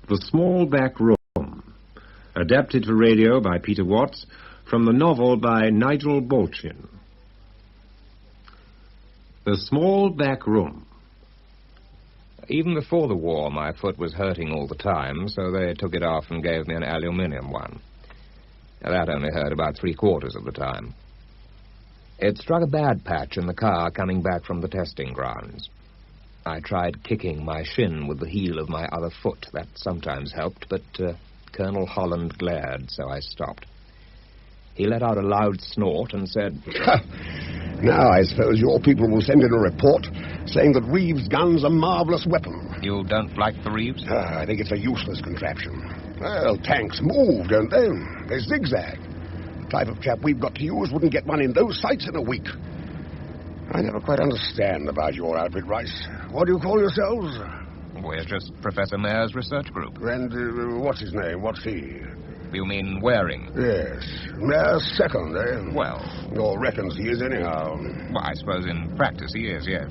The Small Back Room, adapted for radio by Peter Watts, from the novel by Nigel Bolchin. The Small Back Room. Even before the war, my foot was hurting all the time, so they took it off and gave me an aluminium one. That only hurt about 3/4 of the time. It struck a bad patch in the car coming back from the testing grounds. I tried kicking my shin with the heel of my other foot. That sometimes helped, but Colonel Holland glared, so I stopped. He let out a loud snort and said, "Now I suppose your people will send in a report saying that Reeves' gun's a marvelous weapon." "You don't like the Reeves?" I think it's a useless contraption. Well, tanks move, don't they? They zigzag. The type of chap we've got to use wouldn't get one in those sights in a week. I never quite understand about your outfit, Rice. What do you call yourselves? We're just Professor Mayer's research group. And what's his name? What's he? You mean Waring? Yes. Mayer's second, eh? Well... Or reckons he is anyhow. Well, I suppose in practice he is, yes.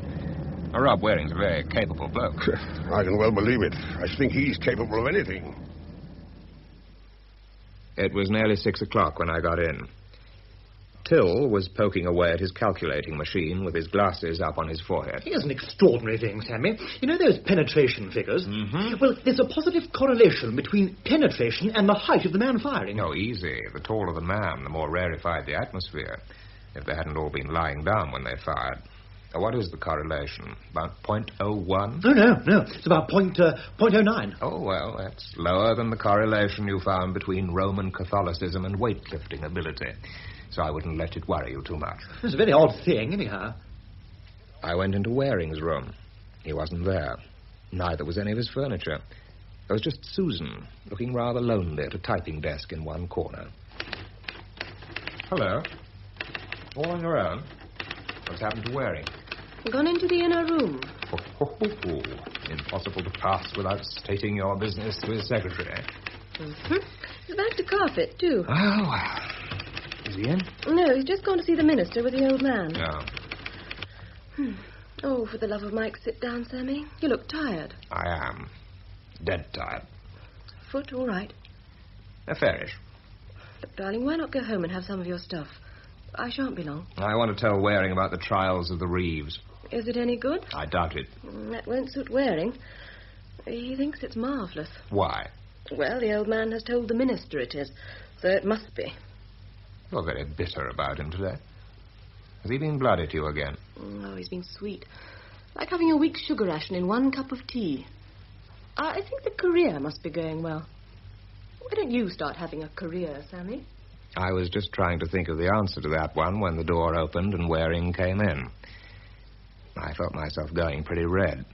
Rob Waring's a very capable bloke. I can well believe it. I think he's capable of anything. It was nearly 6 o'clock when I got in. Till was poking away at his calculating machine with his glasses up on his forehead. Here's an extraordinary thing, Sammy. You know those penetration figures? Mm-hmm. Well, there's a positive correlation between penetration and the height of the man firing. Oh, easy. The taller the man, the more rarefied the atmosphere. If they hadn't all been lying down when they fired. What is the correlation? About 0.01? No. It's about 0.09. Oh, well, that's lower than the correlation you found between Roman Catholicism and weightlifting ability. So I wouldn't let it worry you too much. It's a very odd thing, anyhow. I went into Waring's room. He wasn't there. Neither was any of his furniture. There was just Susan, looking rather lonely at a typing desk in one corner. Hello. All on your own? What's happened to Waring? Gone into the inner room. Impossible to pass without stating your business to his secretary. Mm-hmm. He's back to carpet, too. Oh, well. Is he in? No, he's just gone to see the minister with the old man. No. Oh, for the love of Mike, sit down, Sammy. You look tired. I am. Dead tired. Foot all right? Fairish. Look, darling, why not go home and have some of your stuff? I shan't be long. I want to tell Waring about the trials of the Reeves. Is it any good? I doubt it. That won't suit Waring. He thinks it's marvellous. Why? Well, the old man has told the minister it is, so it must be. You're very bitter about him today. Has he been bloody to you again? Oh, he's been sweet. Like having a week's sugar ration in one cup of tea. I think the career must be going well. Why don't you start having a career, Sammy? I was just trying to think of the answer to that one when the door opened and Waring came in. I felt myself going pretty red.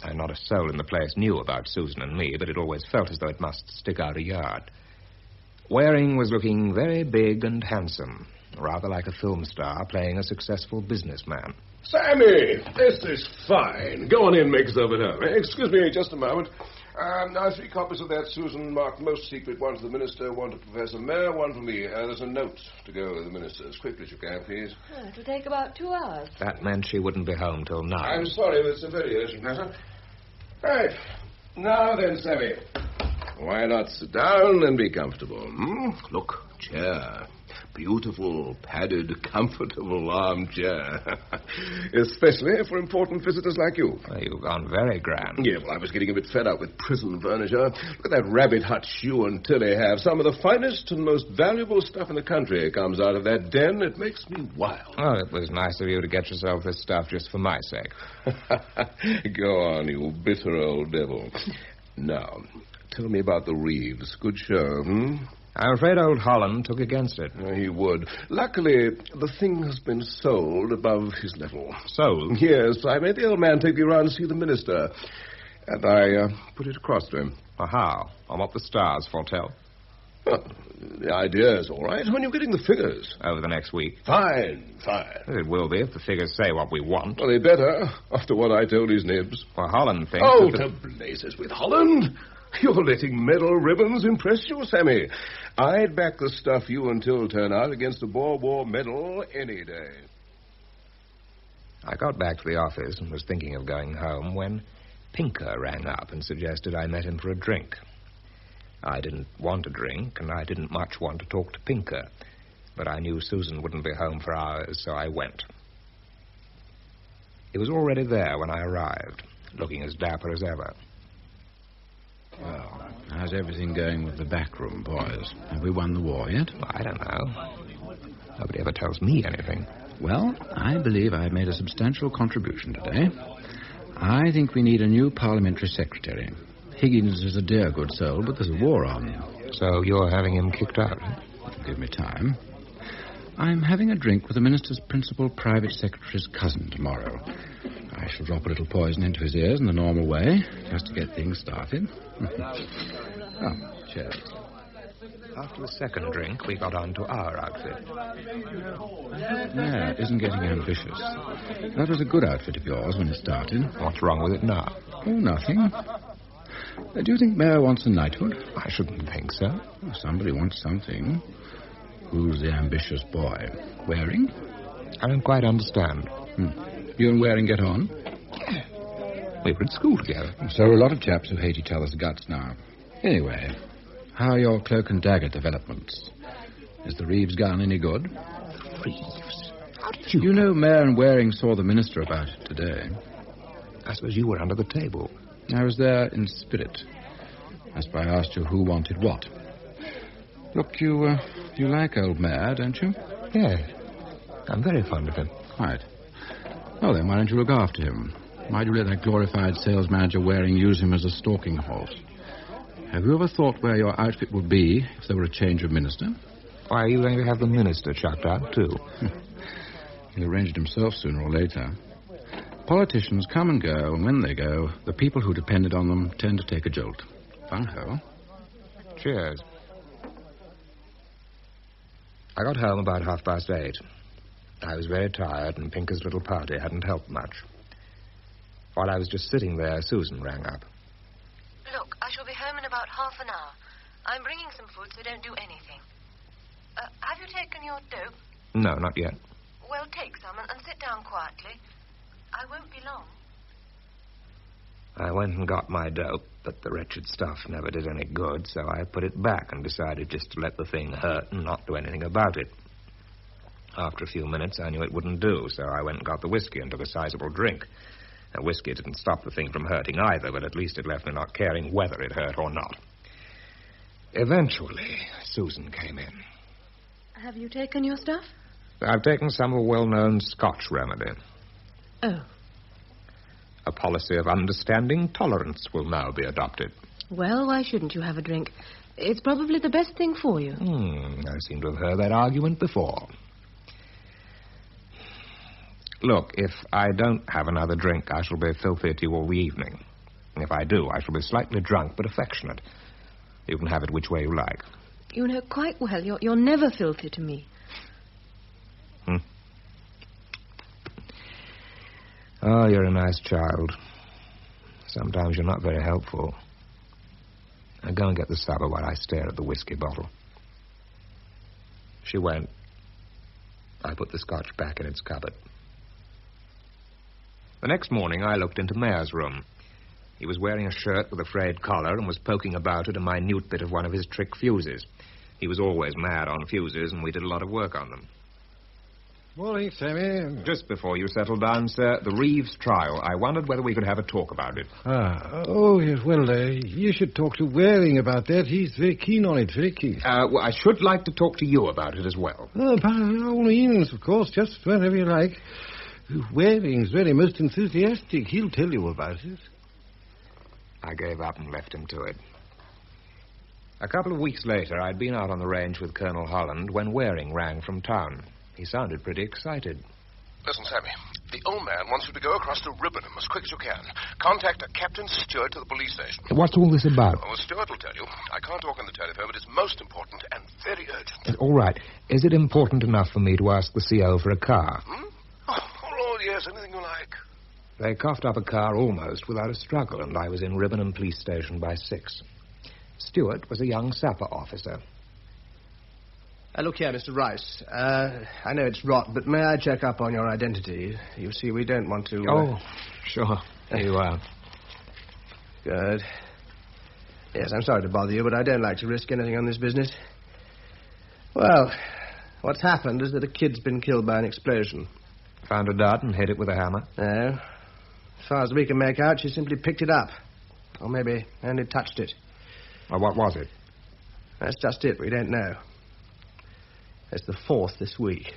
And not a soul in the place knew about Susan and me, but it always felt as though it must stick out a yard. Waring was looking very big and handsome, rather like a film star playing a successful businessman. Sammy, this is fine. Go on in, make yourself at home. Excuse me just a moment. Now, 3 copies of that, Susan, marked most secret. One to the minister, one to Professor Mayer, one for me. There's a note to go to the minister. As quickly as you can, please. It'll take about 2 hours. That meant she wouldn't be home till 9. I'm sorry, but it's a very urgent matter. Right. Now then, Sammy. Why not sit down and be comfortable? Look, chair. Beautiful, padded, comfortable armchair. Especially for important visitors like you. Well, you've gone very grand. Yeah, well, I was getting a bit fed up with prison furniture. Look at that rabbit hutch you and Tilly have. Some of the finest and most valuable stuff in the country comes out of that den. It makes me wild. Oh, it was nice of you to get yourself this stuff just for my sake. Go on, you bitter old devil. Now, tell me about the Reeves. Good show, I'm afraid old Holland took against it. He would. Luckily, the thing has been sold above his level. Sold? Yes, I made the old man take me around to see the minister. And I put it across to him. How? On what the stars foretell? Well, the idea is all right. When are you getting the figures? Over the next week. Fine. It will be if the figures say what we want. Well, they better, after what I told his nibs. Well, Holland thinks... Oh, to blazes with Holland! You're letting medal ribbons impress you, Sammy. I'd back the stuff you and Till turn out against a Boer War medal any day. I got back to the office and was thinking of going home when Pinker rang up and suggested I met him for a drink. I didn't want a drink, and I didn't much want to talk to Pinker, but I knew Susan wouldn't be home for hours, so I went. He was already there when I arrived, looking as dapper as ever. Well, how's everything going with the back room, boys? Have we won the war yet? I don't know. Nobody ever tells me anything. Well, I believe I've made a substantial contribution today. I think we need a new parliamentary secretary. Higgins is a dear good soul, but there's a war on. So you're having him kicked out? Give me time. I'm having a drink with the minister's principal private secretary's cousin tomorrow. I shall drop a little poison into his ears in the normal way, just to get things started. Oh, cheers. After the second drink, we got on to our outfit. Yeah, isn't getting ambitious. That was a good outfit of yours when it started. What's wrong with it now? Oh, nothing. Do you think Mayor wants a knighthood? I shouldn't think so. Well, somebody wants something. Who's the ambitious boy? Waring? I don't quite understand. You and Waring get on? We were at school together. So are a lot of chaps who hate each other's guts now. Anyway, how are your cloak and dagger developments? Is the Reeves gun any good? Reeves? How did you... You know Mayor and Waring saw the minister about it today. I suppose you were under the table. I was there in spirit. That's why I asked you who wanted what. Look, you like old Mayor, don't you? Yes. I'm very fond of him. Quite. Oh, then why don't you look after him? Why do you let that glorified sales manager Waring use him as a stalking horse? Have you ever thought where your outfit would be if there were a change of minister? Why, are you going to have the minister chucked out, too? He'll arrange it himself sooner or later. Politicians come and go, and when they go, the people who depended on them tend to take a jolt. Fung-ho. Cheers. I got home about 8:30. I was very tired, and Pinker's little party hadn't helped much. While I was just sitting there, Susan rang up. Look, I shall be home in about half an hour. I'm bringing some food, so don't do anything. Have you taken your dope? No, not yet. Well, take some and sit down quietly. I won't be long. I went and got my dope, but the wretched stuff never did any good, so I put it back and decided just to let the thing hurt and not do anything about it. After a few minutes, I knew it wouldn't do, so I went and got the whiskey and took a sizable drink. Now, whiskey didn't stop the thing from hurting either, but at least it left me not caring whether it hurt or not. Eventually, Susan came in. Have you taken your stuff? I've taken some of a well-known Scotch remedy. Oh. A policy of understanding tolerance will now be adopted. Well, why shouldn't you have a drink? It's probably the best thing for you. I seem to have heard that argument before. Look, if I don't have another drink, I shall be filthy to you all the evening. And if I do, I shall be slightly drunk but affectionate. You can have it which way you like. You know quite well you're never filthy to me. Oh, you're a nice child. Sometimes you're not very helpful. Now go and get the supper while I stare at the whiskey bottle. She went. I put the scotch back in its cupboard. The next morning, I looked into Mayor's room. He was wearing a shirt with a frayed collar and was poking about at a minute bit of one of his trick fuses. He was always mad on fuses, and we did a lot of work on them. Morning, Sammy. Just before you settled down, sir, the Reeves trial. I wondered whether we could have a talk about it. Oh, yes, well, you should talk to Waring about that. He's very keen on it, very keen. Well, I should like to talk to you about it as well. Oh, by all means, of course, just whenever you like. Waring's very most enthusiastic. He'll tell you about it. I gave up and left him to it. A couple of weeks later, I'd been out on the range with Colonel Holland when Waring rang from town. He sounded pretty excited. Listen, Sammy, the old man wants you to go across to Ribbenham as quick as you can. Contact a Captain Stewart to the police station. What's all this about? Well, Stewart will tell you. I can't talk on the telephone, but it's most important and very urgent. All right. Is it important enough for me to ask the CO for a car? Oh, yes, anything you like. They coughed up a car almost without a struggle, and I was in Ribbenham Police Station by 6. Stewart was a young sapper officer. Look here, Mr. Rice. I know it's rot, but may I check up on your identity? You see, we don't want to... Oh, sure. Here you are. Good. Yes, I'm sorry to bother you, but I don't like to risk anything on this business. Well, what's happened is that a kid's been killed by an explosion. Found a dart and hit it with a hammer? No. As far as we can make out, she simply picked it up. Or maybe only touched it. Well, what was it? That's just it. We don't know. It's the 4th this week.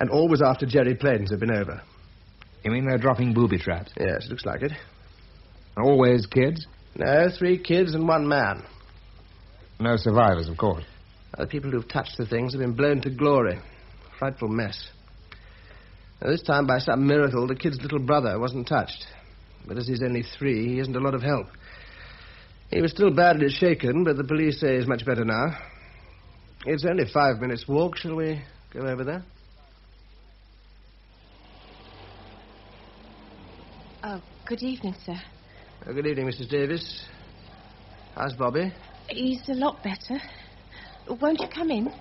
And always after Jerry Plains have been over. You mean they're dropping booby traps? Yes, looks like it. Always kids? No, 3 kids and 1 man. No survivors, of course. The people who've touched the things have been blown to glory. Frightful mess. Now, this time, by some miracle, the kid's little brother wasn't touched. But as he's only 3, he isn't a lot of help. He was still badly shaken, but the police say he's much better now. It's only 5 minutes' walk. Shall we go over there? Oh, good evening, sir. Good evening, Mrs. Davis. How's Bobby? He's a lot better. Won't you come in?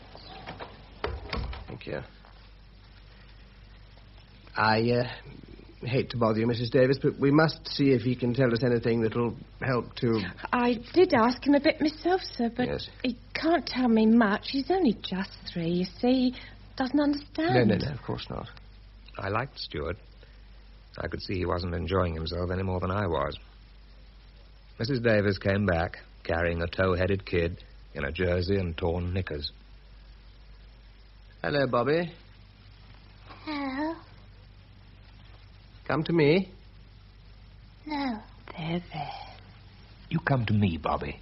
Thank you. I hate to bother you, Mrs. Davis, but we must see if he can tell us anything that'll help to... I did ask him a bit myself, sir, but yes. He can't tell me much. He's only just 3, you see. He doesn't understand. No, of course not. I liked Stuart. I could see he wasn't enjoying himself any more than I was. Mrs. Davis came back, carrying a tow-headed kid in a jersey and torn knickers. Hello, Bobby. Hello. Come to me. No. There. You come to me, Bobby.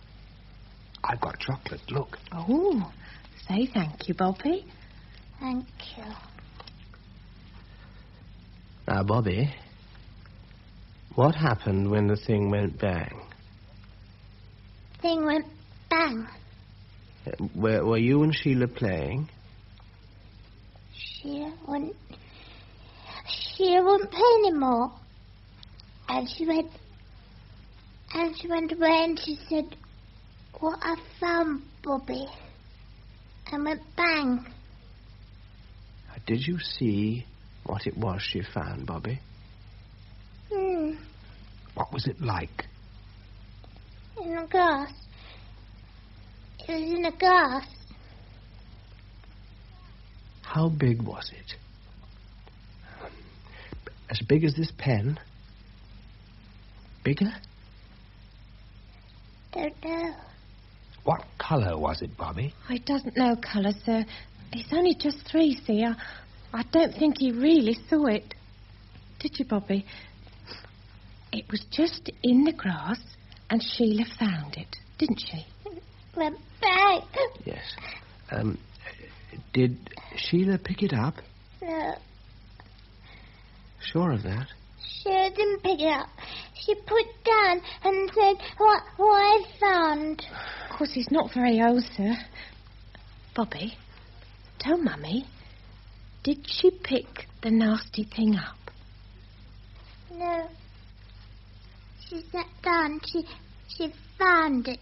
I've got chocolate, look. Oh, say thank you, Bobby. Thank you. Now, Bobby, what happened when the thing went bang? Thing went bang. Were you and Sheila playing? Sheila wouldn't play anymore. And she went away and she said, "What I found, Bobby." And went bang. Did you see what it was she found, Bobby? What was it like? In the grass. It was in the grass. How big was it? As big as this pen? Bigger? Don't know. What colour was it, Bobby? I doesn't know colour, sir. He's only just 3, see. I don't think he really saw it. Did you, Bobby? It was just in the grass, and Sheila found it, didn't she? Went bang. Yes. Did Sheila pick it up? No. Sure of that? She didn't pick it up. She put it down and said what I found. Of course, he's not very old, sir. Bobby, tell Mummy, did she pick the nasty thing up? No. She sat down. She found it.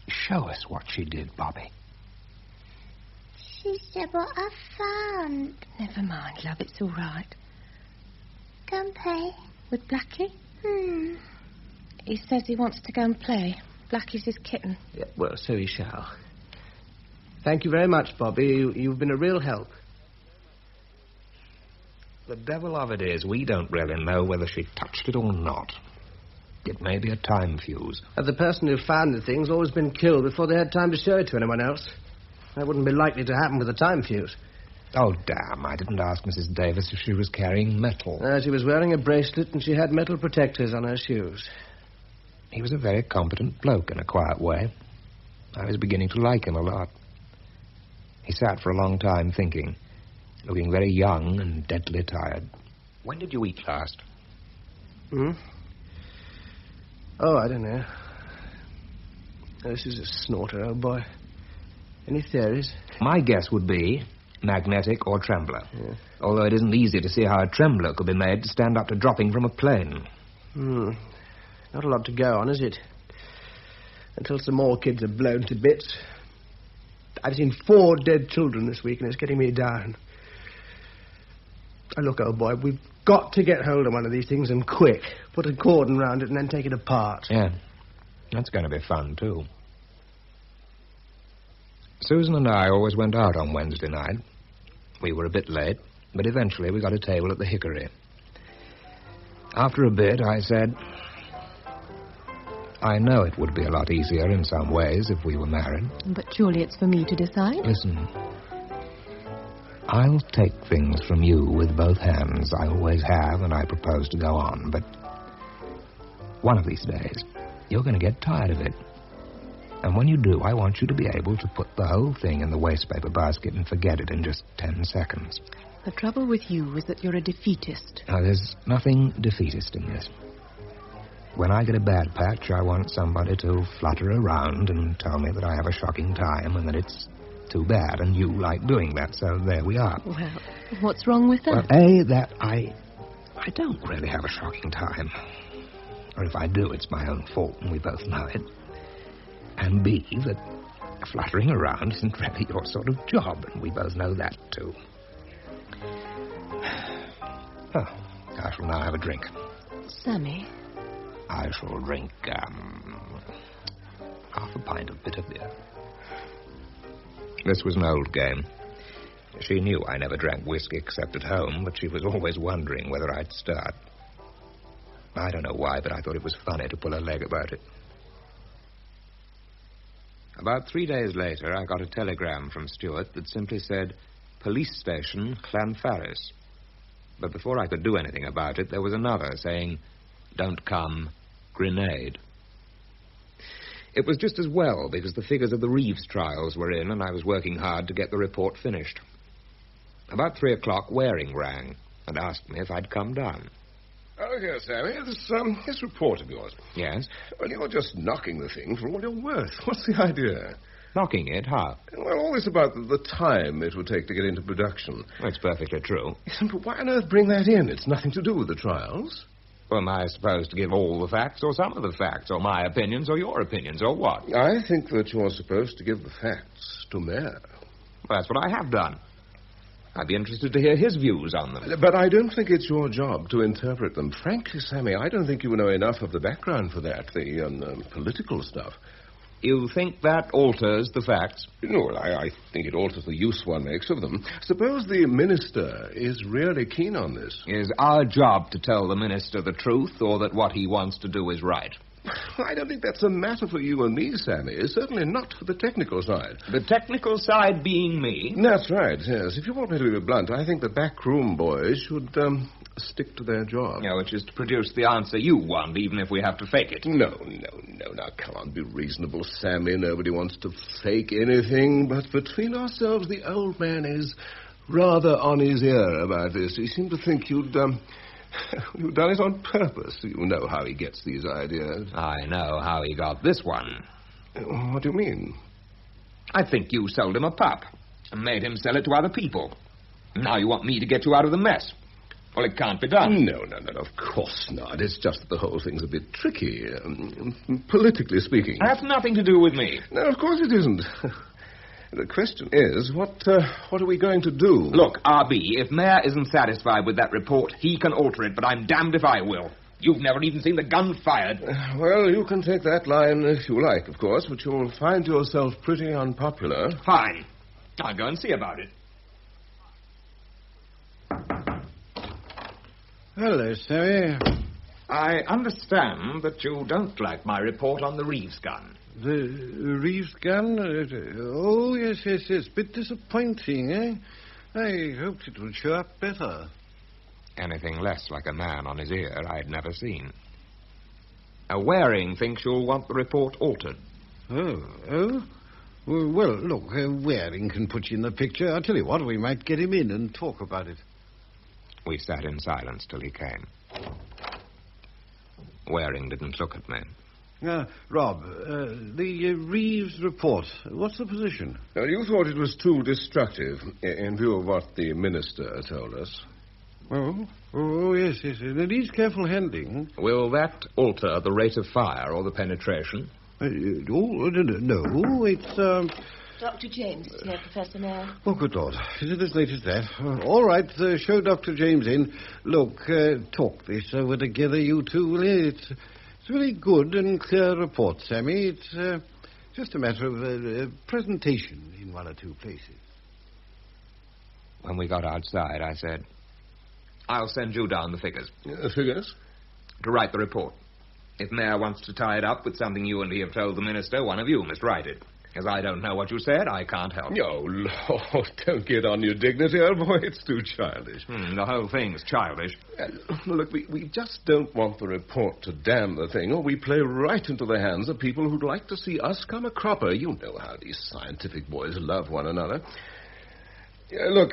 Show us what she did, Bobby. She said what I found. Never mind, love, it's all right. Go and play. With Blackie? He says he wants to go and play. Blackie's his kitten. Yeah, well, so he shall. Thank you very much, Bobby. You've been a real help. The devil of it is, we don't really know whether she touched it or not. It may be a time fuse. The person who found the thing's always been killed before they had time to show it to anyone else. That wouldn't be likely to happen with a time fuse. Oh, damn, I didn't ask Mrs. Davis if she was carrying metal. She was wearing a bracelet and she had metal protectors on her shoes. He was a very competent bloke in a quiet way. I was beginning to like him a lot. He sat for a long time thinking, looking very young and deadly tired. When did you eat last? Oh, I don't know. This is a snorter, old boy. Any theories? My guess would be magnetic or trembler. Yeah. Although it isn't easy to see how a trembler could be made to stand up to dropping from a plane. Not a lot to go on, is it? Until some more kids are blown to bits. I've seen 4 dead children this week, and it's getting me down. Look, old boy, we've got to get hold of one of these things, and quick. Put a cordon round it and then take it apart. Yeah. That's going to be fun, too. Susan and I always went out on Wednesday night. We were a bit late, but eventually we got a table at the Hickory. After a bit, I said, I know it would be a lot easier in some ways if we were married. But surely it's for me to decide. Listen, I'll take things from you with both hands. I always have, and I propose to go on. But one of these days, you're going to get tired of it. And when you do, I want you to be able to put the whole thing in the wastepaper basket and forget it in just 10 seconds. The trouble with you is that you're a defeatist. Now, there's nothing defeatist in this. When I get a bad patch, I want somebody to flutter around and tell me that I have a shocking time and that it's too bad, and you like doing that, so there we are. Well, what's wrong with that? Well, that I don't really have a shocking time. Or if I do, it's my own fault, and we both know it. And B, that fluttering around isn't really your sort of job, and we both know that, too. Oh, I shall now have a drink. Sammy? I shall drink, half a pint of bitter beer. This was an old game. She knew I never drank whiskey except at home, but she was always wondering whether I'd start. I don't know why, but I thought it was funny to pull her leg about it. About 3 days later, I got a telegram from Stuart that simply said, Police Station, Llanfaris. But before I could do anything about it, there was another saying, Don't come, grenade. It was just as well, because the figures of the Reeves trials were in, and I was working hard to get the report finished. About 3 o'clock, Waring rang and asked me if I'd come down. Oh, here, Sammy, this report of yours. Yes? Well, you're just knocking the thing for all you're worth. What's the idea? Knocking it? How? Well, all this about the time it would take to get into production. That's perfectly true. But why on earth bring that in? It's nothing to do with the trials. Well, am I supposed to give all the facts, or some of the facts, or my opinions, or your opinions, or what? I think that you're supposed to give the facts to Mayor. Well, that's what I have done. I'd be interested to hear his views on them. But I don't think it's your job to interpret them. Frankly, Sammy, I don't think you know enough of the background for that, the political stuff. You think that alters the facts? No, I think it alters the use one makes of them. Suppose the minister is really keen on this. Is our job to tell the minister the truth, or that what he wants to do is right? I don't think that's a matter for you and me, Sammy. It's certainly not for the technical side. The technical side being me? That's right, yes. If you want me to be blunt, I think the backroom boys should stick to their job. Yeah, which is to produce the answer you want, even if we have to fake it. No. Now, come on, be reasonable, Sammy. Nobody wants to fake anything. But between ourselves, the old man is rather on his ear about this. He seemed to think you'd done it on purpose. You know how he gets these ideas. I know how he got this one. What do you mean? I think you sold him a pup and made him sell it to other people. Now you want me to get you out of the mess. Well, it can't be done. No, of course not. It's just that the whole thing's a bit tricky, politically speaking. That's nothing to do with me. No, of course it isn't. The question is, what are we going to do? Look, R.B., if Mayor isn't satisfied with that report, he can alter it, but I'm damned if I will. You've never even seen the gun fired. Well, you can take that line if you like, of course, but you'll find yourself pretty unpopular. Fine. I'll go and see about it. Hello, Sammy. I understand that you don't like my report on the Reeves gun. The Reeves gun? Oh, yes. Bit disappointing, eh? I hoped it would show up better. Anything less like a man on his ear I'd never seen. Waring thinks you'll want the report altered. Oh? Well, look, Waring can put you in the picture. I'll tell you what, we might get him in and talk about it. We sat in silence till he came. Waring didn't look at me. Rob, the Reeves report, what's the position? You thought it was too destructive, in view of what the minister told us. Oh, yes. It needs careful handling. Will that alter the rate of fire or the penetration? No, it's, Dr. James is here, Professor Mayor. Oh, good Lord. Is it as late as that? All right, show Dr. James in. Look, talk this over together, you two, will you? It's a very good and clear report, Sammy. It's just a matter of presentation in one or two places. When we got outside, I said, I'll send you down the figures. Figures? To write the report. If Mayor wants to tie it up with something you and he have told the minister, one of you must write it. As I don't know what you said, I can't help. Oh, Lord, don't get on your dignity, old boy. It's too childish. The whole thing's childish. Look, we just don't want the report to damn the thing, or we play right into the hands of people who'd like to see us come a cropper. You know how these scientific boys love one another. Look,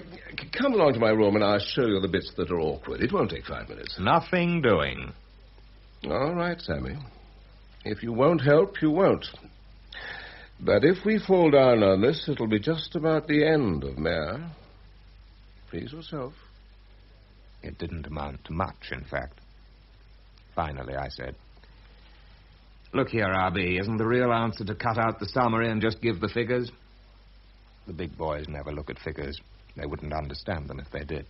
come along to my room and I'll show you the bits that are awkward. It won't take 5 minutes. Nothing doing. All right, Sammy. If you won't help, you won't. But if we fall down on this, it'll be just about the end of Mayor. Please yourself. It didn't amount to much, in fact. Finally, I said, look here, RB, isn't the real answer to cut out the summary and just give the figures? The big boys never look at figures. They wouldn't understand them if they did.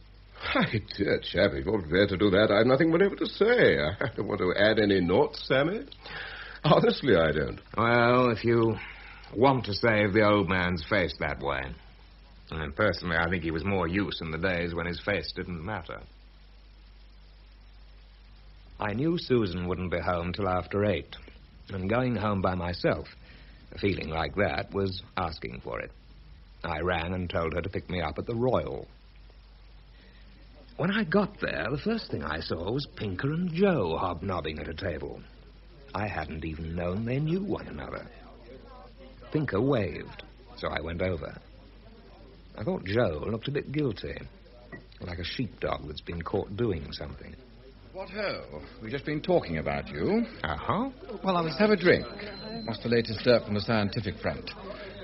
My dear chap, if you're prepared to do that, I've nothing whatever to say. I don't want to add any noughts, Sammy. Honestly, I don't. Well, if you want to save the old man's face that way. And personally, I think he was more use in the days when his face didn't matter. I knew Susan wouldn't be home till after 8, and going home by myself, a feeling like that, was asking for it. I rang and told her to pick me up at the Royal. When I got there, the first thing I saw was Pinker and Joe hobnobbing at a table. I hadn't even known they knew one another. Pinker waved, so I went over. I thought Joe looked a bit guilty, like a sheepdog that's been caught doing something. What ho? We've just been talking about you. Uh-huh. Well, I was... Have a drink. What's the latest dirt from the scientific front?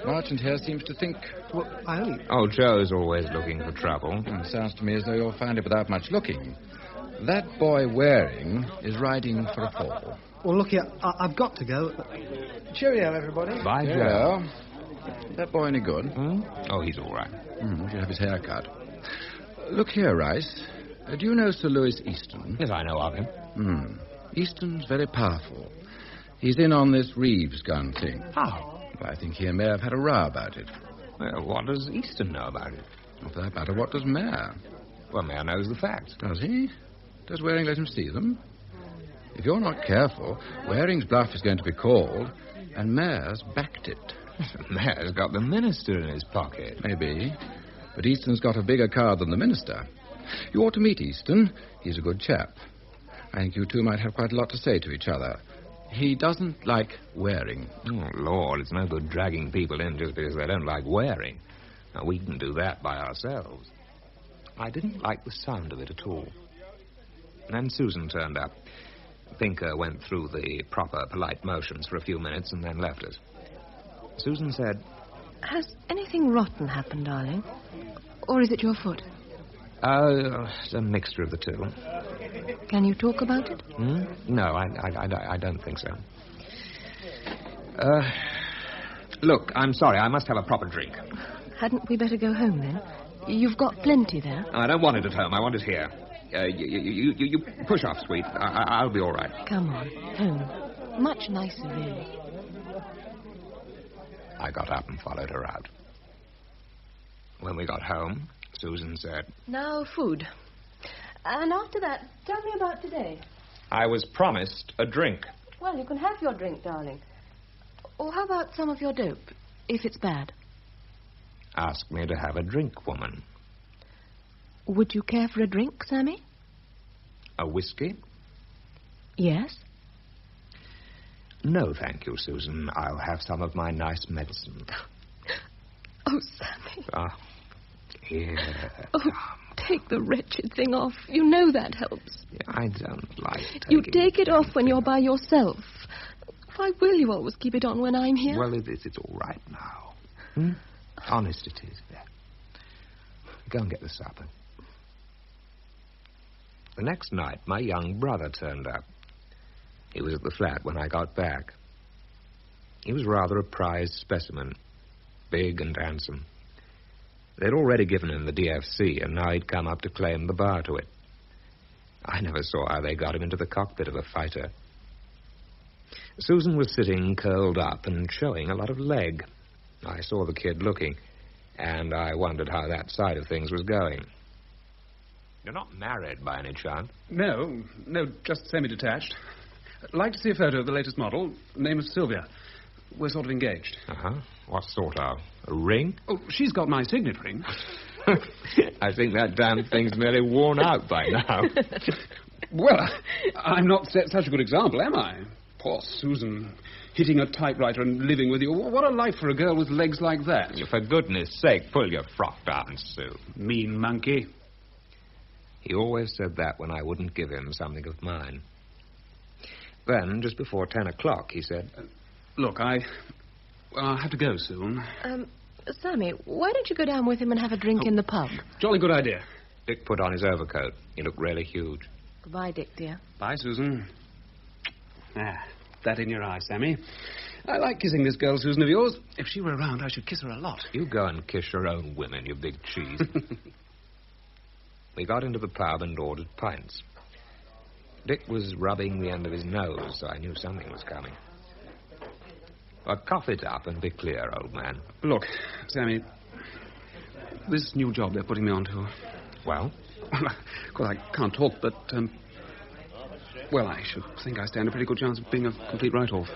Marchant here seems to think... Well, I only... Oh, Joe's always looking for trouble. Sounds to me as though you'll find it without much looking. That boy Waring is riding for a fall. Well, look here, I've got to go. Cheerio, everybody. Bye, Joe. Yeah. That boy any good? Oh, he's all right. We should have his hair cut. Look here, Rice. Do you know Sir Louis Easton? Yes, I know of him. Easton's very powerful. He's in on this Reeves gun thing. How? Well, I think he and Mayor have had a row about it. Well, what does Easton know about it? Well, for that matter, what does Mayor? Well, Mayor knows the facts. Does he? Does Waring let him see them? If you're not careful, Waring's bluff is going to be called, and Mayor's backed it. Mayor's got the minister in his pocket. Maybe. But Easton's got a bigger card than the minister. You ought to meet Easton. He's a good chap. I think you two might have quite a lot to say to each other. He doesn't like Waring. Oh, Lord, it's no good dragging people in just because they don't like Waring. Now, we can do that by ourselves. I didn't like the sound of it at all. Then Susan turned up. Pinker went through the proper, polite motions for a few minutes and then left us. Susan said, Has anything rotten happened, darling? Or is it your foot? It's a mixture of the two. Can you talk about it? No, I don't think so. Look, I'm sorry. I must have a proper drink. Hadn't we better go home, then? You've got plenty there. I don't want it at home. I want it here. You push off, sweet. I'll be all right. Come on, home. Much nicer, really. I got up and followed her out. When we got home, Susan said, Now, food. And after that, tell me about today. I was promised a drink. Well, you can have your drink, darling. Or how about some of your dope, if it's bad? Ask me to have a drink, woman. Would you care for a drink, Sammy? A whiskey? Yes. No, thank you, Susan. I'll have some of my nice medicine. Oh, Sammy. Here. Oh, take the wretched thing off. You know that helps. I don't like taking... You take it off when you're by yourself. Why will you always keep it on when I'm here? Well, it's all right now. Honest it is. Go and get the supper. The next night, my young brother turned up. He was at the flat when I got back. He was rather a prized specimen, big and handsome. They'd already given him the DFC, and now he'd come up to claim the bar to it. I never saw how they got him into the cockpit of a fighter. Susan was sitting curled up and showing a lot of leg. I saw the kid looking, and I wondered how that side of things was going. You're not married by any chance? No, just semi-detached. Like to see a photo of the latest model. Name is Sylvia. We're sort of engaged. Uh-huh. What sort of? A ring? Oh, she's got my signet ring. I think that damn thing's nearly worn out by now. Well, I'm not set such a good example, am I? Poor Susan, hitting a typewriter and living with you. What a life for a girl with legs like that. For goodness sake, pull your frock down, Sue. Mean monkey. He always said that when I wouldn't give him something of mine. Then, just before 10 o'clock, he said... Look, I'll have to go soon. Sammy, why don't you go down with him and have a drink in the pub? Jolly good idea. Dick put on his overcoat. He looked really huge. Goodbye, Dick, dear. Bye, Susan. That in your eye, Sammy. I like kissing this girl, Susan, of yours. If she were around, I should kiss her a lot. You go and kiss your own women, you big cheese. We got into the pub and ordered pints. Dick was rubbing the end of his nose, so I knew something was coming. Well, cough it up and be clear, old man. Look, Sammy, this new job they're putting me onto... Well? Of course, I can't talk, but, well, I should think I stand a pretty good chance of being a complete write-off.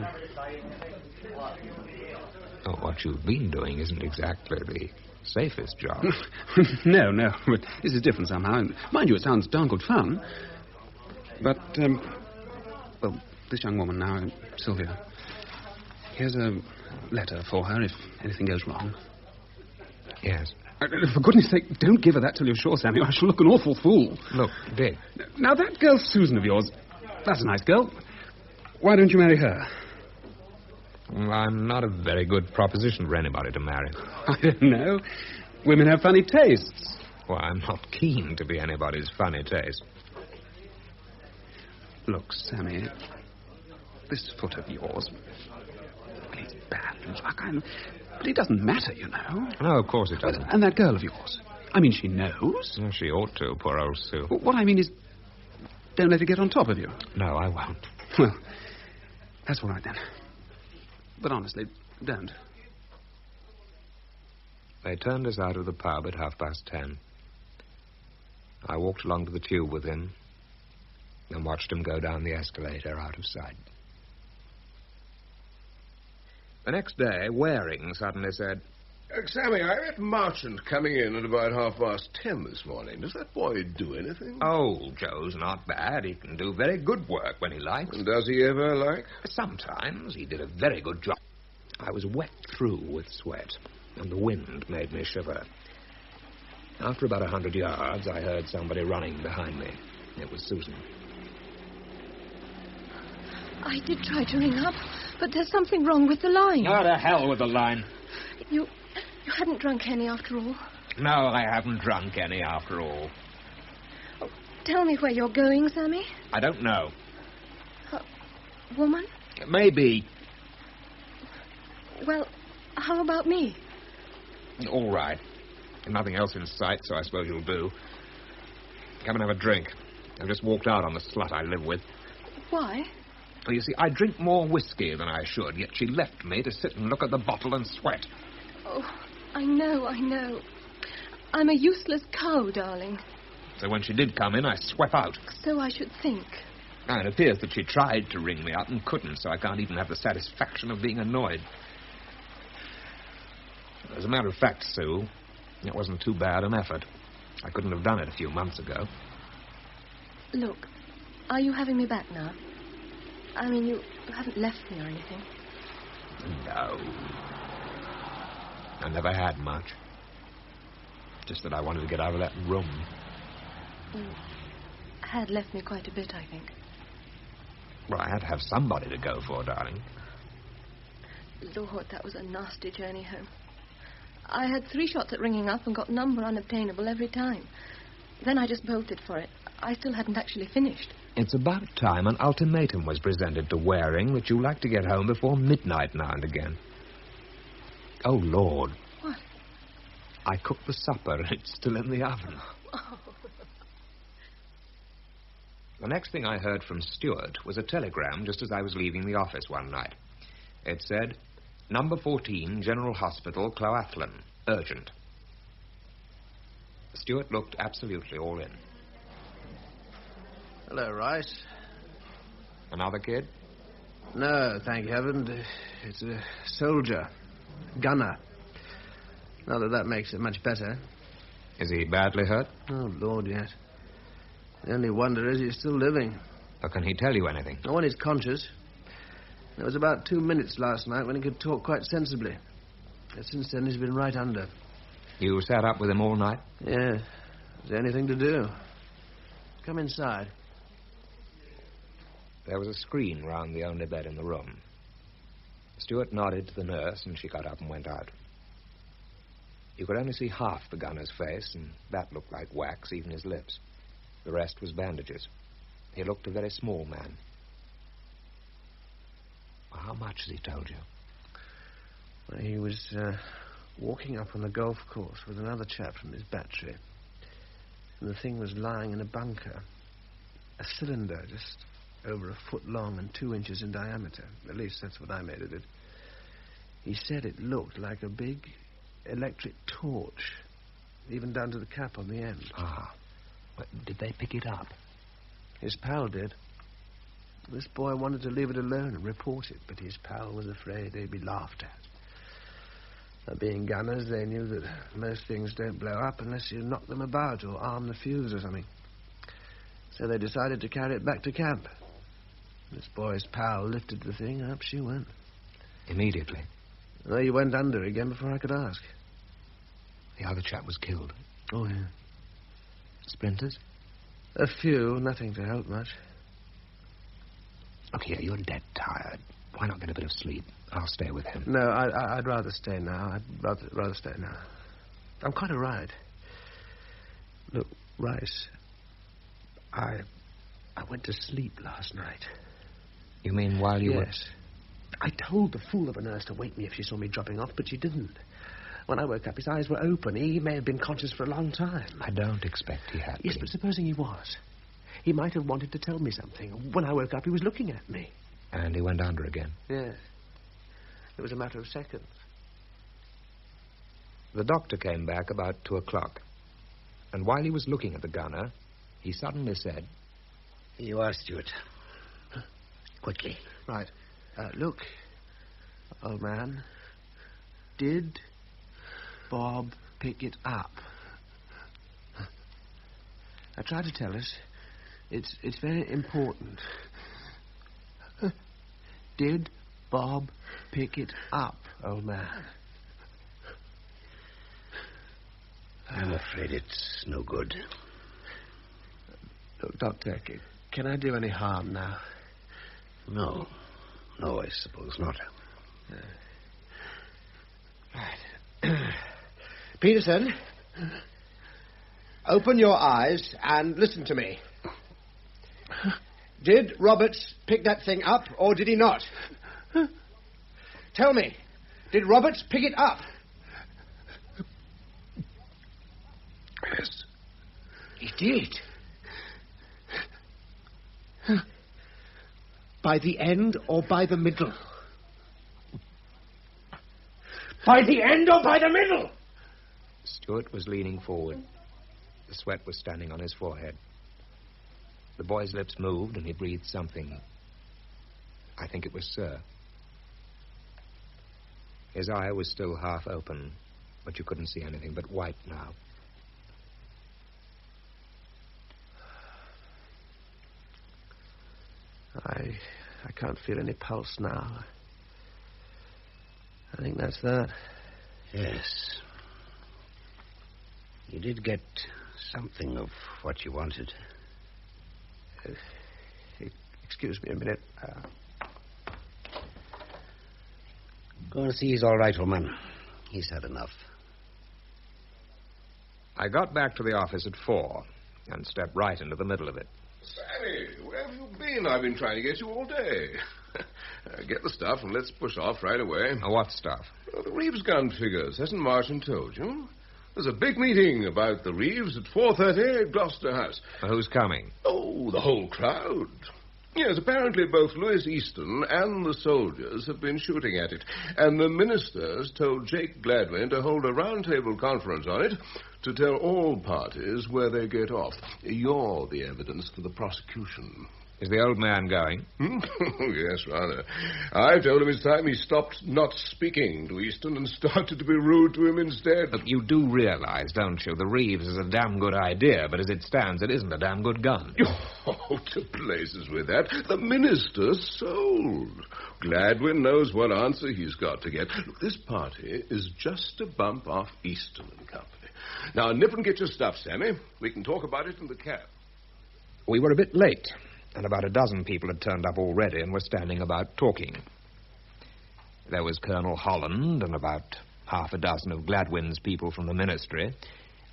Oh, what you've been doing isn't exactly the safest job. No, but this is different somehow. And mind you, it sounds darn good fun. But, well, this young woman now, Sylvia, here's a letter for her if anything goes wrong. Yes. For goodness sake, don't give her that till you're sure, Sammy. I shall look an awful fool. Look, Dick. Now, that girl Susan of yours, that's a nice girl. Why don't you marry her? Well, I'm not a very good proposition for anybody to marry. I don't know. Women have funny tastes. Well, I'm not keen to be anybody's funny taste. Look, Sammy, this foot of yours, it's bad luck, but it doesn't matter, you know. No, of course it doesn't. And that girl of yours, I mean, she knows. Well, she ought to, poor old Sue. What I mean is, don't let her get on top of you. No, I won't. Well, that's all right then. But honestly, don't. They turned us out of the pub at 10:30. I walked along to the tube with him and watched him go down the escalator out of sight. The next day, Waring suddenly said, Sammy, I met Marchant coming in at about 10:30 this morning. Does that boy do anything? Oh, Joe's not bad. He can do very good work when he likes. And does he ever like? Sometimes. He did a very good job. I was wet through with sweat, and the wind made me shiver. After about 100 yards, I heard somebody running behind me. It was Susan. I did try to ring up, but there's something wrong with the line. Oh, to hell with the line. You hadn't drunk any after all? No, I haven't drunk any after all. Oh, tell me where you're going, Sammy. I don't know. Woman? Maybe. Well, how about me? All right. Nothing else in sight, so I suppose you'll do. Come and have a drink. I've just walked out on the slut I live with. Why? Well, you see, I drink more whiskey than I should, yet she left me to sit and look at the bottle and sweat. Oh, I know. I'm a useless cow, darling. So when she did come in, I swept out. So I should think. Now, it appears that she tried to ring me up and couldn't, so I can't even have the satisfaction of being annoyed. As a matter of fact, Sue, it wasn't too bad an effort. I couldn't have done it a few months ago. Look, are you having me back now? I mean, you haven't left me or anything. No. I never had much. Just that I wanted to get out of that room. You had left me quite a bit, I think. Well, I had to have somebody to go for, darling. Lord, that was a nasty journey home. I had 3 shots at ringing up and got number unobtainable every time. Then I just bolted for it. I still hadn't actually finished. It's about time an ultimatum was presented to Waring that you like to get home before midnight now and again. Oh, Lord. What? I cooked the supper and it's still in the oven. Oh. The next thing I heard from Stuart was a telegram just as I was leaving the office one night. It said, Number 14, General Hospital, Cloathlin. Urgent. Stuart looked absolutely all in. Hello, Rice. Another kid? No, thank heaven. It's a soldier. Gunner. Not that makes it much better. Is he badly hurt? Oh, Lord, yes. The only wonder is he's still living. Or can he tell you anything? No one is conscious. There was about 2 minutes last night when he could talk quite sensibly. And since then, he's been right under. You sat up with him all night? Yeah. Is there anything to do? Come inside. There was a screen round the only bed in the room. Stuart nodded to the nurse, and she got up and went out. You could only see half the gunner's face, and that looked like wax, even his lips. The rest was bandages. He looked a very small man. Well, how much has he told you? Well, he was walking up on the golf course with another chap from his battery. And the thing was lying in a bunker. A cylinder just over a foot long and 2 inches in diameter. At least that's what I made of it. He said it looked like a big electric torch, even down to the cap on the end. Ah. But did they pick it up? His pal did. This boy wanted to leave it alone and report it, but his pal was afraid they'd be laughed at. Now, being gunners, they knew that most things don't blow up unless you knock them about or arm the fuse or something. So they decided to carry it back to camp. This boy's pal lifted the thing, up she went. Immediately? Well, he went under again before I could ask. The other chap was killed? Oh, yeah. Splinters? A few, nothing to help much. Look here, you're dead tired. Why not get a bit of sleep? I'll stay with him. No, I'd rather stay now. I'd rather stay now. I'm quite all right. Look, Rice, I went to sleep last night. You mean while you were... Yes. I told the fool of a nurse to wake me if she saw me dropping off, but she didn't. When I woke up, his eyes were open. He may have been conscious for a long time. I don't expect he had Yes, been. but supposing he was. He might have wanted to tell me something. When I woke up, he was looking at me. And he went under again? Yes. It was a matter of seconds. The doctor came back about 2 o'clock. And while he was looking at the gunner, he suddenly said... Here you are, Stuart. Quickly. Right. Look, old man. Did Bob pick it up? Now, try to tell us. It's very important. Did Bob pick it up, old man? I'm afraid it's no good. Look, Doctor, can I do any harm now? No, I suppose not. Right. Peterson, open your eyes and listen to me. Did Roberts pick that thing up, or did he not? Tell me, did Roberts pick it up? Yes. He did. By the end or by the middle? By the end or by the middle? Stuart was leaning forward. The sweat was standing on his forehead. The boy's lips moved, and he breathed something. I think it was sir. His eye was still half open, but you couldn't see anything but white now. I can't feel any pulse now. I think that's that. Yes. You did get something of what you wanted. Excuse me a minute. Go and see he's all right, old man. He's had enough. I got back to the office at 4 and stepped right into the middle of it. Sammy, where have you been? I've been trying to get you all day. Get the stuff and let's push off right away. What stuff? Well, the Reeves gun figures. Hasn't Martin told you? There's a big meeting about the Reeves at 4:30 at Gloucester House. Who's coming? Oh, the whole crowd. Yes, apparently both Louis Easton and the soldiers have been shooting at it. And the ministers told Jake Gladwin to hold a round-table conference on it to tell all parties where they get off. You're the evidence for the prosecution. Is the old man going? Yes, rather. I told him it's time he stopped not speaking to Easton and started to be rude to him instead. Look, you do realize, don't you, the Reeves is a damn good idea, but as it stands, it isn't a damn good gun. Oh, to blazes with that. The minister's sold. Gladwin knows what answer he's got to get. Look, this party is just a bump off Easton and Company. Now, nip and get your stuff, Sammy. We can talk about it in the cab. We were a bit late, and about a dozen people had turned up already and were standing about talking. There was Colonel Holland and about half a dozen of Gladwin's people from the ministry,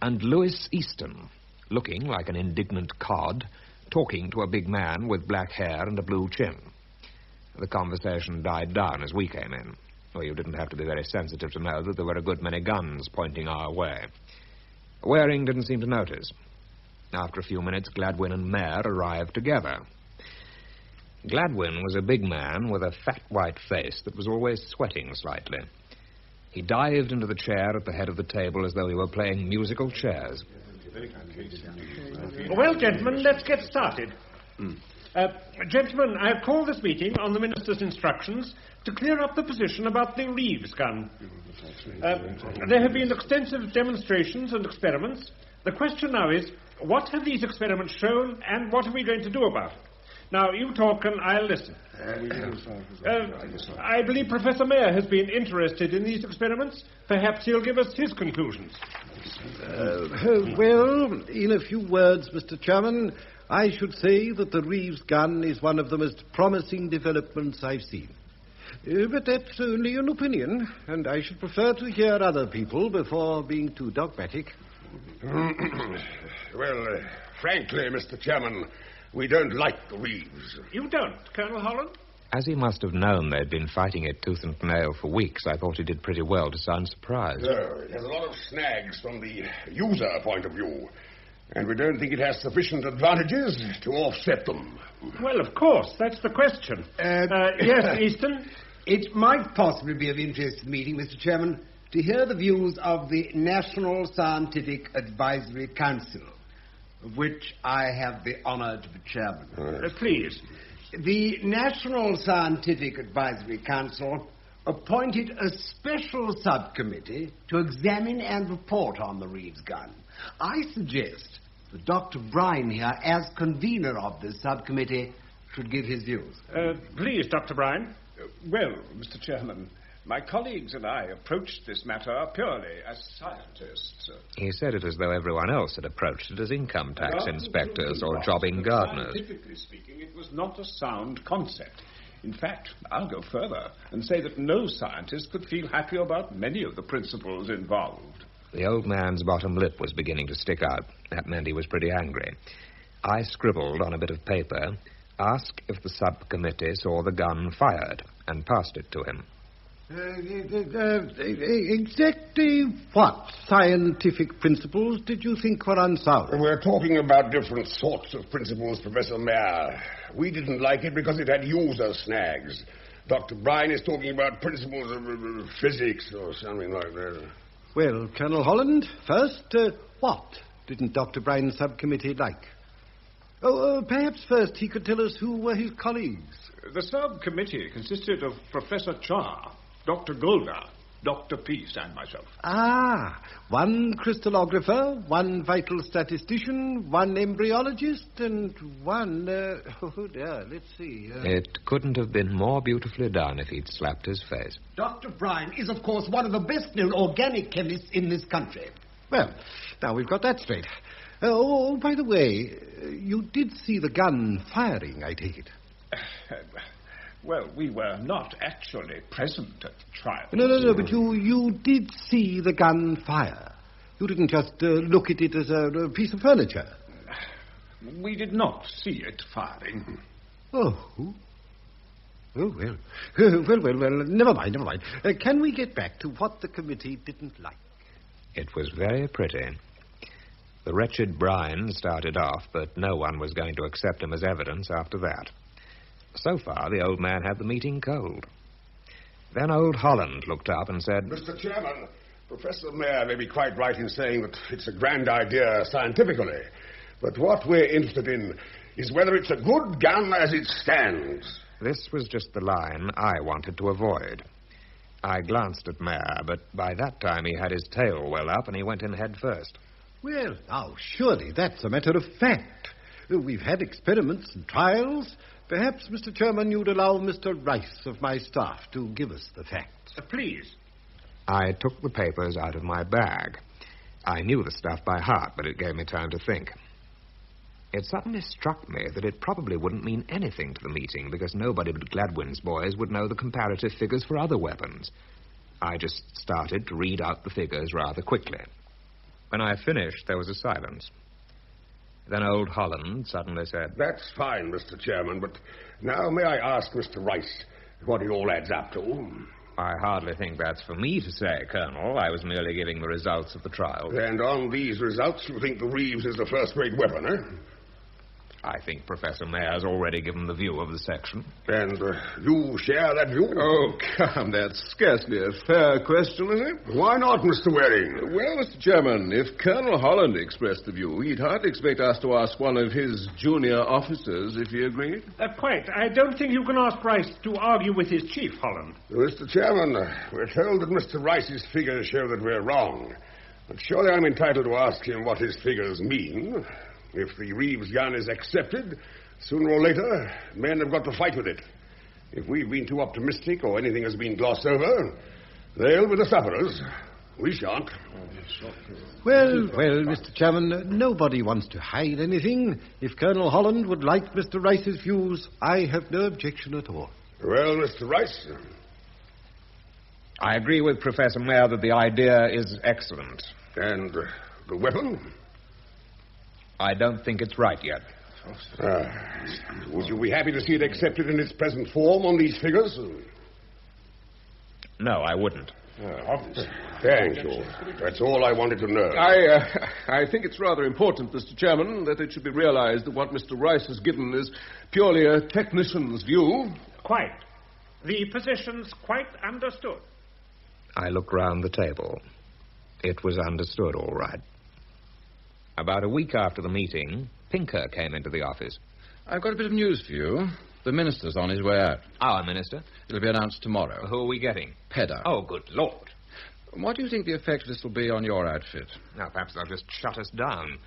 and Louis Easton, looking like an indignant cod, talking to a big man with black hair and a blue chin. The conversation died down as we came in. Well, you didn't have to be very sensitive to know that there were a good many guns pointing our way. Waring didn't seem to notice. After a few minutes, Gladwin and Mayer arrived together. Gladwin was a big man with a fat white face that was always sweating slightly. He dived into the chair at the head of the table as though he were playing musical chairs. Well, gentlemen, let's get started. Gentlemen, I have called this meeting on the minister's instructions to clear up the position about the Reeves gun. There have been extensive demonstrations and experiments. The question now is, what have these experiments shown, and what are we going to do about it? Now, you talk and I'll listen. I believe Professor Mayer has been interested in these experiments. Perhaps he'll give us his conclusions. Well, in a few words, Mr. Chairman, I should say that the Reeves gun is one of the most promising developments I've seen. But that's only an opinion, and I should prefer to hear other people before being too dogmatic. Well, frankly, Mr. Chairman, we don't like the Reeves. You don't, Colonel Holland? As he must have known they'd been fighting it tooth and nail for weeks, I thought he did pretty well to sound surprised. No, it has a lot of snags from the user point of view, and we don't think it has sufficient advantages to offset them. Well, of course, that's the question. Yes, Easton? It might possibly be of interest to the meeting, Mr. Chairman, to hear the views of the National Scientific Advisory Council, of which I have the honor to be chairman. Please. The National Scientific Advisory Council appointed a special subcommittee to examine and report on the Reeves gun. I suggest that Dr. Brine here, as convener of this subcommittee, should give his views. Please, Dr. Brine. Well, Mr. Chairman, my colleagues and I approached this matter purely as scientists. He said it as though everyone else had approached it as income tax inspectors or jobbing gardeners. Scientifically speaking, it was not a sound concept. In fact, I'll go further and say that no scientist could feel happy about many of the principles involved. The old man's bottom lip was beginning to stick out. That meant he was pretty angry. I scribbled on a bit of paper, "Ask if the subcommittee saw the gun fired," and passed it to him. Exactly what scientific principles did you think were unsound? We're talking about different sorts of principles, Professor Mayer. We didn't like it because it had user snags. Dr. Brine is talking about principles of physics or something like that. Well, Colonel Holland, first, what didn't Dr. Brine's subcommittee like? Perhaps first he could tell us who were his colleagues. The subcommittee consisted of Professor Char, Dr. Golda, Dr. Peace, and myself. One crystallographer, one vital statistician, one embryologist, and one, let's see. It couldn't have been more beautifully done if he'd slapped his face. Dr. Brine is, of course, one of the best-known organic chemists in this country. Well, now we've got that straight. By the way, you did see the gun firing, I take it. Well, we were not actually present at the trial. No, but you did see the gun fire. You didn't just look at it as a piece of furniture. We did not see it firing. Oh, well, never mind. Can we get back to what the committee didn't like? It was very pretty. The wretched Brian started off, but no one was going to accept him as evidence after that. So far, the old man had the meeting cold. Then old Holland looked up and said, Mr. Chairman, Professor Mayer may be quite right in saying that it's a grand idea scientifically, but what we're interested in is whether it's a good gun as it stands. This was just the line I wanted to avoid. I glanced at Mayer, but by that time he had his tail well up and he went in head first. Well, now, surely that's a matter of fact. We've had experiments and trials. Perhaps, Mr. Chairman, you'd allow Mr. Rice of my staff to give us the facts. Please. I took the papers out of my bag. I knew the stuff by heart, but it gave me time to think. It suddenly struck me that it probably wouldn't mean anything to the meeting because nobody but Gladwin's boys would know the comparative figures for other weapons. I just started to read out the figures rather quickly. When I finished, there was a silence. Then old Holland suddenly said, That's fine, Mr. Chairman, but now may I ask Mr. Rice what it all adds up to? I hardly think that's for me to say, Colonel. I was merely giving the results of the trial. And on these results, you think the Reeves is the first-rate weapon, eh? I think Professor Mayer's already given the view of the section. And you share that view? Oh, come, that's scarcely a fair question, is it? Why not, Mr. Waring? Well, Mr. Chairman, if Colonel Holland expressed the view, he'd hardly expect us to ask one of his junior officers if he agreed. Quite. I don't think you can ask Rice to argue with his chief, Holland. Mr. Chairman, we're told that Mr. Rice's figures show that we're wrong. But surely I'm entitled to ask him what his figures mean. If the Reeves gun is accepted, sooner or later, men have got to fight with it. If we've been too optimistic or anything has been glossed over, they'll be the sufferers. We shan't. Well, Mr. Chairman, nobody wants to hide anything. If Colonel Holland would like Mr. Rice's views, I have no objection at all. Well, Mr. Rice? I agree with Professor Mayer that the idea is excellent. And the weapon? I don't think it's right yet. Would you be happy to see it accepted in its present form on these figures? No, I wouldn't. Thank you. That's all I wanted to know. I think it's rather important, Mr. Chairman, that it should be realized that what Mr. Rice has given is purely a technician's view. Quite. The position's quite understood. I looked round the table. It was understood, all right. About a week after the meeting, Pinker came into the office. I've got a bit of news for you. The minister's on his way out. Our minister? It'll be announced tomorrow. Who are we getting? Pedder. Oh, good Lord. What do you think the effect of this will be on your outfit? Now, perhaps they'll just shut us down.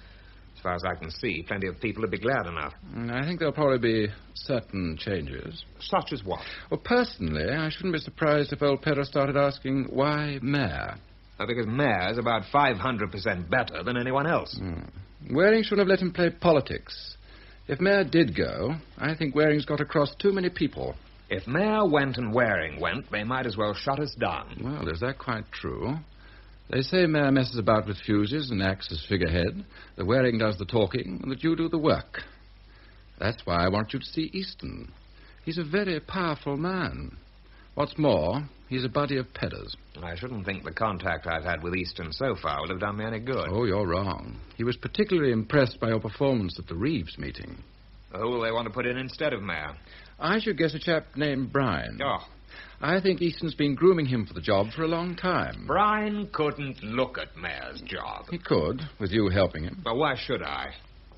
As far as I can see, plenty of people would be glad enough. I think there'll probably be certain changes. Such as what? Well, personally, I shouldn't be surprised if old Pedder started asking, why Mayer? Because Mayer's about 500% better than anyone else. Waring shouldn't have let him play politics. If Mayer did go, I think Waring's got across too many people. If Mayer went and Waring went, they might as well shut us down. Well, is that quite true? They say Mayer messes about with fuses and acts as figurehead, that Waring does the talking, and that you do the work. That's why I want you to see Easton. He's a very powerful man. What's more, he's a buddy of Pedder's. I shouldn't think the contact I've had with Easton so far will have done me any good. Oh, you're wrong. He was particularly impressed by your performance at the Reeves meeting. Who will they want to put in instead of Mayer? I should guess a chap named Brian. Oh. I think Easton's been grooming him for the job for a long time. Brian couldn't look at Mayer's job. He could, with you helping him. But why should I?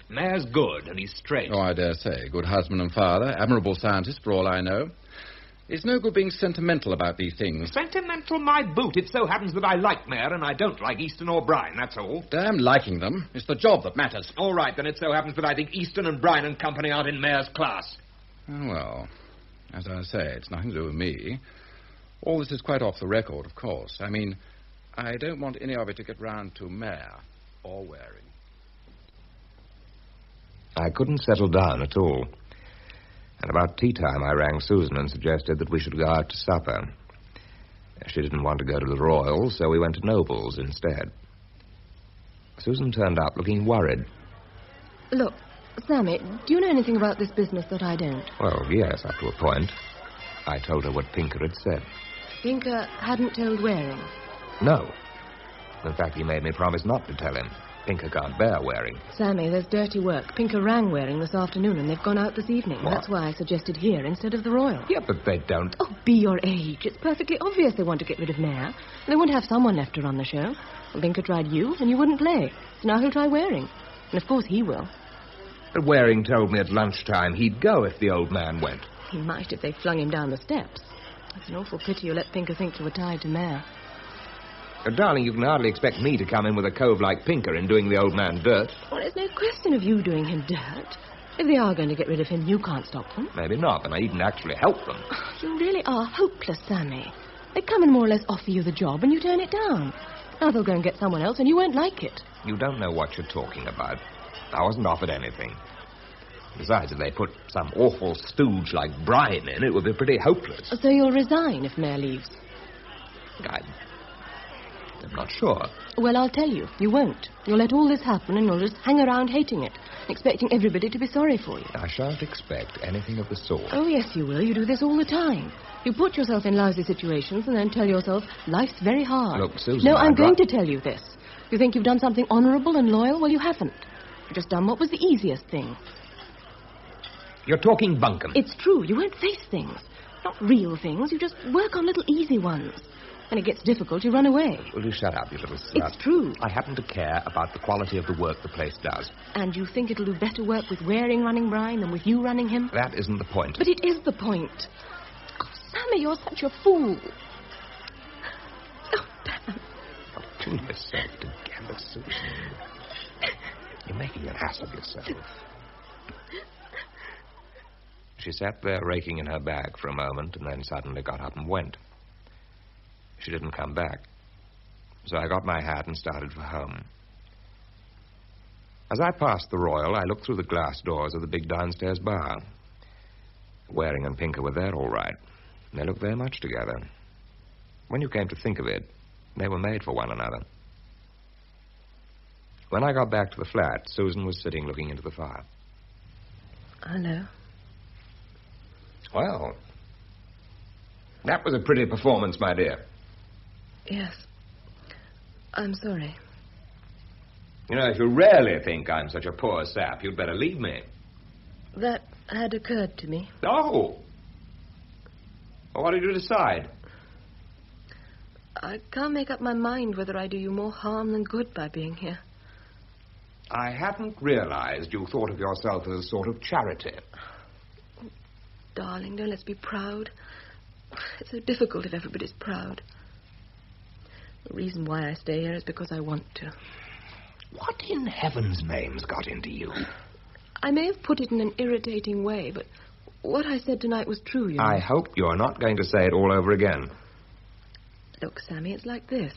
Mayer's good, and he's straight. Oh, I dare say. Good husband and father, admirable scientist, for all I know. It's no good being sentimental about these things. Sentimental my boot. It so happens that I like Mayer and I don't like Easton or Bryan, that's all. Damn liking them. It's the job that matters. All right, then it so happens that I think Easton and Bryan and company aren't in Mayer's class. Oh, well, as I say, it's nothing to do with me. All this is quite off the record, of course. I mean, I don't want any of it to get round to Mayer or Waring. I couldn't settle down at all. And about tea time, I rang Susan and suggested that we should go out to supper. She didn't want to go to the Royal, so we went to Noble's instead. Susan turned up looking worried. Look, Sammy, do you know anything about this business that I don't? Well, yes, up to a point. I told her what Pinker had said. Pinker hadn't told Waring? No. In fact, he made me promise not to tell him. Pinker can't bear wearing. Sammy, there's dirty work. Pinker rang wearing this afternoon, and they've gone out this evening. What? That's why I suggested here instead of the Royal. Yeah, but they don't... Oh, be your age. It's perfectly obvious they want to get rid of Mayor. They want to have someone left to run the show. Well, Pinker tried you, and you wouldn't play. So now he'll try Waring. And of course he will. But Waring told me at lunchtime he'd go if the old man went. He might if they flung him down the steps. It's an awful pity you let Pinker think you were tied to Mayor. But, darling, you can hardly expect me to come in with a cove like Pinker in doing the old man dirt. Well, there's no question of you doing him dirt. If they are going to get rid of him, you can't stop them. Maybe not, but I needn't actually help them. You really are hopeless, Sammy. They come and more or less offer you the job, and you turn it down. Now they'll go and get someone else, and you won't like it. You don't know what you're talking about. I wasn't offered anything. Besides, if they put some awful stooge like Brian in, it would be pretty hopeless. So you'll resign if Mayor leaves? I'm not sure. Well, I'll tell you. You won't. You'll let all this happen and you'll just hang around hating it, expecting everybody to be sorry for you. I shan't expect anything of the sort. Oh, yes, you will. You do this all the time. You put yourself in lousy situations and then tell yourself life's very hard. Look, Susan... No, I'm going to tell you this. You think you've done something honourable and loyal? Well, you haven't. You've just done what was the easiest thing. You're talking bunkum. It's true. You won't face things. Not real things. You just work on little easy ones. When it gets difficult, you run away. Will you shut up, you little slut? It's true. I happen to care about the quality of the work the place does. And you think it'll do better work with Waring running Brian than with you running him? That isn't the point. But it is the point. Oh, Sammy, you're such a fool. Oh, damn. Oh, pull yourself together, Susan. You're making an ass of yourself. She sat there raking in her bag for a moment and then suddenly got up and went. She didn't come back. So I got my hat and started for home. As I passed the Royal, I looked through the glass doors of the big downstairs bar. Waring and Pinker were there all right. They looked very much together. When you came to think of it, they were made for one another. When I got back to the flat, Susan was sitting looking into the fire. Hello. Well, that was a pretty performance, my dear. Yes. I'm sorry. You know, if you really think I'm such a poor sap, you'd better leave me. That had occurred to me. Oh! Well, what did you decide? I can't make up my mind whether I do you more harm than good by being here. I hadn't realized you thought of yourself as a sort of charity. Darling, don't let's be proud. It's so difficult if everybody's proud. The reason why I stay here is because I want to. What in heaven's name's got into you? I may have put it in an irritating way, but what I said tonight was true, you know. I hope you're not going to say it all over again. Look, Sammy, it's like this.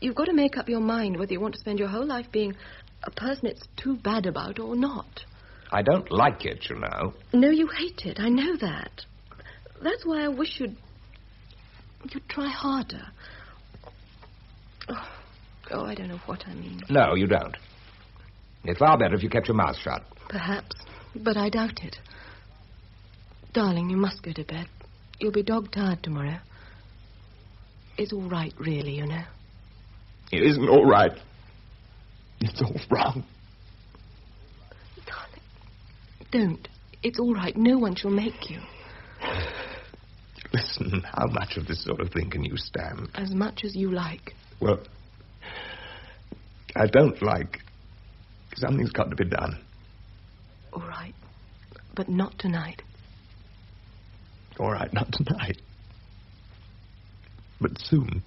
You've got to make up your mind whether you want to spend your whole life being a person it's too bad about or not. I don't like it, you know. No, you hate it. I know that. That's why I wish you'd try harder. Oh, I don't know what I mean. No, you don't. It's far better if you kept your mouth shut. Perhaps, but I doubt it. Darling, you must go to bed. You'll be dog-tired tomorrow. It's all right, really, you know. It isn't all right. It's all wrong. Darling, don't. It's all right. No one shall make you. Listen, how much of this sort of thing can you stand? As much as you like. Well, I don't like. Something's got to be done. All right. But not tonight. All right, not tonight. But soon.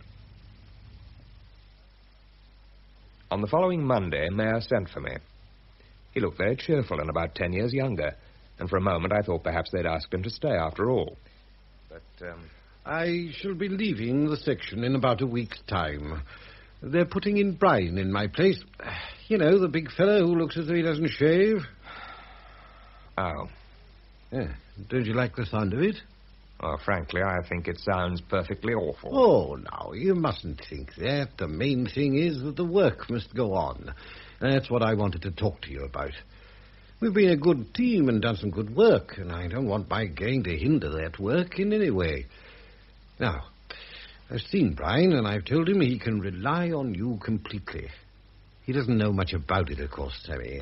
On the following Monday, Mayor sent for me. He looked very cheerful and about 10 years younger, and for a moment I thought perhaps they'd asked him to stay after all. But, I shall be leaving the section in about a week's time. They're putting in Brian in my place. You know, the big fellow who looks as though he doesn't shave. Oh. Yeah. Don't you like the sound of it? Well, frankly, I think it sounds perfectly awful. Oh, no, you mustn't think that. The main thing is that the work must go on. That's what I wanted to talk to you about. We've been a good team and done some good work, and I don't want my going to hinder that work in any way. Now, I've seen Brian, and I've told him he can rely on you completely. He doesn't know much about it, of course, Sammy.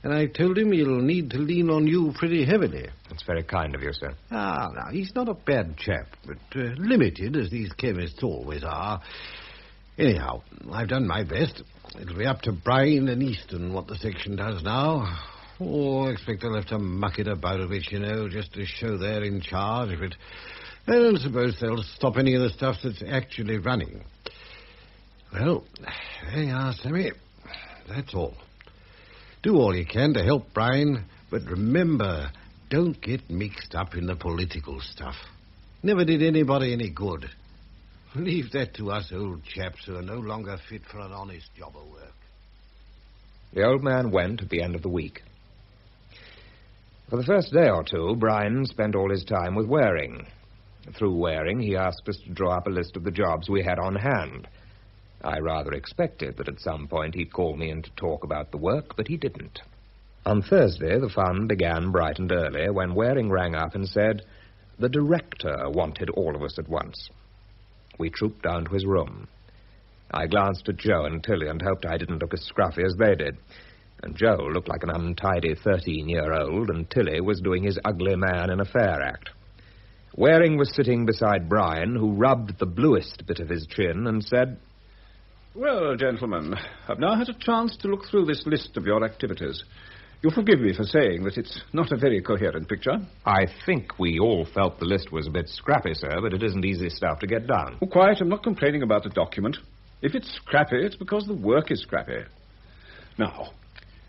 And I've told him he'll need to lean on you pretty heavily. That's very kind of you, sir. Now, he's not a bad chap, but limited, as these chemists always are. Anyhow, I've done my best. It'll be up to Brian and Easton what the section does now. Oh, I expect they'll have to muck it about a bit, just to show they're in charge. But I don't suppose they'll stop any of the stuff that's actually running. Well, there you are, Sammy. That's all. Do all you can to help Brian, but remember, don't get mixed up in the political stuff. Never did anybody any good. Leave that to us old chaps who are no longer fit for an honest job of work. The old man went at the end of the week. For the first day or two, Brian spent all his time with Waring. Through Waring, he asked us to draw up a list of the jobs we had on hand. I rather expected that at some point he'd call me in to talk about the work, but he didn't. On Thursday, the fun began bright and early when Waring rang up and said the director wanted all of us at once. We trooped down to his room. I glanced at Joe and Tilly and hoped I didn't look as scruffy as they did. And Joe looked like an untidy 13-year-old, and Tilly was doing his ugly man in a fair act. Waring was sitting beside Brian, who rubbed the bluest bit of his chin and said, "Well, gentlemen, I've now had a chance to look through this list of your activities. You'll forgive me for saying that it's not a very coherent picture." I think we all felt the list was a bit scrappy, sir, but it isn't easy stuff to get done. Oh, quiet. I'm not complaining about the document. If it's scrappy, it's because the work is scrappy. Now,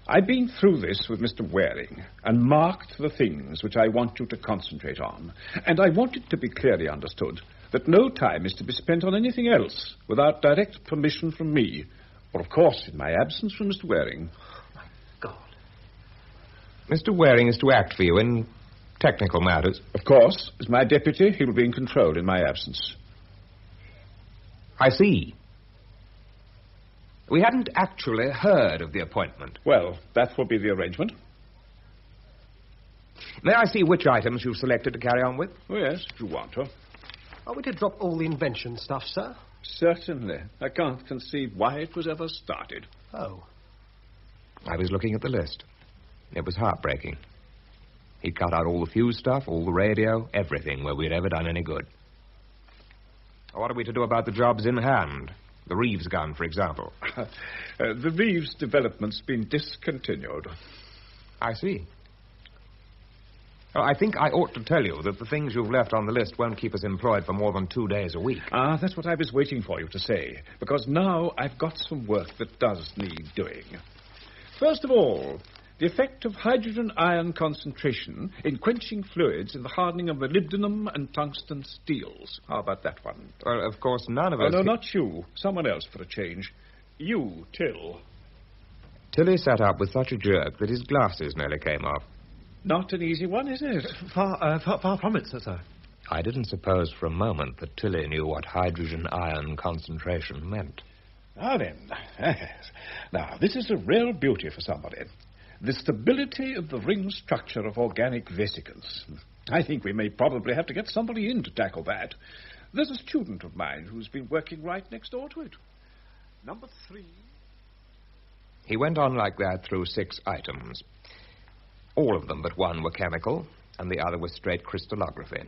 I've been through this with Mr. Waring and marked the things which I want you to concentrate on. And I want it to be clearly understood that no time is to be spent on anything else without direct permission from me, or, of course, in my absence from Mr. Waring. Mr. Waring is to act for you in technical matters. Of course. As my deputy, he will be in control in my absence. I see. We hadn't actually heard of the appointment. Well, that will be the arrangement. May I see which items you've selected to carry on with? Oh, yes, if you want to. Are we to drop all the invention stuff, sir? Certainly. I can't conceive why it was ever started. Oh. I was looking at the list. It was heartbreaking. He'd cut out all the fuse stuff, all the radio, everything where we'd ever done any good. What are we to do about the jobs in hand? The Reeves gun, for example. The Reeves development's been discontinued. I see. Oh, I think I ought to tell you that the things you've left on the list won't keep us employed for more than 2 days a week. Ah, that's what I was waiting for you to say, because now I've got some work that does need doing. First of all, the effect of hydrogen-ion concentration in quenching fluids in the hardening of molybdenum and tungsten steels. How about that one? Well, of course, none of us... No, not you. Someone else for a change. You, Till. Tilly sat up with such a jerk that his glasses nearly came off. Not an easy one, is it? Far from it, sir. I didn't suppose for a moment that Tilly knew what hydrogen-ion concentration meant. Now then, yes. Now, this is a real beauty for somebody. The stability of the ring structure of organic vesicles. I think we may probably have to get somebody in to tackle that. There's a student of mine who's been working right next door to it. Number 3. He went on like that through 6 items. All of them but one were chemical, and the other was straight crystallography.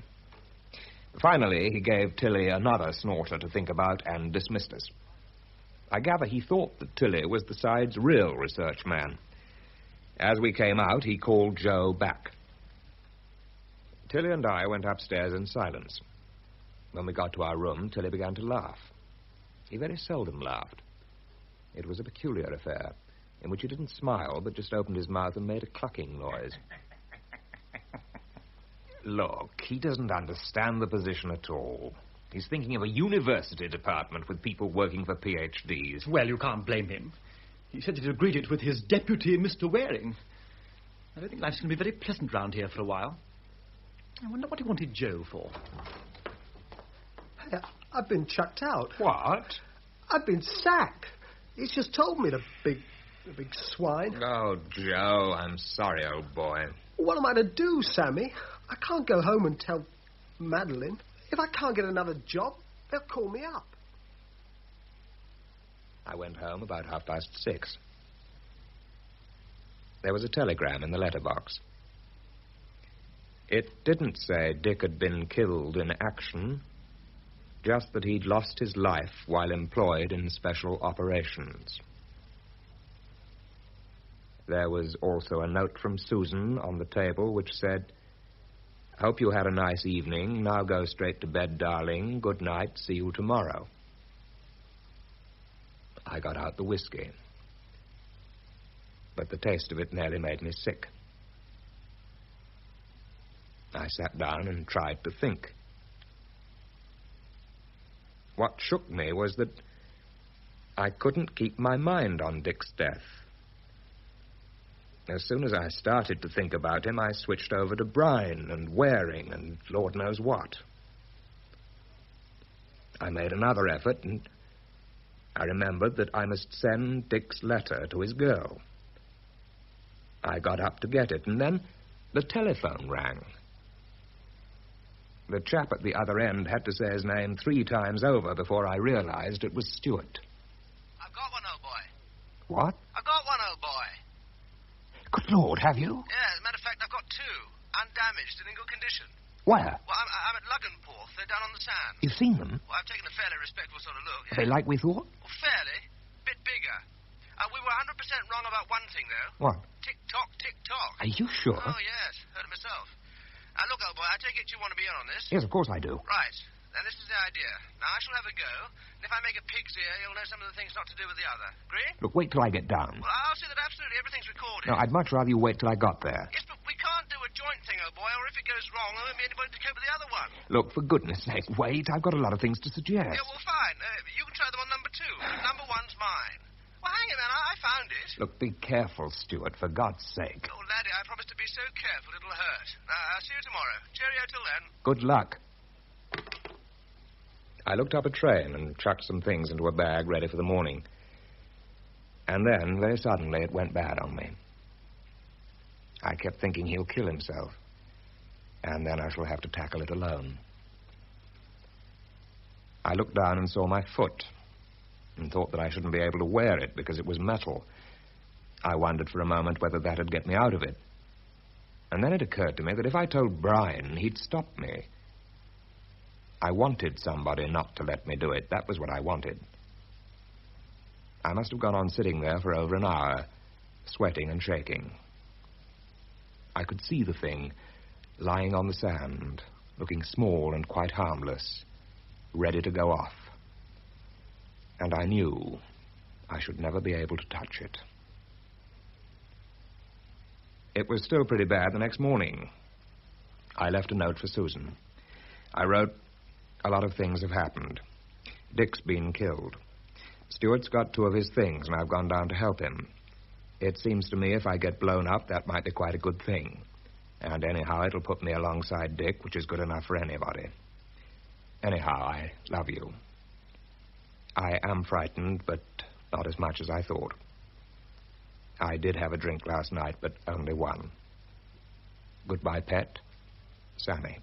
Finally, he gave Tilly another snorter to think about and dismissed us. I gather he thought that Tilly was the side's real research man. As we came out, he called Joe back. Tilly and I went upstairs in silence. When we got to our room, Tilly began to laugh. He very seldom laughed. It was a peculiar affair, in which he didn't smile, but just opened his mouth and made a clucking noise. Look, he doesn't understand the position at all. He's thinking of a university department with people working for PhDs. Well, you can't blame him. He said he'd agreed it with his deputy, Mr. Waring. I don't think life's going to be very pleasant round here for a while. I wonder what he wanted Joe for. Hey, I've been chucked out. What? I've been sacked. He's just told me, the big swine. Oh, Joe, I'm sorry, old boy. What am I to do, Sammy? I can't go home and tell Madeline. If I can't get another job, They'll call me up. I went home about 6:30. There was a telegram in the letterbox. It didn't say Dick had been killed in action, just that he'd lost his life while employed in special operations. There was also a note from Susan on the table which said, "Hope you had a nice evening. Now go straight to bed, darling. Good night. See you tomorrow." I got out the whiskey, but the taste of it nearly made me sick. I sat down and tried to think. What shook me was that I couldn't keep my mind on Dick's death. As soon as I started to think about him, I switched over to Brine and Waring and Lord knows what. I made another effort, and I remembered that I must send Dick's letter to his girl. I got up to get it, and then the telephone rang. The chap at the other end had to say his name 3 times over before I realized it was Stuart. I've got one, old boy. What? I've got one, old boy. Good Lord, have you? Yeah, as a matter of fact, I've got 2. Undamaged and in good condition. Where? Well, I'm at Luggenporth. They're down on the sand. You've seen them? Well, I've taken a fairly respectful sort of look. Are they like we thought? Well, fairly. Bit bigger. We were 100% wrong about one thing, though. What? Tick-tock, tick-tock. Are you sure? Oh, yes. Heard it myself. Look, old boy, I take it you want to be in on this? Yes, of course I do. Right. Then this is the idea. Now, I shall have a go, and if I make a pig's ear, you'll know some of the things not to do with the other. Agree? Look, wait till I get down. Well, I'll see that absolutely everything's recorded. No, I'd much rather you wait till I got there. Yes, but we can't do a joint thing, old boy, or if it goes wrong, there won't be anybody to cope with the other one. Look, for goodness sake, wait. I've got a lot of things to suggest. Yeah, well, fine. You can try them on number 2. Number 1's mine. Well, hang it, man. I found it. Look, be careful, Stuart, for God's sake. Oh, laddie, I promise to be so careful it'll hurt. I'll see you tomorrow. Cheerio till then. Good luck. I looked up a train and chucked some things into a bag ready for the morning. And then, very suddenly, it went bad on me. I kept thinking he'll kill himself. And then I shall have to tackle it alone. I looked down and saw my foot, and thought that I shouldn't be able to wear it because it was metal. I wondered for a moment whether that'd get me out of it. And then it occurred to me that if I told Brian, he'd stop me. I wanted somebody not to let me do it. That was what I wanted. I must have gone on sitting there for over an hour, sweating and shaking. I could see the thing lying on the sand, looking small and quite harmless, ready to go off. And I knew I should never be able to touch it. It was still pretty bad the next morning. I left a note for Susan. I wrote, "A lot of things have happened. Dick's been killed. Stuart's got 2 of his things, and I've gone down to help him. It seems to me if I get blown up, that might be quite a good thing. And anyhow, it'll put me alongside Dick, which is good enough for anybody. Anyhow, I love you. I am frightened, but not as much as I thought. I did have a drink last night, but only one. Goodbye, pet. Sammy."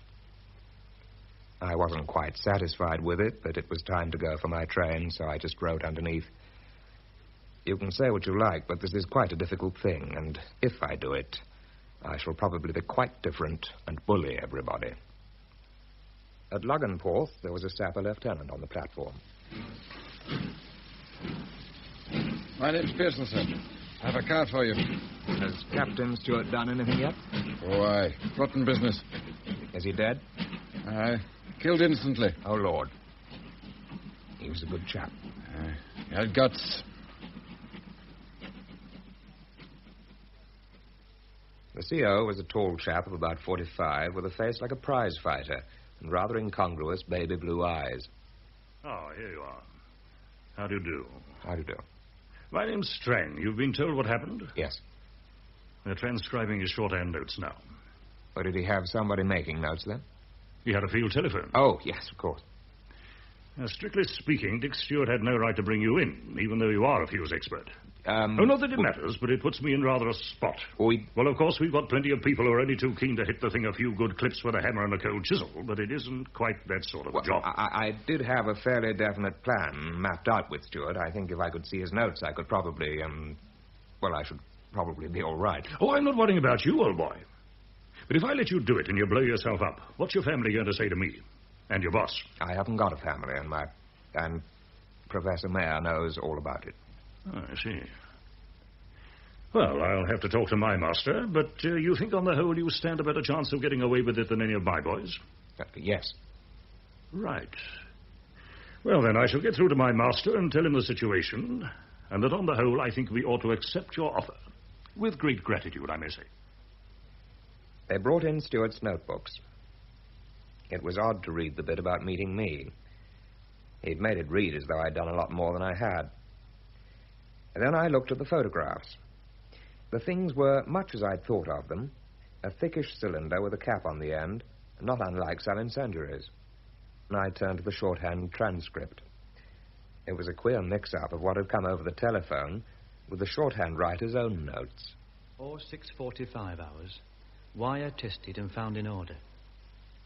I wasn't quite satisfied with it, but it was time to go for my train, so I just wrote underneath, "You can say what you like, but this is quite a difficult thing, and if I do it, I shall probably be quite different and bully everybody." At Luggenporth, there was a sapper lieutenant on the platform. My name's Pearson, sir. I have a card for you. Has Captain Stuart done anything yet? Oh, aye. Rotten business. Is he dead? Aye. Killed instantly. Oh, Lord. He was a good chap. He had guts. The CO was a tall chap of about 45 with a face like a prize fighter and rather incongruous baby blue eyes. Oh, here you are. How do you do? How do you do? My name's Strang. You've been told what happened? Yes. They're transcribing his shorthand notes now. Or did he have somebody making notes then? He had a field telephone. Oh, yes, of course. Now, strictly speaking, Dick Stewart had no right to bring you in, even though you are a fuse expert. not that it matters, but it puts me in rather a spot. Well, of course, we've got plenty of people who are only too keen to hit the thing a few good clips with a hammer and a cold chisel, but it isn't quite that sort of a job. I did have a fairly definite plan mapped out with Stuart. I think if I could see his notes, I could probably, I should probably be all right. Oh, I'm not worrying about you, old boy. But if I let you do it and you blow yourself up, what's your family going to say to me? And your boss? I haven't got a family, and Professor Mayer knows all about it. Oh, I see. Well, I'll have to talk to my master, but you think on the whole you stand a better chance of getting away with it than any of my boys? Yes. Right. Well, then, I shall get through to my master and tell him the situation, and that on the whole I think we ought to accept your offer. With great gratitude, I may say. They brought in Stuart's notebooks. It was odd to read the bit about meeting me. He'd made it read as though I'd done a lot more than I had. And then I looked at the photographs. The things were much as I'd thought of them, a thickish cylinder with a cap on the end, not unlike some incendiaries. And I turned to the shorthand transcript. It was a queer mix-up of what had come over the telephone with the shorthand writer's own notes. 06:45 hours. Wire tested and found in order.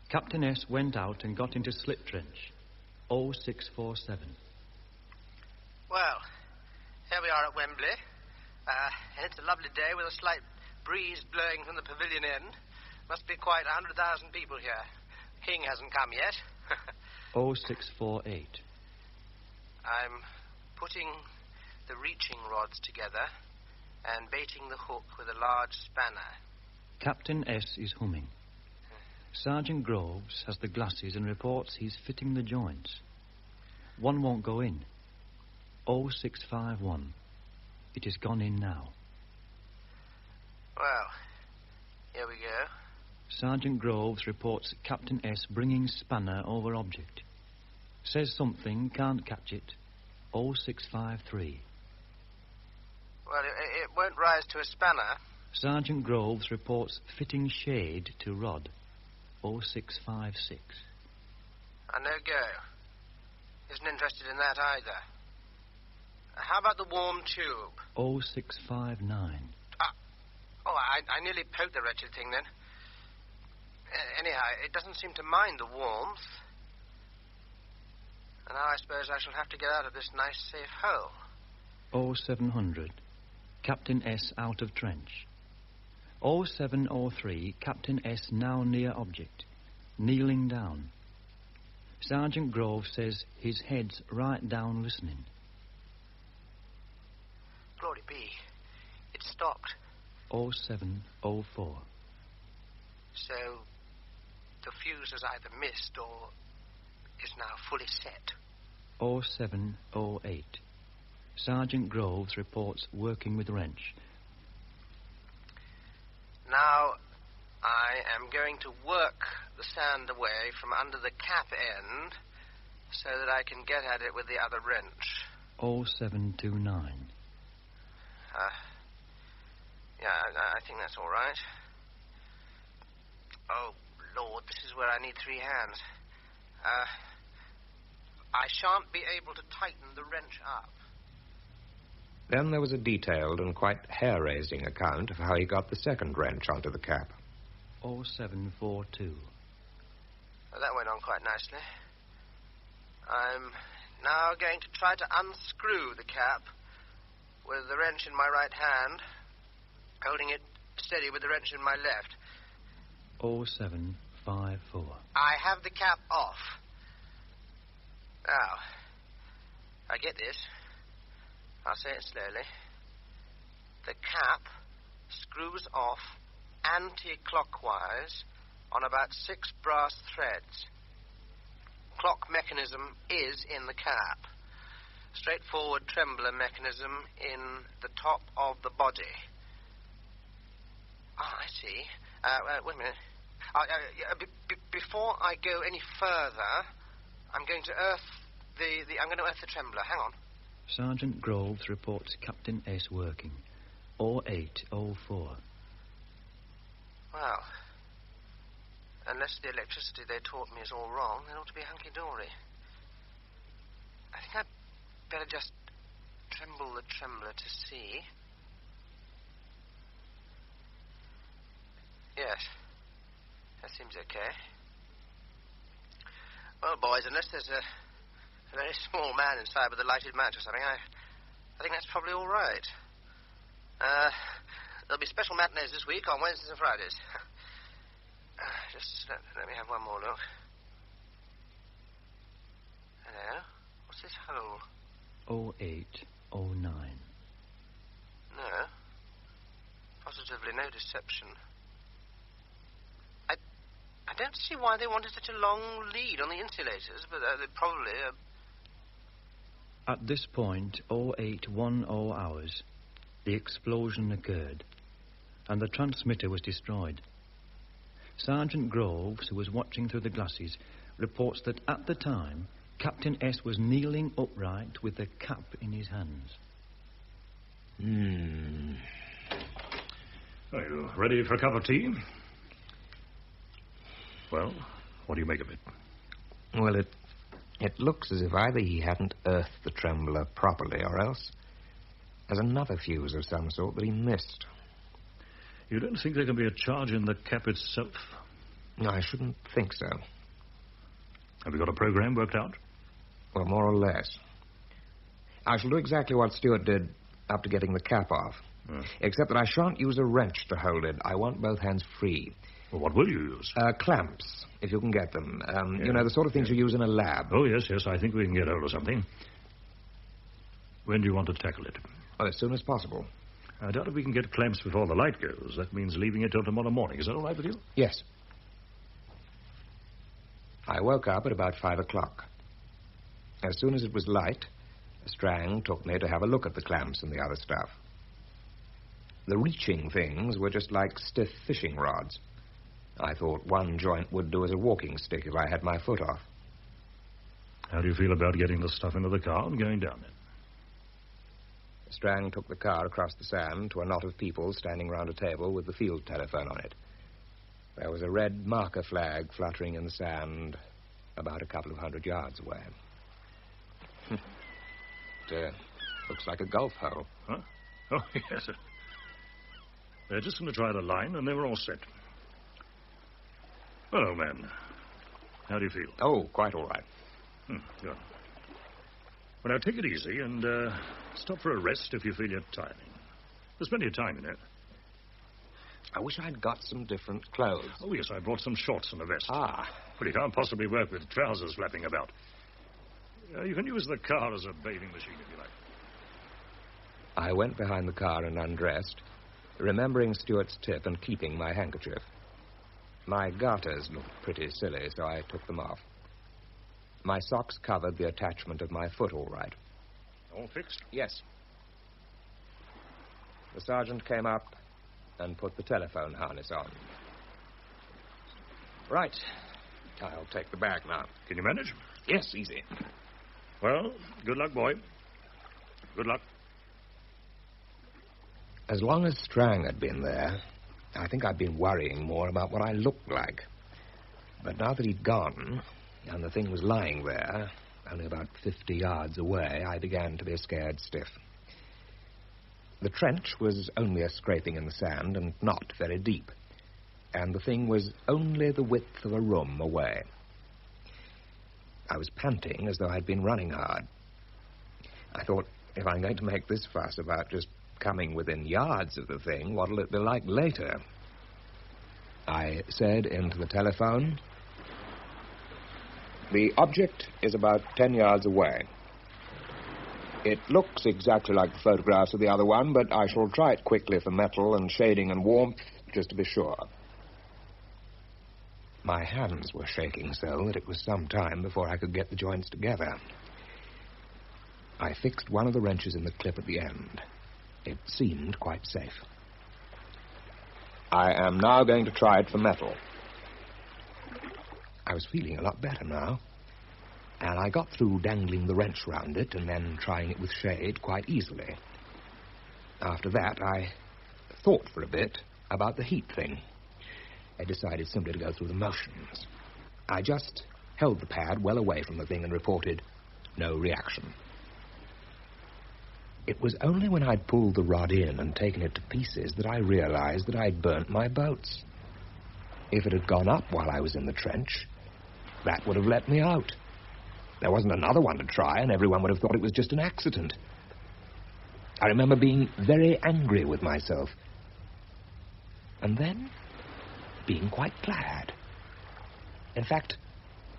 Captain S went out and got into slip trench. 0647. Well, here we are at Wembley. And it's a lovely day with a slight breeze blowing from the pavilion end. Must be quite 100,000 people here. King hasn't come yet. 0648. I'm putting the reaching rods together and baiting the hook with a large spanner. Captain S is humming. Sergeant Groves has the glasses and reports he's fitting the joints. One won't go in. 0651. It has gone in now. Well, here we go. Sergeant Groves reports Captain S bringing spanner over object. Says something, can't catch it. 0653. Well, it won't rise to a spanner. Sergeant Groves reports fitting shade to rod. 0656. A no go. Isn't interested in that either. How about the warm tube? 0659. I nearly poked the wretched thing then. Anyhow, it doesn't seem to mind the warmth. And now I suppose I shall have to get out of this nice safe hole. 0700. Captain S out of trench. 0703. Captain S now near object. Kneeling down. Sergeant Grove says his head's right down listening. Glory be. It stopped. 0704. So, the fuse has either missed or is now fully set. 0708. Sergeant Groves reports working with wrench. Now, I am going to work the sand away from under the cap end so that I can get at it with the other wrench. 0729. I think that's all right. Oh, Lord, this is where I need three hands. I shan't be able to tighten the wrench up. Then there was a detailed and quite hair-raising account of how he got the second wrench onto the cap. 0742. That went on quite nicely. I'm now going to try to unscrew the cap with the wrench in my right hand, holding it steady with the wrench in my left. 0754. I have the cap off. Now, I get this. I'll say it slowly. The cap screws off anti-clockwise on about 6 brass threads. Clock mechanism is in the cap. Straightforward trembler mechanism in the top of the body. I see. Wait a minute. Before I go any further, I'm going to earth the trembler. Hang on. Sergeant Groves reports Captain S working. 0804. Well, unless the electricity they taught me is all wrong, it ought to be hunky-dory. I think I'd better just tremble the trembler to see. Yes. That seems okay. Well, boys, unless there's a very small man inside with a lighted match or something, I think that's probably all right. There'll be special matinees this week on Wednesdays and Fridays. Just let me have one more look. Hello? What's this hole? 0809. No. Positively no deception. I don't see why they wanted such a long lead on the insulators, but they probably... At this point, 0810 hours, the explosion occurred, and the transmitter was destroyed. Sergeant Groves, who was watching through the glasses, reports that at the time, Captain S was kneeling upright with the cap in his hands. Are you ready for a cup of tea? Well, what do you make of it? Well, it looks as if either he hadn't earthed the trembler properly, or else there's another fuse of some sort that he missed. You don't think there can be a charge in the cap itself? No, I shouldn't think so. Have you got a program worked out? Well, more or less. I shall do exactly what Stuart did after getting the cap off. Except that I shan't use a wrench to hold it. I want both hands free. Well, what will you use? Clamps, if you can get them. You know, the sort of things you use in a lab. Oh, yes, I think we can get hold of something. When do you want to tackle it? Well, as soon as possible. I doubt if we can get clamps before the light goes. That means leaving it till tomorrow morning. Is that all right with you? Yes. I woke up at about 5 o'clock. As soon as it was light, Strang took me to have a look at the clamps and the other stuff. The reaching things were just like stiff fishing rods. I thought one joint would do as a walking stick if I had my foot off. How do you feel about getting the stuff into the car and going down it? Strang took the car across the sand to a knot of people standing round a table with the field telephone on it. There was a red marker flag fluttering in the sand about a couple of 100 yards away. It looks like a golf hole. Huh? Oh, yes. They're just going to try the line, and they were all set. Well, old man, how do you feel? Oh, quite all right. Good. Well, now, take it easy and stop for a rest if you feel you're tiring. There's plenty of time in it. I wish I'd got some different clothes. Oh, yes, I brought some shorts and a vest. Ah. Well, you can't possibly work with trousers flapping about. You can use the car as a bathing machine if you like. I went behind the car and undressed, remembering Stuart's tip and keeping my handkerchief. My garters looked pretty silly, so I took them off. My socks covered the attachment of my foot all right. All fixed? Yes. The sergeant came up and put the telephone harness on. Right. I'll take the bag now. Can you manage? Yes, easy. Well, good luck, boy. Good luck. As long as Strang had been there, I think I'd been worrying more about what I looked like. But now that he'd gone, and the thing was lying there, only about 50 yards away, I began to be scared stiff. The trench was only a scraping in the sand and not very deep, and the thing was only the width of a room away. I was panting as though I'd been running hard. I thought, if I'm going to make this fuss about just coming within yards of the thing, what'll it be like later? I said into the telephone, "The object is about 10 yards away. It looks exactly like the photographs of the other one, but I shall try it quickly for metal and shading and warmth, just to be sure." My hands were shaking so that it was some time before I could get the joints together. I fixed one of the wrenches in the clip at the end. It seemed quite safe. I am now going to try it for metal. I was feeling a lot better now, and I got through dangling the wrench round it and then trying it with shade quite easily. After that, I thought for a bit about the heat thing. I decided simply to go through the motions. I just held the pad well away from the thing and reported no reaction. It was only when I'd pulled the rod in and taken it to pieces that I realized that I'd burnt my boats. If it had gone up while I was in the trench, that would have let me out. There wasn't another one to try, and everyone would have thought it was just an accident. I remember being very angry with myself. And then being quite glad. In fact,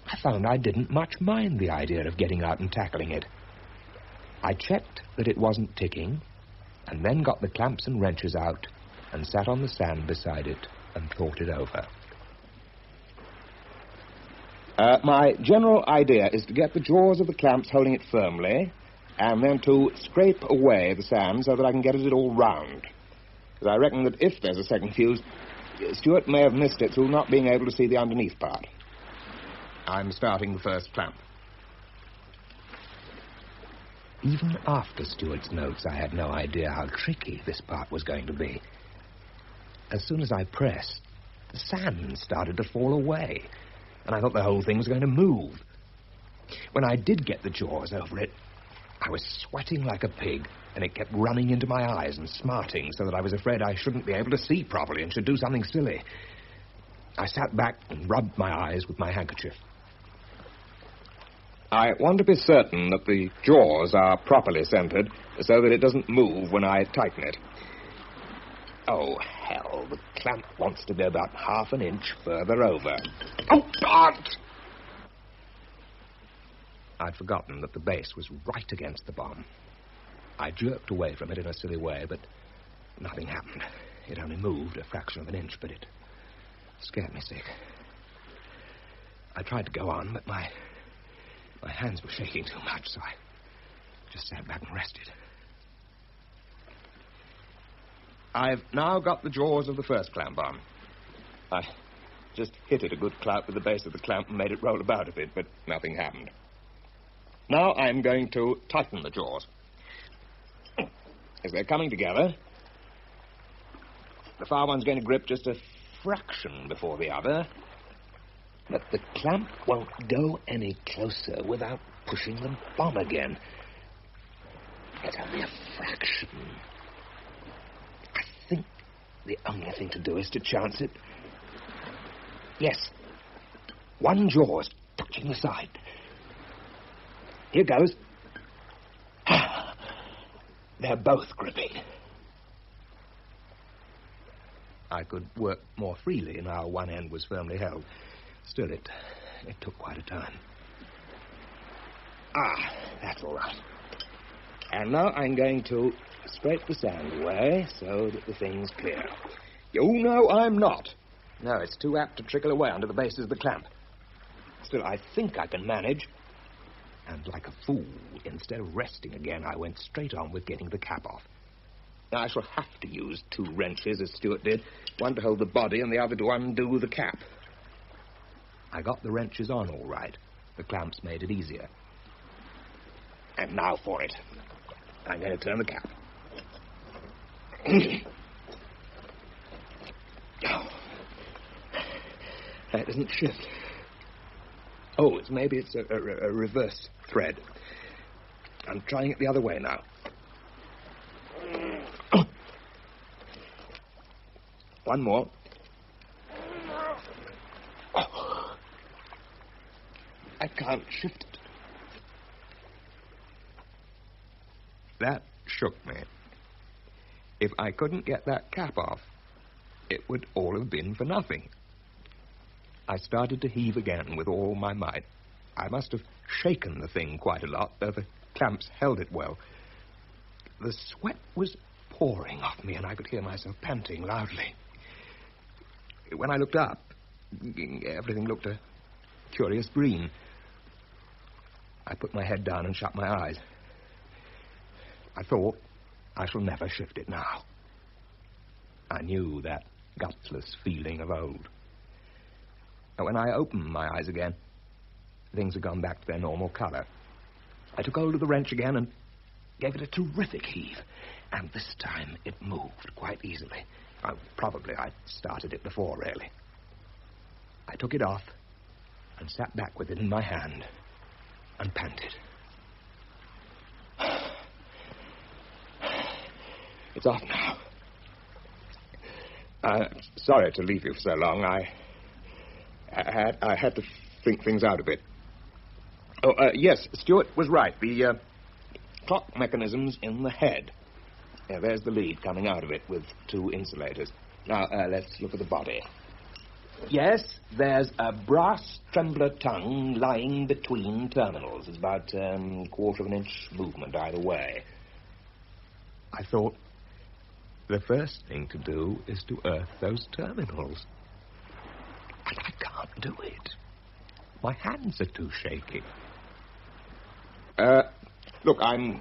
I found I didn't much mind the idea of getting out and tackling it. I checked that it wasn't ticking, and then got the clamps and wrenches out and sat on the sand beside it and thought it over. My general idea is to get the jaws of the clamps holding it firmly, and then to scrape away the sand so that I can get it all round. Because I reckon that if there's a second fuse, Stuart may have missed it through not being able to see the underneath part. I'm starting the first clamp. Even after Stuart's notes, I had no idea how tricky this part was going to be. As soon as I pressed, the sand started to fall away, and I thought the whole thing was going to move. When I did get the jaws over it, I was sweating like a pig, and it kept running into my eyes and smarting so that I was afraid I shouldn't be able to see properly and should do something silly. I sat back and rubbed my eyes with my handkerchief. I want to be certain that the jaws are properly centered so that it doesn't move when I tighten it. Oh, hell, the clamp wants to be about half an inch further over. Oh, God! I'd forgotten that the base was right against the bomb. I jerked away from it in a silly way, but nothing happened. It only moved a fraction of an inch, but it scared me sick. I tried to go on, but my hands were shaking too much, so I just sat back and rested. I've now got the jaws of the first clamp on. I just hit it a good clout with the base of the clamp and made it roll about a bit, but nothing happened. Now I'm going to tighten the jaws. As they're coming together, the far one's going to grip just a fraction before the other, but the clamp won't go any closer without pushing the bomb again. It's only a fraction. I think the only thing to do is to chance it. Yes, one jaw's touching the side. Here goes. They're both gripping. I could work more freely now one end was firmly held. Still, it took quite a time. That's all right. And now I'm going to scrape the sand away so that the thing's clear. Oh, no, I'm not. No, it's too apt to trickle away under the bases of the clamp. Still, I think I can manage. And like a fool, instead of resting again, I went straight on with getting the cap off. Now, I shall have to use two wrenches, as Stuart did, one to hold the body and the other to undo the cap. I got the wrenches on all right. The clamps made it easier. And now for it. I'm going to turn the cap. That doesn't shift. Oh, maybe it's a reverse thread. I'm trying it the other way now. One more. Oh. I can't shift it. That shook me. If I couldn't get that cap off, it would all have been for nothing. I started to heave again with all my might. I must have shaken the thing quite a lot, though the clamps held it well. The sweat was pouring off me, and I could hear myself panting loudly. When I looked up, everything looked a curious green. I put my head down and shut my eyes. I thought, I shall never shift it now. I knew that gutless feeling of old. When I opened my eyes again, things had gone back to their normal color. I took hold of the wrench again and gave it a terrific heave. And this time it moved quite easily. Probably I'd started it before, really. I took it off and sat back with it in my hand and panted. It's off now. Sorry to leave you for so long. I had to think things out a bit. Oh, yes, Stuart was right. The clock mechanism's in the head. Yeah, there's the lead coming out of it with 2 insulators. Now, let's look at the body. Yes, there's a brass trembler tongue lying between terminals. It's about 1/4 of an inch movement either way. I thought the first thing to do is to earth those terminals. And I can't do it. My hands are too shaky. Look, I'm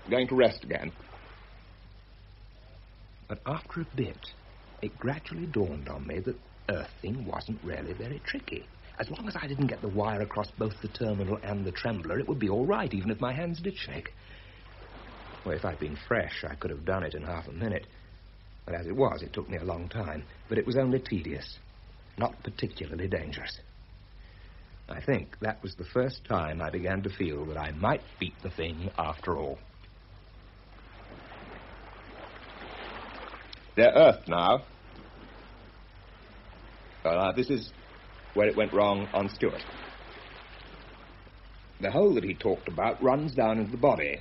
going to rest again. But after a bit, it gradually dawned on me that earthing wasn't really very tricky. As long as I didn't get the wire across both the terminal and the trembler, it would be all right, even if my hands did shake. Well, if I'd been fresh, I could have done it in half a minute. But as it was, it took me a long time. But it was only tedious, not particularly dangerous. I think that was the first time I began to feel that I might beat the thing after all. They're earthed now. This is where it went wrong on Stuart. The hole that he talked about runs down into the body,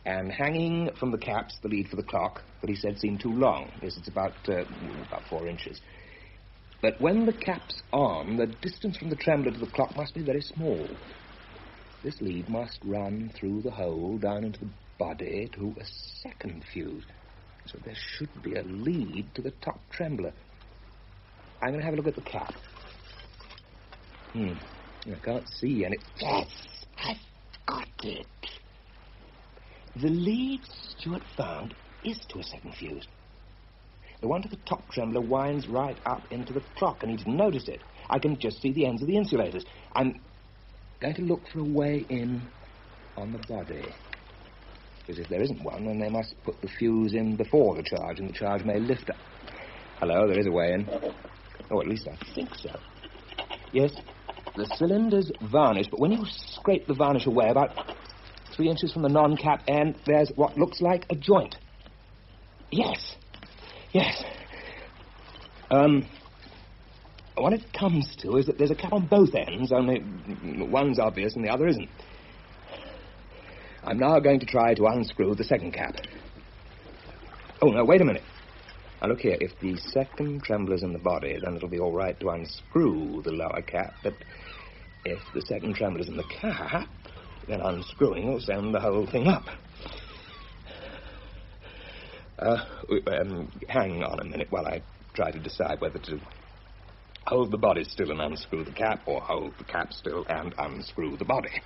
and hanging from the caps, the lead for the clock, that he said seemed too long. Yes, it's about 4 inches. But when the cap's on, the distance from the trembler to the clock must be very small. This lead must run through the hole down into the body to a second fuse. So there should be a lead to the top trembler. I'm going to have a look at the cap. I can't see any... Yes, I've got it. The lead Stuart found is to a second fuse. The one to the top trembler winds right up into the clock, and he didn't notice it. I can just see the ends of the insulators. I'm going to look for a way in on the body. Because if there isn't one, then they must put the fuse in before the charge, and the charge may lift up. Hello, there is a way in. Oh, at least I think so. Yes, the cylinder's varnished, but when you scrape the varnish away about 3 inches from the non-cap end, there's what looks like a joint. Yes. What it comes to is that there's a cap on both ends, only one's obvious and the other isn't. I'm now going to try to unscrew the second cap. Oh, no, wait a minute. Now, look here. If the second trembler's in the body, then it'll be all right to unscrew the lower cap. But if the second trembler's in the cap, then unscrewing will send the whole thing up. Hang on a minute while I try to decide whether to hold the body still and unscrew the cap, or hold the cap still and unscrew the body.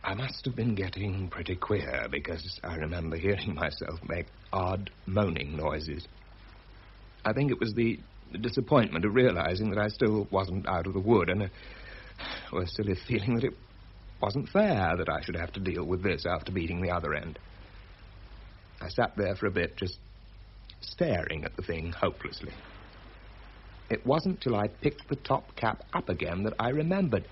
I must have been getting pretty queer, because I remember hearing myself make odd moaning noises. I think it was the disappointment of realizing that I still wasn't out of the wood, and a silly feeling that it wasn't fair that I should have to deal with this after beating the other end. I sat there for a bit, just staring at the thing hopelessly. It wasn't till I picked the top cap up again that I remembered.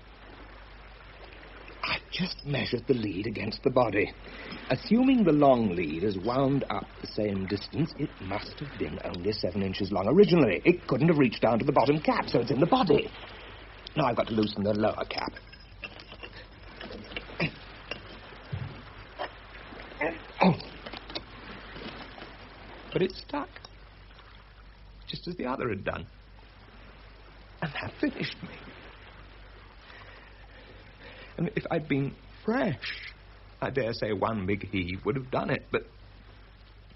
I just measured the lead against the body. Assuming the long lead is wound up the same distance, it must have been only 7 inches long originally. It couldn't have reached down to the bottom cap, so it's in the body. Now I've got to loosen the lower cap. Oh. But it stuck, just as the other had done. And that finished me. And if I'd been fresh, I dare say one big heave would have done it, but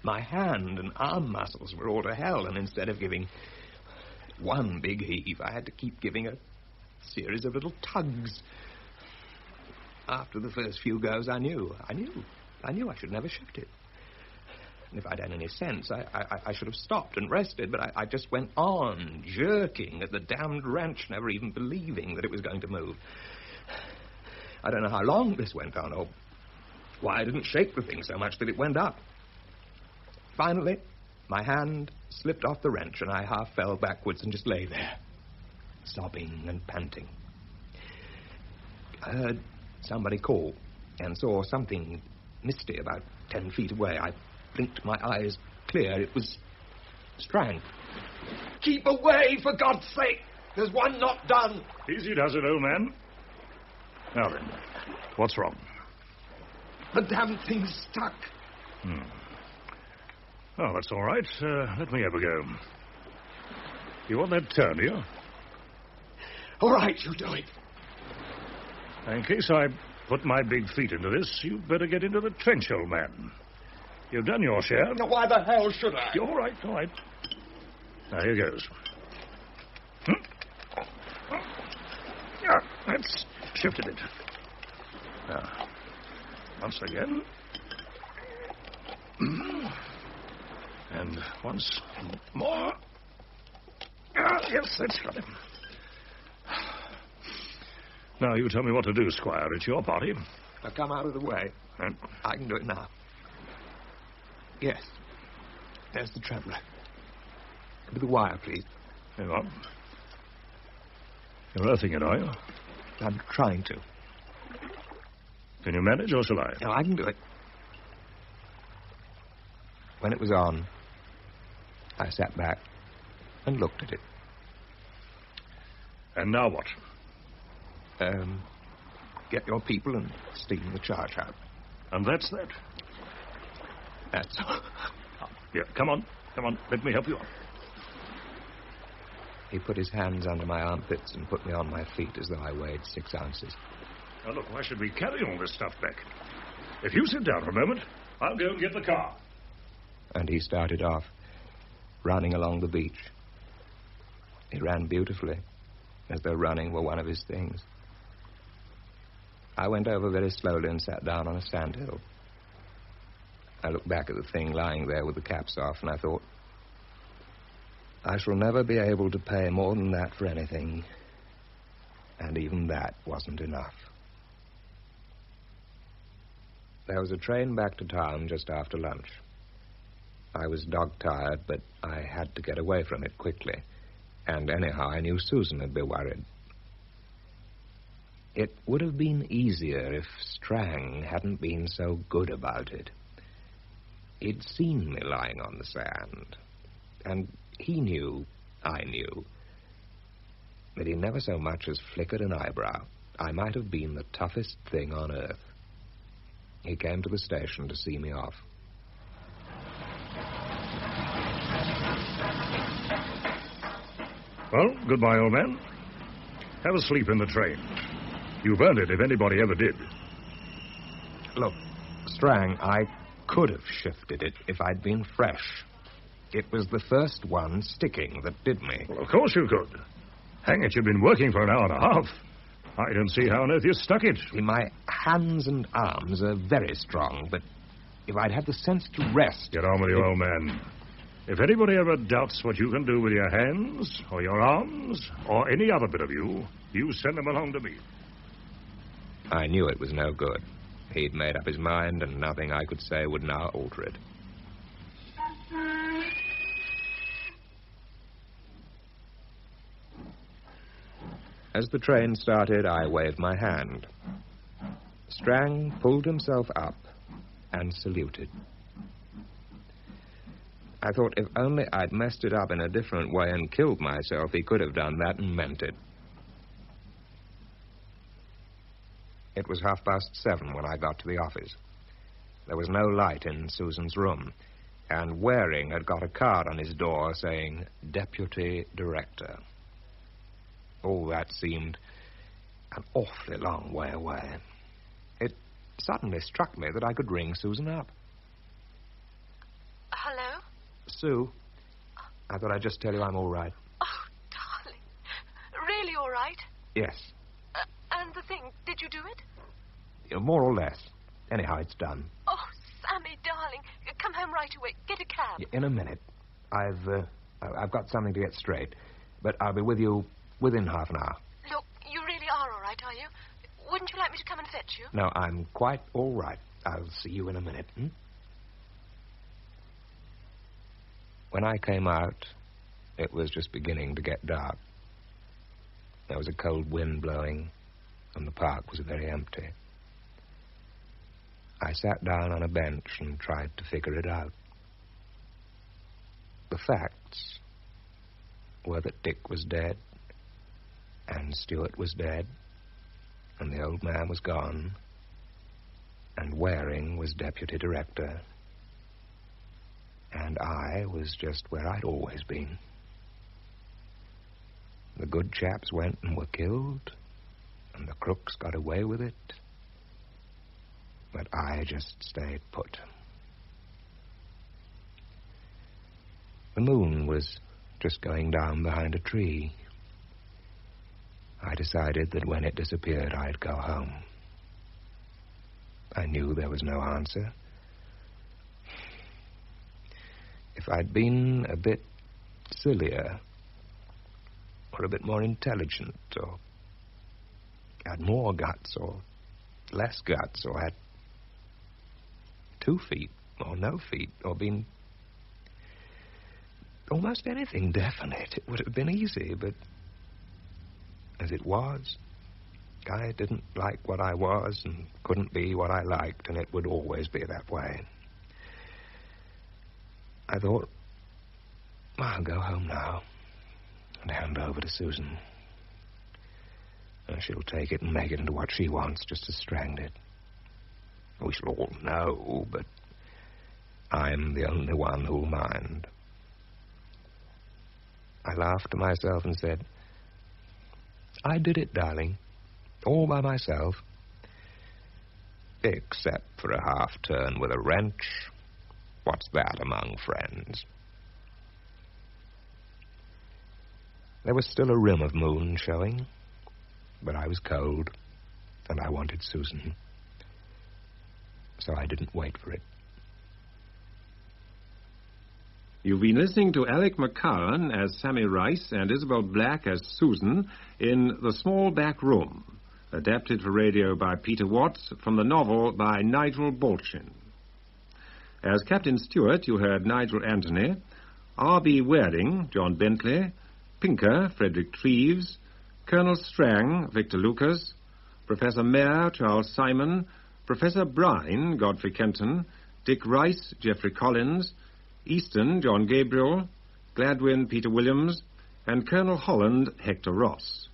my hand and arm muscles were all to hell, and instead of giving one big heave, I had to keep giving a series of little tugs. After the first few goes, I knew I should never shift it. And if I'd had any sense, I should have stopped and rested, but I just went on, jerking at the damned wrench, never even believing that it was going to move. I don't know how long this went on, or why I didn't shake the thing so much that it went up. Finally, my hand slipped off the wrench, and I half fell backwards and just lay there, sobbing and panting. I heard somebody call and saw something misty about 10 feet away. I blinked my eyes clear. It was Strang. Keep away, for God's sake! There's one not done. Easy does it, old man. Now then, what's wrong? The damn thing's stuck. Oh, that's all right. Let me have a go. You want that turn, do you? All right, you do it. In case I put my big feet into this, you'd better get into the trench, old man. You've done your share. Now, why the hell should I? All right, all right. Now, here goes. Let's shift a bit. Now, once again. And once more. Yes, that's got him. Now, you tell me what to do, Squire. It's your party. Now, come out of the way. I can do it now. Yes. There's the traveller. With the wire, please. Hang on. You're earthing it, are you? I'm trying to. Can you manage, or shall I? No, I can do it. When it was on, I sat back and looked at it. And now what? Get your people and steam the charge out. And that's that? That's all. Yeah, come on. Let me help you up. He put his hands under my armpits and put me on my feet as though I weighed 6 ounces. Now, look, why should we carry all this stuff back? If you sit down for a moment, I'll go and get the car. And he started off, running along the beach. He ran beautifully, as though running were one of his things. I went over very slowly and sat down on a sandhill. I looked back at the thing lying there with the caps off, and I thought, I shall never be able to pay more than that for anything. And even that wasn't enough. There was a train back to town just after lunch. I was dog-tired, but I had to get away from it quickly. And anyhow, I knew Susan would be worried. It would have been easier if Strang hadn't been so good about it. He'd seen me lying on the sand, and he knew, I knew, but he never so much as flickered an eyebrow. I might have been the toughest thing on earth. He came to the station to see me off. Well, goodbye, old man. Have a sleep in the train. You've earned it if anybody ever did. Look, Strang, I could have shifted it if I'd been fresh. It was the first one sticking that did me. Well, of course you could. Hang it, you've been working for an hour and a half. I don't see how on earth you stuck it. See, my hands and arms are very strong, but if I'd had the sense to rest... Get on with you, old man. If anybody ever doubts what you can do with your hands, or your arms, or any other bit of you, you send them along to me. I knew it was no good. He'd made up his mind, and nothing I could say would now alter it. As the train started, I waved my hand. Strang pulled himself up and saluted. I thought if only I'd messed it up in a different way and killed myself, he could have done that and meant it. It was 7:30 when I got to the office. There was no light in Susan's room, and Waring had got a card on his door saying, Deputy Director. Oh, that seemed an awfully long way away. It suddenly struck me that I could ring Susan up. Hello? Sue, I thought I'd just tell you I'm all right. Oh, darling. Really all right? Yes. And the thing, did you do it? More or less. Anyhow, it's done. Oh, Sammy, darling. Come home right away. Get a cab. In a minute. I've got something to get straight, but I'll be with you within half an hour. Look, you really are all right, are you? Wouldn't you like me to come and fetch you? No, I'm quite all right. I'll see you in a minute. When I came out, it was just beginning to get dark. There was a cold wind blowing, and the park was very empty. I sat down on a bench and tried to figure it out. The facts were that Dick was dead, and Stuart was dead, and the old man was gone, and Waring was deputy director, and I was just where I'd always been. The good chaps went and were killed, and the crooks got away with it, but I just stayed put. The moon was just going down behind a tree. I decided that when it disappeared, I'd go home. I knew there was no answer. If I'd been a bit sillier, or a bit more intelligent, or had more guts, or less guts, or had 2 feet, or no feet, or been almost anything definite, it would have been easy, but as it was, I didn't like what I was and couldn't be what I liked, and it would always be that way. I thought, I'll go home now and hand over to Susan. She'll take it and make it into what she wants, just as Strang did. We shall all know, but I'm the only one who'll mind. I laughed to myself and said, I did it, darling, all by myself, except for a half-turn with a wrench. What's that among friends? There was still a rim of moon showing, but I was cold, and I wanted Susan, so I didn't wait for it. You've been listening to Alec McCarran as Sammy Rice and Isabel Black as Susan in The Small Back Room, adapted for radio by Peter Watts from the novel by Nigel Bolchin. As Captain Stewart, you heard Nigel Anthony, R.B. Waring, John Bentley, Pinker, Frederick Treves, Colonel Strang, Victor Lucas, Professor Mayer, Charles Simon, Professor Brine, Godfrey Kenton, Dick Rice, Geoffrey Collins, Easton, John Gabriel, Gladwin, Peter Williams, and Colonel Holland, Hector Ross.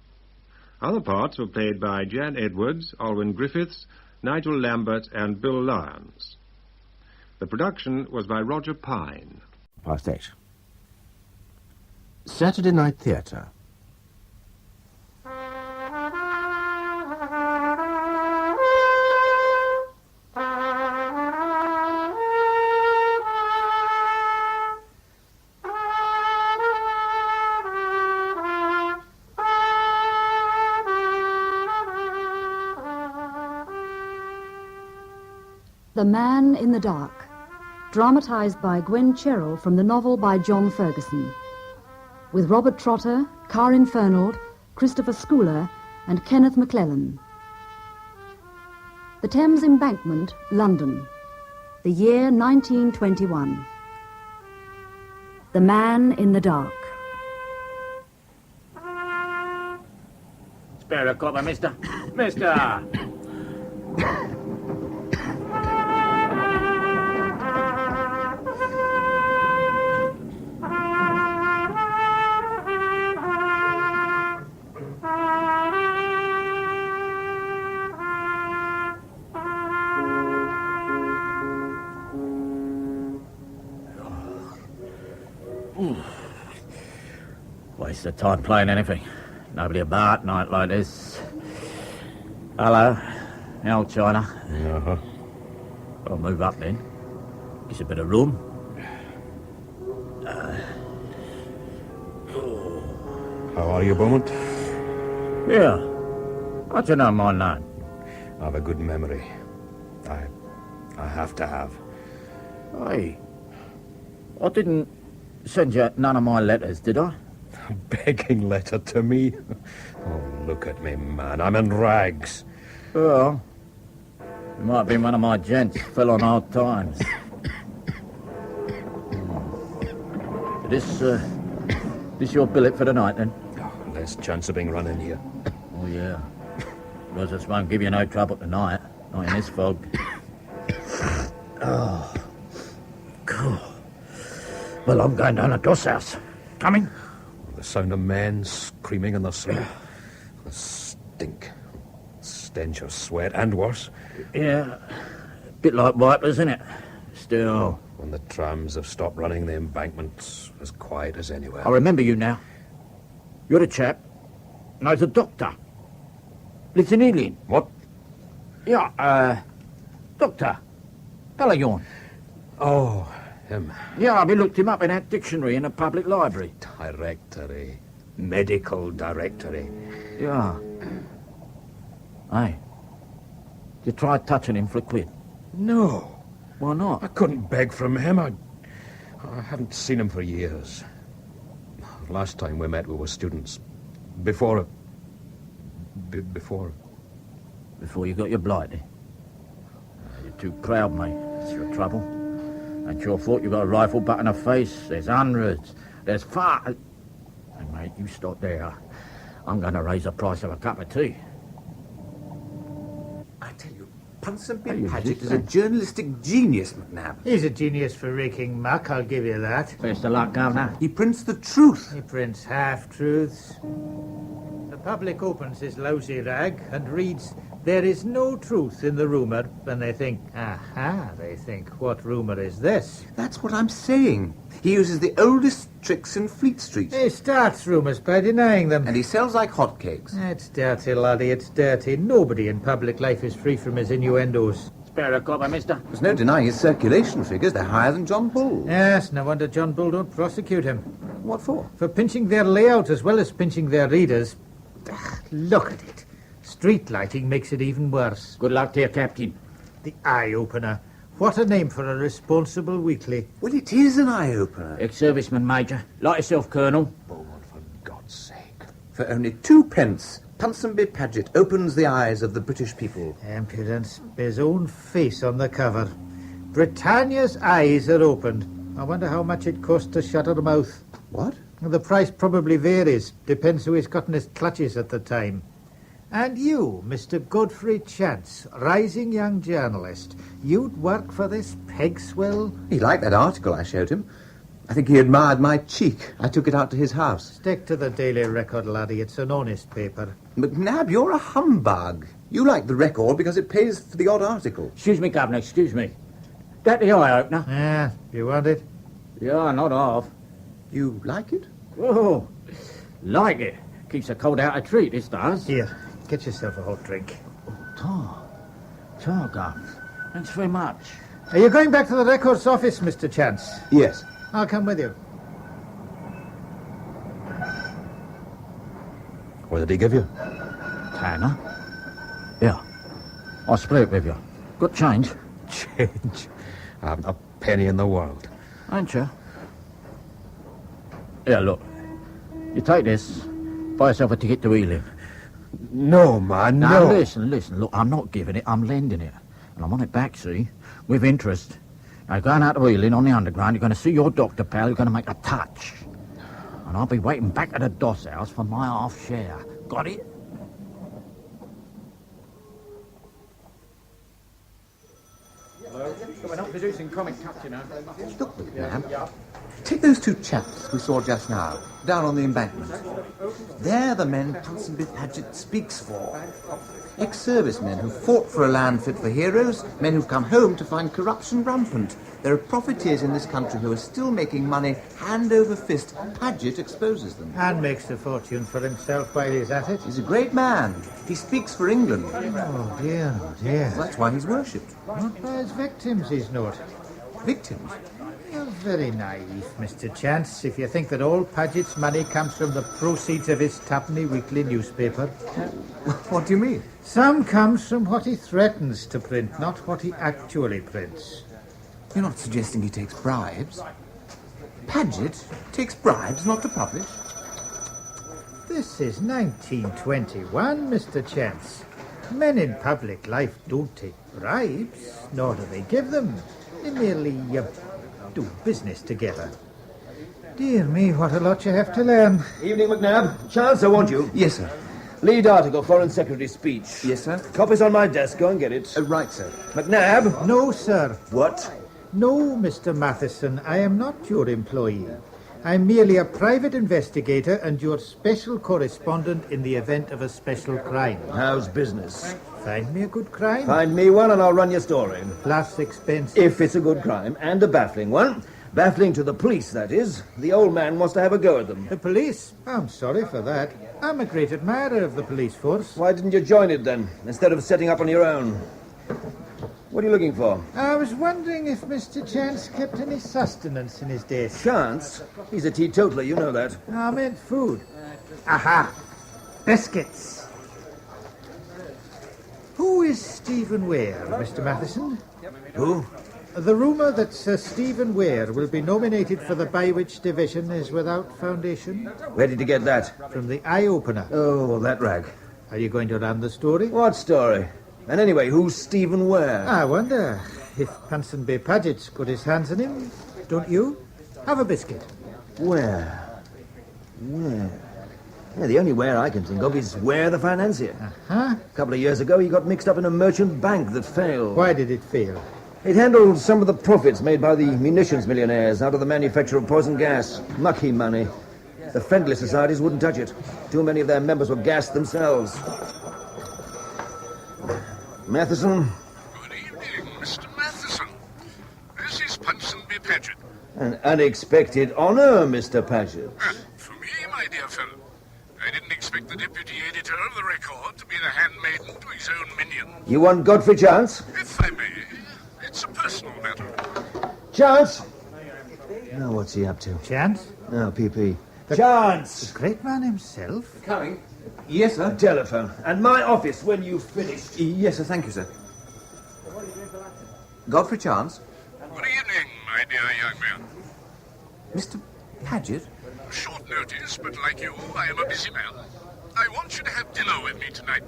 Other parts were played by Jan Edwards, Alwyn Griffiths, Nigel Lambert, and Bill Lyons. The production was by Roger Pine. 8:30. Saturday Night Theatre. The Man in the Dark, dramatised by Gwen Cherrell from the novel by John Ferguson, with Robert Trotter, Karin Fernald, Christopher Schooler, and Kenneth MacLellan. The Thames Embankment, London, the year 1921. The Man in the Dark. Spare a copper, mister. Mister! Waste of time playing anything. Nobody about night like this. Hello, old China. Uh-huh. I'll move up then. Gives a bit of room. How are you, Beaumont? Yeah. How do you know my name? I have a good memory. I have to have. Hey, I didn't send you none of my letters, did I? A begging letter to me? Oh, look at me, man. I'm in rags. Well, you might have been one of my gents. Fell on hard times. This your billet for the night, then? Oh, less chance of being run in here. Oh, yeah. Rogers won't give you no trouble tonight. Not in this fog. Oh, cool. Well, I'm going down to Doss House. Coming? The sound of men screaming in their sleep. The stink. Stench of sweat, and worse. Yeah, a bit like vipers, isn't it? Still. When the trams have stopped running, the embankment's as quiet as anywhere. I remember you now. You're a chap. Knows a doctor. Lives in Ealing. What? Yeah, Doctor Pelayon. Oh, him. Yeah, we looked him up in that dictionary in a public library. Directory. Medical directory. Yeah. Hey, you tried touching him for a quid? No. Why not? I couldn't beg from him. I haven't seen him for years. Last time we met, we were students. Before you got your blighty? You're too proud, mate. That's your trouble. Ain't your fault you got a rifle butt in the face. There's hundreds. There's far... Hey, mate, you stop there. I'm going to raise the price of a cup of tea. I tell you, Ponsonby Paget is a journalistic genius, McNabb. He's a genius for raking muck, I'll give you that. Best of luck, Governor. He prints the truth. He prints half-truths. The public opens his lousy rag and reads, "There is no truth in the rumour," and they think, aha, what rumour is this? That's what I'm saying. He uses the oldest tricks in Fleet Street. He starts rumours by denying them. And he sells like hotcakes. It's dirty, laddie, it's dirty. Nobody in public life is free from his innuendos. Spare a copper, mister. There's no denying his circulation figures. They're higher than John Bull. Yes, no wonder John Bull don't prosecute him. What for? For pinching their layout as well as pinching their readers. Look at it. Street lighting makes it even worse. Good luck to you, Captain. The eye-opener. What a name for a responsible weekly. Well, it is an eye-opener. Ex-serviceman, Major. Like yourself, Colonel. Oh, for God's sake. For only 2 pence, Ponsonby Paget opens the eyes of the British people. Impudence. His own face on the cover. Britannia's eyes are opened. I wonder how much it costs to shut her mouth. What? The price probably varies. Depends who he's got in his clutches at the time. And you, Mr. Godfrey Chance, rising young journalist, you'd work for this Pegswell? He liked that article I showed him. I think he admired my cheek. I took it out to his house. Stick to the Daily Record, laddie. It's an honest paper. McNabb, you're a humbug. You like the Record because it pays for the odd article. Excuse me, Governor, excuse me. That the eye-opener? Yeah, you want it? Yeah, not half. You like it? Oh, like it. Keeps the cold out of treat, this does. Here, get yourself a hot drink. Tar, Gov. Thanks very much. Are you going back to the Records office, Mr. Chance? Yes. I'll come with you. What did he give you? Tanner? Yeah. I'll split it with you. Got change? Change? I haven't a penny in the world. Ain't you? Yeah, look. You take this, buy yourself a ticket to Ealing. No, man, no. Now, listen. Look, I'm not giving it, I'm lending it. And I want it back, see? With interest. Now, going out to Ealing on the underground, you're going to see your doctor, pal, you're going to make a touch. And I'll be waiting back at the Doss House for my half share. Got it? We're not producing comic cuts, you know. Look, McNabb. Take those 2 chaps we saw just now, down on the embankment. They're the men Ponsonby Paget speaks for. Ex-servicemen who fought for a land fit for heroes, men who've come home to find corruption rampant. There are profiteers in this country who are still making money hand over fist. Paget exposes them. And makes a fortune for himself while he's at it. He's a great man. He speaks for England. Oh, dear, oh, dear. Well, that's why he's worshipped. Not by his victims, he's not. Victims? You're very naive, Mr. Chance, if you think that all Paget's money comes from the proceeds of his twopenny weekly newspaper. What do you mean? Some comes from what he threatens to print, not what he actually prints. You're not suggesting he takes bribes? Paget takes bribes not to publish? This is 1921, Mr. Chance. Men in public life don't take bribes, nor do they give them. They merely do business together. Dear me, what a lot you have to learn. Evening, McNabb. Charles, I want you. Yes, sir. Lead article, Foreign Secretary speech. Yes, sir? Copy's on my desk. Go and get it. Right, sir. McNabb? No, sir. What? No, Mr. Matheson, I am not your employee. I'm merely a private investigator and your special correspondent in the event of a special crime. How's business? Find me a good crime. Find me one and I'll run your story. Plus expense. If it's a good crime, and a baffling one. Baffling to the police, that is. The old man wants to have a go at them. The police? I'm sorry for that. I'm a great admirer of the police force. Why didn't you join it, then, instead of setting up on your own? What are you looking for? I was wondering if Mr. Chance kept any sustenance in his desk. Chance? He's a teetotaler, you know that. I meant food. Aha! Biscuits. Who is Stephen Ware, Mr. Matheson? Who? The rumour that Sir Stephen Ware will be nominated for the Bywitch Division is without foundation. Where did you get that? From the Eye Opener. Oh, well, that rag. Are you going to run the story? What story? And anyway, who's Stephen Ware? I wonder if Ponsonby Paget's got his hands on him. Don't you? Have a biscuit. Where? Yeah, the only Ware I can think of is Ware the financier. Uh-huh. A couple of years ago, he got mixed up in a merchant bank that failed. Why did it fail? It handled some of the profits made by the munitions millionaires out of the manufacture of poison gas. Mucky money. The friendly societies wouldn't touch it. Too many of their members were gassed themselves. Matheson? Good evening, Mr. Matheson. This is Ponsonby Paget. An unexpected honour, Mr. Paget. For me, my dear fellow. I didn't expect the deputy editor of the Record to be the handmaiden to his own minion. You want Godfrey Chance? If I may, it's a personal matter. Chance! Now, what's he up to? Chance? No, PP. Chance! The great man himself? Coming. Yes, sir. Telephone. And my office when you've finished. Yes, sir. Thank you, sir. Godfrey Chance. Good evening, my dear young man. Mr. Paget? Short notice, but like you, I am a busy man. I want you to have dinner with me tonight.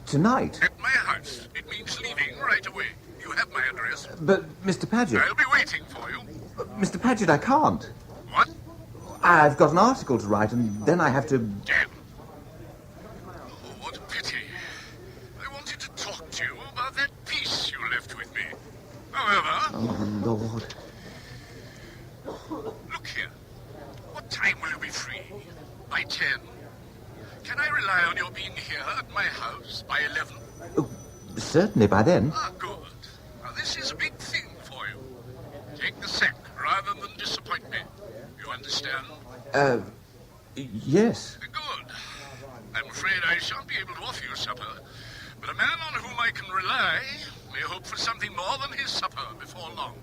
Tonight? At my house. It means leaving right away. You have my address. But, Mr. Paget... I'll be waiting for you. Mr. Paget, I can't. What? I've got an article to write, and then I have to... Damn. Oh, what a pity. I wanted to talk to you about that piece you left with me. However... Oh, Lord. Look here. What time will you be free? By 10? Can I rely on your being here at my house by 11? Oh, certainly by then. Ah, good. Now, this is a big thing for you. Take the sack rather than disappoint me. You understand? Yes. Good. I'm afraid I shan't be able to offer you supper, but a man on whom I can rely may hope for something more than his supper before long.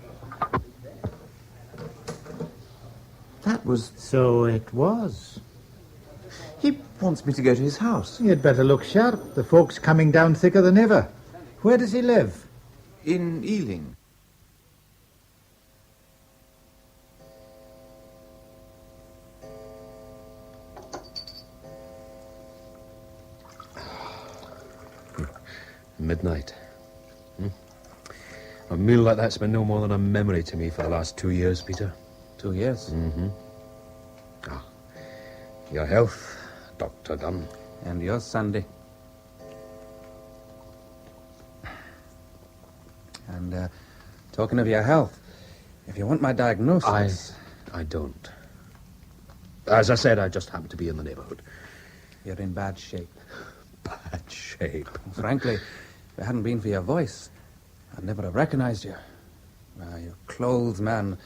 That was... So it was. He wants me to go to his house. You'd better look sharp. The folk's coming down thicker than ever. Where does he live? In Ealing. Midnight. A meal like that's been no more than a memory to me for the last 2 years, Peter. 2 years? Mm-hmm. Ah, your health, Dr. Dunn. And yours, Sandy. And, talking of your health, if you want my diagnosis... I don't. As I said, I just happen to be in the neighborhood. You're in bad shape. Bad shape? Frankly, if it hadn't been for your voice, I'd never have recognized you. Your clothes, man,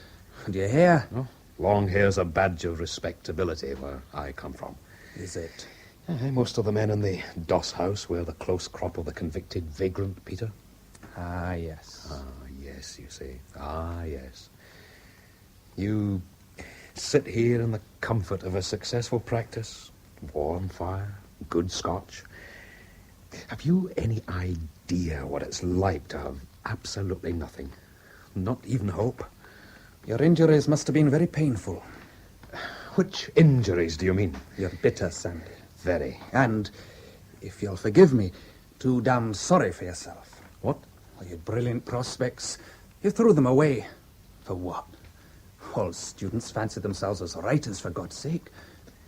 and your hair. Oh, long hair's a badge of respectability where I come from. Is it? Most of the men in the Doss house wear the close crop of the convicted vagrant, Peter. Ah, yes. Ah, yes, you see. Ah, yes. You sit here in the comfort of a successful practice, warm fire, good scotch. Have you any idea what it's like to have absolutely nothing? Not even hope? Your injuries must have been very painful. Which injuries do you mean? You're bitter, Sandy. Very. And, if you'll forgive me, too damn sorry for yourself. What? Well, your brilliant prospects, you threw them away. For what? All students fancy themselves as writers, for God's sake.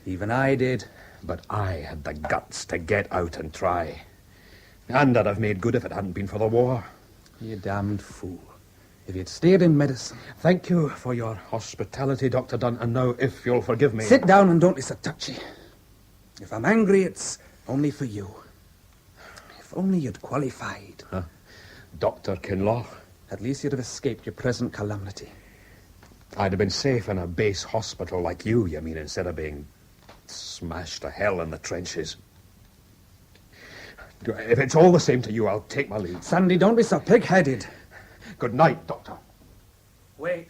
Even I did. But I had the guts to get out and try. And I'd have made good if it hadn't been for the war. You damned fool. If you'd stayed in medicine... Thank you for your hospitality, Dr. Dunn. And now, if you'll forgive me... Sit down and don't be so touchy. If I'm angry, it's only for you. If only you'd qualified. Huh? Dr. Kinlaw? At least you'd have escaped your present calamity. I'd have been safe in a base hospital like you mean, instead of being smashed to hell in the trenches. If it's all the same to you, I'll take my leave. Sandy, don't be so pig-headed. Good night, Doctor. Wait.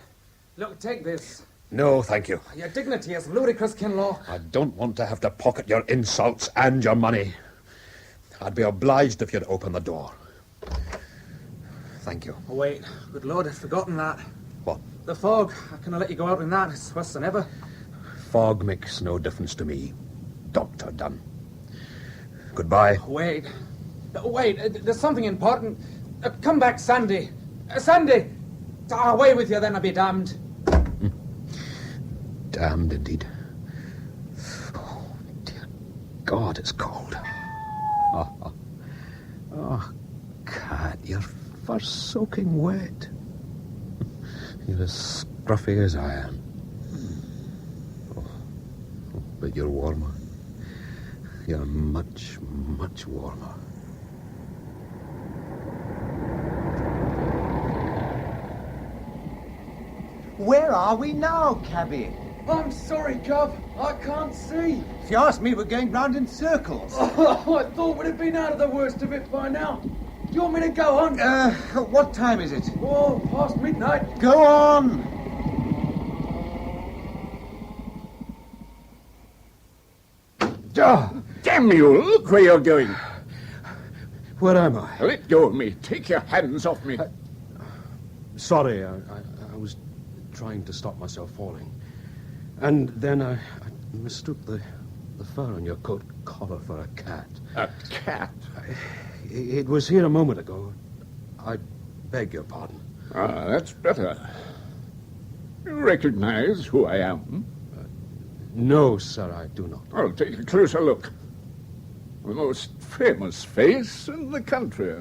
Look, take this. No, thank you. Your dignity is ludicrous, Kinlaw. I don't want to have to pocket your insults and your money. I'd be obliged if you'd open the door. Thank you. Oh, wait. Good Lord, I'd forgotten that. What? The fog. How can I let you go out in that? It's worse than ever. Fog makes no difference to me, Dr. Dunn. Goodbye. Wait. Wait, there's something important. Come back, Sandy. Sandy! Away with you, then I'll be damned. Damned, indeed. Oh, dear God, it's cold. Oh, Cat, your fur's soaking wet. You're as scruffy as I am. Oh, but you're warmer. You're much, much warmer. Where are we now, cabby? I'm sorry, Cub. I can't see. If you ask me, we're going round in circles. Oh, I thought we'd have been out of the worst of it by now. Do you want me to go on? What time is it? Oh, past midnight. Go on! Oh, damn you! Look where you're going. Where am I? Let go of me. Take your hands off me. Sorry, I was trying to stop myself falling. And then I mistook the fur on your coat collar for a cat. A cat? It was here a moment ago. I beg your pardon. Ah, that's better. You recognize who I am? No, sir, I do not. Well, take a closer look. The most famous face in the country.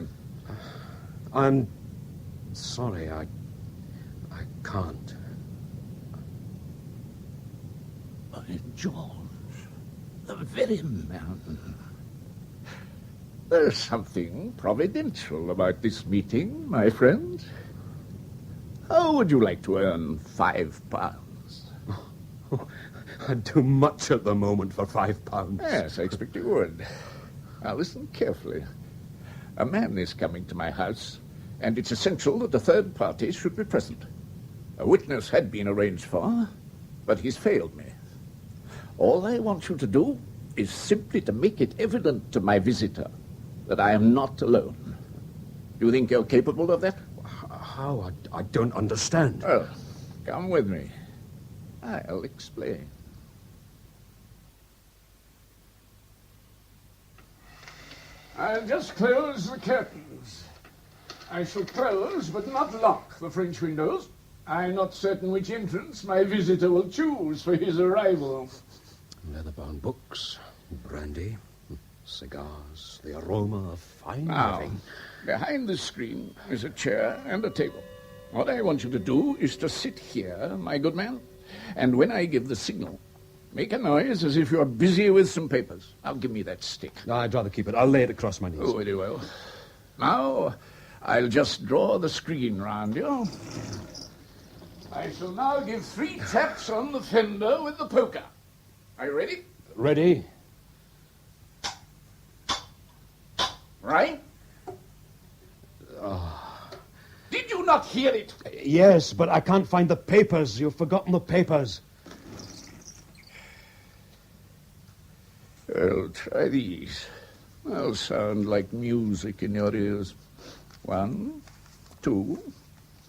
I'm sorry, I can't. By George, the very man. There's something providential about this meeting, my friend. How would you like to earn £5? I'd do much at the moment for £5. Yes, I expect you would. Now listen carefully. A man is coming to my house, and it's essential that a third party should be present. A witness had been arranged for, but he's failed me. All I want you to do is simply to make it evident to my visitor that I am not alone. Do you think you're capable of that? How? I don't understand. Well, come with me. I'll explain. I'll just close the curtains. I shall close but not lock the French windows. I'm not certain which entrance my visitor will choose for his arrival. Leather-bound books, brandy, cigars, the aroma of fine Now, living. behind the screen is a chair and a table. What I want you to do is to sit here, my good man, and when I give the signal, make a noise as if you're busy with some papers. Now, give me that stick. I'd rather keep it. I'll lay it across my knees. Oh, very well. Now, I'll just draw the screen round you. I shall now give 3 taps on the fender with the poker. Are you ready? Ready? Right? Did you not hear it? Yes, but I can't find the papers. You've forgotten the papers. Well, try these. They'll sound like music in your ears. 1, 2,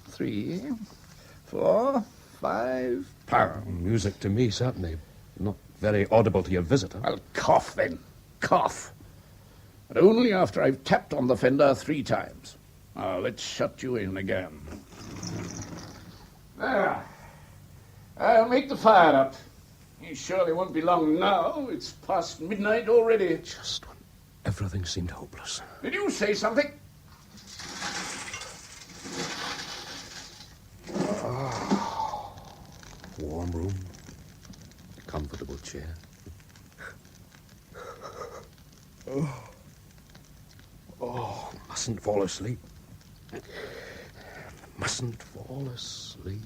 3, 4, £5. Music to me, certainly. Not very audible to your visitor. Well, cough then. Cough. But only after I've tapped on the fender 3 times. Now, let's shut you in again. There. I'll make the fire up. He surely won't be long now. It's past midnight already. Just when everything seemed hopeless. Did you say something? Warm room. Comfortable chair. Oh, mustn't fall asleep. Mustn't fall asleep.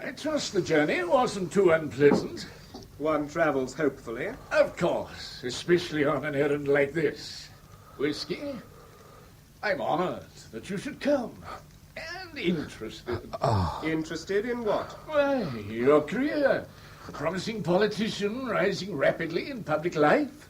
I trust the journey wasn't too unpleasant. One travels hopefully. Of course, especially on an errand like this. Whiskey? I'm honored that you should come. And interested. Interested in what? Why, your career. Promising politician rising rapidly in public life.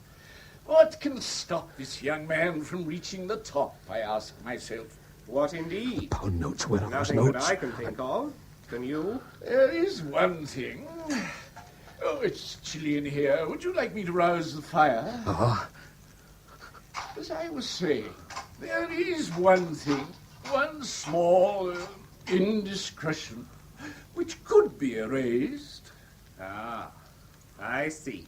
What can stop this young man from reaching the top, I ask myself. What indeed? Pound notes, where are those Nothing notes? that I can think of. Can you? There is one thing. Oh, it's chilly in here. Would you like me to rouse the fire? As I was saying, there is one thing, one small indiscretion, which could be erased. Ah, I see.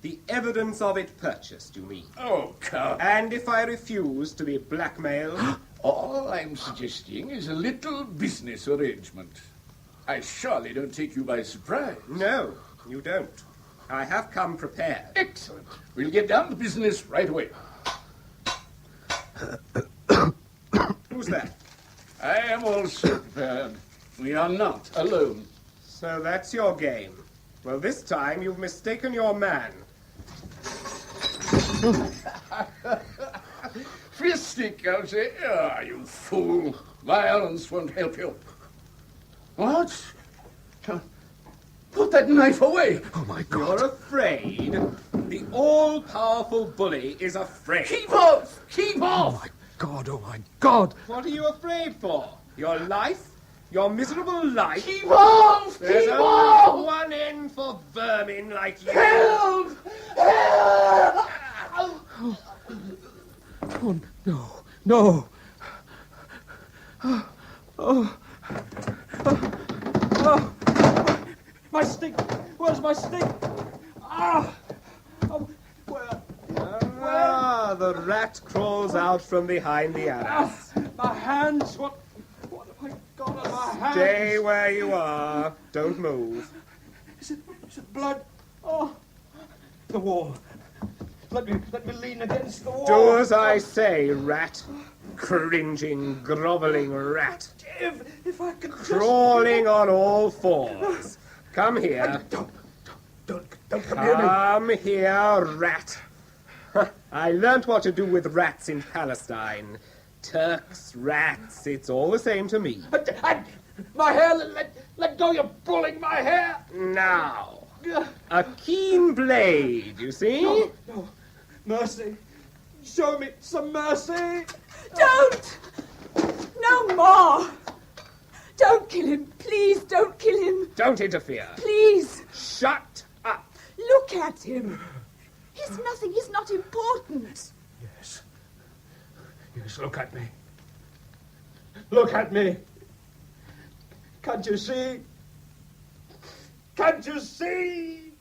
The evidence of it purchased, you mean? Oh, come. And if I refuse to be blackmailed? All I'm suggesting is a little business arrangement. I surely don't take you by surprise. No, you don't. I have come prepared. Excellent. We'll get down to business right away. Who's that? I am also prepared. We are not alone. So that's your game. Well, this time you've mistaken your man. Fistic, I'll say. Ah, you fool. Violence won't help you. What? Put that knife away. Oh, my God. You're afraid. The all-powerful bully is afraid. Keep off! Keep off! Oh, my God, oh, my God. What are you afraid for? Your life? Your miserable life? Keep off! There's Keep only off! one end for vermin like you. Help! Help! Oh, no, no. Oh. My stick! Where's my stick? Where? Ah, the rat crawls out from behind the arras. My hands! What have I got on my hands? Stay where you are. Don't move. Is it blood? Oh, the wall. Let me lean against the wall. Do as I say, rat. Cringing, grovelling rat. If I could just... Crawling on all fours. Come here. Don't come near me. Come here, rat. I learnt what to do with rats in Palestine. Turks, rats, it's all the same to me. My hair, let go, you're pulling my hair. Now, a keen blade, you see? No. Mercy. Show me some mercy. Don't! No more! Don't kill him. Please don't kill him. Don't interfere. Please. Shut up. Look at him. He's nothing. He's not important. Yes. Yes, look at me. Look at me. Can't you see? Can't you see?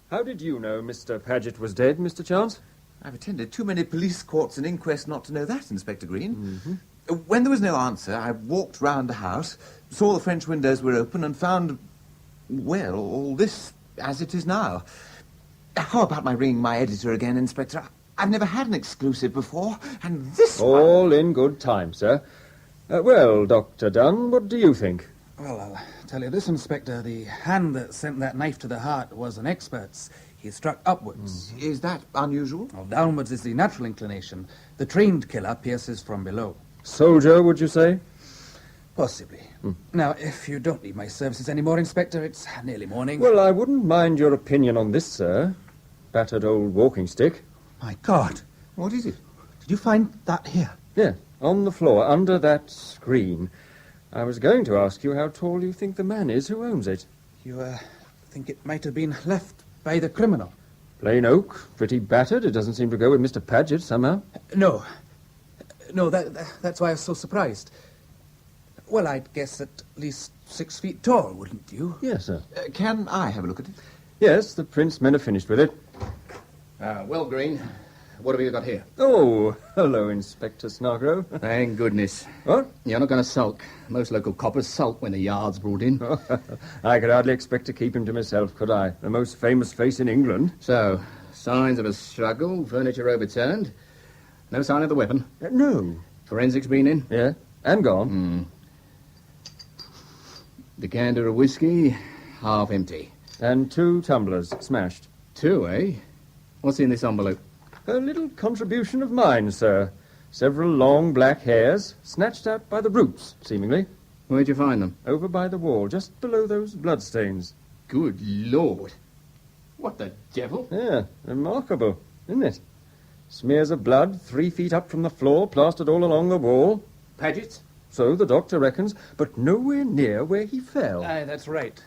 How did you know Mr. Paget was dead, Mr. Chance? I've attended too many police courts and inquests not to know that, Inspector Green. Mm-hmm. When there was no answer, I walked round the house, saw the French windows were open, and found, well, all this as it is now. How about my ringing my editor again, Inspector? I've never had an exclusive before, and this All in good time, sir. Well, Dr. Dunn, what do you think? Well, I'll tell you this, Inspector. The hand that sent that knife to the heart was an expert's. He struck upwards. Is that unusual? Well, downwards is the natural inclination. The trained killer pierces from below. Soldier, would you say? Possibly. Now, if you don't need my services anymore, Inspector, it's nearly morning. Well, I wouldn't mind your opinion on this, sir. Battered old walking stick. My God. What is it? Did you find that here? Yeah, on the floor, under that screen. I was going to ask you how tall you think the man is who owns it. You, think it might have been left by the criminal? Plain oak, pretty battered. It doesn't seem to go with Mr. Paget somehow. No, that's why I was so surprised. Well, I'd guess at least 6 feet tall, wouldn't you? Yes, sir. Can I have a look at it? Yes, the Prince men have finished with it. Well, Green, what have you got here? Oh, hello, Inspector Snargrove. Thank goodness. What? You're not going to sulk. Most local coppers sulk when the yard's brought in. I could hardly expect to keep him to myself, could I? The most famous face in England. So, signs of a struggle, furniture overturned. No sign of the weapon? No. Forensics been in? Yeah, and gone. Decanter of whiskey, half empty. And 2 tumblers smashed. 2, eh? What's in this envelope? A little contribution of mine, sir. Several long black hairs, snatched out by the roots, seemingly. Where'd you find them? Over by the wall, just below those bloodstains. Good Lord. What the devil? Yeah, remarkable, isn't it? Smears of blood 3 feet up from the floor, plastered all along the wall. Paget's? So the doctor reckons, but nowhere near where he fell. Aye, that's right.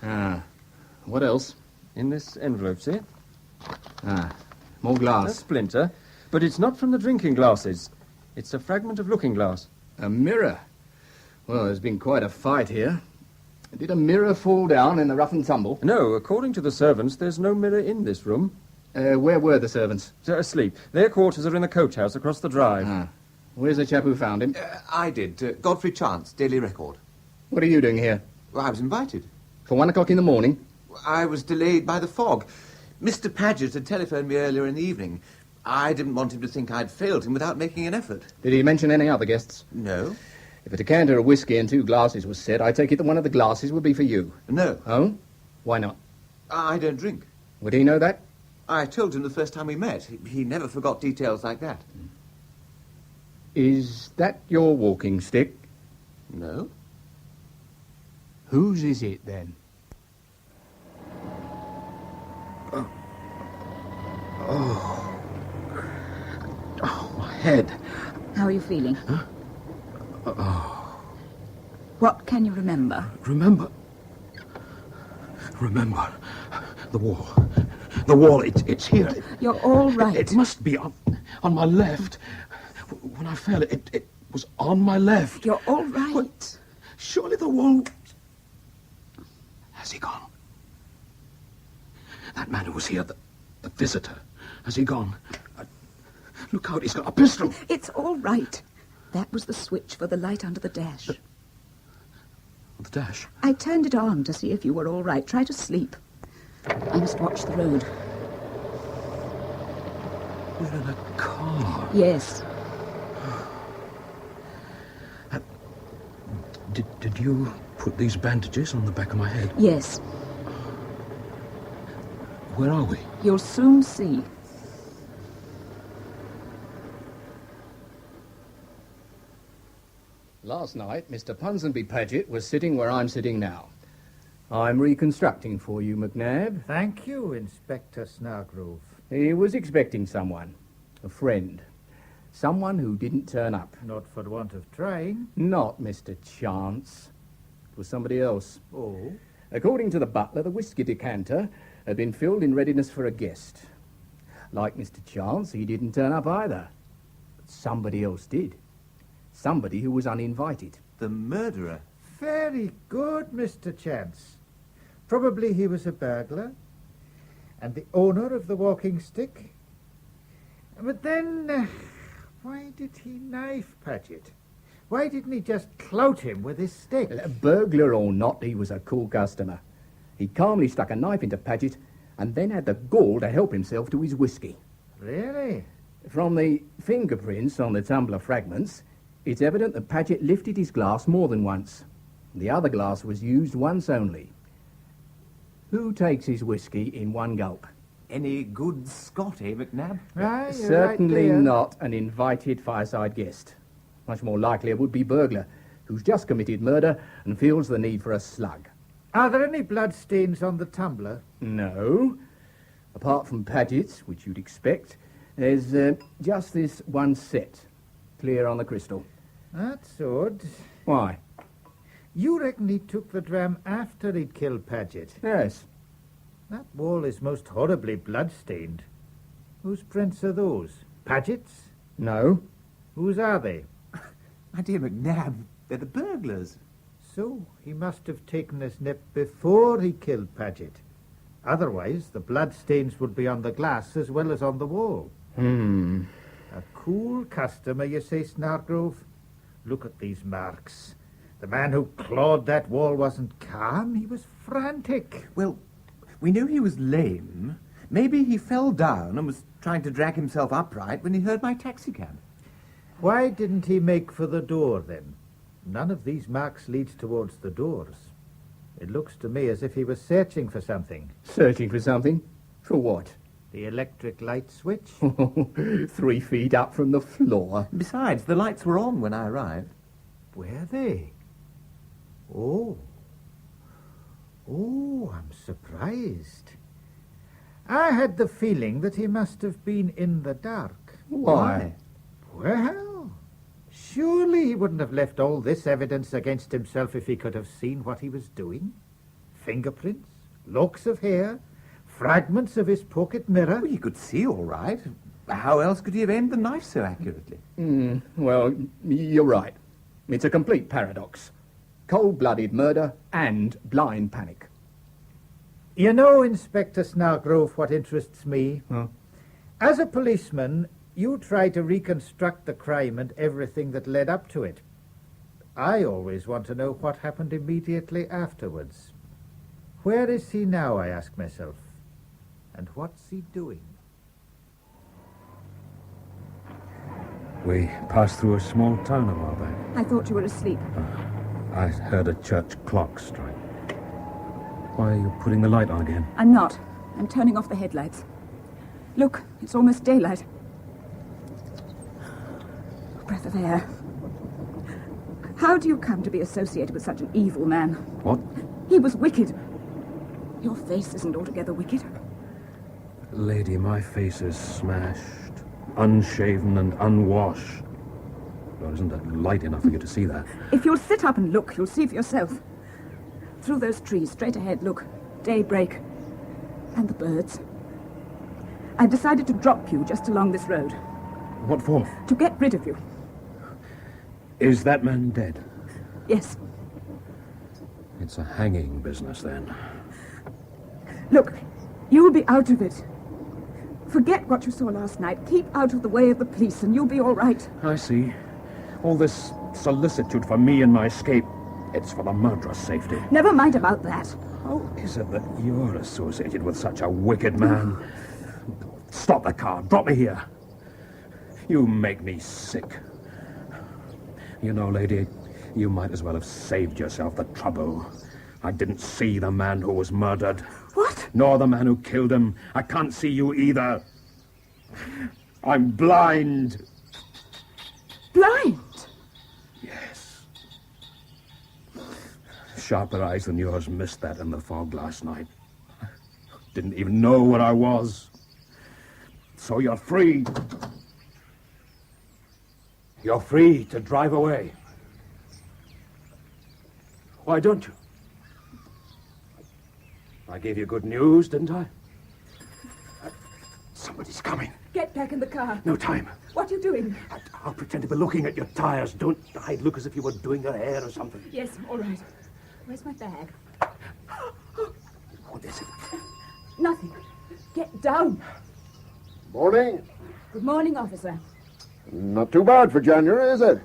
What else? In this envelope, see? More glass. A splinter, but it's not from the drinking glasses. It's a fragment of looking glass. A mirror? Well, there's been quite a fight here. Did a mirror fall down in the rough and tumble? No, according to the servants, there's no mirror in this room. Where were the servants? They're asleep. Their quarters are in the coach house across the drive. Where's the chap who found him? I did. Godfrey Chance, Daily Record. What are you doing here? Well, I was invited. For 1 o'clock in the morning? I was delayed by the fog. Mr. Paget had telephoned me earlier in the evening. I didn't want him to think I'd failed him without making an effort. Did he mention any other guests? No. If a decanter of whiskey and 2 glasses was set, I take it that one of the glasses would be for you. No. Oh? Why not? I don't drink. Would he know that? I told him the first time we met. He never forgot details like that. Is that your walking stick? No. Whose is it, then? Oh, my head. How are you feeling? Huh? What can you remember? Remember the wall. The wall, it's here. You're all right. It must be on my left. When I fell, it was on my left. You're all right. What? Surely the wall... Has he gone? That man who was here, the visitor, has he gone? Look out, he's got a pistol. It's all right. That was the switch for the light under the dash. The dash? I turned it on to see if you were all right. Try to sleep. I must watch the road. We're in a car. Yes. Did you put these bandages on the back of my head? Yes. Where are we? You'll soon see. Last night, Mr. Ponsonby Paget was sitting where I'm sitting now. I'm reconstructing for you, McNabb. Thank you, Inspector Snargrove. He was expecting someone. A friend. Someone who didn't turn up. Not for want of trying. Not Mr. Chance. It was somebody else. Oh? According to the butler, the whiskey decanter had been filled in readiness for a guest. Like Mr. Chance, he didn't turn up either. But somebody else did. Somebody who was uninvited. The murderer? Very good, Mr. Chance. Probably he was a burglar and the owner of the walking stick. But then, why did he knife Paget? Why didn't he just clout him with his stick? Burglar or not, he was a cool customer. He calmly stuck a knife into Paget and then had the gall to help himself to his whiskey. Really? From the fingerprints on the tumbler fragments, it's evident that Paget lifted his glass more than once. The other glass was used once only. Who takes his whiskey in one gulp? Any good Scot, eh, McNabb? Certainly right not an invited fireside guest. Much more likely a would-be burglar who's just committed murder and feels the need for a slug. Are there any bloodstains on the tumbler? No. Apart from Paget's, which you'd expect, There's just this one set, clear on the crystal. That's odd. Why? You reckon he took the dram after he'd killed Paget? Yes. That wall is most horribly blood-stained. Whose prints are those? Paget's? No. Whose are they? My dear McNabb, they're the burglars. So, he must have taken his nip before he killed Paget. Otherwise, the bloodstains would be on the glass as well as on the wall. A cool customer, you say, Snargrove? Look at these marks. The man who clawed that wall wasn't calm, he was frantic. Well, we knew he was lame. Maybe he fell down and was trying to drag himself upright when he heard my taxicab. Why didn't he make for the door, then? None of these marks leads towards the doors. It looks to me as if he was searching for something. Searching for something? For what? The electric light switch? 3 feet up from the floor. Besides, the lights were on when I arrived. Were they? Oh, I'm surprised. I had the feeling that he must have been in the dark. Why? Well, surely he wouldn't have left all this evidence against himself if he could have seen what he was doing. Fingerprints, locks of hair, fragments of his pocket mirror. Well, he could see all right. How else could he have aimed the knife so accurately? Well, you're right. It's a complete paradox. Cold-blooded murder and blind panic. You know, Inspector Snargrove, what interests me? Huh? As a policeman, you try to reconstruct the crime and everything that led up to it. I always want to know what happened immediately afterwards. Where is he now, I ask myself? And what's he doing? We passed through a small town a while back. I thought you were asleep. I heard a church clock strike. Why are you putting the light on again? I'm not. I'm turning off the headlights. Look, it's almost daylight. A breath of air. How do you come to be associated with such an evil man? What? He was wicked. Your face isn't altogether wicked. Lady, my face is smashed, unshaven and unwashed. Well, isn't that light enough for you to see that? If you'll sit up and look, you'll see for yourself. Through those trees, straight ahead, look. Daybreak. And the birds. I decided to drop you just along this road. What for? To get rid of you. Is that man dead? Yes. It's a hanging business, then. Look, you'll be out of it. Forget what you saw last night. Keep out of the way of the police and you'll be all right. I see. All this solicitude for me and my escape, it's for the murderer's safety. Never mind about that. How is it that you're associated with such a wicked man? Stop the car. Drop me here. You make me sick. You know, lady, you might as well have saved yourself the trouble. I didn't see the man who was murdered. What? Nor the man who killed him. I can't see you either. I'm blind. Blind? Yes. Sharper eyes than yours missed that in the fog last night. Didn't even know where I was. So you're free. You're free to drive away. Why don't you? I gave you good news, didn't I? Somebody's coming. Get back in the car. No time. What are you doing? I'll pretend to be looking at your tires. Don't hide. Look as if you were doing your hair or something. Yes, all right. Where's my bag? What is it? Nothing. Get down. Morning. Good morning, officer. Not too bad for January, is it?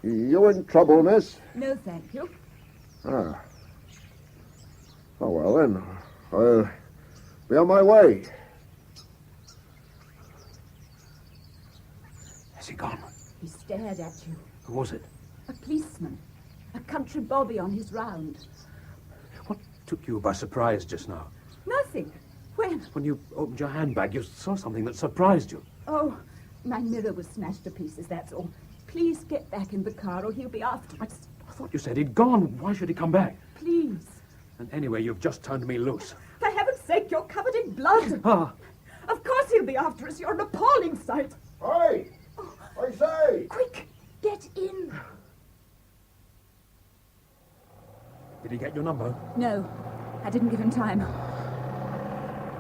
You in trouble, miss? No, thank you. Ah. Oh, well, then. I'll be on my way. Has he gone? He stared at you. Who was it? A policeman. A country bobby on his round. What took you by surprise just now? Nothing. When? When you opened your handbag, you saw something that surprised you. Oh, my mirror was smashed to pieces, that's all. Please get back in the car or he'll be after us. I thought you said he'd gone. Why should he come back? Please. And anyway, you've just turned me loose. For heaven's sake, you're covered in blood. Ah. Of course he'll be after us. You're an appalling sight. Hey! I say! Quick, get in. Did he get your number? No, I didn't give him time.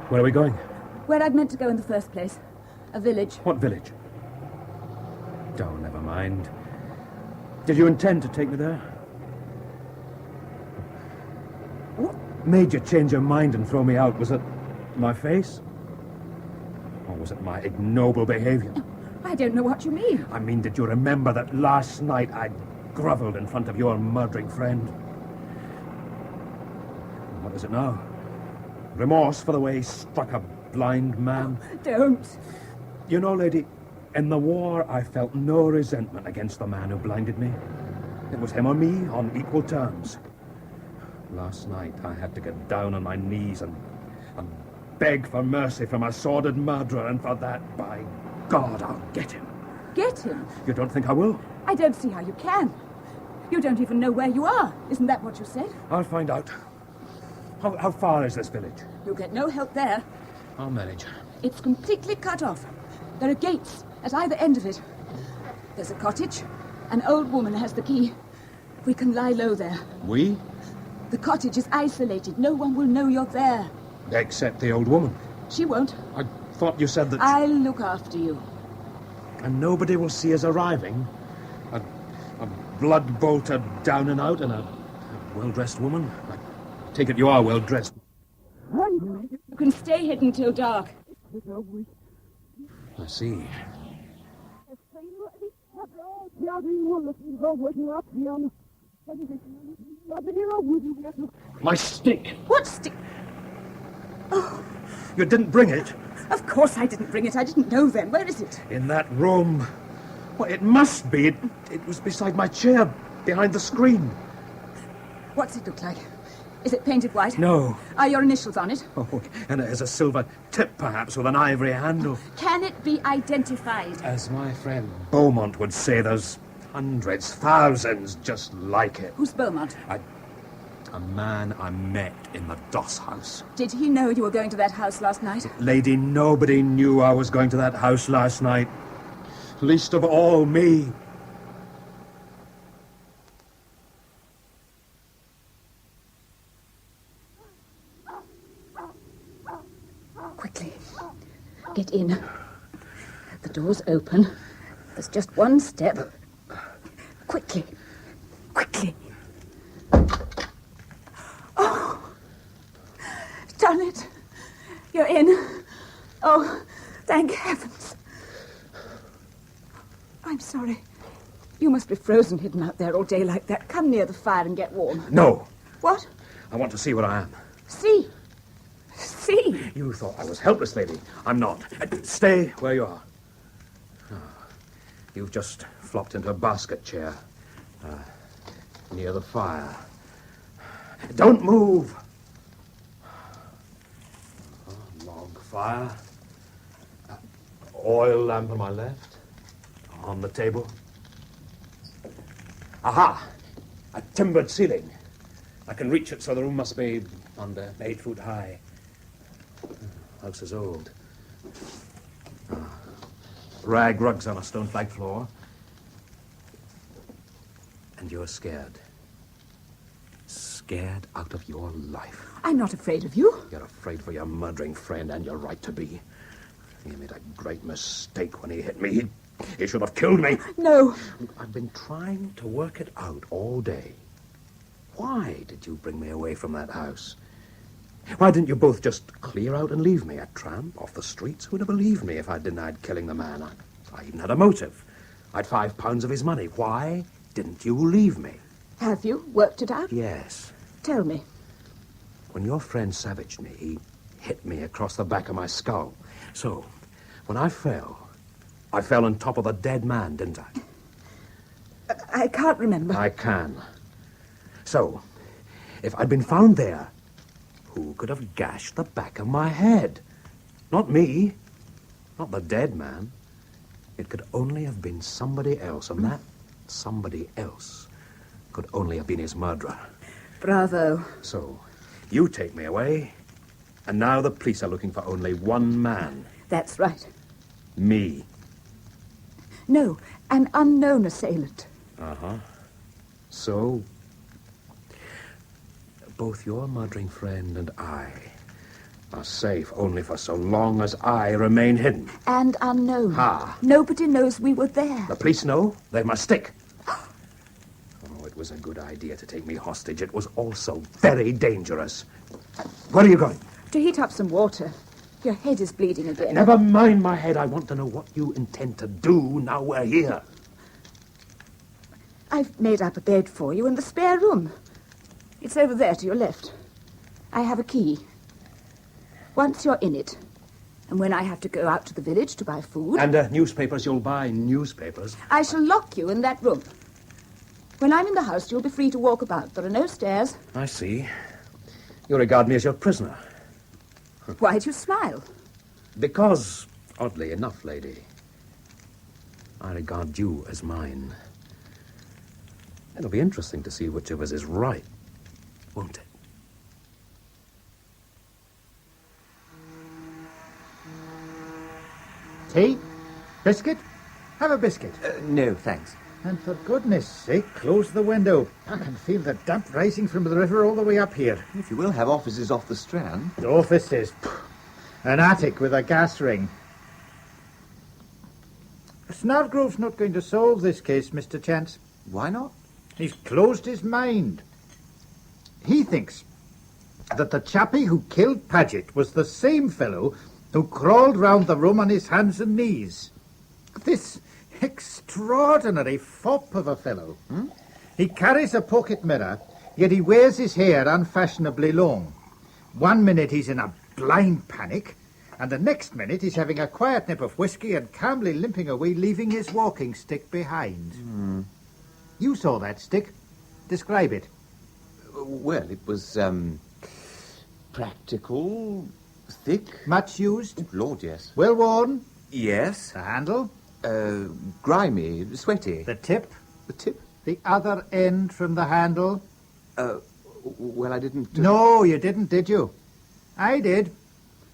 Where are we going? Where I'd meant to go in the first place. A village. What village? Oh, never mind. Did you intend to take me there? What made you change your mind and throw me out? Was it my face? Or was it my ignoble behavior? I don't know what you mean. I mean, did you remember that last night I grovelled in front of your murdering friend? What is it now? Remorse for the way he struck a blind man? Don't. You know, lady, in the war I felt no resentment against the man who blinded me. It was him or me on equal terms. Last night I had to get down on my knees and beg for mercy from a sordid murderer, and for that, by God, I'll get him. Get him? You don't think I will? I don't see how you can. You don't even know where you are. Isn't that what you said? I'll find out. How far is this village? You'll get no help there. I'll manage. It's completely cut off. There are gates at either end of it. There's a cottage. An old woman has the key. We can lie low there. We? The cottage is isolated. No one will know you're there. Except the old woman. She won't. I thought you said that... I'll look after you. And nobody will see us arriving? A blood-bolter down and out and a well-dressed woman? I take it you are well-dressed. You can stay hidden till dark. I see. My stick! What stick? Oh. You didn't bring it? Of course I didn't bring it. I didn't know then. Where is it? In that room. Well, it must be. It was beside my chair, behind the screen. What's it look like? Is it painted white? No. Are your initials on it? Oh, and it has a silver tip, perhaps, with an ivory handle. Can it be identified? As my friend Beaumont would say, there's hundreds, thousands just like it. Who's Beaumont? A man I met in the Doss house. Did he know you were going to that house last night? Lady, nobody knew I was going to that house last night. Least of all me. Quickly. Get in. The door's open. There's just one step. Quickly. Quickly. Oh! Done it. You're in. Oh, thank heavens. I'm sorry. You must be frozen hidden out there all day like that. Come near the fire and get warm. No. What? I want to see what I am. See. See. You thought I was helpless, lady. I'm not. Stay where you are. Oh, you've just flopped into a basket chair. Near the fire. Don't move. Log fire. Oil lamp on my left. On the table. Aha! A timbered ceiling. I can reach it, so the room must be under 8 foot high. House is old. Rag rugs on a stone flagged floor. And you're scared. Scared out of your life. I'm not afraid of you. You're afraid for your murdering friend, and you're right to be. He made a great mistake when he hit me. He should have killed me. No. I've been trying to work it out all day. Why did you bring me away from that house? Why didn't you both just clear out and leave me? A tramp off the streets? Who'd have believed me if I denied killing the man? I even had a motive. I'd £5 of his money. Why didn't you leave me? Have you worked it out? Yes. Tell me. When your friend savaged me, he hit me across the back of my skull. So, when I fell on top of the dead man, didn't I? I can't remember. I can. So, if I'd been found there, who could have gashed the back of my head? Not me. Not the dead man. It could only have been somebody else, and that somebody else could only have been his murderer. Bravo. So, you take me away, And now the police are looking for only one man. That's right. Me. No, an unknown assailant. Uh-huh. So, both your murdering friend and I are safe only for so long as I remain hidden. And unknown. Ha! Nobody knows we were there. The police know. They must stick. Oh, it was a good idea to take me hostage. It was also very dangerous. Where are you going? To heat up some water. Your head is bleeding again. Never mind my head. I want to know what you intend to do now we're here. I've made up a bed for you in the spare room. It's over there to your left. I have a key. Once you're in it, and when I have to go out to the village to buy food... And newspapers, you'll buy newspapers. I shall lock you in that room. When I'm in the house, you'll be free to walk about. There are no stairs. I see. You regard me as your prisoner. Why do you smile? Because, oddly enough, lady, I regard you as mine. It'll be interesting to see which of us is right, won't it? Tea? Biscuit? Have a biscuit. No, thanks. And for goodness sake, close the window. I can feel the damp rising from the river all the way up here. If you will have offices off the Strand. Offices? An attic with a gas ring. Snargrove's not going to solve this case, Mr. Chance. Why not? He's closed his mind. He thinks that the chappie who killed Paget was the same fellow who crawled round the room on his hands and knees. This extraordinary fop of a fellow. He carries a pocket mirror, yet he wears his hair unfashionably long. 1 minute he's in a blind panic, and the next minute he's having a quiet nip of whiskey and calmly limping away, leaving his walking stick behind. You saw that stick. Describe it. Well, it was, practical, thick. Much used? Oh, Lord, yes. Well worn? Yes. The handle? Grimy, sweaty. The tip? The tip? The other end from the handle? Well, I didn't... No, you didn't, did you? I did.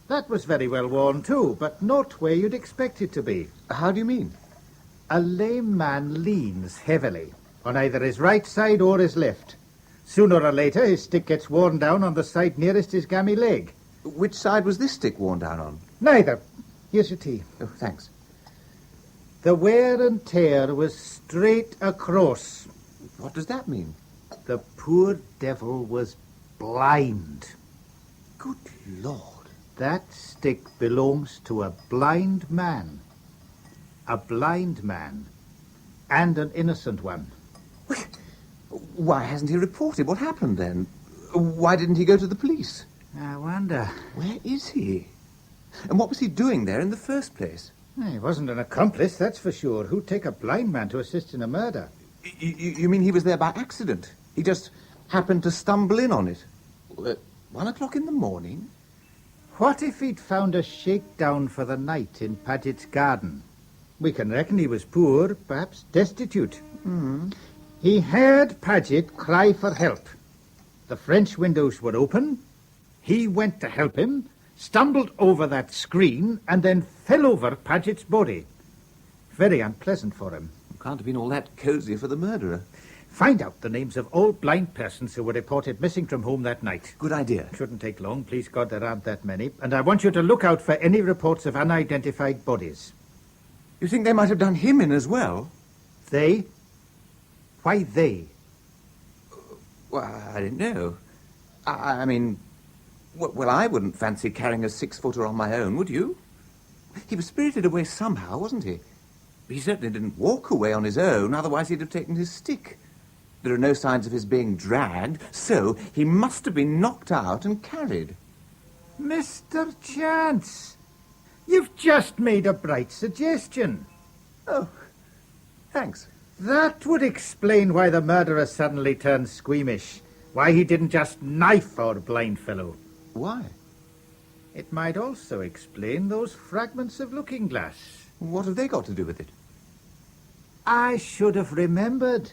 That was very well worn, too, but not where you'd expect it to be. How do you mean? A lame man leans heavily on either his right side or his left. Sooner or later, his stick gets worn down on the side nearest his gammy leg. Which side was this stick worn down on? Neither. Here's your tea. Oh, thanks. The wear and tear was straight across. What does that mean? The poor devil was blind. Good Lord. That stick belongs to a blind man. A blind man. And an innocent one. Why hasn't he reported what happened then? Why didn't he go to the police? I wonder. Where is he? And what was he doing there in the first place? He wasn't an accomplice, that's for sure. Who'd take a blind man to assist in a murder? You mean he was there by accident? He just happened to stumble in on it? 1 o'clock in the morning? What if he'd found a shakedown for the night in Paget's garden? We can reckon he was poor, perhaps destitute. He heard Paget cry for help. The French windows were open. He went to help him, stumbled over that screen, and then fell over Paget's body. Very unpleasant for him. Can't have been all that cosy for the murderer. Find out the names of all blind persons who were reported missing from home that night. Good idea. Shouldn't take long, please God, there aren't that many. And I want you to look out for any reports of unidentified bodies. You think they might have done him in as well? They? Why they? Well, I don't know. I mean, well, I wouldn't fancy carrying a 6-footer on my own, would you? He was spirited away somehow, wasn't he? He certainly didn't walk away on his own, otherwise he'd have taken his stick. There are no signs of his being dragged, so he must have been knocked out and carried. Mr. Chance, you've just made a bright suggestion. Oh, thanks. That would explain why the murderer suddenly turned squeamish. Why he didn't just knife our blind fellow. Why? It might also explain those fragments of looking-glass. What have they got to do with it? I should have remembered.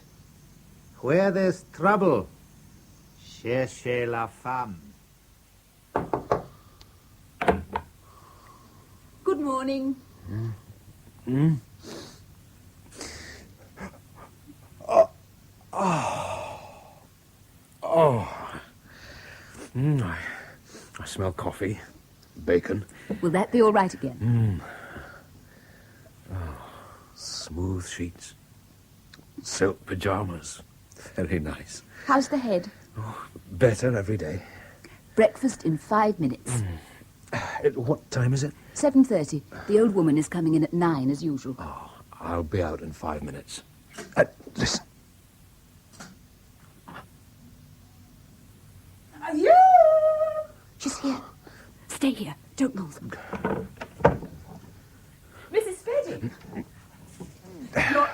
Where there's trouble, cherchez la femme. morning. I smell coffee, bacon. Will that be all right again? Smooth sheets, silk pajamas. Very nice. How's the head? Better every day. Breakfast in 5 minutes. What time is it? 7:30. The old woman is coming in at 9 as usual. I'll be out in 5 minutes. Listen. Are you? She's here. Stay here. Don't move. Mrs. Speddy.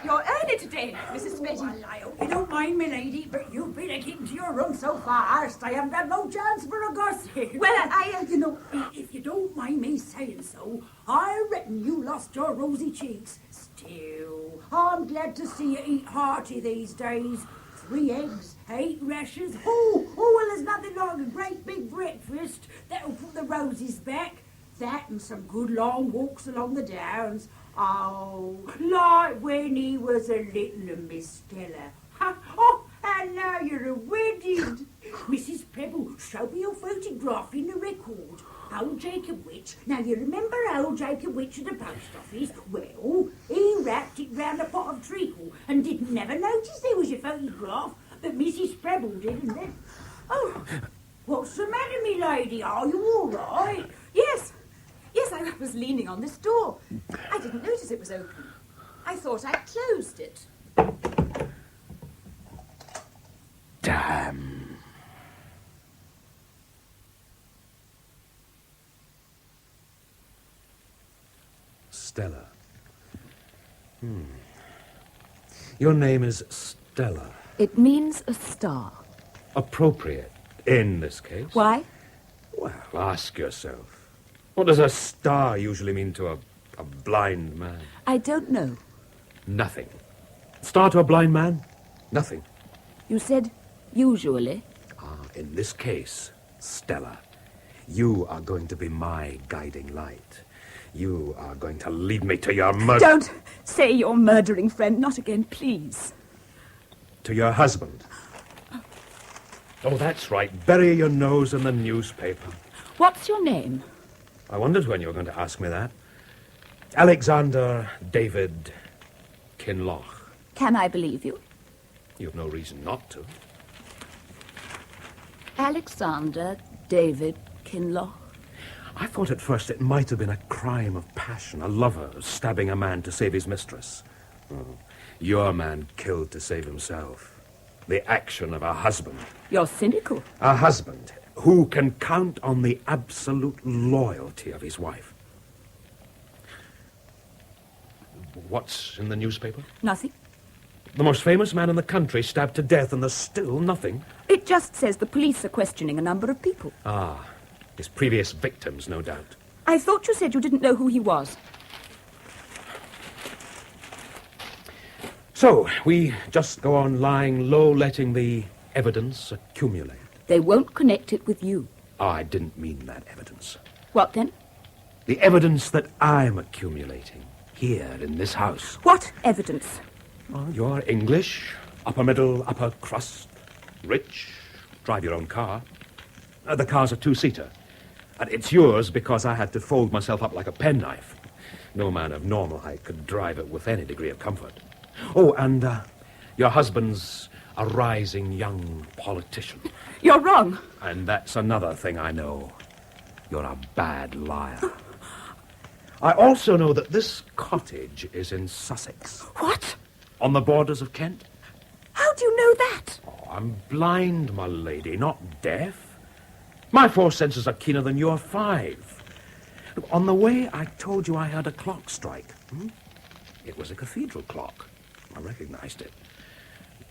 You're early today, Mrs. Speddy. Well, I hope you don't mind me, lady, but you've been a getting to your room so fast, I haven't had no chance for a gossip. Well, I you know, if you don't mind me saying so, I reckon you lost your rosy cheeks. Still, I'm glad to see you eat hearty these days. 3 eggs, 8 rashers. Well, there's nothing like a great big breakfast that'll put the roses back. That and some good long walks along the downs. Oh, like when he was a little Miss Stella. And now you're a wedded. Mrs. Pebble, show me your photograph in the record. Old Jacob Witch. Now, you remember old Jacob Witch at the post office? Well, he wrapped it round a pot of treacle and didn't never notice there was your photograph, but Mrs. Pebble did, and then... Oh, what's the matter, me lady? Are you all right? Yes, I was leaning on this door. I didn't notice it was open. I thought I'd closed it. Damn. Stella. Your name is Stella. It means a star. Appropriate in this case. Why? Well, ask yourself. What does a star usually mean to a blind man? I don't know. Nothing. Star to a blind man? Nothing. You said usually. In this case, Stella, you are going to be my guiding light. You are going to lead me to your murder... Don't say your murdering friend. Not again, please. To your husband. Oh, that's right. Bury your nose in the newspaper. What's your name? I wondered when you were going to ask me that. Alexander David Kinloch. Can I believe you? You've no reason not to. Alexander David Kinloch. I thought at first it might have been a crime of passion, a lover stabbing a man to save his mistress. Your man killed to save himself. The action of a husband. You're cynical. A husband who can count on the absolute loyalty of his wife. What's in the newspaper? Nothing. The most famous man in the country stabbed to death, and there's still nothing. It just says the police are questioning a number of people. His previous victims, no doubt. I thought you said you didn't know who he was. So, we just go on lying low, letting the evidence accumulate. They won't connect it with you. I didn't mean that evidence. What then? The evidence that I'm accumulating here in this house. What evidence? You're English, upper middle, upper crust, rich, drive your own car. The car's a 2-seater. And it's yours because I had to fold myself up like a penknife. No man of normal height could drive it with any degree of comfort. Oh, and your husband's a rising young politician. You're wrong. And that's another thing I know. You're a bad liar. I also know that this cottage is in Sussex. What? On the borders of Kent. How do you know that? I'm blind, my lady, not deaf. My 4 senses are keener than your 5. Look, on the way, I told you I heard a clock strike. It was a cathedral clock. I recognized it.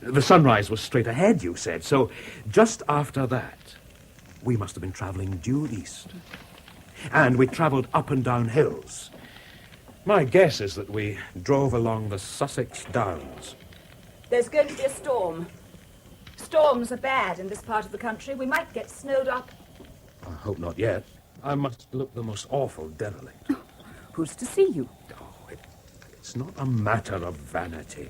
The sunrise was straight ahead, you said, so just after that, we must have been traveling due east. And we traveled up and down hills. My guess is that we drove along the Sussex Downs. There's going to be a storm. Storms are bad in this part of the country. We might get snowed up. I hope not yet. I must look the most awful derelict. Who's to see you? It's not a matter of vanity.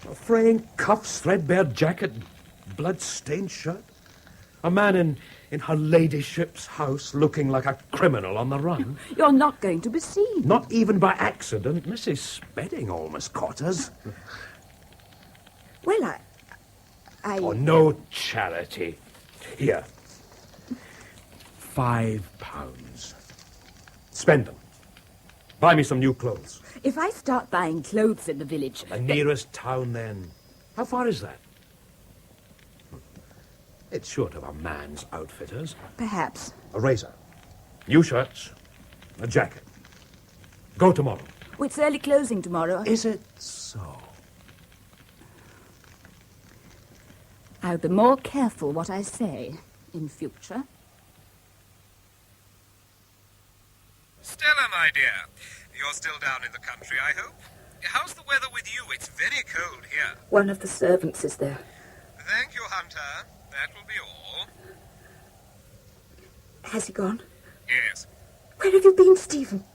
A fraying cuffs, threadbare jacket, blood-stained shirt. A man in her ladyship's house looking like a criminal on the run. You're not going to be seen. Not even by accident. Mrs. Spedding almost caught us. Well, I... Oh, no charity. Here. £5. Spend them. Buy me some new clothes. If I start buying clothes in the village... The nearest town, then. How far is that? It's short of a man's outfitters. Perhaps. A razor. New shirts. A jacket. Go tomorrow. Oh, it's early closing tomorrow. Is it so? I'll be more careful what I say in future. Stella, my dear, you're still down in the country, I hope? How's the weather with you? It's very cold here. One of the servants is there. Thank you, Hunter. That will be all. Has he gone? Yes. Where have you been, Stephen?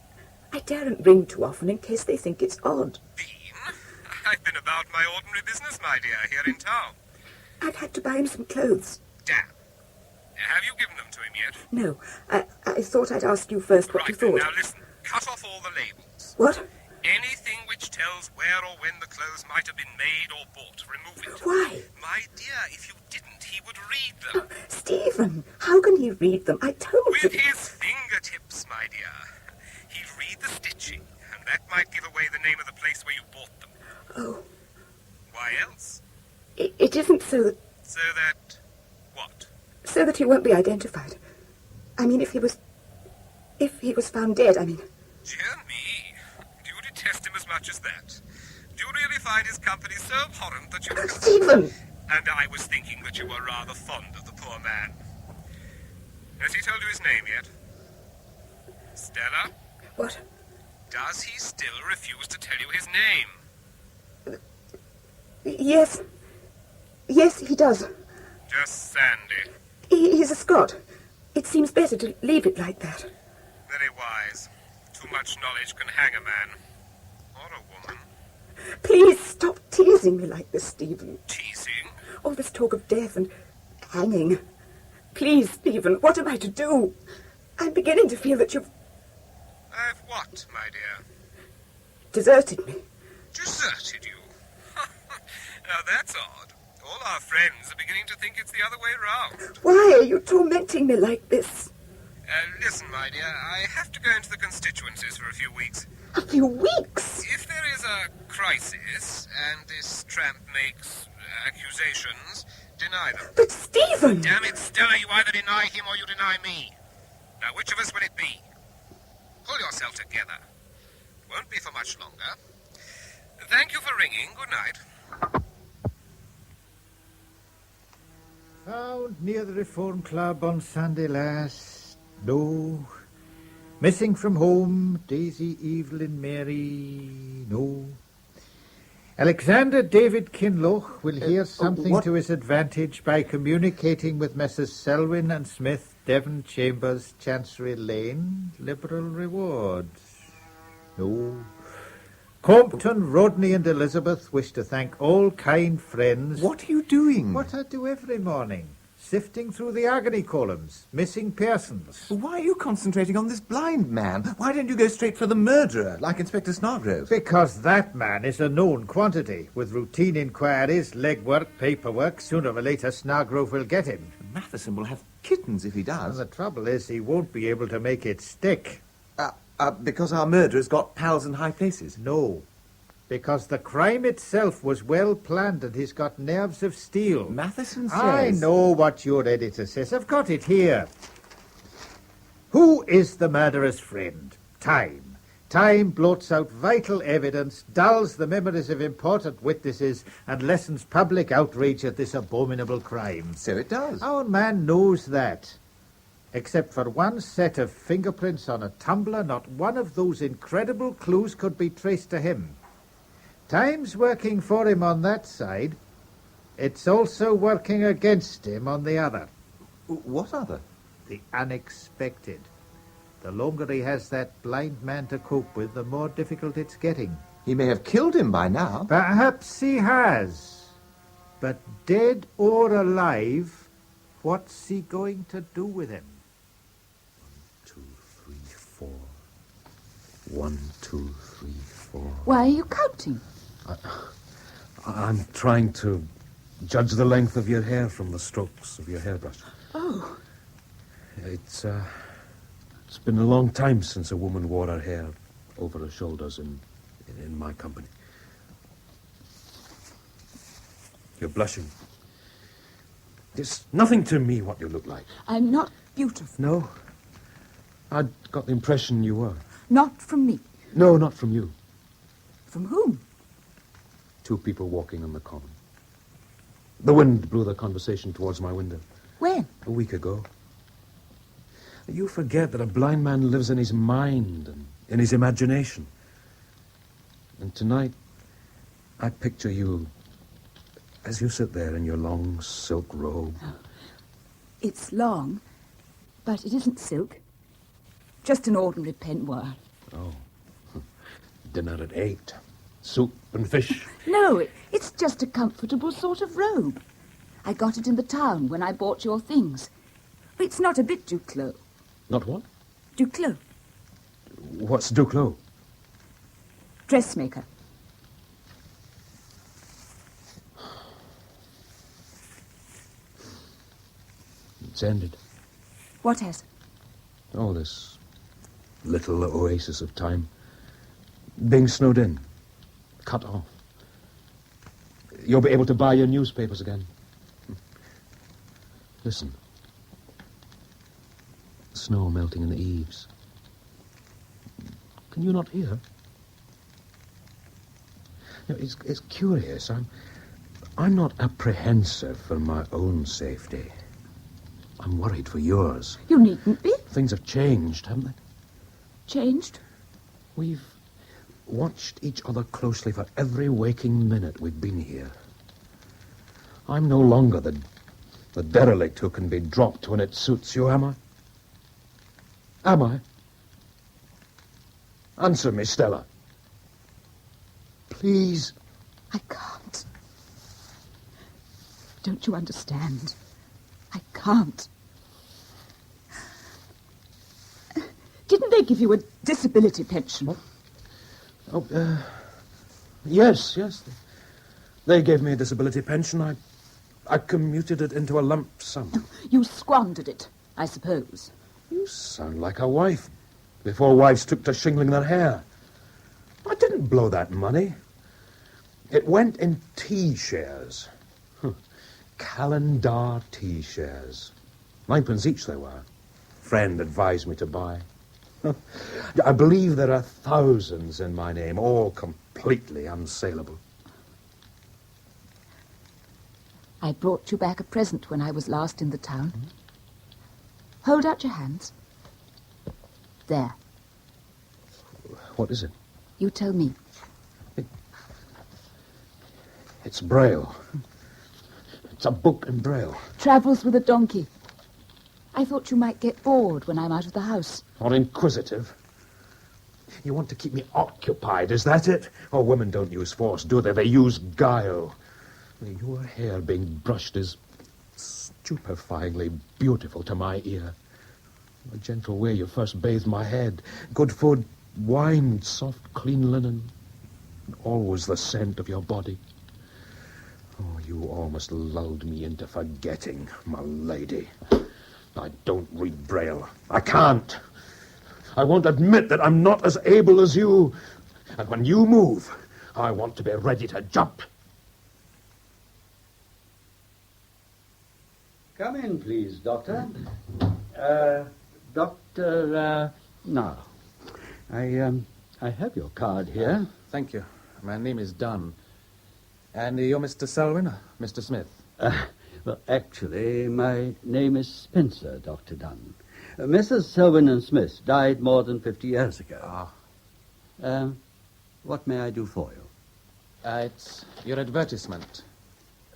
I daren't ring too often in case they think it's odd. I've been about my ordinary business, my dear, here in town. I've had to buy him some clothes. Damn. Have you given them to him yet? No, I thought I'd ask you first what you thought. Now listen, cut off all the labels. What? Anything which tells where or when the clothes might have been made or bought, remove it. Why? My dear, if you didn't, he would read them. Stephen, how can he read them? I told you. With his fingertips, my dear. He'd read the stitching, and that might give away the name of the place where you bought them. Oh. Why else? It isn't so that... So that... what? So that he won't be identified. I mean, if he was found dead, I mean... Dear me. Do you detest him as much as that? Do you really find his company so abhorrent that you... Stephen! And I was thinking that you were rather fond of the poor man. Has he told you his name yet? Stella? What? Does he still refuse to tell you his name? Yes. Yes, he does. Just Sandy. He's a Scot. It seems better to leave it like that. Very wise. Too much knowledge can hang a man. Or a woman. Please stop teasing me like this, Stephen. Teasing? All this talk of death and hanging. Please, Stephen, what am I to do? I'm beginning to feel that you've... I've what, my dear? Deserted me. Deserted you? Now that's odd. All our friends are beginning to think it's the other way round. Why are you tormenting me like this? Listen, my dear, I have to go into the constituencies for a few weeks. A few weeks? If there is a crisis, and this tramp makes accusations, deny them. But Stephen! Damn it, Stella, you either deny him or you deny me. Now, which of us will it be? Pull yourself together. Won't be for much longer. Thank you for ringing. Good night. Found near the Reform Club on Sunday last. No. Missing from home, Daisy, Evelyn, Mary. No. Alexander David Kinloch will hear something to his advantage by communicating with Messrs. Selwyn and Smith, Devon Chambers, Chancery Lane. Liberal rewards. No. Compton, Rodney and Elizabeth wish to thank all kind friends. What are you doing? What I do every morning. Sifting through the agony columns. Missing persons. Why are you concentrating on this blind man? Why don't you go straight for the murderer, like Inspector Snodgrove? Because that man is a known quantity. With routine inquiries, legwork, paperwork, sooner or later Snodgrove will get him. Matheson will have kittens if he does. And the trouble is he won't be able to make it stick. Because our murderer's got pals in high places? No. Because the crime itself was well planned and he's got nerves of steel. Matheson says... I know what your editor says. I've got it here. Who is the murderer's friend? Time. Time blots out vital evidence, dulls the memories of important witnesses, and lessens public outrage at this abominable crime. So it does. Our man knows that. Except for one set of fingerprints on a tumbler, not one of those incredible clues could be traced to him. Time's working for him on that side. It's also working against him on the other. What other? The unexpected. The longer he has that blind man to cope with, the more difficult it's getting. He may have killed him by now. Perhaps he has. But dead or alive, what's he going to do with him? 1, 2, 3, 4. 1, 2, 3, 4. Why are you counting? I'm trying to judge the length of your hair from the strokes of your hairbrush. Oh. It's been a long time since a woman wore her hair over her shoulders in my company. You're blushing. There's nothing to me what you look like. I'm not beautiful. No? I got the impression you were. Not from me. No, not from you. From whom? 2 people walking on the common. The wind blew the conversation towards my window. When? A week ago. You forget that a blind man lives in his mind and in his imagination. And tonight, I picture you as you sit there in your long silk robe. Oh. It's long, but it isn't silk. Just an ordinary peignoir. Oh. Dinner at 8. Soup and fish. No, it's just a comfortable sort of robe. I got it in the town when I bought your things. It's not a bit Duclos. Not what? Duclos. What's Duclos? Dressmaker. It's ended. What has? Oh, this little oasis of time. Being snowed in. Cut off. You'll be able to buy your newspapers again. Listen. Snow melting in the eaves. Can you not hear? You know, it's curious. I'm not apprehensive for my own safety. I'm worried for yours. You needn't be. Things have changed, haven't they? Changed? We've watched each other closely for every waking minute we've been here. I'm no longer the derelict who can be dropped when it suits you, am I? Am I? Answer me, Stella. Please. I can't. Don't you understand? I can't. Didn't they give you a disability pension? What? Oh, yes. They gave me a disability pension. I commuted it into a lump sum. You squandered it, I suppose. You sound like a wife before wives took to shingling their hair. I didn't blow that money. It went in tea shares. Calendar tea shares. 9p each they were. Friend advised me to buy. I believe there are thousands in my name, all completely unsaleable. I brought you back a present when I was last in the town. Hold out your hands. There. What is it? You tell me. It's Braille. It's a book in Braille. Travels with a donkey. I thought you might get bored when I'm out of the house. Or inquisitive. You want to keep me occupied, is that it? Oh, women don't use force, do they? They use guile. Your hair being brushed is stupefyingly beautiful to my ear. The gentle way you first bathed my head. Good food, wine, soft, clean linen. Always the scent of your body. Oh, you almost lulled me into forgetting, my lady. I don't read Braille. I can't. I won't admit that I'm not as able as you. And when you move, I want to be ready to jump. Come in, please, Doctor. Now, I have your card here. Thank you. My name is Dunn. And you're Mr. Selwyn, Mr. Smith? Well, actually, my name is Spencer, Dr. Dunn. Mrs. Selwyn and Smith died more than 50 years ago. What may I do for you? It's your advertisement.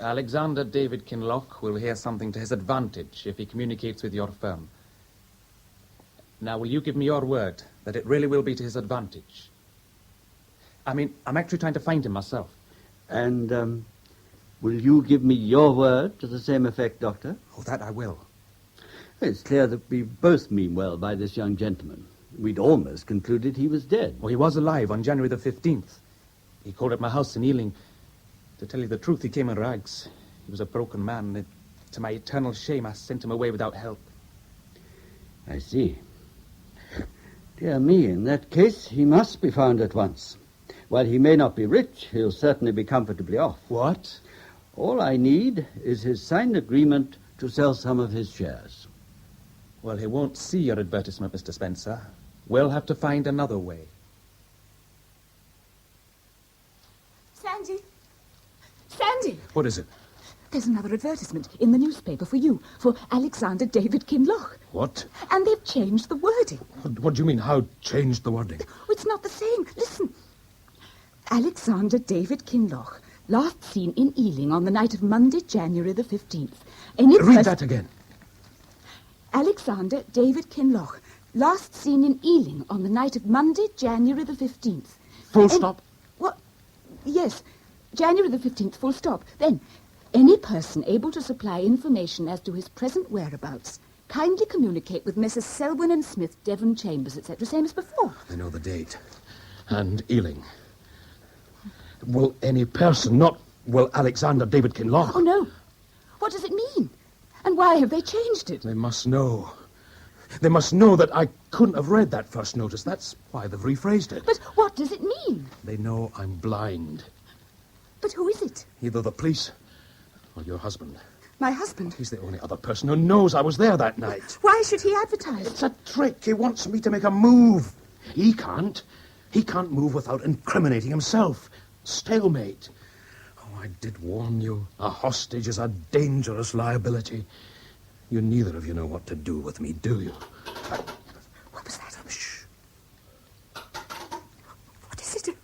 Alexander David Kinloch will hear something to his advantage if he communicates with your firm. Now, will you give me your word that it really will be to his advantage? I mean, I'm actually trying to find him myself. And, will you give me your word to the same effect, Doctor? Oh, that I will. It's clear that we both mean well by this young gentleman. We'd almost concluded he was dead. Well, he was alive on January the 15th. He called at my house in Ealing. To tell you the truth, he came in rags. He was a broken man, and to my eternal shame, I sent him away without help. I see. Dear me, in that case, he must be found at once. While he may not be rich, he'll certainly be comfortably off. What? All I need is his signed agreement to sell some of his shares. Well, he won't see your advertisement, Mr. Spencer. We'll have to find another way. Sandy! Sandy! What is it? There's another advertisement in the newspaper for you, for Alexander David Kinloch. What? And they've changed the wording. What do you mean, how changed the wording? Oh, it's not the same. Listen. Alexander David Kinloch, last seen in Ealing on the night of Monday, January the 15th. Read that again. Alexander David Kinloch, last seen in Ealing on the night of Monday, January the 15th. Full stop? What? Yes, January the 15th, full stop. Then, any person able to supply information as to his present whereabouts, kindly communicate with Messrs. Selwyn and Smith, Devon Chambers, etc., same as before. They know the date. And Ealing. Will any person, not will Alexander David Kinloch? Oh, no. What does it mean? And why have they changed it? They must know. They must know that I couldn't have read that first notice. That's why they've rephrased it. But what does it mean? They know I'm blind. But who is it? Either the police or your husband. My husband? He's the only other person who knows I was there that night. Why should he advertise? It's a trick. He wants me to make a move. He can't. He can't move without incriminating himself. Stalemate. Oh, I did warn you. A hostage is a dangerous liability. You neither of you know what to do with me, do you? What was that? Shh. What is it?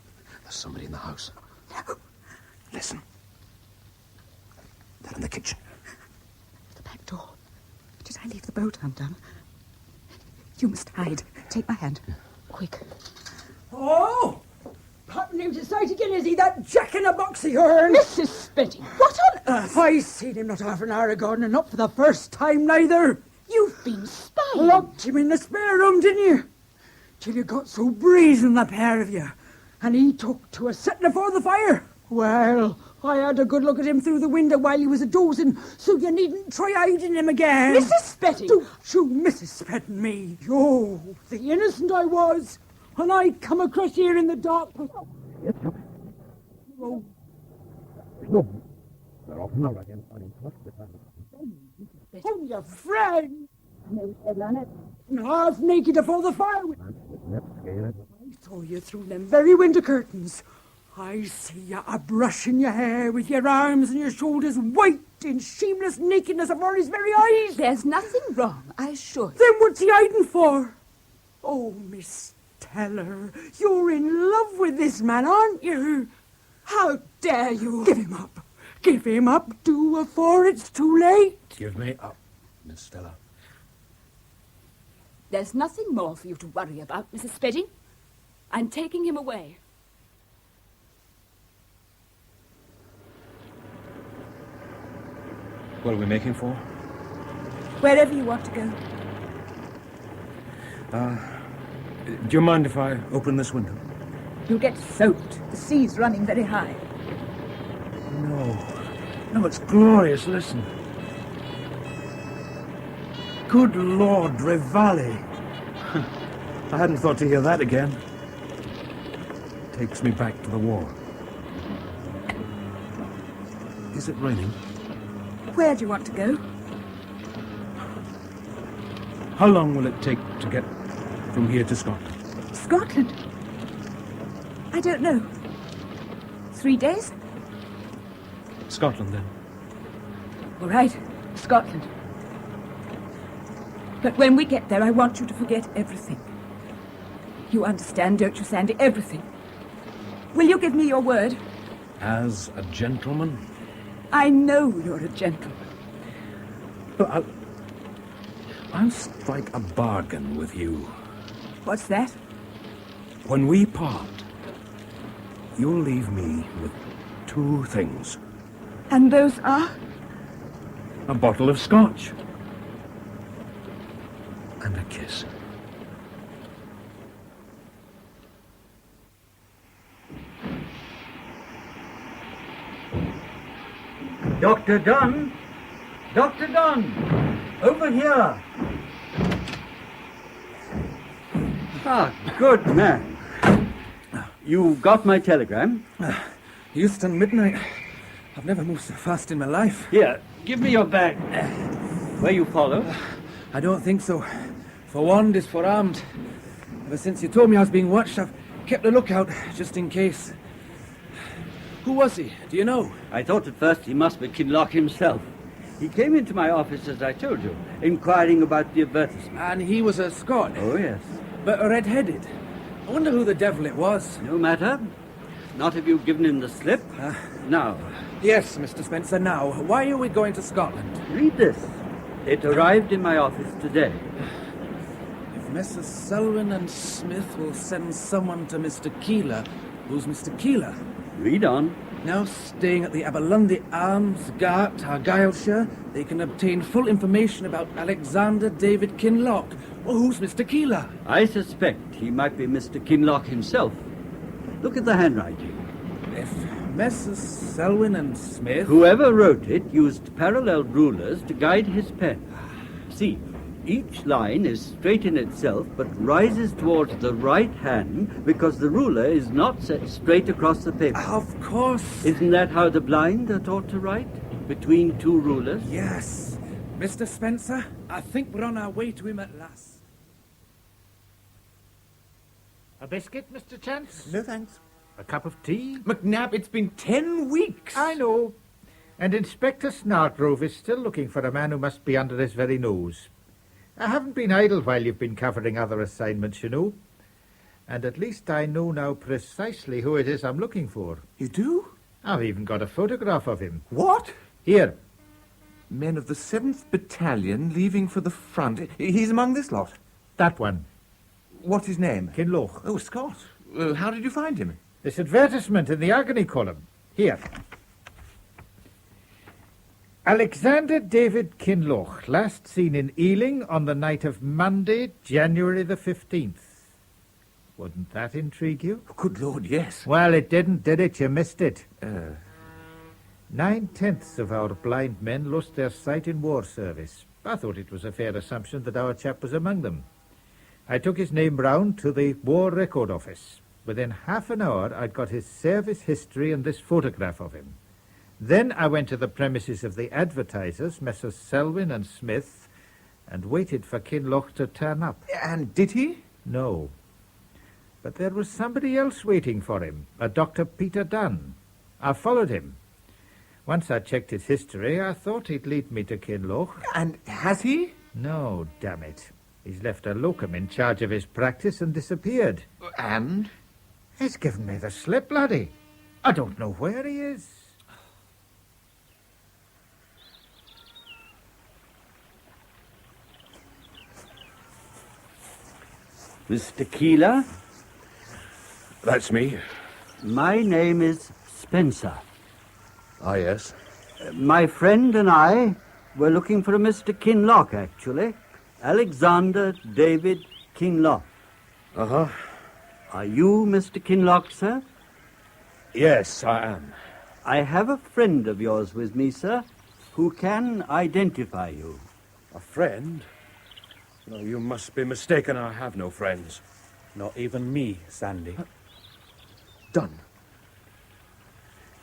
There's somebody in the house. No. Listen. They're in the kitchen. The back door. Did I leave the boat undone? You must hide. Take my hand. Quick. Oh! Popping him to sight again, is he, that jack-in-a-box of yours? Mrs. Spedding, what on earth? I seen him not half an hour ago, and not for the first time, neither. You've been spying. Locked him in the spare room, didn't you? Till you got so brazen, the pair of you. And he took to a setting afore the fire. Well, I had a good look at him through the window while he was a-dozing, so you needn't try hiding him again. Mrs. Spedding! Don't you, Mrs. Spedding me. Yo, the innocent I was. And I come across here in the dark. Oh. They're off now again. Oh, your friend. Half naked afore the fire. I saw you through them very window curtains. I see you a-brushing your hair with your arms and your shoulders white in shameless nakedness afore his very eyes. There's nothing wrong, I assure you. Then what's he hiding for? Oh, Miss Teller, you're in love with this man, aren't you? How dare you? Give him up. Give him up, do, afore it's too late. Give me up, Miss Stella. There's nothing more for you to worry about, Mrs. Spedding. I'm taking him away. What are we making for? Wherever you want to go. Do you mind if I open this window? You'll get soaked. The sea's running very high. No, it's glorious. Listen. Good Lord, Revali. I hadn't thought to hear that again. Takes me back to the war. Is it raining? Where do you want to go? How long will it take to get from here to Scotland? Scotland? I don't know. 3 days? Scotland, then. All right, Scotland. But when we get there, I want you to forget everything. You understand, don't you, Sandy? Everything. Will you give me your word? As a gentleman? I know you're a gentleman. But I'll strike a bargain with you. What's that? When we part, you'll leave me with 2 things. And those are? A bottle of scotch. And a kiss. Dr. Dunn! Dr. Dunn! Over here! Ah, good man. You got my telegram? Houston, midnight. I've never moved so fast in my life. Here, give me your bag. Were you followed? I don't think so. Forewarned is forearmed. Ever since you told me I was being watched, I've kept a lookout, just in case. Who was he? Do you know? I thought at first he must be Kinloch himself. He came into my office, as I told you, inquiring about the advertisement. And he was a Scot? Oh, yes. But red-headed. I wonder who the devil it was. No matter. Not if you've given him the slip. Now. Yes, Mr. Spencer, now. Why are we going to Scotland? Read this. It arrived in my office today. If Messrs. Selwyn and Smith will send someone to Mr. Keeler, who's Mr. Keeler? Read on. Now staying at the Aberlundy Arms, Gart, Argyllshire, they can obtain full information about Alexander David Kinloch. Well, who's Mr. Keeler? I suspect he might be Mr. Kinloch himself. Look at the handwriting. If Messrs. Selwyn and Smith... Whoever wrote it used parallel rulers to guide his pen. See, each line is straight in itself, but rises towards the right hand because the ruler is not set straight across the paper. Of course. Isn't that how the blind are taught to write? Between 2 rulers? Yes. Mr. Spencer, I think we're on our way to him at last. A biscuit, Mr. Chance? No, thanks. A cup of tea? McNabb, it's been 10 weeks. I know. And Inspector Snartrove is still looking for a man who must be under his very nose. I haven't been idle while you've been covering other assignments, you know. And at least I know now precisely who it is I'm looking for. You do? I've even got a photograph of him. What? Here. Men of the 7th Battalion leaving for the front. He's among this lot? That one. What's his name? Kinloch. Oh, Scott. How did you find him? This advertisement in the agony column. Here. Alexander David Kinloch, last seen in Ealing on the night of Monday, January the 15th. Wouldn't that intrigue you? Good Lord, yes. Well, it didn't, did it? You missed it. 9/10 of our blind men lost their sight in war service. I thought it was a fair assumption that our chap was among them. I took his name round to the War Record Office. Within half an hour, I'd got his service history and this photograph of him. Then I went to the premises of the advertisers, Messrs. Selwyn and Smith, and waited for Kinloch to turn up. And did he? No. But there was somebody else waiting for him, a Dr. Peter Dunn. I followed him. Once I checked his history, I thought he'd lead me to Kinloch. And has he? No, damn it. He's left a locum in charge of his practice and disappeared. And? He's given me the slip, laddie. I don't know where he is. Mr. Keeler? That's me. My name is Spencer. Ah, yes. My friend and I were looking for a Mr. Kinloch, actually. Alexander David Kinloch. Uh-huh. Are you Mr. Kinloch, sir? Yes, I am. I have a friend of yours with me, sir, who can identify you. A friend? No, you must be mistaken. I have no friends. Not even me, Sandy. Dunn.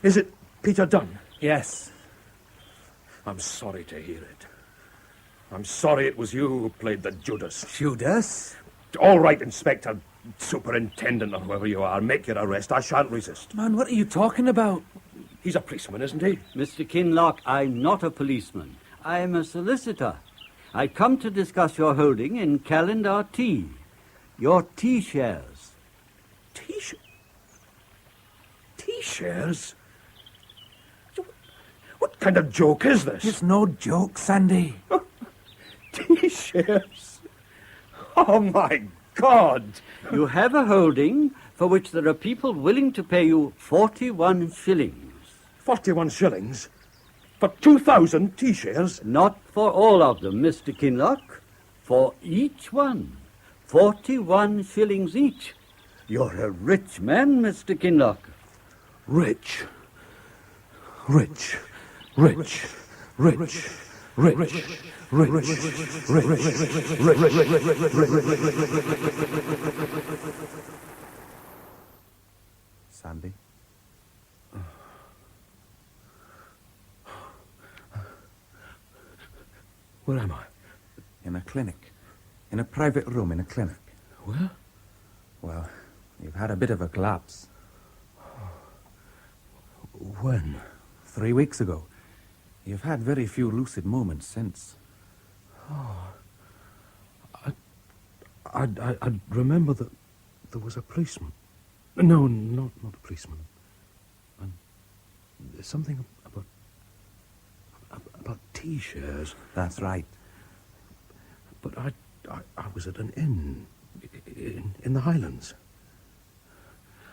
Is it Peter Dunn? Yes. I'm sorry to hear it. I'm sorry it was you who played the Judas. Judas? All right, Inspector, Superintendent, or whoever you are, make your arrest. I shan't resist. Man, what are you talking about? He's a policeman, isn't he? Mr. Kinloch, I'm not a policeman. I'm a solicitor. I come to discuss your holding in Calendar Tea. Your tea shares. Tea shares? What kind of joke is this? It's no joke, Sandy. Tea T-shirts? Oh, my God! You have a holding for which there are people willing to pay you 41 shillings. 41 shillings? For 2,000 T-shares? Not for all of them, Mr. Kinloch. For each one. 41 shillings each. You're a rich man, Mr. Kinloch. Rich. Rich. Rich. Rich. Rich. Rich. Sandy? Where am I? In a clinic. In a private room in a clinic. Where? Well, you've had a bit of a collapse. When? 3 weeks ago. You've had very few lucid moments since. Oh. I remember that there was a policeman. No, not a policeman. And something about T-shares. That's right. But I was at an inn in the Highlands.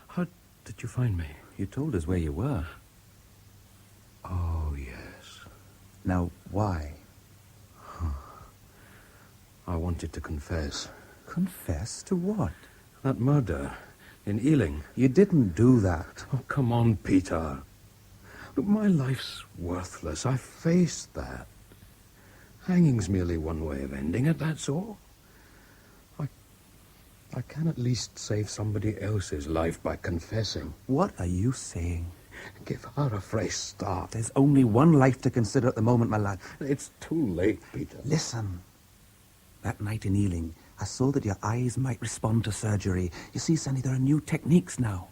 How did you find me? You told us where you were. Oh, yes. Now, why? I wanted to confess. Confess to what? That murder in Ealing. You didn't do that. Oh, come on, Peter. Look, my life's worthless. I faced that. Hanging's merely one way of ending it, that's all. I can at least save somebody else's life by confessing. What are you saying? Give her a fresh start. There's only one life to consider at the moment, my lad. It's too late, Peter. Listen. That night in Ealing, I saw that your eyes might respond to surgery. You see, Sandy, there are new techniques now.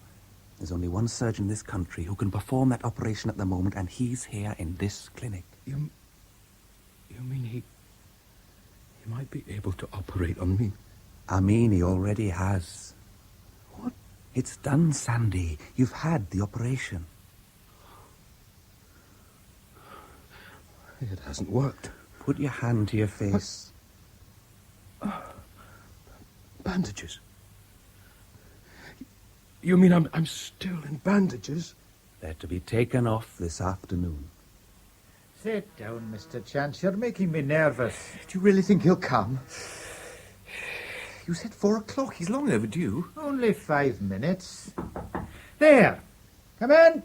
There's only one surgeon in this country who can perform that operation at the moment, and he's here in this clinic. You mean he might be able to operate on me? I mean, he already has. What? It's done, Sandy. You've had the operation. It hasn't worked. Put your hand to your face. Bandages? You mean I'm still in bandages? They're to be taken off this afternoon. Sit down, Mr. Chance. You're making me nervous. Do you really think he'll come? You said 4 o'clock. He's long overdue. Only 5 minutes. There. Come in.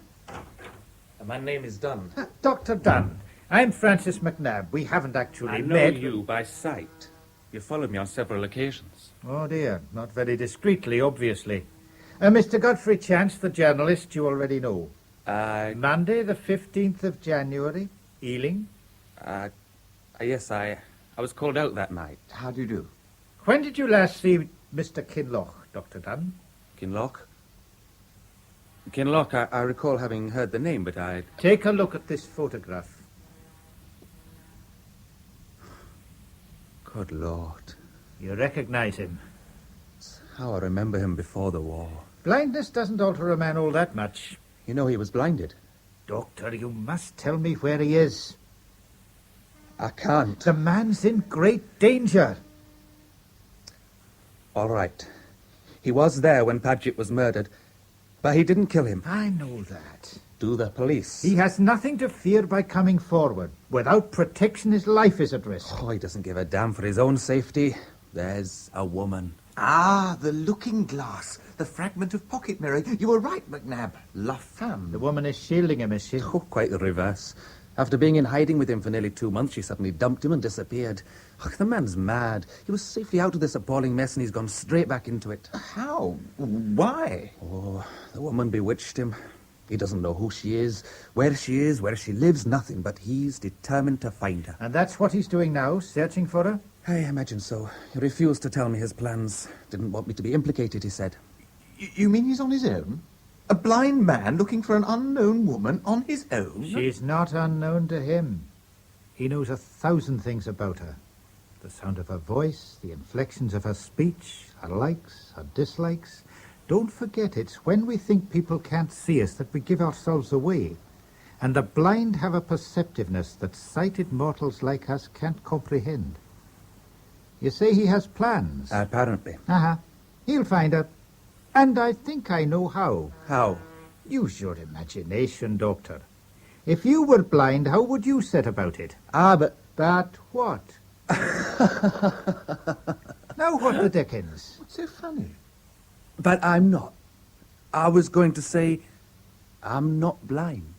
My name is Dunn. Dr. Dunn. I'm Francis McNabb. We haven't actually I know met. you by sight. You followed me on several occasions. Oh, dear. Not very discreetly, obviously. Mr. Godfrey Chance, the journalist, you already know. Monday, the 15th of January, Ealing. Yes, I was called out that night. How do you do? When did you last see Mr. Kinloch, Dr. Dunn? Kinloch? Kinloch, I recall having heard the name, but I... Take a look at this photograph. Good Lord. You recognize him? It's how I remember him before the war. Blindness doesn't alter a man all that much. You know he was blinded. Doctor, you must tell me where he is. I can't. The man's in great danger. All right. He was there when Paget was murdered, but he didn't kill him. I know that. Do the police? He has nothing to fear by coming forward. Without protection, his life is at risk. Oh, he doesn't give a damn for his own safety. There's a woman. Ah, the looking glass. The fragment of pocket mirror. You were right, McNabb. La femme. The woman is shielding him, is she? Oh, quite the reverse. After being in hiding with him for nearly 2 months, she suddenly dumped him and disappeared. Oh, the man's mad. He was safely out of this appalling mess and he's gone straight back into it. How? Why? Oh, the woman bewitched him. He doesn't know who she is, where she lives, nothing, but he's determined to find her. And that's what he's doing now, searching for her? I imagine so. He refused to tell me his plans. Didn't want me to be implicated, he said. You mean he's on his own? A blind man looking for an unknown woman on his own? She's not unknown to him. He knows 1,000 things about her. The sound of her voice, the inflections of her speech, her likes, her dislikes. Don't forget, it's when we think people can't see us that we give ourselves away. And the blind have a perceptiveness that sighted mortals like us can't comprehend. You say he has plans? Apparently. Uh-huh. He'll find her. And I think I know how. How? Use your imagination, Doctor. If you were blind, how would you set about it? But what? Now what the dickens? What's so funny? But I'm not. I was going to say, I'm not blind.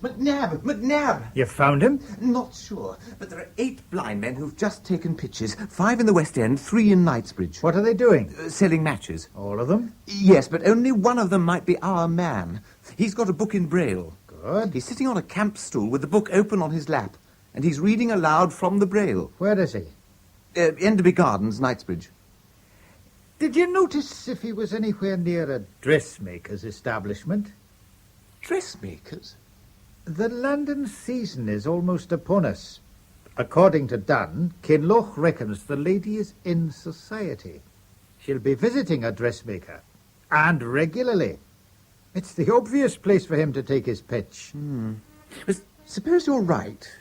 McNabb! You found him? Not sure, but there are 8 blind men who've just taken pictures. 5 in the West End, 3 in Knightsbridge. What are they doing? Selling matches. All of them? Yes, but only one of them might be our man. He's got a book in Braille. Good. He's sitting on a camp stool with the book open on his lap, and he's reading aloud from the Braille. Where is he? Enderby Gardens, Knightsbridge. Did you notice if he was anywhere near a dressmaker's establishment? Dressmakers? The London season is almost upon us. According to Dunn, Kinloch reckons the lady is in society. She'll be visiting a dressmaker, and regularly. It's the obvious place for him to take his pitch. But suppose you're right,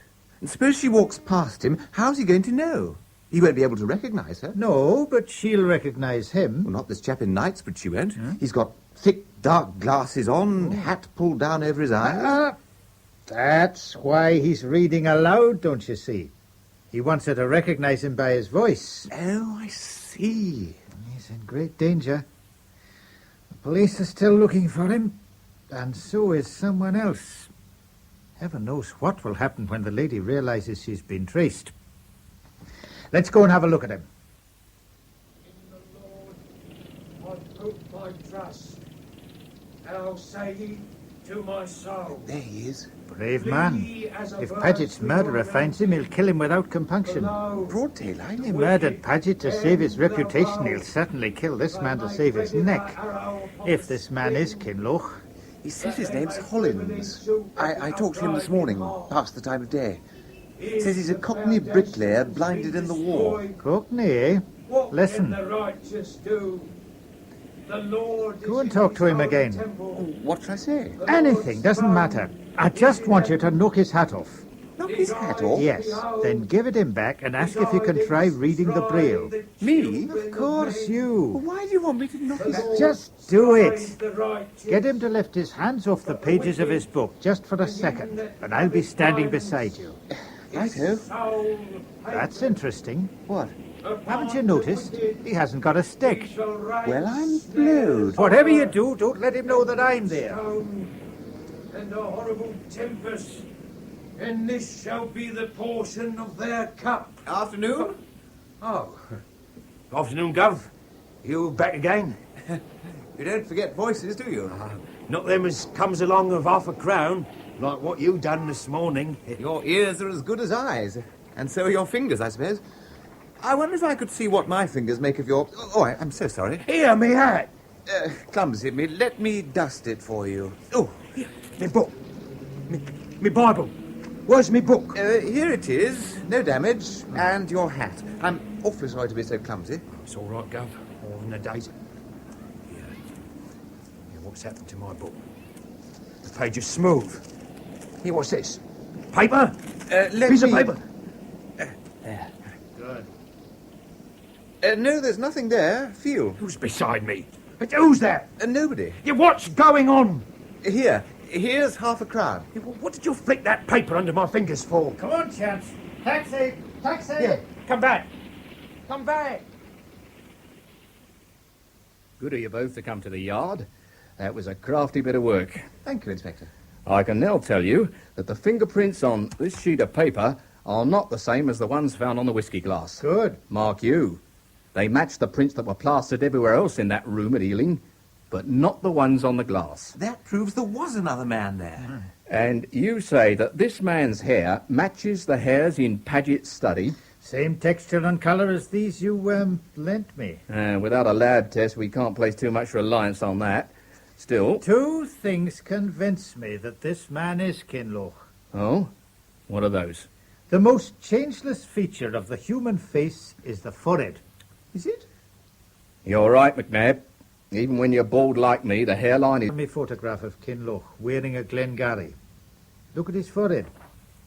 and suppose she walks past him, how's he going to know? He won't be able to recognise her. No, but she'll recognise him. Well, not this chap in Knightsbridge, she won't. He's got thick, dark glasses on, hat pulled down over his eyes. That's why he's reading aloud, don't you see? He wants her to recognise him by his voice. Oh, I see. He's in great danger. The police are still looking for him, and so is someone else. Heaven knows what will happen when the lady realises she's been traced. Let's go and have a look at him. In the Lord I put my trust. Now say ye to my soul. There he is. Brave man. If Paget's murderer finds him, he'll kill him without compunction. Broad daylight. He murdered Paget to save his reputation. He'll certainly kill this man to save his neck. If this man is Kinloch. He says his name's Hollins. I talked to him this morning, past the time of day. Says he's a Cockney bricklayer blinded in the war. Cockney, eh? Listen. Go and talk to him again. What should I say? Anything, doesn't matter. I just want you to knock his hat off. Knock his hat off? Yes. Then give it him back and ask if you can try reading the Braille. Me? Of course you. Why do you want me to knock his hat? Just do it. Get him to lift his hands off the pages of his book just for a second, and I'll be standing beside you. Righto. That's interesting. What? Haven't you noticed? He hasn't got a stick. Well, I'm blowed. Whatever you do, don't let him know that I'm there. And a horrible tempest, and this shall be the portion of their cup. Afternoon? Oh. Afternoon, Gov. You back again? You don't forget voices, do you? Not them as comes along of half a crown, like what you done this morning. Your ears are as good as eyes, and so are your fingers, I suppose. I wonder if I could see what my fingers make of your... Oh, I'm so sorry. Here, me hat. Clumsy of me. Let me dust it for you. Oh, here, me book. Me Bible. Where's me book? Here it is. No damage. And your hat. I'm awfully sorry to be so clumsy. It's all right, Gov. All in a daisy. Here, what's happened to my book? The page is smooth. Here, what's this? Paper? Piece of paper. There. Good. No, there's nothing there. Feel. Who's beside me? Who's that? Nobody. Yeah, what's going on? Here. Here's half a crown. Yeah, what did you flick that paper under my fingers for? Come on, chaps. Taxi! Taxi! Yeah, come back. Come back. Good of you both to come to the yard. That was a crafty bit of work. Thank you, Inspector. I can now tell you that the fingerprints on this sheet of paper are not the same as the ones found on the whiskey glass. Good. Mark you. They match the prints that were plastered everywhere else in that room at Ealing, but not the ones on the glass. That proves there was another man there. And you say that this man's hair matches the hairs in Paget's study. Same texture and colour as these you, lent me. Without a lab test, we can't place too much reliance on that. Still... 2 things convince me that this man is Kinloch. Oh? What are those? The most changeless feature of the human face is the forehead. Is it? You're right, McNabb. Even when you're bald like me, the hairline is... A photograph of Kinloch wearing a Glengarry. Look at his forehead.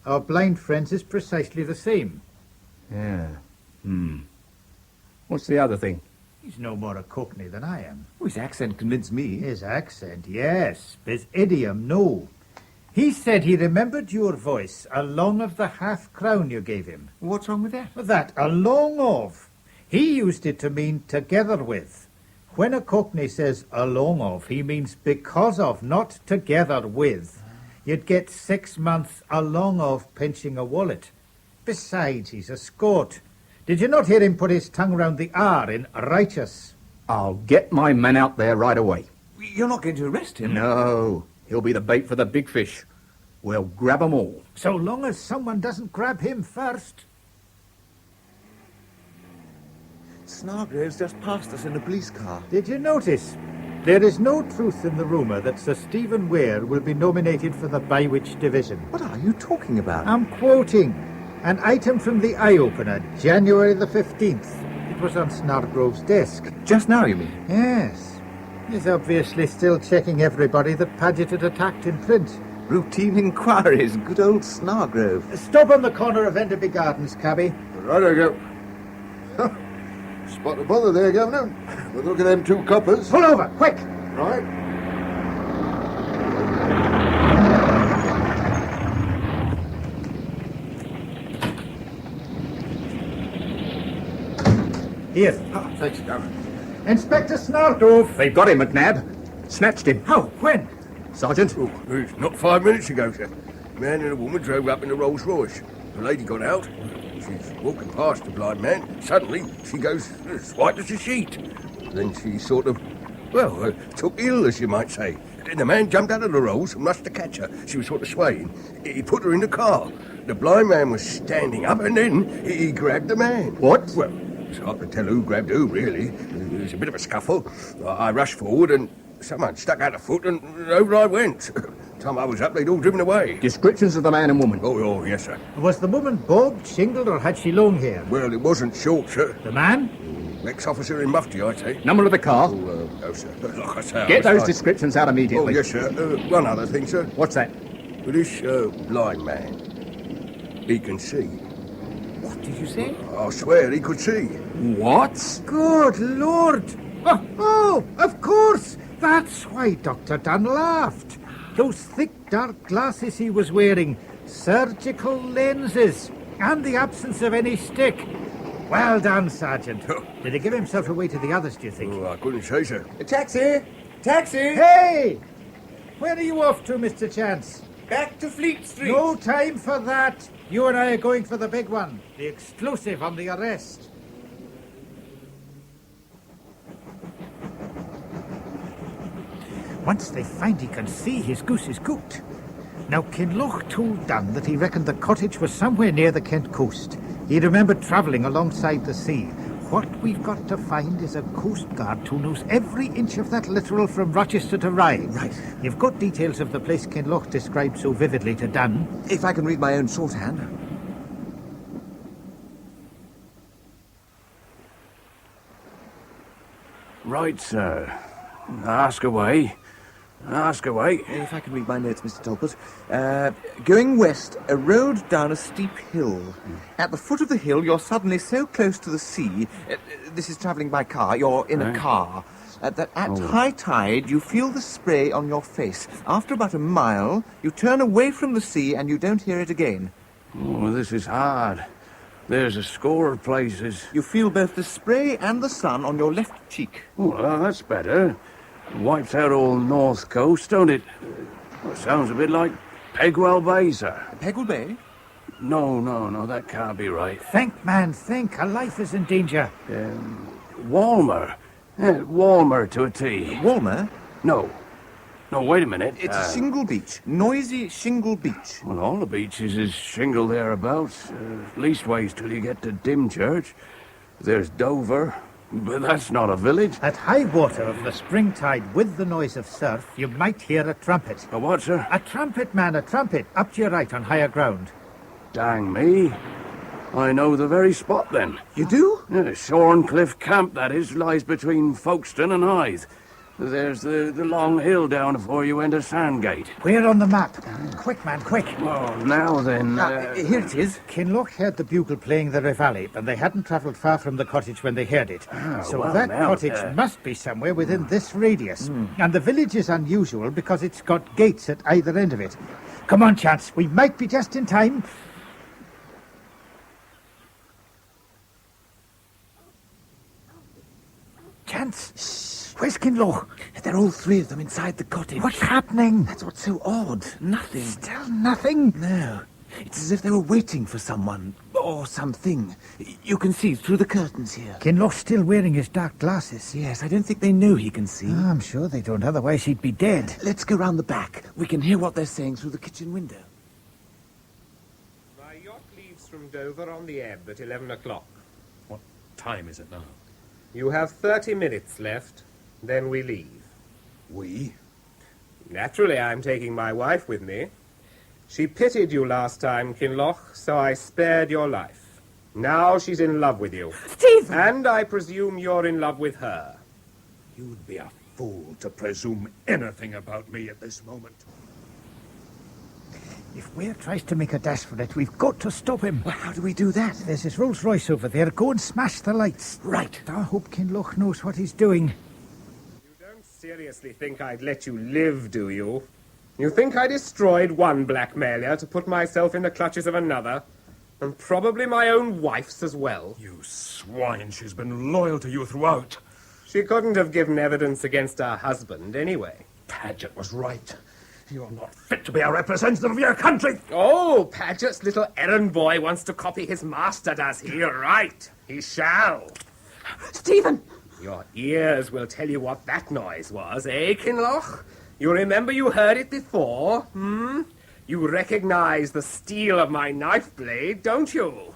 Our blind friend's is precisely the same. Yeah. What's the other thing? He's no more a Cockney than I am. Oh, his accent convinced me. His accent, yes. But his idiom, no. He said he remembered your voice along of the half-crown you gave him. What's wrong with that? That along of. He used it to mean together with. When a Cockney says along of, he means because of, not together with. You'd get 6 months along of pinching a wallet. Besides, he's a Scot. Did you not hear him put his tongue round the R in righteous? I'll get my men out there right away. You're not going to arrest him? No. He'll be the bait for the big fish. We'll grab 'em all. So long as someone doesn't grab him first. Snargrove's just passed us in a police car. Did you notice? There is no truth in the rumour that Sir Stephen Ware will be nominated for the Bywitch Division. What are you talking about? I'm quoting an item from the Eye Opener, January the 15th. It was on Snargrove's desk. Just now, you mean? Yes. He's obviously still checking everybody that Paget had attacked in print. Routine inquiries. Good old Snargrove. Stop on the corner of Enderby Gardens, cabby. Right I go. Spot of bother there, Governor. But look at them 2 coppers. Pull over, quick! Right. Here. Oh, thanks, Governor. Inspector Snargrove. They've got him, McNabb. Snatched him. How? When? Sergeant? Oh, it's not 5 minutes ago, sir. A man and a woman drove up in a Rolls Royce. The lady got out. She's walking past the blind man. Suddenly, she goes as white as a sheet. Then she sort of, took ill, as you might say. Then the man jumped out of the Rolls and rushed to catch her. She was sort of swaying. He put her in the car. The blind man was standing up, and then he grabbed the man. What? Well, it's hard to tell who grabbed who, really. There was a bit of a scuffle. I rushed forward, and someone stuck out a foot, and over I went. Time I was up, they'd all driven away. Descriptions of the man and woman. Oh, yes, sir. Was the woman bobbed, shingled, or had she long hair? Well, it wasn't short, sir. The man? Ex-officer in mufti, I'd say. Number of the car? No, sir. Like I say, Get those descriptions out immediately. Oh, yes, sir. One other thing, sir. What's that? This blind man, he can see. What did you say? I swear he could see. What? Good Lord! Oh, of course! That's why Dr. Dunn laughed. Those thick, dark glasses he was wearing, surgical lenses, and the absence of any stick. Well done, Sergeant. Did he give himself away to the others, do you think? Oh, I couldn't say, sir. A taxi! Taxi! Hey! Where are you off to, Mr. Chance? Back to Fleet Street. No time for that. You and I are going for the big one. The exclusive on the arrest. Once they find he can see, his goose is cooked. Now, Kinloch told Dunn that he reckoned the cottage was somewhere near the Kent coast. He remembered travelling alongside the sea. What we've got to find is a coast guard who knows every inch of that littoral from Rochester to Rye. Right. You've got details of the place Kinloch described so vividly to Dunn. If I can read my own shorthand. Right, sir. Ask away. Ask away. If I can read my notes, Mr. Talbot. Going west, a road down a steep hill. At the foot of the hill, you're suddenly so close to the sea. This is travelling by car. You're in a car. That at high tide, you feel the spray on your face. After about a mile, you turn away from the sea and you don't hear it again. Oh, this is hard. There's a score of places. You feel both the spray and the sun on your left cheek. Oh, well, that's better. Wipes out all North Coast, don't it? Well, sounds a bit like Pegwell Bay, sir. Pegwell Bay? No, that can't be right. Think, man, think. A life is in danger. Walmer. Walmer to a T. Walmer? No, wait a minute. It's a shingle beach. Noisy shingle beach. Well, all the beaches is shingle thereabouts. Leastways till you get to Dymchurch. There's Dover, but that's not a village. At high water of the springtide, with the noise of surf, you might hear a trumpet. A what, sir? A trumpet, man, a trumpet. Up to your right on higher ground. Dang me. I know the very spot, then. You do? Shorncliffe Camp, that is, lies between Folkestone and Hythe. There's the long hill down before you enter Sandgate. We're on the map. Quick, man, quick. Oh, now then... Here it is. Kinloch heard the bugle playing the reveille, and they hadn't travelled far from the cottage when they heard it. So well, that now, cottage must be somewhere within this radius. And the village is unusual because it's got gates at either end of it. Come on, Chance. We might be just in time. Chance. Shh. Where's Kinloch? They're all three of them inside the cottage. What's happening? That's what's so odd. Nothing. Still nothing? No. It's as if they were waiting for someone or something. You can see through the curtains here. Kinloch's still wearing his dark glasses. Yes, I don't think they know he can see. I'm sure they don't, otherwise he'd be dead. Let's go round the back. We can hear what they're saying through the kitchen window. My yacht leaves from Dover on the ebb at 11 o'clock. What time is it now? You have 30 minutes left, then we leave. We? Naturally, I'm taking my wife with me. She pitied you last time, Kinloch, so I spared your life. Now she's in love with you. Stephen! And I presume you're in love with her. You'd be a fool to presume anything about me at this moment. If Ware tries to make a dash for it, we've got to stop him. Well, how do we do that? There's his Rolls Royce over there. Go and smash the lights. Right. I hope Kinloch knows what he's doing. You don't seriously think I'd let you live, do you? You think I destroyed one blackmailer to put myself in the clutches of another? And probably my own wife's as well. You swine, she's been loyal to you throughout. She couldn't have given evidence against her husband anyway. Paget was right. You're not fit to be a representative of your country. Oh, Paget's little errand boy wants to copy his master, does he? Right. He shall. Stephen! Your ears will tell you what that noise was, eh, Kinloch? You remember you heard it before, You recognize the steel of my knife blade, don't you?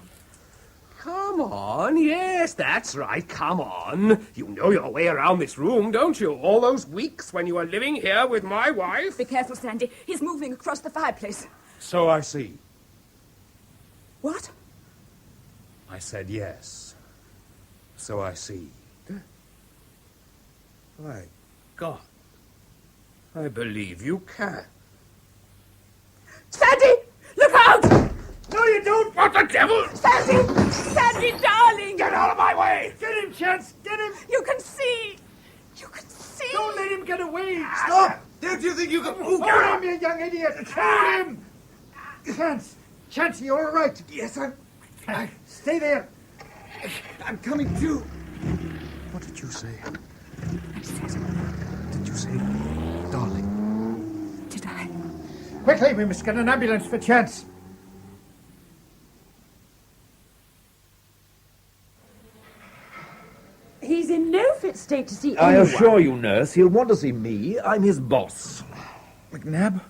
Come on, yes, that's right, come on. You know your way around this room, don't you? All those weeks when you were living here with my wife. Be careful, Sandy. He's moving across the fireplace. So I see. What? I said yes. So I see. My God. I believe you can. Sandy! Look out! No, you don't! What the devil? Sandy! Sandy, darling! Get out of my way! Get him, Chance! Get him! You can see! You can see! Don't let him get away! Stop! Don't you think you can... Hold him, you young idiot! Hold him! Chance, you all right? Yes, I'm... Stay there. I'm coming too. What did you say? I said... Did you say darling? Did I? Quickly, we must get an ambulance for Chance. He's in no fit state to see I anyone. assure you, nurse, he'll want to see me. I'm his boss. McNabb?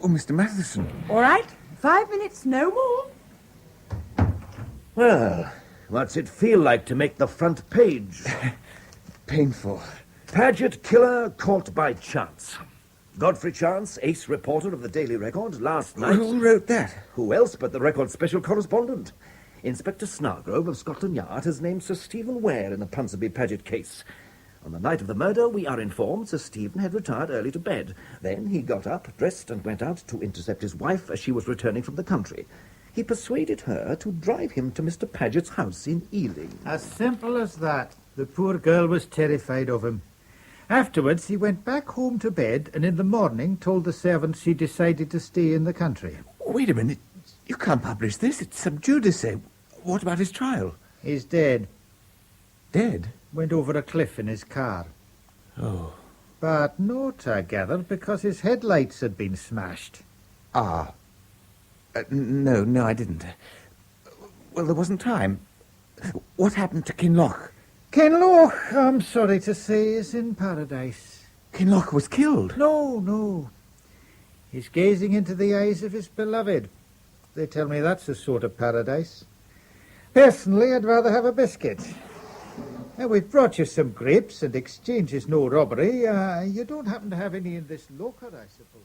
Oh, Mr. Matheson. All right, 5 minutes, no more. Well, what's it feel like to make the front page? Painful. Paget killer caught by chance. Godfrey Chance, ace reporter of the Daily Record, last night... Who wrote that? Who else but the Record special correspondent? Inspector Snargrove of Scotland Yard has named Sir Stephen Ware in the Punsonby Paget case. On the night of the murder, we are informed Sir Stephen had retired early to bed. Then he got up, dressed, and went out to intercept his wife as she was returning from the country. He persuaded her to drive him to Mr. Paget's house in Ealing. As simple as that. The poor girl was terrified of him. Afterwards, he went back home to bed and in the morning told the servants she decided to stay in the country. Wait a minute. You can't publish this. It's sub judice. What about his trial? He's dead. Dead? Went over a cliff in his car. Oh. But not, I gather, because his headlights had been smashed. Ah. No, I didn't. Well, there wasn't time. What happened to Kinloch? Kinloch, I'm sorry to say, is in paradise. Kinloch was killed? No. He's gazing into the eyes of his beloved. They tell me that's a sort of paradise. Personally, I'd rather have a biscuit. Now, we've brought you some grapes, and exchange is no robbery. You don't happen to have any in this locker, I suppose?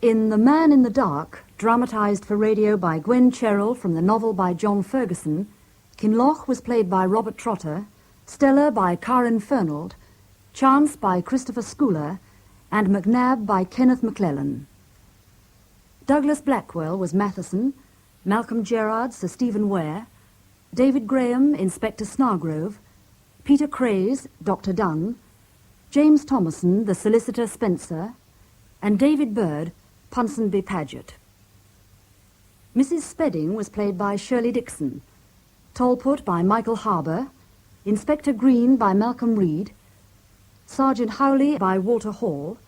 In The Man in the Dark, dramatised for radio by Gwen Cherrell from the novel by John Ferguson, Kinloch was played by Robert Trotter, Stella by Karen Fernald, Chance by Christopher Schooler, and McNabb by Kenneth McClellan. Douglas Blackwell was Matheson, Malcolm Gerard, Sir Stephen Ware, David Graham, Inspector Snargrove, Peter Craze, Dr. Dunn, James Thomason, the Solicitor Spencer, and David Bird, Ponsonby Paget. Mrs. Spedding was played by Shirley Dixon, Talput by Michael Harbour, Inspector Green by Malcolm Reed, Sergeant Howley by Walter Hall,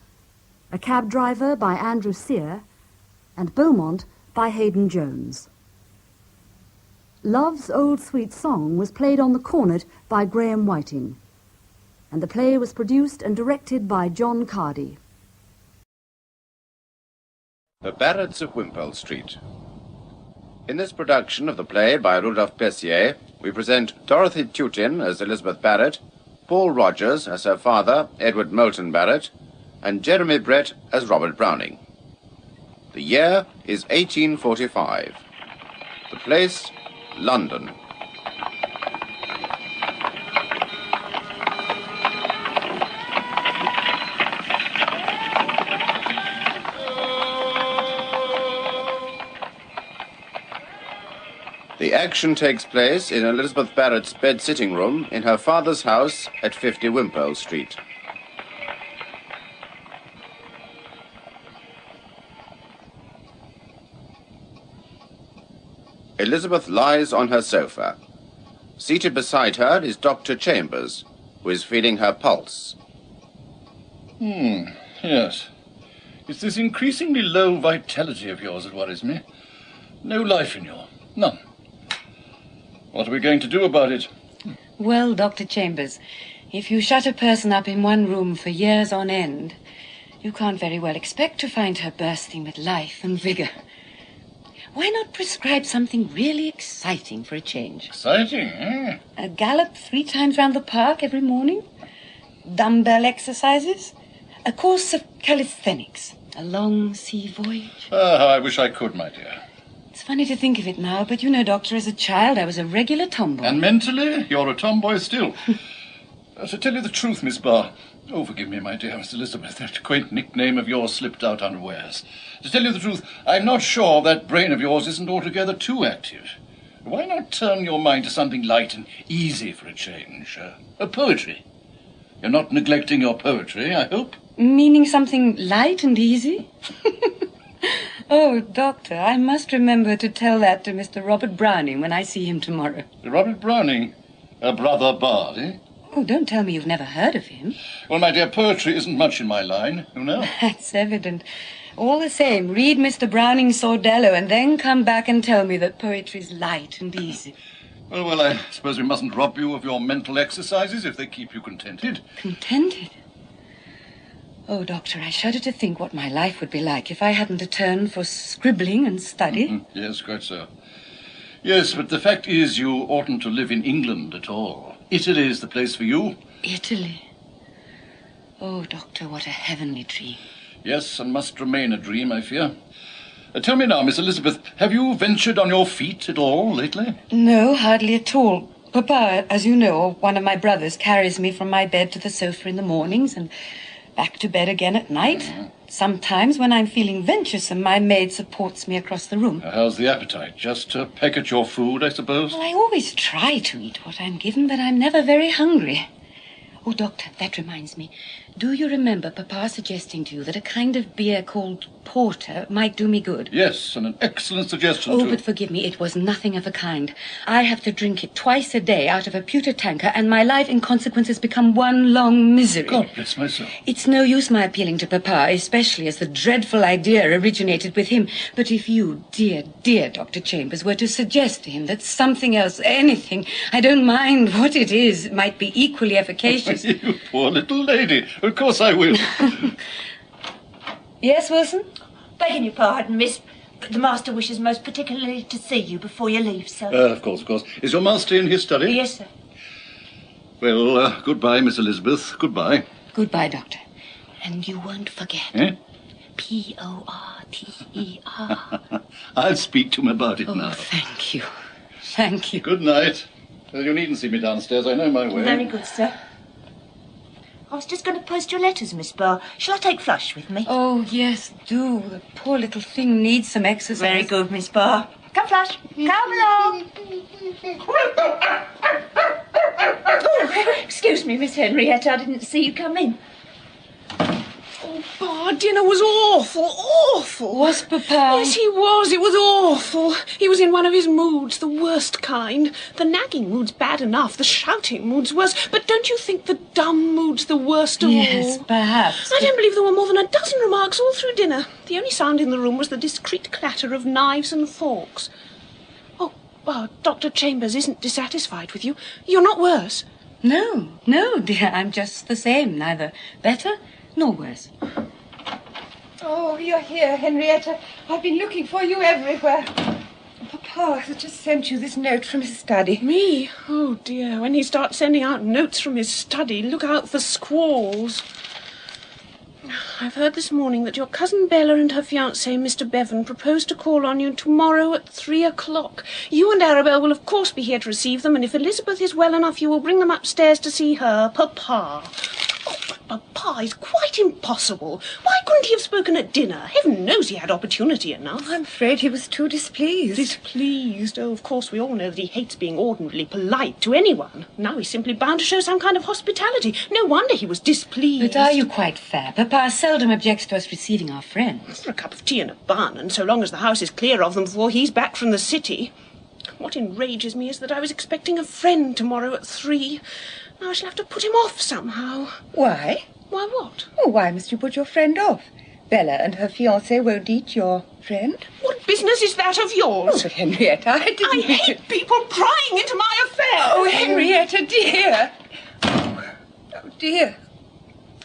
a cab driver by Andrew Sear, and Beaumont by Hayden Jones. Love's Old Sweet Song was played on the cornet by Graham Whiting, and the play was produced and directed by John Cardy. The Barretts of Wimpole Street. In this production of the play by Rudolph Pessier, we present Dorothy Tutin as Elizabeth Barrett, Paul Rogers as her father, Edward Moulton Barrett, and Jeremy Brett as Robert Browning. The year is 1845. The place, London. The action takes place in Elizabeth Barrett's bed-sitting room in her father's house at 50 Wimpole Street. Elizabeth lies on her sofa. Seated beside her is Dr. Chambers, who is feeling her pulse. Yes. It's this increasingly low vitality of yours that worries me. No life in you. None. What are we going to do about it? Well, Dr. Chambers, if you shut a person up in one room for years on end, you can't very well expect to find her bursting with life and vigor. Why not prescribe something really exciting for a change? Exciting, eh? A gallop 3 times round the park every morning, dumbbell exercises, a course of calisthenics, a long sea voyage. Ah, how I wish I could, my dear. It's funny to think of it now, but you know, Doctor, as a child I was a regular tomboy. And mentally, you're a tomboy still. To tell you the truth, Miss Barr, oh, forgive me, my dear Miss Elizabeth, that quaint nickname of yours slipped out unawares. To tell you the truth, I'm not sure that brain of yours isn't altogether too active. Why not turn your mind to something light and easy for a change? Poetry. You're not neglecting your poetry, I hope? Meaning something light and easy? Oh, Doctor, I must remember to tell that to Mr. Robert Browning when I see him tomorrow. Robert Browning? A brother bard, eh? Oh, don't tell me you've never heard of him. Well, my dear, poetry isn't much in my line, you know. That's evident. All the same, read Mr. Browning's Sordello and then come back and tell me that poetry's light and easy. Well, I suppose we mustn't rob you of your mental exercises if they keep you contented. Contented? Oh, Doctor, I shudder to think what my life would be like if I hadn't a turn for scribbling and study. Yes, quite so. Yes, but the fact is you oughtn't to live in England at all. Italy is the place for you. Italy? Oh, Doctor, what a heavenly dream. Yes, and must remain a dream, I fear. Tell me now, Miss Elizabeth, have you ventured on your feet at all lately? No, hardly at all. Papa, as you know, or one of my brothers, carries me from my bed to the sofa in the mornings and back to bed again at night. Sometimes, when I'm feeling venturesome, my maid supports me across the room. How's the appetite? Just to peck at your food, I suppose? Well, I always try to eat what I'm given, but I'm never very hungry. Oh, Doctor, that reminds me. Do you remember Papa suggesting to you that a kind of beer called porter might do me good? Yes, and an excellent suggestion, Oh, too. but forgive me, it was nothing of the kind. I have to drink it twice a day out of a pewter tanker, and my life in consequence has become one long misery. God bless my soul. It's no use my appealing to Papa, especially as the dreadful idea originated with him. But if you, dear, dear Dr. Chambers, were to suggest to him that something else, anything, I don't mind what it is, might be equally efficacious. You poor little lady. Of course I will. Yes, Wilson? Begging your pardon, miss, but the master wishes most particularly to see you before you leave, sir. Of course, of course. Is your master in his study? Yes, sir. Well, goodbye, Miss Elizabeth. Goodbye. Goodbye, Doctor. And you won't forget. Eh? P-O-R-T-E-R. I'll speak to him about it now. Thank you. Thank you. Good night. You needn't see me downstairs. I know my way. Very good, sir. I was just going to post your letters, Miss Barr. Shall I take Flush with me? Oh, yes, do. The poor little thing needs some exercise. Very good, Miss Barr. Come, Flush. Come along. Oh, excuse me, Miss Henrietta. I didn't see you come in. Oh, Pa, dinner was awful. Was Papa? Yes, he was. It was awful. He was in one of his moods, the worst kind. The nagging mood's bad enough, the shouting mood's worse. But don't you think the dumb mood's the worst of all? Yes, perhaps. I don't believe there were more than a dozen remarks all through dinner. The only sound in the room was the discreet clatter of knives and forks. Oh, Dr. Chambers isn't dissatisfied with you. You're not worse. No, dear. I'm just the same. Neither better nor worse. Oh, you're here, Henrietta. I've been looking for you everywhere. Papa has just sent you this note from his study. Me? Oh, dear. When he starts sending out notes from his study, look out for squalls. I've heard this morning that your cousin Bella and her fiancé, Mr. Bevan, propose to call on you tomorrow at 3 o'clock. You and Arabelle will, of course, be here to receive them, and if Elizabeth is well enough, you will bring them upstairs to see her, Papa. Oh, but Papa is quite impossible. Why couldn't he have spoken at dinner? Heaven knows he had opportunity enough. I'm afraid he was too displeased. Displeased? Oh, of course, we all know that he hates being ordinarily polite to anyone. Now he's simply bound to show some kind of hospitality. No wonder he was displeased. But are you quite fair? Papa seldom objects to us receiving our friends. For a cup of tea and a bun, and so long as the house is clear of them before he's back from the city. What enrages me is that I was expecting a friend tomorrow at 3. Now I shall have to put him off somehow. Why? Why what? Oh, why must you put your friend off? Bella and her fiancé won't eat your friend. What business is that of yours? Oh, but Henrietta, I hate people prying into my affairs. Oh, Henrietta, dear. Oh, dear.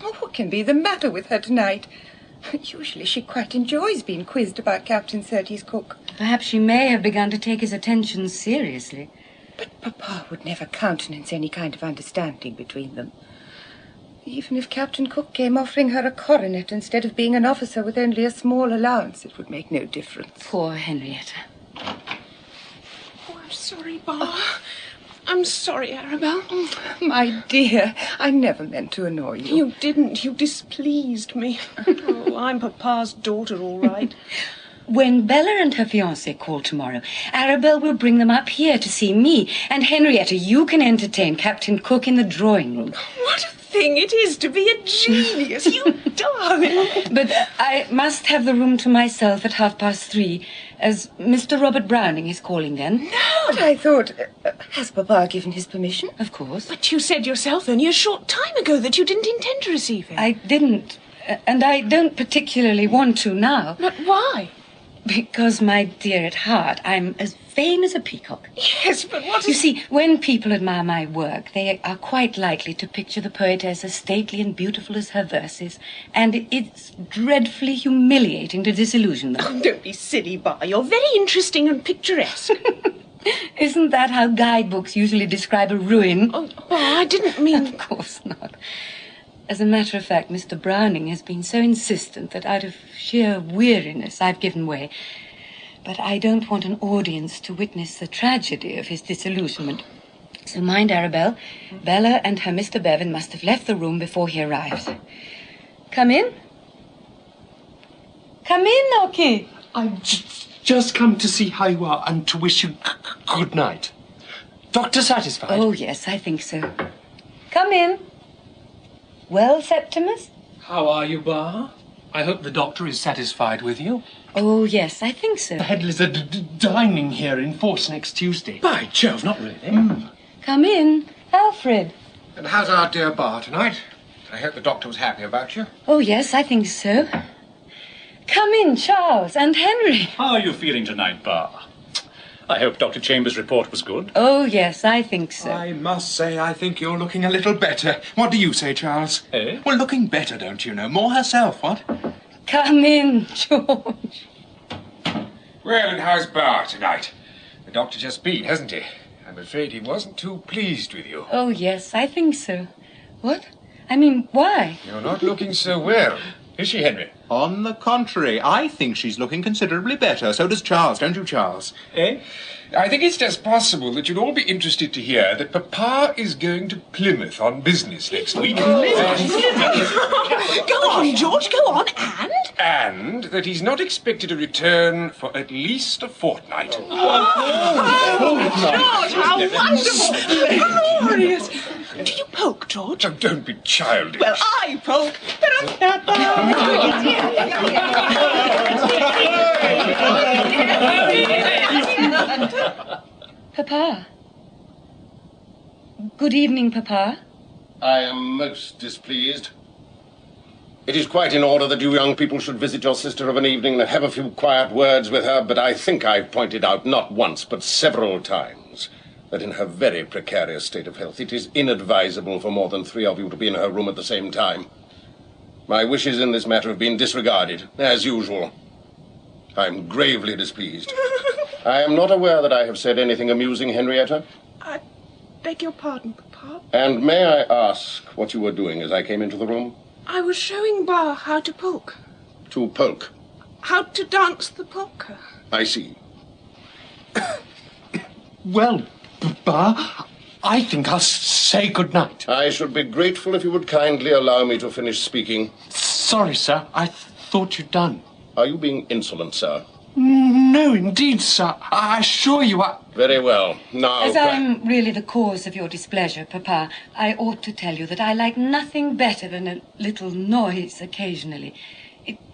Oh, what can be the matter with her tonight? Usually she quite enjoys being quizzed about Captain Surtees' cook. Perhaps she may have begun to take his attentions seriously. But Papa would never countenance any kind of understanding between them. Even if Captain Cook came offering her a coronet instead of being an officer with only a small allowance, it would make no difference. Poor Henrietta. Oh, I'm sorry, Bar. I'm sorry, Arabelle. My dear, I never meant to annoy you. You didn't. You displeased me. Oh, I'm Papa's daughter, all right. When Bella and her fiancé call tomorrow, Arabelle will bring them up here to see me. And Henrietta, you can entertain Captain Cook in the drawing room. What a thing it is to be a genius, you darling. But I must have the room to myself at 3:30, as Mr. Robert Browning is calling then. No! But I thought... has Papa given his permission? Of course. But you said yourself only a short time ago that you didn't intend to receive him. I didn't. And I don't particularly want to now. But why? Because, my dear, at heart, I'm as vain as a peacock. Yes, but what is... You see, when people admire my work, they are quite likely to picture the poetess as stately and beautiful as her verses, and it's dreadfully humiliating to disillusion them. Oh, don't be silly, Bar. You're very interesting and picturesque. Isn't that how guidebooks usually describe a ruin? Oh, I didn't mean... Of course not. As a matter of fact, Mr. Browning has been so insistent that out of sheer weariness I've given way. But I don't want an audience to witness the tragedy of his disillusionment. So mind, Arabelle, Bella and her Mr. Bevan must have left the room before he arrives. Come in. Come in, Noki. I've just come to see how you are and to wish you good night. Doctor satisfied? Oh, yes, I think so. Come in. Well, Septimus? How are you, Bar? I hope the doctor is satisfied with you. Oh, yes, I think so. The Headleys are dining here in force next Tuesday. By Jove, not really. Come in. Alfred. And how's our dear Bar tonight? I hope the doctor was happy about you. Oh, yes, I think so. Come in, Charles and Henry. How are you feeling tonight, Bar? I hope Dr. Chambers' report was good. Oh, yes, I think so. I must say, I think you're looking a little better. What do you say, Charles? Eh? Well, looking better, don't you know? More herself, what? Come in, George. Well, and how's Bar tonight? The doctor just been, hasn't he? I'm afraid he wasn't too pleased with you. Oh, yes, I think so. What? I mean, why? You're not looking so well. Is she, Henry? On the contrary, I think she's looking considerably better. So does Charles, don't you, Charles? Eh? I think it's just possible that you'd all be interested to hear that Papa is going to Plymouth on business next week. Go on, George, go on, and? And that he's not expected to return for at least a fortnight. George, how wonderful! Glorious! Do you poke, George? Oh, don't be childish. Well, I poke. Papa. Good evening, Papa. I am most displeased. It is quite in order that you young people should visit your sister of an evening and have a few quiet words with her, but I think I've pointed out not once but several times that in her very precarious state of health it is inadvisable for more than 3 of you to be in her room at the same time. My wishes in this matter have been disregarded, as usual. I'm gravely displeased. I am not aware that I have said anything amusing, Henrietta. I beg your pardon, Papa. And may I ask what you were doing as I came into the room? I was showing Bar how to poke. To poke. How to dance the polka. I see. Well, Ba, I think I'll say good night. I should be grateful if you would kindly allow me to finish speaking. Sorry, sir. I thought you'd done. Are you being insolent, sir? No, indeed, sir. I assure you I... Very well. Now... As I'm really the cause of your displeasure, Papa, I ought to tell you that I like nothing better than a little noise occasionally.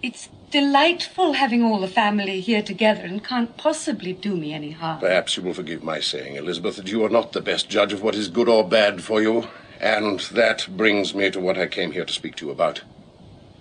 It's delightful having all the family here together and can't possibly do me any harm. Perhaps you will forgive my saying, Elizabeth, that you are not the best judge of what is good or bad for you. And that brings me to what I came here to speak to you about.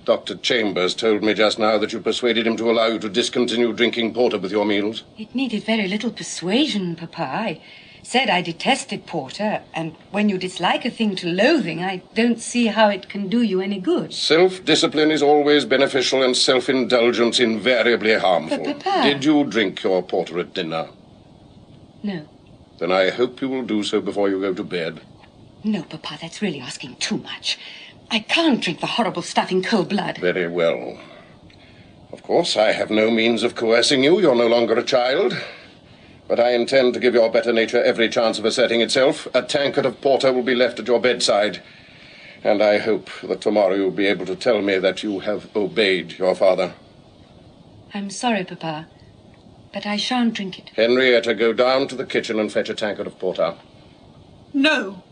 Dr. Chambers told me just now that you persuaded him to allow you to discontinue drinking porter with your meals. It needed very little persuasion, Papa. I said I detested porter, and when you dislike a thing to loathing, I don't see how it can do you any good. Self-discipline is always beneficial and self-indulgence invariably harmful. But, Papa... Did you drink your porter at dinner? No. Then I hope you will do so before you go to bed. No, Papa, that's really asking too much. I can't drink the horrible stuff in cold blood. Very well. Of course, I have no means of coercing you. You're no longer a child. But I intend to give your better nature every chance of asserting itself. A tankard of porter will be left at your bedside. And I hope that tomorrow you'll be able to tell me that you have obeyed your father. I'm sorry, Papa, but I shan't drink it. Henrietta, go down to the kitchen and fetch a tankard of porter. No.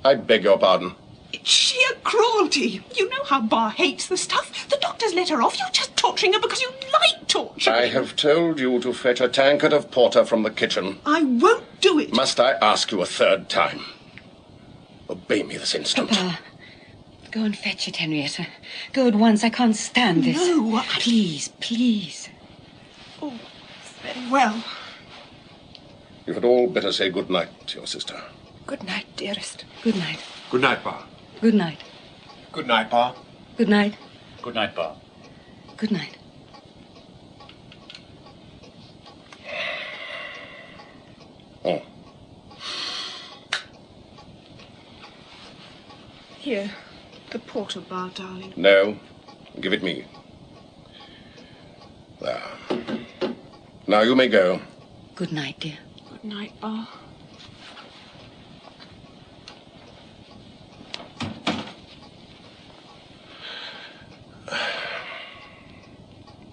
I beg your pardon. It's sheer cruelty. You know how Bar hates the stuff. The doctor's let her off. You're just torturing her because you like torturing. I have told you to fetch a tankard of porter from the kitchen. I won't do it. Must I ask you a third time? Obey me this instant. Papa, go and fetch it, Henrietta. Go at once. I can't stand this. No, Please, please. Oh, very well. You had all better say good night to your sister. Good night, dearest. Good night. Good night, Pa. Good night. Good night, Pa. Good night. Good night, Pa. Good night. Oh. Here, the porter, Bar, darling. No. Give it me. There. Now you may go. Good night, dear. Good night, Bar.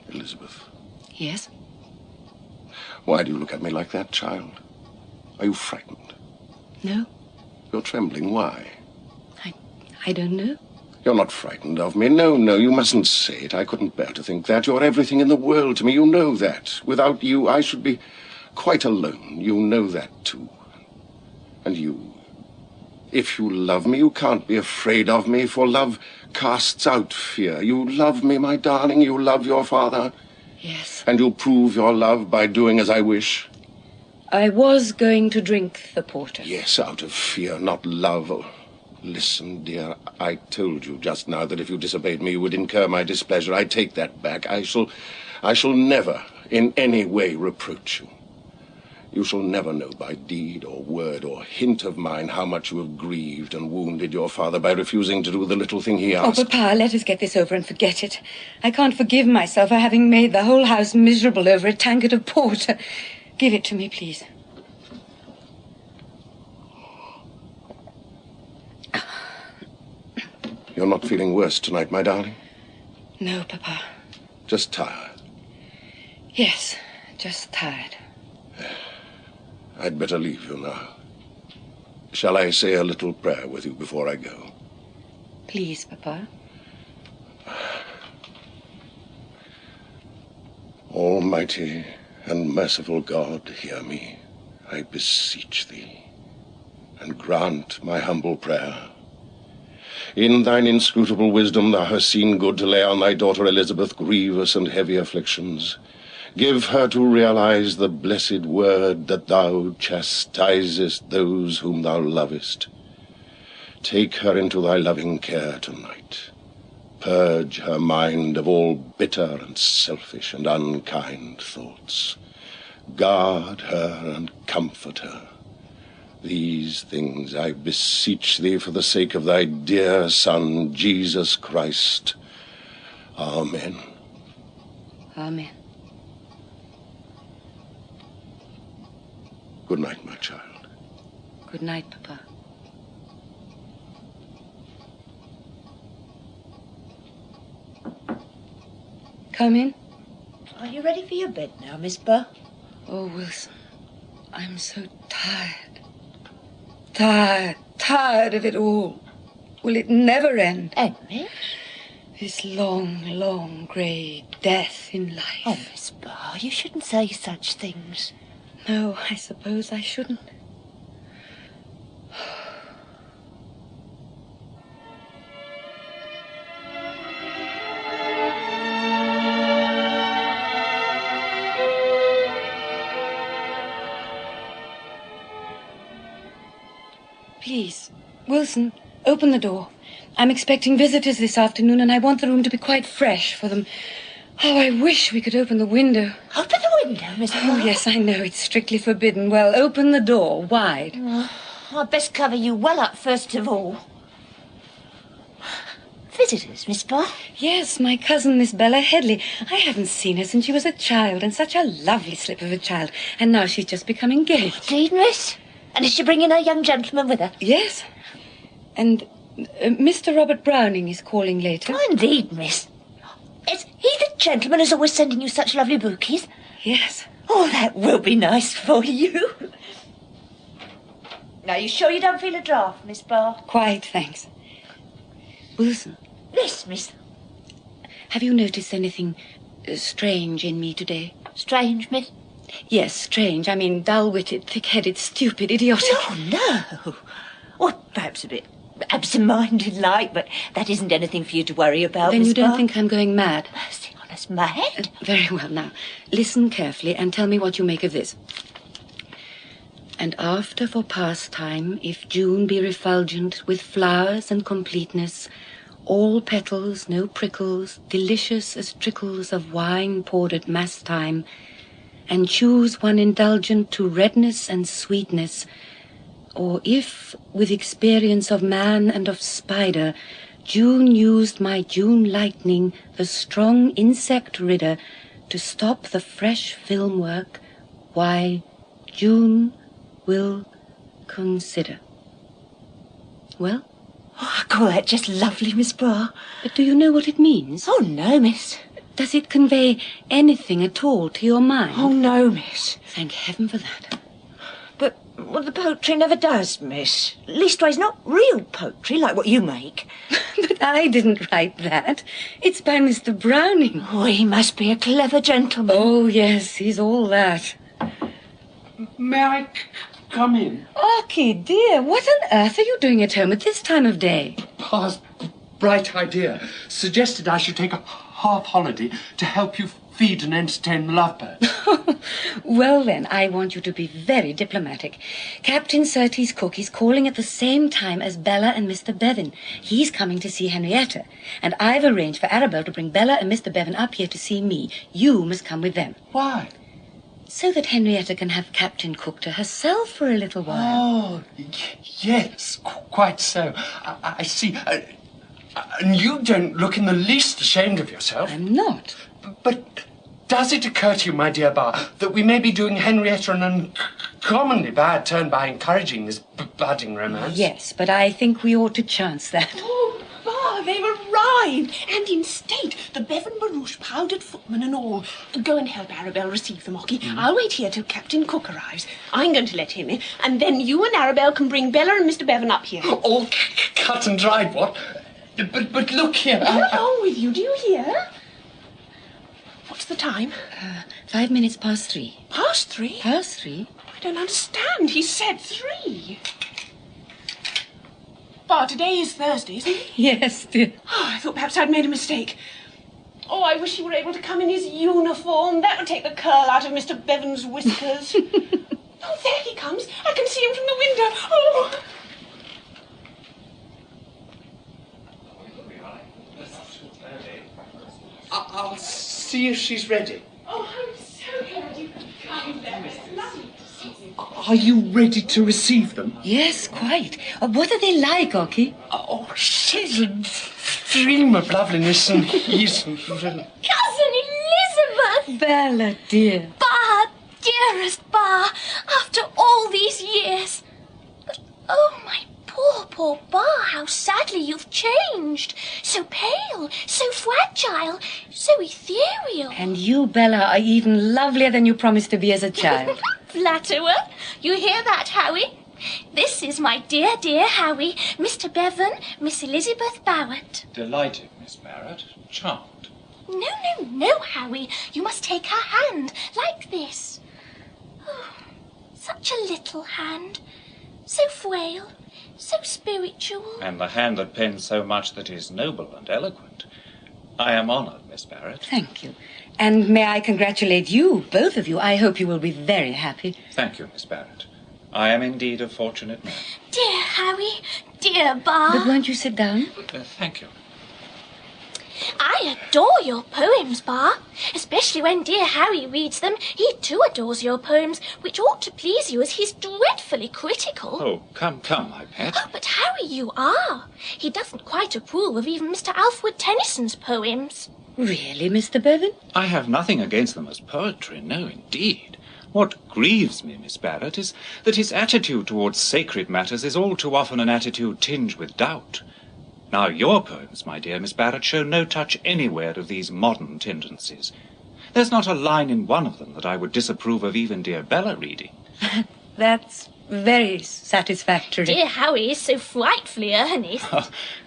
Elizabeth. Yes? Why do you look at me like that, child? Are you frightened? No, You're trembling. Why? I don't know. You're not frightened of me. No, you mustn't say it. I couldn't bear to think that. You're everything in the world to me. You know that. Without you, I should be quite alone. You know that, too. And you. If you love me, you can't be afraid of me, for love casts out fear. You love me, my darling. You love your father. Yes. And you'll prove your love by doing as I wish. I was going to drink the porter. Yes, out of fear, not love. Oh, listen, dear, I told you just now that if you disobeyed me, you would incur my displeasure. I take that back. I shall never in any way reproach you. You shall never know by deed or word or hint of mine how much you have grieved and wounded your father by refusing to do the little thing he asked. Oh, Papa, let us get this over and forget it. I can't forgive myself for having made the whole house miserable over a tankard of porter. Give it to me, please. You're not feeling worse tonight, my darling? No, Papa. Just tired. Yes, just tired. I'd better leave you now. Shall I say a little prayer with you before I go? Please, Papa. Almighty and merciful God, hear me, I beseech thee, and grant my humble prayer. In thine inscrutable wisdom thou hast seen good to lay on thy daughter Elizabeth grievous and heavy afflictions. Give her to realize the blessed word that thou chastisest those whom thou lovest. Take her into thy loving care tonight. Purge her mind of all bitter and selfish and unkind thoughts. Guard her and comfort her. These things I beseech thee for the sake of thy dear Son, Jesus Christ. Amen. Amen. Good night, my child. Good night, Papa. Come in. Are you ready for your bed now, Miss Burr? Oh, Wilson, I'm so tired. Tired of it all. Will it never end? And, Miss? This long, grey death in life. Oh, Miss Burr, you shouldn't say such things. No, I suppose I shouldn't. Please, Wilson, open the door. I'm expecting visitors this afternoon, and I want the room to be quite fresh for them. Oh, I wish we could open the window. Open the window, Miss Burr? Oh, yes, I know. It's strictly forbidden. Well, open the door wide. Oh, I'd best cover you well up first of all. Visitors, Miss Burr? Yes, my cousin, Miss Bella Headley. I haven't seen her since she was a child, and such a lovely slip of a child. And now she's just become engaged. Indeed, Miss? And is she bringing her young gentleman with her? Yes. And Mr. Robert Browning is calling later. Oh, indeed, Miss. Is he the gentleman who's always sending you such lovely bouquets? Yes. Oh, that will be nice for you. Now, you sure you don't feel a draught, Miss Barr? Quite, thanks. Wilson. Yes, Miss. Have you noticed anything strange in me today? Strange, Miss? Yes, strange. I mean, dull-witted, thick-headed, stupid, idiotic. Oh, no. Well, perhaps a bit absent-minded like, but that isn't anything for you to worry about, Then Miss you don't Barr. think I'm going mad? Mercy on us, mad? Very well. Now, listen carefully and tell me what you make of this. And after for pastime, if June be refulgent with flowers and completeness, all petals, no prickles, delicious as trickles of wine poured at mass time, and choose one indulgent to redness and sweetness, or if, with experience of man and of spider, June used my June lightning, the strong insect ridder, to stop the fresh film work, why, June will consider. Well? Oh, I call that just lovely, Miss Barr. But do you know what it means? Oh, no, Miss. Does it convey anything at all to your mind? Oh, no, Miss. Thank heaven for that. But, well, the poetry never does, Miss. Leastways, not real poetry like what you make. But I didn't write that. It's by Mr. Browning. Oh, he must be a clever gentleman. Oh, yes, he's all that. May I come in? Archie, dear, what on earth are you doing at home at this time of day? Pa's bright idea suggested I should take a half holiday to help you feed and entertain the lovebirds. Well, then, I want you to be very diplomatic. Captain Surtees' cook is calling at the same time as Bella and Mr. Bevan. He's coming to see Henrietta, and I've arranged for Arabelle to bring Bella and Mr. Bevan up here to see me. You must come with them. Why? So that Henrietta can have Captain Cook to herself for a little while. Oh, yes, quite so. I see. And you don't look in the least ashamed of yourself. I'm not. But does it occur to you, my dear Bar, that we may be doing Henrietta an uncommonly bad turn by encouraging this budding romance? Yes, but I think we ought to chance that. Oh, Bar, they've arrived, and in state, the Bevan barouche, powdered footman and all. Go and help Arabelle receive them, Ockie. I'll wait here till Captain Cook arrives. I'm going to let him in, and then you and Arabelle can bring Bella and Mr. Bevan up here. All cut and dried, what? But look here. Go along with you, do you hear? What's the time? 5 minutes past 3. Past 3? Past 3? I don't understand. He said 3. Bar, today is Thursday, isn't it? Yes, dear. Oh, I thought perhaps I'd made a mistake. Oh, I wish he were able to come in his uniform. That would take the curl out of Mr. Bevan's whiskers. Oh, there he comes. I can see him from the window. Oh! I'll see if she's ready. Oh, I'm so glad you could come, Bella. It's lovely to see you. Are you ready to receive them? Yes, quite. What are they like, Ockie? Oh, she's a dream of loveliness, and he's... Cousin Elizabeth! Bella, dear. Bar, dearest Bar, after all these years. But, oh, my poor Bar, how sadly you've changed. So pale, so fragile, so ethereal. And you, Bella, are even lovelier than you promised to be as a child. Flatterer. You hear that, Howie? This is my dear, dear Howie, Mr. Bevan, Miss Elizabeth Barrett. Delighted, Miss Barrett. Charmed. No, Howie. You must take her hand, like this. Oh, such a little hand. So frail, so spiritual. And the hand that pens so much that is noble and eloquent. I am honoured, Miss Barrett. Thank you. And may I congratulate you, both of you. I hope you will be very happy. Thank you, Miss Barrett. I am indeed a fortunate man. Dear Howie, dear Bar. But won't you sit down? Thank you. I adore your poems, Bar. Especially when dear Howie reads them. He too adores your poems, which ought to please you as he's dreadfully critical. Oh, come, my pet. Oh, but Howie, you are. He doesn't quite approve of even Mr. Alfred Tennyson's poems. Really, Mr. Bevan? I have nothing against them as poetry, no, indeed. What grieves me, Miss Barrett, is that his attitude towards sacred matters is all too often an attitude tinged with doubt. Now, your poems, my dear Miss Barrett, show no touch anywhere of these modern tendencies. There's not a line in one of them that I would disapprove of even dear Bella reading. That's very satisfactory. Dear Howie is so frightfully earnest.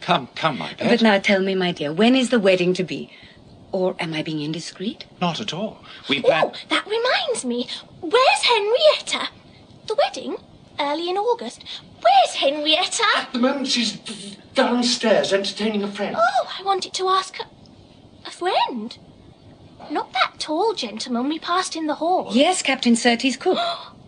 Come, my pet. But now tell me, my dear, when is the wedding to be? Or am I being indiscreet? Not at all. We plan... Oh, that reminds me. Where's Henrietta? The wedding? Early in August. Where's Henrietta? At the moment, she's downstairs entertaining a friend. Oh, I wanted to ask her... A friend? Not that tall gentleman we passed in the hall. Yes, Captain Surtees Cook.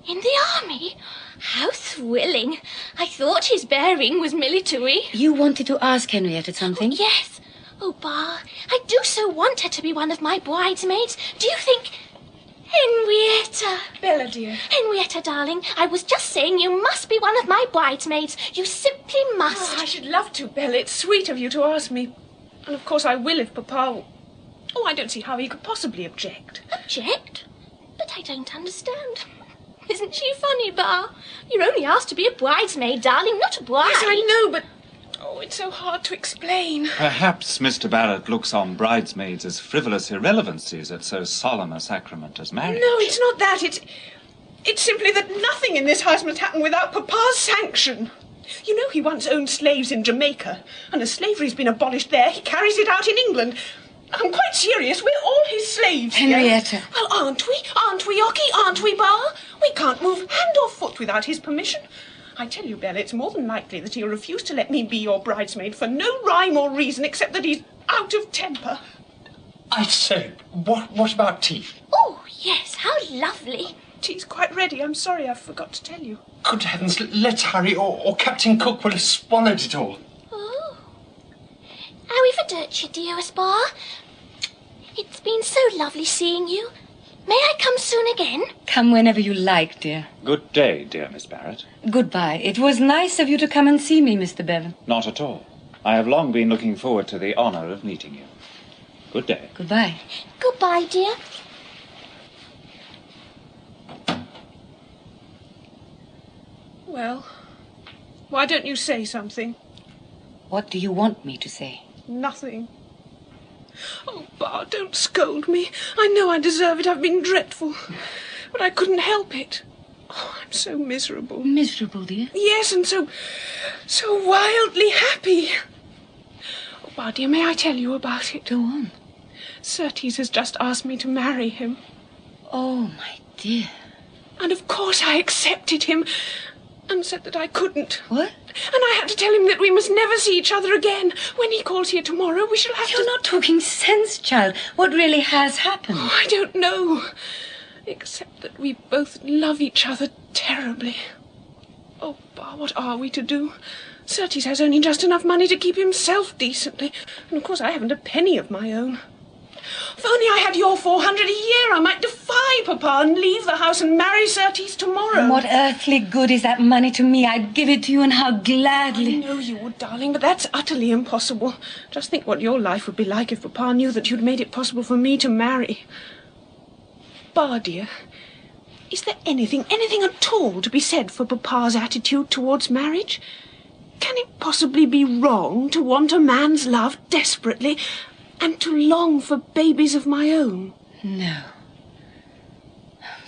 In the army? How thrilling. I thought his bearing was military. You wanted to ask Henrietta something? Yes. Oh, Bar, I do so want her to be one of my bridesmaids. Do you think... Henrietta. Bella, dear. Henrietta, darling, I was just saying you must be one of my bridesmaids. You simply must. Oh, I should love to, Bella. It's sweet of you to ask me. And of course I will if Papa... Oh, I don't see how he could possibly object. Object? But I don't understand. Isn't she funny, Bar? You're only asked to be a bridesmaid, darling, not a bride. Yes, I know, but... Oh, it's so hard to explain. Perhaps Mr. Barrett looks on bridesmaids as frivolous irrelevancies at so solemn a sacrament as marriage. No, it's not that. It's simply that nothing in this house must happen without Papa's sanction. You know he once owned slaves in Jamaica, and as slavery's been abolished there, he carries it out in England. I'm quite serious. We're all his slaves Henrietta. Here. Well, aren't we? Aren't we, Ockie? Aren't we, Bar? We can't move hand or foot without his permission. I tell you, Bella, it's more than likely that he'll refuse to let me be your bridesmaid for no rhyme or reason except that he's out of temper. I say, what about tea? Oh, yes, how lovely. Tea's quite ready. I'm sorry I forgot to tell you. Good heavens, let's hurry, or Captain Cook will have swallowed it all. Oh. Arrivederci, dearest Bar. It's been so lovely seeing you. May I come soon again? Come whenever you like, dear. Good day, dear Miss Barrett. Goodbye. It was nice of you to come and see me, Mr. Bevan. Not at all. I have long been looking forward to the honour of meeting you. Good day. Goodbye. Goodbye, dear. Well, why don't you say something? What do you want me to say? Nothing. Oh, Bar, don't scold me. I know I deserve it. I've been dreadful. But I couldn't help it. Oh, I'm so miserable. Miserable, dear? Yes, and so wildly happy. Oh, Bar, dear, may I tell you about it? Go on. Surtees has just asked me to marry him. Oh, my dear. And of course I accepted him and said that I couldn't. What? And I had to tell him that we must never see each other again. When he calls here tomorrow, we shall have You're not talking sense, child. What really has happened? Oh, I don't know. Except that we both love each other terribly. Oh, Bar, what are we to do? Surtees has only just enough money to keep himself decently. And of course I haven't a penny of my own. If only I had your 400 a year, I might defy Papa and leave the house and marry Surtees tomorrow. And what earthly good is that money to me? I'd give it to you, and how gladly. I know you would, darling, but that's utterly impossible. Just think what your life would be like if Papa knew that you'd made it possible for me to marry. Bar, dear, is there anything at all to be said for Papa's attitude towards marriage? Can it possibly be wrong to want a man's love desperately and to long for babies of my own? No.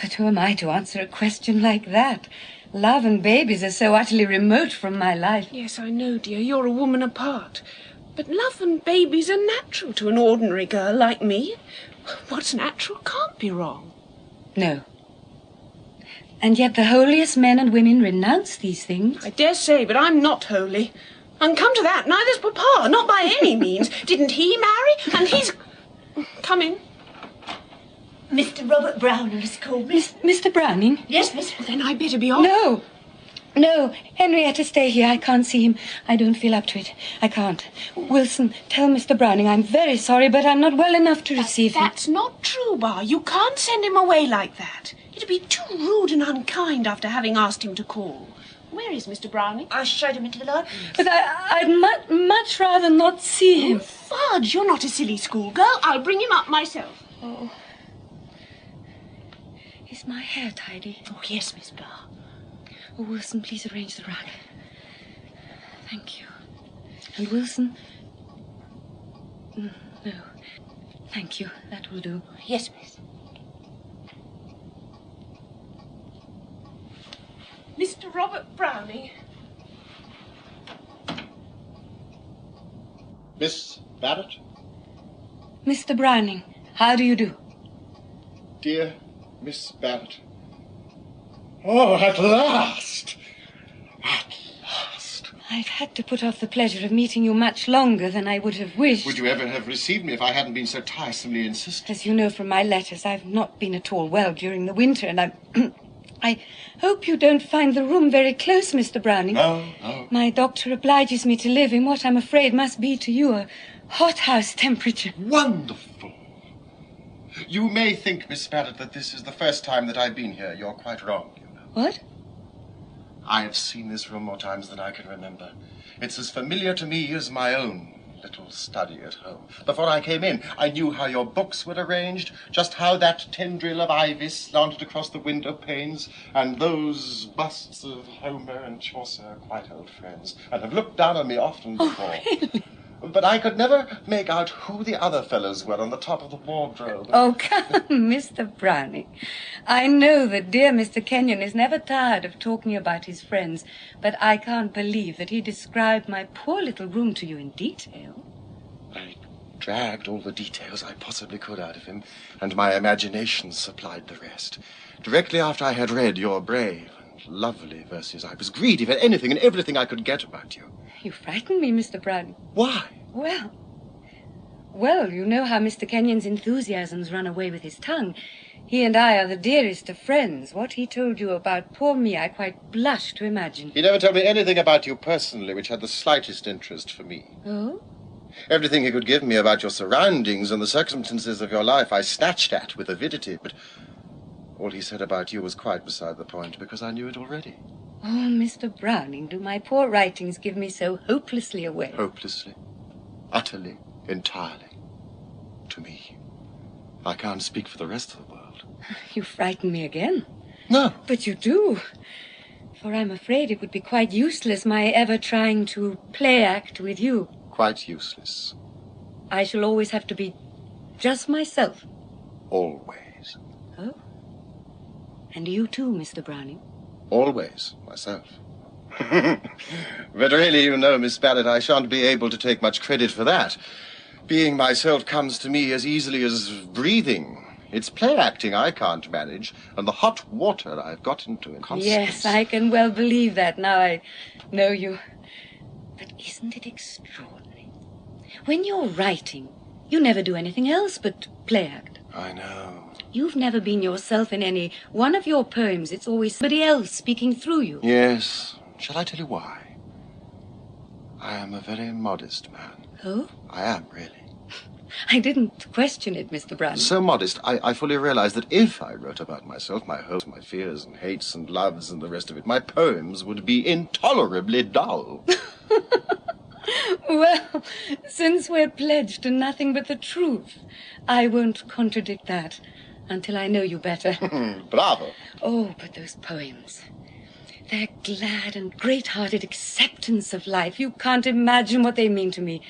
But who am I to answer a question like that? Love and babies are so utterly remote from my life. Yes, I know, dear, you're a woman apart. But love and babies are natural to an ordinary girl like me. What's natural can't be wrong. No. And yet the holiest men and women renounce these things. I dare say, but I'm not holy. And come to that, neither's Papa, not by any means. Didn't he marry? And he's... Come in. Mr. Robert Browning has called me. Mr. Browning? Yes, miss. Well, then I'd better be off. No, Henrietta, stay here. I can't see him. I don't feel up to it. I can't. Wilson, tell Mr. Browning I'm very sorry, but I'm not well enough to receive him. That's not true, Bar. You can't send him away like that. It'd be too rude and unkind after having asked him to call. Where is Mr. Browning? I showed him into the library. But I'd much rather not see him. Fudge, you're not a silly schoolgirl. I'll bring him up myself. Oh. Is my hair tidy? Oh, yes, Miss Bar. Oh, Wilson, please arrange the rug. Thank you. And Wilson... No. Thank you. That will do. Yes, miss. Mr. Robert Browning. Miss Barrett? Mr. Browning, how do you do? Dear Miss Barrett. Oh, at last! At last! I've had to put off the pleasure of meeting you much longer than I would have wished. Would you ever have received me if I hadn't been so tiresomely insistent? As you know from my letters, I've not been at all well during the winter, and I hope you don't find the room very close, Mr. Browning. No. My doctor obliges me to live in what I'm afraid must be to you a hothouse temperature. Wonderful. You may think, Miss Barrett, that this is the first time that I've been here. You're quite wrong, you know. What? I have seen this room more times than I can remember. It's as familiar to me as my own little study at home. Before I came in, I knew how your books were arranged, just how that tendril of ivy slanted across the window panes, and those busts of Homer and Chaucer are quite old friends, and have looked down on me often before. Oh, really? But I could never make out who the other fellows were on the top of the wardrobe. Oh, come, Mr. Browning. I know that dear Mr. Kenyon is never tired of talking about his friends, but I can't believe that he described my poor little room to you in detail. I dragged all the details I possibly could out of him, and my imagination supplied the rest. Directly after I had read your brave and lovely verses, I was greedy for anything and everything I could get about you. You frighten me, Mr. Browning. Why? Well, you know how Mr. Kenyon's enthusiasms run away with his tongue. He and I are the dearest of friends. What he told you about poor me, I quite blush to imagine. He never told me anything about you personally which had the slightest interest for me. Oh? Everything he could give me about your surroundings and the circumstances of your life I snatched at with avidity, but all he said about you was quite beside the point, because I knew it already. Oh, Mr. Browning, do my poor writings give me so hopelessly away? Hopelessly. Utterly. Entirely. To me. I can't speak for the rest of the world. You frighten me again. No. But you do. For I'm afraid it would be quite useless my ever trying to play act with you. Quite useless. I shall always have to be just myself. Always. Oh? And you too, Mr. Browning? Always myself. But really, you know, Miss Barrett, I shan't be able to take much credit for that. Being myself comes to me as easily as breathing. It's play acting I can't manage, and the hot water I've got into in consequence. Yes, I can well believe that now I know you. But isn't it extraordinary? When you're writing, you never do anything else but play act. I know. You've never been yourself in any one of your poems. It's always somebody else speaking through you. Yes. Shall I tell you why? I am a very modest man. Oh? I am, really. I didn't question it, Mr. Browning. So modest, I fully realize that if I wrote about myself, my hopes, my fears and hates and loves and the rest of it, my poems would be intolerably dull. Well, since we're pledged to nothing but the truth, I won't contradict that until I know you better. Bravo. Oh, but those poems. Their glad and great-hearted acceptance of life. You can't imagine what they mean to me.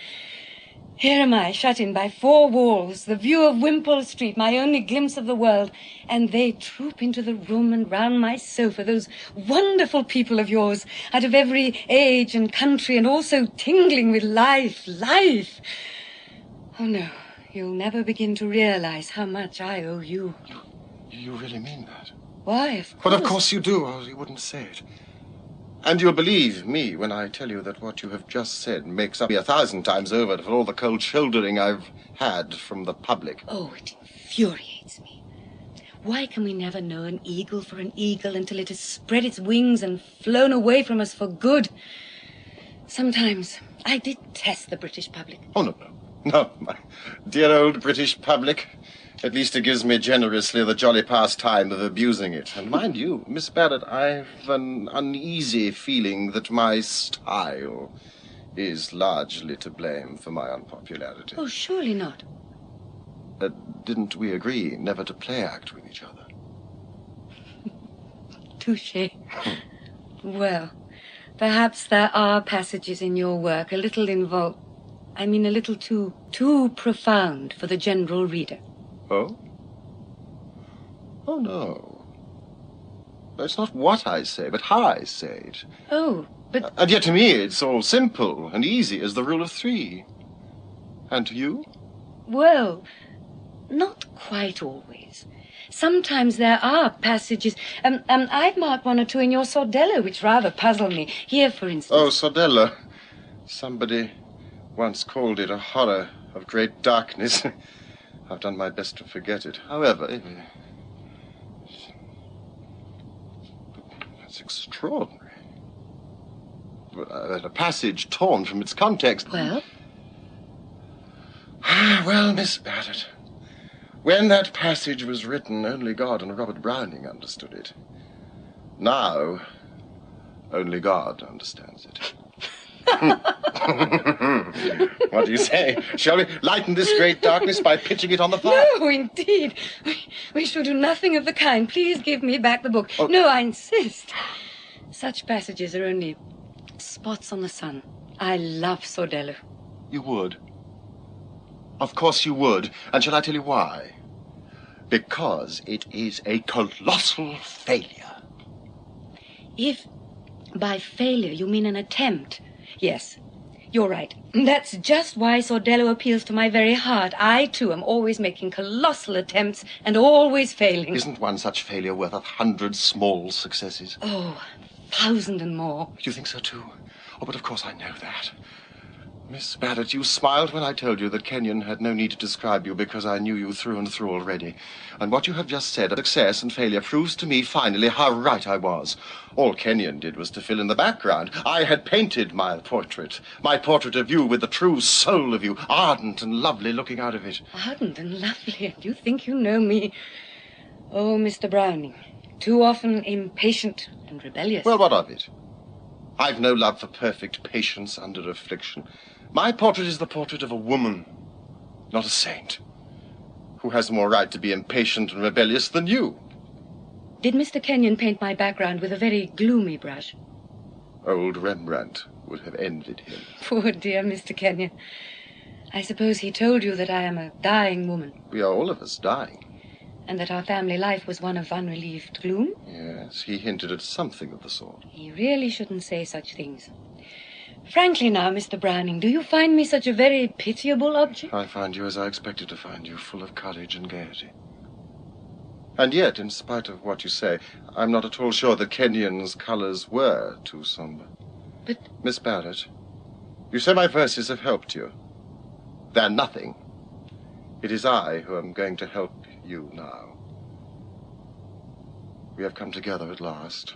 Here am I, shut in by 4 walls, the view of Wimpole Street, my only glimpse of the world, and they troop into the room and round my sofa, those wonderful people of yours, out of every age and country, and also tingling with life. Oh, no, you'll never begin to realize how much I owe you. You really mean that? Why, of course. Well, of course you do, or you wouldn't say it. And you'll believe me when I tell you that what you have just said makes up 1,000 times over for all the cold shouldering I've had from the public. Oh, it infuriates me. Why can we never know an eagle for an eagle until it has spread its wings and flown away from us for good? Sometimes I detest the British public. Oh, no. No, my dear old British public. At least it gives me generously the jolly pastime of abusing it. And mind you, Miss Barrett, I've an uneasy feeling that my style is largely to blame for my unpopularity. Oh, surely not. Didn't we agree never to play act with each other? Touché. Well, perhaps there are passages in your work a little involved. I mean, a little too profound for the general reader. Oh? Oh, no. It's not what I say, but how I say it. Oh, but... And yet to me it's all simple and easy as the rule of 3. And to you? Well, not quite always. Sometimes there are passages... I've marked 1 or 2 in your Sordello, which rather puzzle me. Here, for instance... Oh, Sordello. Somebody once called it a horror of great darkness. I've done my best to forget it. However, it's extraordinary. A passage torn from its context. Well? Well, Miss Barrett, when that passage was written, only God and Robert Browning understood it. Now, only God understands it. What do you say? Shall we lighten this great darkness by pitching it on the fire? No, indeed. We shall do nothing of the kind. Please give me back the book. Oh. No, I insist. Such passages are only spots on the sun. I love Sordello. You would? Of course you would. And shall I tell you why? Because it is a colossal failure. If by failure you mean an attempt... Yes, you're right. That's just why Sordello appeals to my very heart. I, too, am always making colossal attempts and always failing. Isn't one such failure worth 100 small successes? Oh, 1,000 and more. You think so, too? Oh, but of course I know that. Miss Barrett, you smiled when I told you that Kenyon had no need to describe you because I knew you through and through already. And what you have just said of success and failure proves to me finally how right I was. All Kenyon did was to fill in the background. I had painted my portrait of you with the true soul of you, ardent and lovely looking out of it. Ardent and lovely, and you think you know me. Oh, Mr. Browning, too often impatient and rebellious. Well, what of it? I've no love for perfect patience under affliction. My portrait is the portrait of a woman, not a saint, who has more right to be impatient and rebellious than you. Did Mr. Kenyon paint my background with a very gloomy brush? Old Rembrandt would have envied him. Poor dear Mr. Kenyon. I suppose he told you that I am a dying woman, We are all of us dying. and that our family life was one of unrelieved gloom? Yes, he hinted at something of the sort. He really shouldn't say such things. Frankly now, Mr. Browning, do you find me such a very pitiable object? I find you as I expected to find you, full of courage and gaiety. And yet, in spite of what you say, I'm not at all sure that Kenyon's colours were too sombre. But... Miss Barrett, you say my verses have helped you. They're nothing. It is I who am going to help you now. We have come together at last,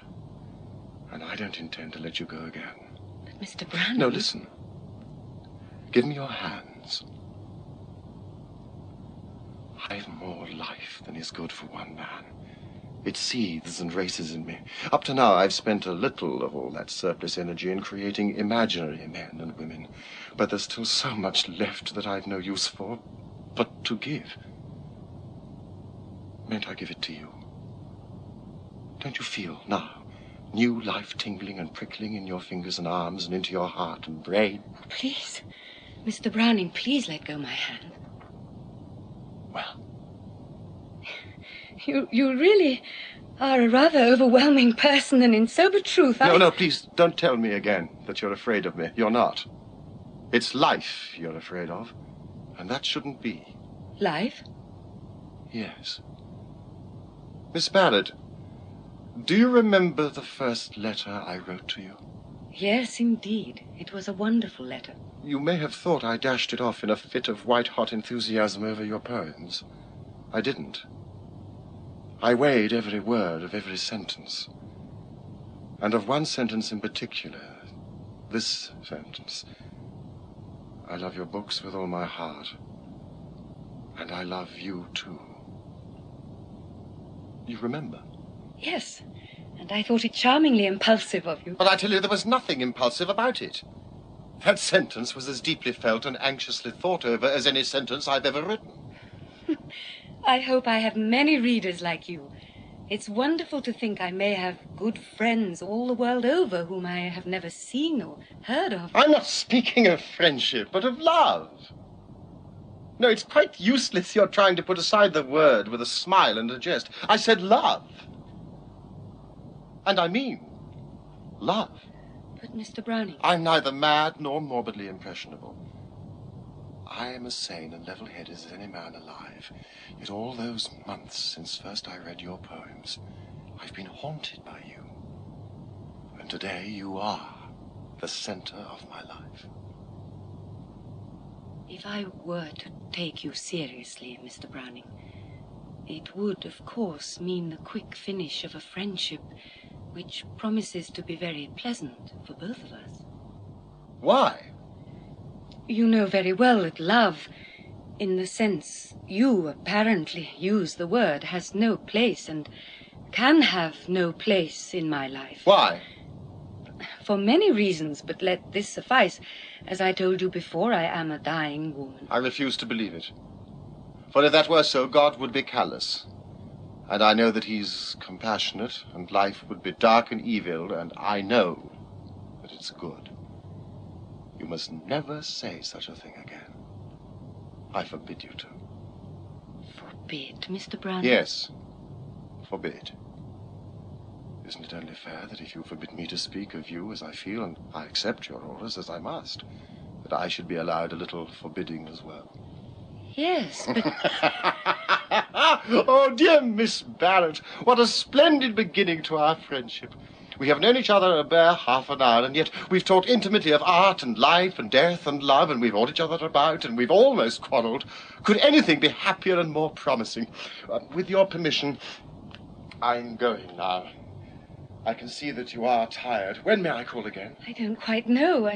and I don't intend to let you go again. But Mr. Browning... No, listen. Give me your hands. I've more life than is good for one man. It seethes and races in me. Up to now, I've spent a little of all that surplus energy in creating imaginary men and women. But there's still so much left that I've no use for but to give. Mayn't I give it to you? Don't you feel now new life tingling and prickling in your fingers and arms and into your heart and brain? Please, Mr. Browning, please let go my hand. Well? You really are a rather overwhelming person, and in sober truth, No, please, don't tell me again that you're afraid of me. You're not. It's life you're afraid of, and that shouldn't be. Life? Yes. Miss Barrett, do you remember the first letter I wrote to you? Yes, indeed. It was a wonderful letter. You may have thought I dashed it off in a fit of white-hot enthusiasm over your poems. I didn't. I weighed every word of every sentence. And of one sentence in particular, this sentence. I love your books with all my heart. And I love you, too. You remember? Yes, and I thought it charmingly impulsive of you. But I tell you, there was nothing impulsive about it. That sentence was as deeply felt and anxiously thought over as any sentence I've ever written. I hope I have many readers like you. It's wonderful to think I may have good friends all the world over whom I have never seen or heard of. I'm not speaking of friendship, but of love. No, it's quite useless you're trying to put aside the word with a smile and a jest. I said love. And I mean love. But, Mr. Browning... I'm neither mad nor morbidly impressionable. I am as sane and level-headed as any man alive. Yet all those months since first I read your poems, I've been haunted by you. And today you are the center of my life. If I were to take you seriously, Mr. Browning, it would, of course, mean the quick finish of a friendship which promises to be very pleasant for both of us. Why? You know very well that love, in the sense you apparently use the word, has no place and can have no place in my life. Why? For many reasons, but let this suffice. As I told you before, I am a dying woman. I refuse to believe it. For if that were so, God would be callous. And I know that he's compassionate, and life would be dark and evil, and I know that it's good. You must never say such a thing again. I forbid you to. Forbid, Mr. Browning? Yes, forbid. Isn't it only fair that if you forbid me to speak of you as I feel, and I accept your orders as I must, that I should be allowed a little forbidding as well? Yes, but... Oh, dear Miss Barrett, what a splendid beginning to our friendship. We have known each other a bare half an hour, and yet we've talked intimately of art and life and death and love, and we've ordered each other about, and we've almost quarrelled. Could anything be happier and more promising? With your permission, I'm going now. I can see that you are tired. When may I call again? I don't quite know.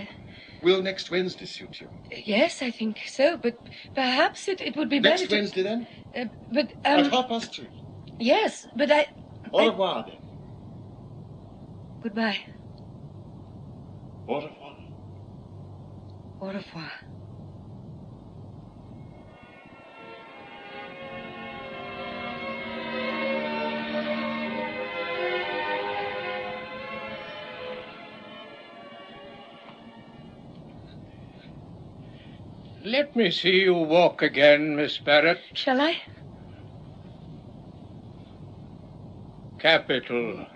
Will next Wednesday suit you? Yes, I think so, but perhaps it would be better Next Wednesday, then? At At 2:30. Yes, but Au revoir, then. Goodbye. Au revoir. Au revoir. Let me see you walk again, Miss Barrett. Shall I? Capital.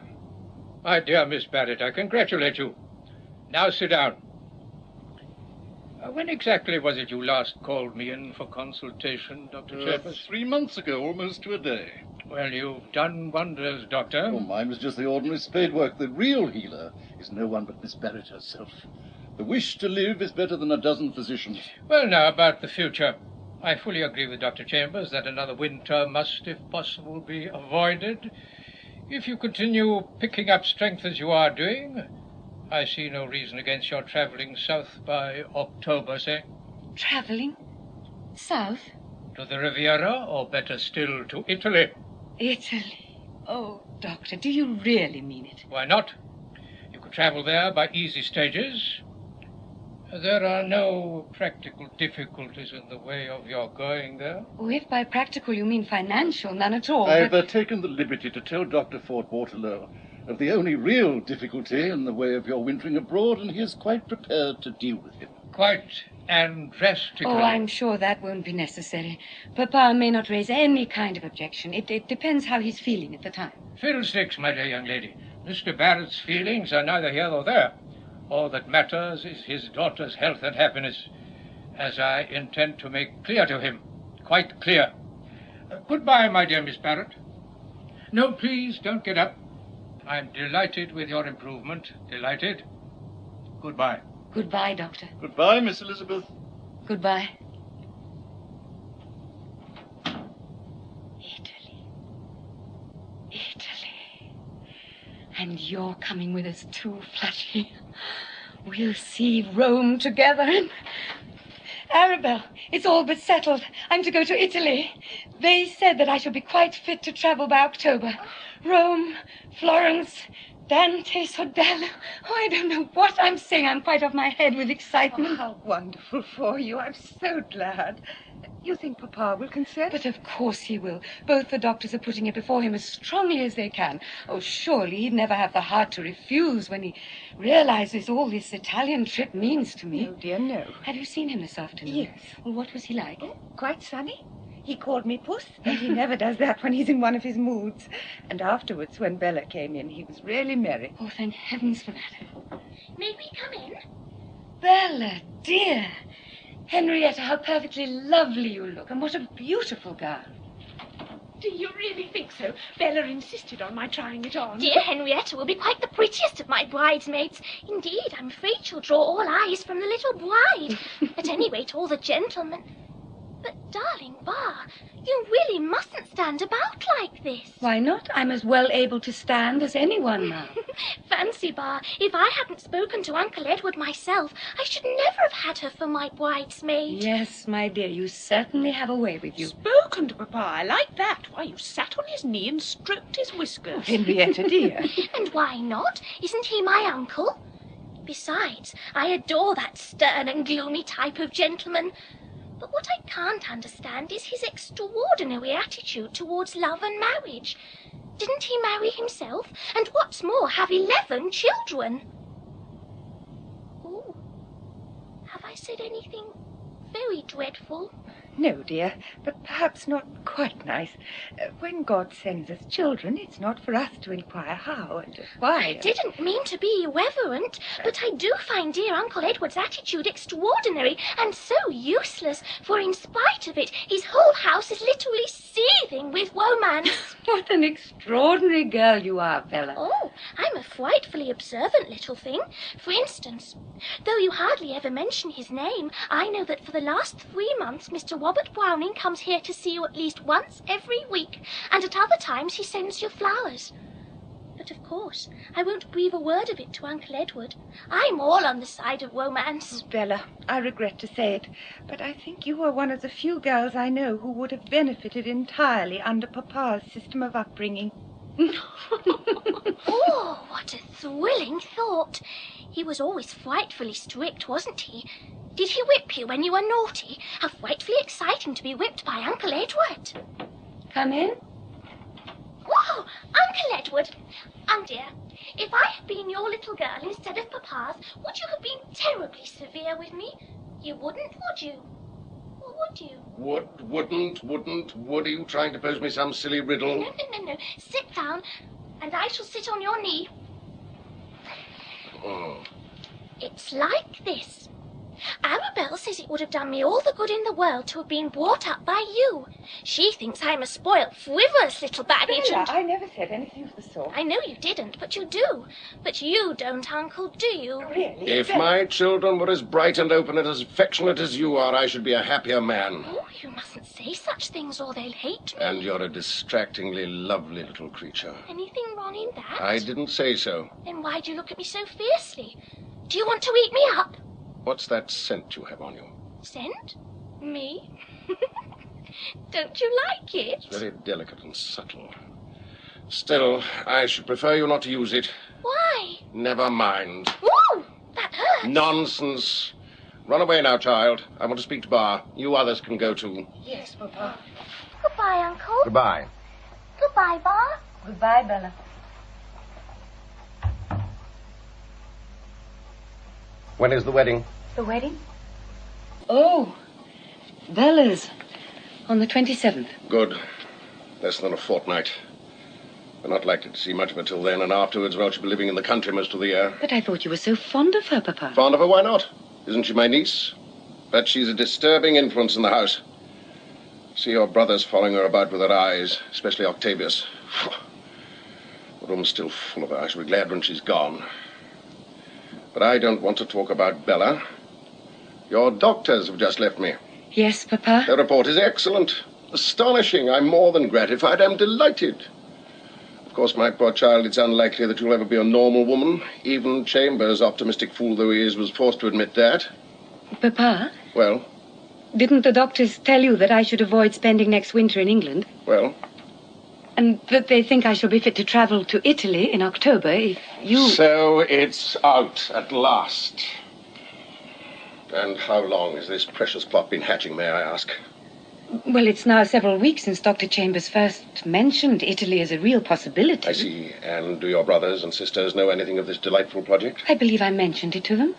My dear Miss Barrett, I congratulate you. Now sit down. When exactly was it you last called me in for consultation, Dr. Chambers? 3 months ago, almost to a day. Well, you've done wonders, Doctor. Oh, mine was just the ordinary spade work. The real healer is no one but Miss Barrett herself. The wish to live is better than a dozen physicians. Well, now, about the future. I fully agree with Dr. Chambers that another winter must, if possible, be avoided. If you continue picking up strength as you are doing, I see no reason against your travelling south by October, say. Travelling? South? To the Riviera, or better still, to Italy. Italy? Oh, Doctor, do you really mean it? Why not? You could travel there by easy stages. There are no practical difficulties in the way of your going there. Oh, if by practical you mean financial, none at all. I've taken the liberty to tell Dr. Ford Waterlow of the only real difficulty in the way of your wintering abroad, and he is quite prepared to deal with him. Quite and drastically. Oh, I'm sure that won't be necessary. Papa may not raise any kind of objection. It depends how he's feeling at the time. Fiddlesticks, my dear young lady. Mr. Barrett's feelings are neither here nor there. All that matters is his daughter's health and happiness, as I intend to make clear to him. Quite clear. Goodbye, my dear Miss Barrett. No, please, don't get up. I'm delighted with your improvement. Delighted. Goodbye. Goodbye, Doctor. Goodbye, Miss Elizabeth. Goodbye. Italy. And you're coming with us too, Flushy. We'll see Rome together and... Arabelle, it's all but settled. I'm to go to Italy. They said that I shall be quite fit to travel by October. Rome, Florence, Dante, Sordello. Oh, I don't know what I'm saying. I'm quite off my head with excitement. Oh, how wonderful for you. I'm so glad. You think Papa will consent? But of course he will. Both the doctors are putting it before him as strongly as they can. Oh, surely he'd never have the heart to refuse when he realizes all this Italian trip means to me. No, dear, no. Have you seen him this afternoon? Yes. Well, what was he like? Oh, quite sunny. He called me Puss, and he never does that when he's in one of his moods. And afterwards, when Bella came in, he was really merry. Oh, thank heavens for that. May we come in? Bella, dear. Henrietta, how perfectly lovely you look, and what a beautiful gown. Do you really think so? Bella insisted on my trying it on. Dear Henrietta will be quite the prettiest of my bridesmaids. Indeed, I'm afraid she'll draw all eyes from the little bride. At any rate, all the gentlemen. But, darling Bar, you really mustn't stand about like this. Why not? I'm as well able to stand as anyone now. Fancy, Bar, if I hadn't spoken to Uncle Edward myself, I should never have had her for my bridesmaid. Yes, my dear, you certainly have a way with you. Spoken to Papa, I like that. Why, you sat on his knee and stroked his whiskers. Oh, Henrietta, dear. And why not? Isn't he my uncle? Besides, I adore that stern and gloomy type of gentleman. But what I can't understand is his extraordinary attitude towards love and marriage. Didn't he marry himself? And what's more, have 11 children? Oh, have I said anything very dreadful? No, dear, but perhaps not quite nice. When God sends us children, it's not for us to inquire how and why. I didn't mean to be irreverent, but I do find dear Uncle Edward's attitude extraordinary and so useless, for in spite of it, his whole house is literally seething with romance. What an extraordinary girl you are, Bella. Oh, I'm a frightfully observant little thing. For instance, though you hardly ever mention his name, I know that for the last 3 months Mr. Robert Browning comes here to see you at least once every week, and at other times he sends you flowers. But of course, I won't breathe a word of it to Uncle Edward. I'm all on the side of romance. Oh, Bella, I regret to say it, but I think you are one of the few girls I know who would have benefited entirely under Papa's system of upbringing. Oh, what a thrilling thought. He was always frightfully strict, wasn't he? Did he whip you when you were naughty? How frightfully exciting to be whipped by Uncle Edward. Come in. Whoa, Uncle Edward. Dear, if I had been your little girl instead of Papa's, would you have been terribly severe with me? You wouldn't, would you? Or would you? Wouldn't. Would, are you trying to pose me some silly riddle? No. Sit down, and I shall sit on your knee. Oh. It's like this. Arabelle says it would have done me all the good in the world to have been brought up by you. She thinks I'm a spoilt, frivolous little baggage. Bella, I never said anything of the sort. I know you didn't, but you do. But you don't, Uncle, do you? Really? If my children were as bright and open and as affectionate as you are, I should be a happier man. Oh, you mustn't say such things or they'll hate me. And you're a distractingly lovely little creature. Anything wrong in that? I didn't say so. Then why do you look at me so fiercely? Do you want to eat me up? What's that scent you have on you? Scent? Me? Don't you like it? It's very delicate and subtle. Still, I should prefer you not to use it. Why? Never mind. Ooh, that hurts. Nonsense. Run away now, child. I want to speak to Bar. You others can go too. Yes, Papa. Goodbye, Uncle. Goodbye. Goodbye, Bar. Goodbye, Bella. When is the wedding? The wedding? Oh, Bella's on the 27th. Good. Less than a fortnight. We're not likely to see much of her till then, and afterwards, well, she'll be living in the country most of the year. But I thought you were so fond of her, Papa. Fond of her? Why not? Isn't she my niece? But she's a disturbing influence in the house. See your brothers following her about with their eyes, especially Octavius. The room's still full of her. I shall be glad when she's gone. But I don't want to talk about Bella. Your doctors have just left me. Yes, Papa? Their report is excellent. Astonishing. I'm more than gratified. I'm delighted. Of course, my poor child, it's unlikely that you'll ever be a normal woman. Even Chambers, optimistic fool though he is, was forced to admit that. Papa? Well? Didn't the doctors tell you that I should avoid spending next winter in England? Well? And that they think I shall be fit to travel to Italy in October if you... So it's out at last. And how long has this precious plot been hatching, may I ask? Well, it's now several weeks since Dr. Chambers first mentioned Italy as a real possibility. I see. And do your brothers and sisters know anything of this delightful project? I believe I mentioned it to them.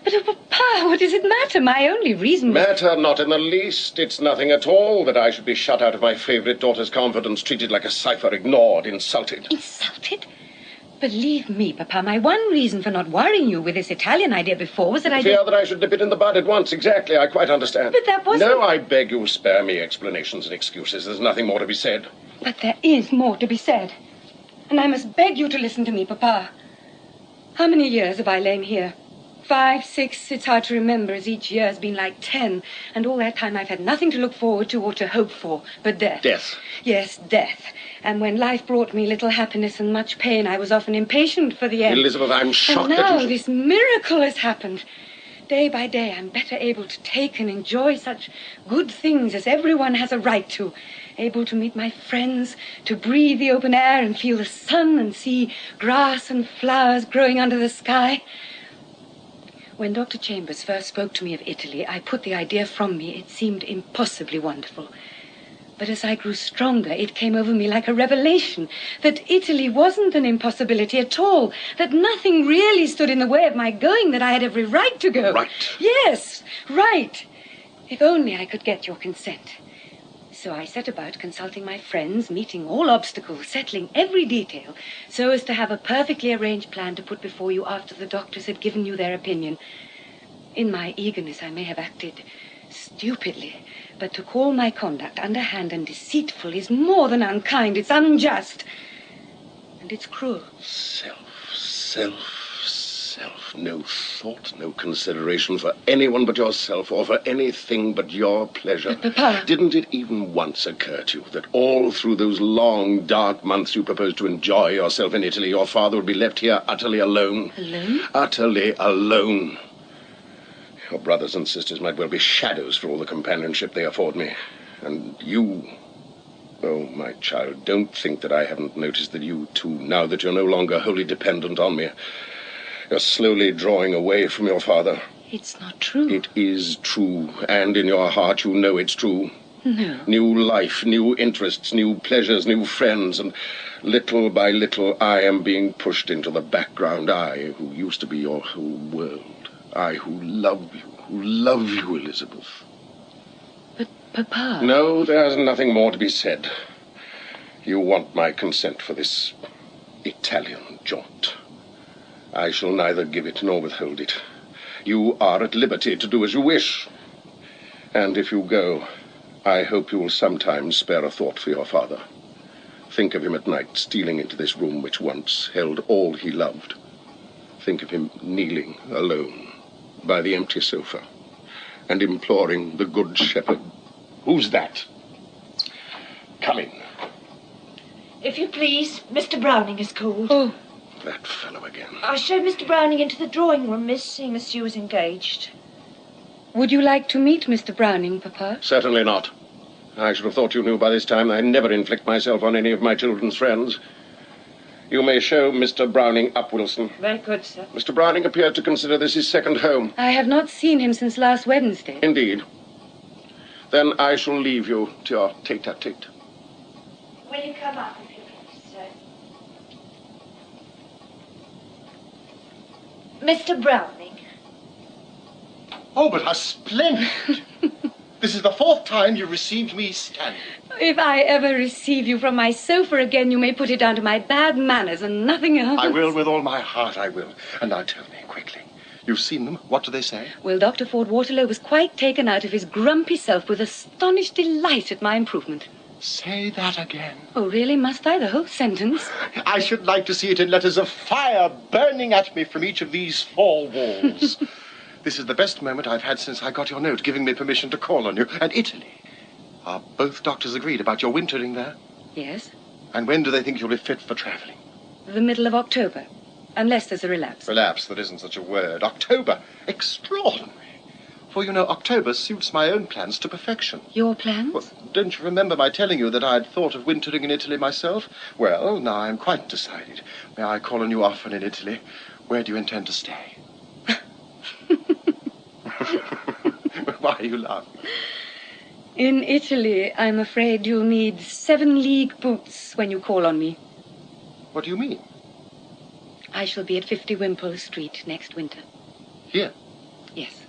But, oh, Papa, what does it matter? My only reason... Matter not in the least. It's nothing at all that I should be shut out of my favourite daughter's confidence, treated like a cipher, ignored, insulted. Insulted? Believe me, Papa, my one reason for not worrying you with this Italian idea before was that I fear that I should nip it in the bud at once. Exactly, I quite understand. But that wasn't... No, I beg you, spare me explanations and excuses. There's nothing more to be said. But there is more to be said. And I must beg you to listen to me, Papa. How many years have I lain here? 5, 6, it's hard to remember, as each year has been like 10. And all that time I've had nothing to look forward to or to hope for but death. Death? Yes, death. And when life brought me little happiness and much pain, I was often impatient for the end. Elizabeth, I'm shocked and now that you... this miracle has happened. Day by day, I'm better able to take and enjoy such good things as everyone has a right to. Able to meet my friends, to breathe the open air and feel the sun and see grass and flowers growing under the sky. When Dr. Chambers first spoke to me of Italy, I put the idea from me. It seemed impossibly wonderful. But as I grew stronger, it came over me like a revelation that Italy wasn't an impossibility at all, that nothing really stood in the way of my going, that I had every right to go. Right? Yes, right. If only I could get your consent. So I set about consulting my friends, meeting all obstacles, settling every detail, so as to have a perfectly arranged plan to put before you after the doctors had given you their opinion. In my eagerness, I may have acted stupidly, but to call my conduct underhand and deceitful is more than unkind. It's unjust. And it's cruel. Self. No thought, no consideration for anyone but yourself or for anything but your pleasure. But, Papa... Didn't it even once occur to you that all through those long, dark months you proposed to enjoy yourself in Italy, your father would be left here utterly alone? Alone? Utterly alone. Your brothers and sisters might well be shadows for all the companionship they afford me. And you... Oh, my child, don't think that I haven't noticed that you, too, now that you're no longer wholly dependent on me, you're slowly drawing away from your father. It's not true. It is true, and in your heart you know it's true. No. New life, new interests, new pleasures, new friends, and little by little I am being pushed into the background. I, who used to be your whole world. I, who love you, Elizabeth. But, Papa... No, there's nothing more to be said. You want my consent for this Italian jaunt. I shall neither give it nor withhold it. You are at liberty to do as you wish. And if you go, I hope you will sometimes spare a thought for your father. Think of him at night, stealing into this room which once held all he loved. Think of him kneeling alone by the empty sofa and imploring the Good Shepherd. Who's that? Come in. If you please, Mr. Browning is called. Oh. That fellow again. I showed Mr. Browning into the drawing room, miss, seeing as you was engaged. Would you like to meet Mr. Browning, Papa? Certainly not. I should have thought you knew by this time I never inflict myself on any of my children's friends. You may show Mr. Browning up, Wilson. Very good, sir. Mr. Browning appears to consider this his second home. I have not seen him since last Wednesday. Indeed. Then I shall leave you to your tete-a-tete. Will you come up, if you please, sir? Mr. Browning. Oh, but how splendid! This is the 4th time you received me standing. If I ever receive you from my sofa again, you may put it down to my bad manners and nothing else. I will, with all my heart, I will. And now tell me, quickly, you've seen them. What do they say? Well, Dr. Ford Waterlow was quite taken out of his grumpy self with astonished delight at my improvement. Say that again. Oh, really? Must I? The whole sentence? I should like to see it in letters of fire burning at me from each of these 4 walls. This is the best moment I've had since I got your note giving me permission to call on you. And Italy. Are both doctors agreed about your wintering there? Yes. And when do they think you'll be fit for travelling? The middle of October. Unless there's a relapse. Relapse, that isn't such a word. October. Extraordinary. For, you know, October suits my own plans to perfection. Your plans? Well, don't you remember my telling you that I had thought of wintering in Italy myself? Well, now I'm quite decided. May I call on you often in Italy? Where do you intend to stay? Why are you laughing? In Italy, I'm afraid you'll need 7-league boots when you call on me. What do you mean? I shall be at 50 Wimpole Street next winter. Here? Yes.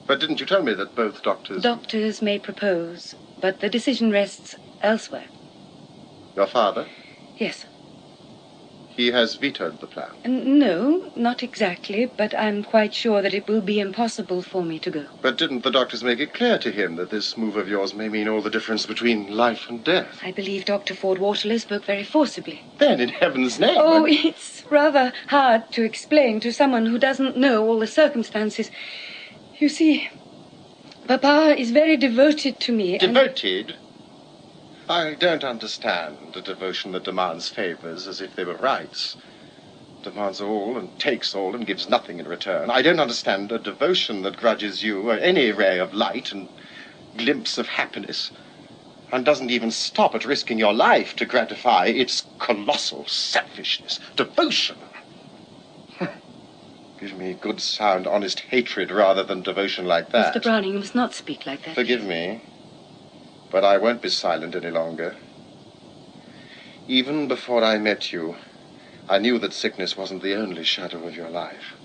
But didn't you tell me that both doctors... Doctors may propose, but the decision rests elsewhere. Your father? Yes. He has vetoed the plan. No, not exactly, but I'm quite sure that it will be impossible for me to go. But didn't the doctors make it clear to him that this move of yours may mean all the difference between life and death? I believe Dr. Ford Waterlow spoke very forcibly. Then, in heaven's name... Oh, it's rather hard to explain to someone who doesn't know all the circumstances. You see, Papa is very devoted to me. Devoted? I don't understand a devotion that demands favours as if they were rights. Demands all and takes all and gives nothing in return. I don't understand a devotion that grudges you any ray of light and glimpse of happiness and doesn't even stop at risking your life to gratify its colossal selfishness. Devotion! Give me good, sound, honest hatred rather than devotion like that. Mr. Browning, you must not speak like that. Forgive me. But I won't be silent any longer. Even before I met you, I knew that sickness wasn't the only shadow of your life.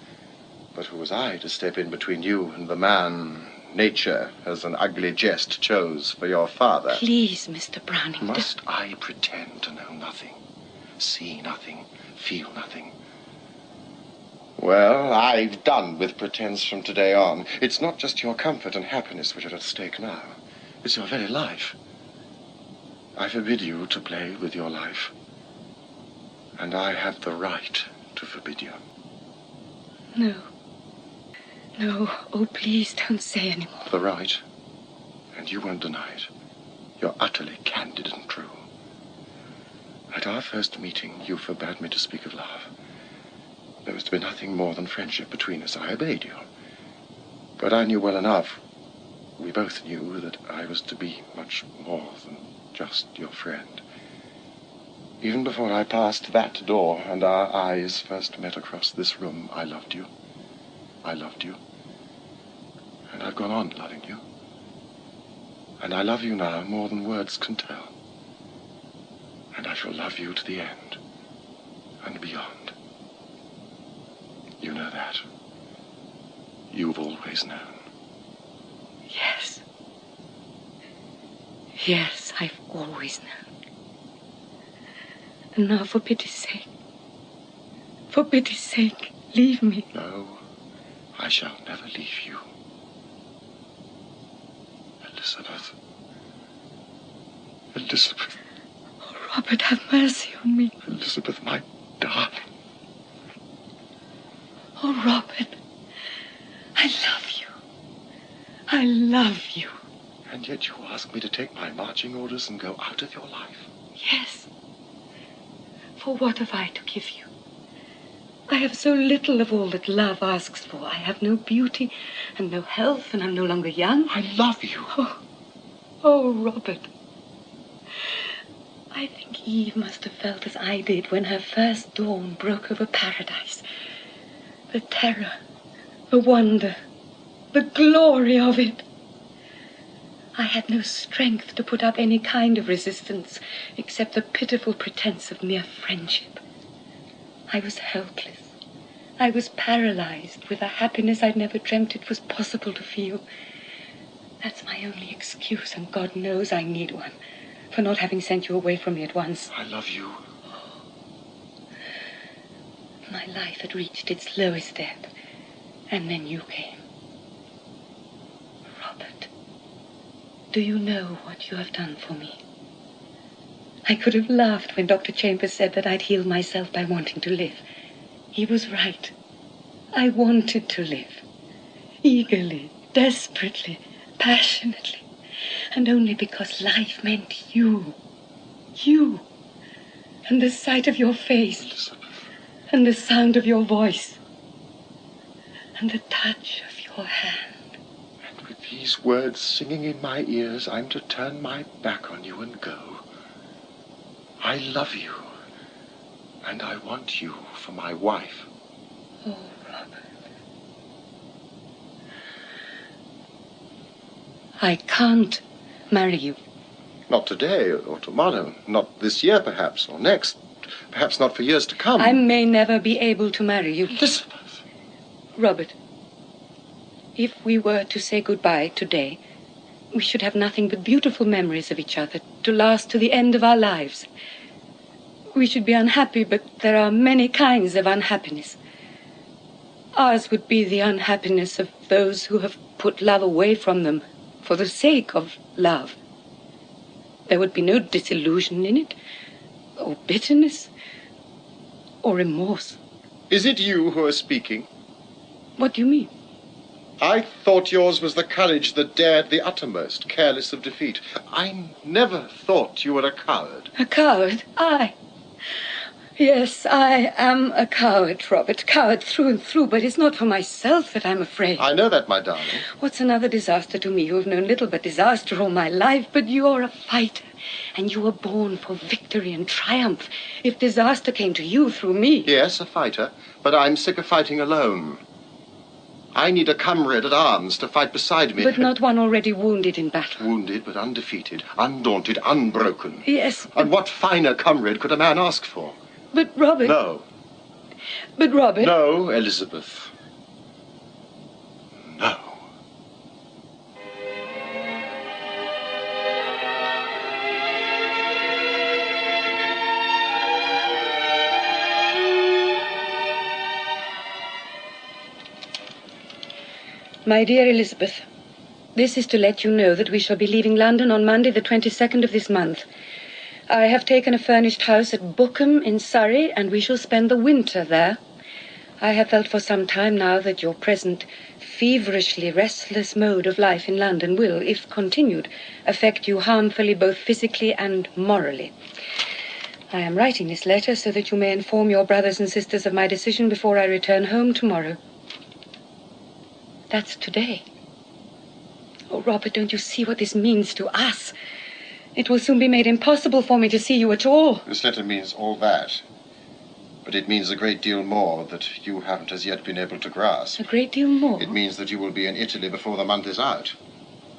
But who was I to step in between you and the man nature, as an ugly jest, chose for your father. Please, Mr. Browning. Must I pretend to know nothing, see nothing, feel nothing? Well, I've done with pretense from today on. It's not just your comfort and happiness which are at stake now. It's your very life. I forbid you to play with your life. And I have the right to forbid you. No. No. Oh, please don't say any more. The right. And you won't deny it. You're utterly candid and true. At our first meeting, you forbade me to speak of love. There was to be nothing more than friendship between us. I obeyed you. But I knew well enough, we both knew, that I was to be much more than just your friend. Even before I passed that door and our eyes first met across this room, I loved you. I loved you. And I've gone on loving you. And I love you now more than words can tell. And I shall love you to the end and beyond. You know that. You've always known. Yes. Yes, I've always known. And now, for pity's sake, leave me. No, I shall never leave you. Elizabeth. Elizabeth. Oh, Robert, have mercy on me. Elizabeth, my darling. Oh, Robert, I love you. I love you. And yet you ask me to take my marching orders and go out of your life. Yes. For what have I to give you? I have so little of all that love asks for. I have no beauty and no health, and I'm no longer young. I love you. Oh, Robert. I think Eve must have felt as I did when her first dawn broke over paradise. The terror, the wonder, the glory of it. I had no strength to put up any kind of resistance except the pitiful pretense of mere friendship. I was helpless. I was paralyzed with a happiness I'd never dreamt it was possible to feel. That's my only excuse, and God knows I need one, for not having sent you away from me at once. I love you. My life had reached its lowest ebb, and then you came. Robert, do you know what you have done for me? I could have laughed when Dr. Chambers said that I'd healed myself by wanting to live. He was right. I wanted to live. Eagerly, desperately, passionately. And only because life meant you. You. And the sight of your face. Elizabeth. And the sound of your voice. And the touch of your hand. And with these words singing in my ears, I'm to turn my back on you and go. I love you. And I want you for my wife. Oh, Robert. I can't marry you. Not today or tomorrow. Not this year, perhaps, or next. Perhaps not for years to come. I may never be able to marry you. Elizabeth. Robert, if we were to say goodbye today, we should have nothing but beautiful memories of each other to last to the end of our lives. We should be unhappy, but there are many kinds of unhappiness. Ours would be the unhappiness of those who have put love away from them for the sake of love. There would be no disillusion in it, or bitterness, or remorse. Is it you who are speaking? What do you mean? I thought yours was the courage that dared the uttermost, careless of defeat. I never thought you were a coward. A coward? I? Yes, I am a coward, Robert. Coward through and through, but it's not for myself that I'm afraid. I know that, my darling. What's another disaster to me, who have known little but disaster all my life? But you're a fighter, and you were born for victory and triumph. If disaster came to you through me... Yes, a fighter, but I'm sick of fighting alone. I need a comrade at arms to fight beside me. But not one already wounded in battle. Wounded, but undefeated, undaunted, unbroken. Yes. And what finer comrade could a man ask for? But, Robert... No. But, Robert... No, Elizabeth. No. My dear Elizabeth, this is to let you know that we shall be leaving London on Monday the 22nd of this month. I have taken a furnished house at Bookham in Surrey, and we shall spend the winter there. I have felt for some time now that your present feverishly restless mode of life in London will, if continued, affect you harmfully both physically and morally. I am writing this letter so that you may inform your brothers and sisters of my decision before I return home tomorrow. That's today. Oh, Robert, don't you see what this means to us? It will soon be made impossible for me to see you at all. This letter means all that. But it means a great deal more that you haven't as yet been able to grasp. A great deal more? It means that you will be in Italy before the month is out.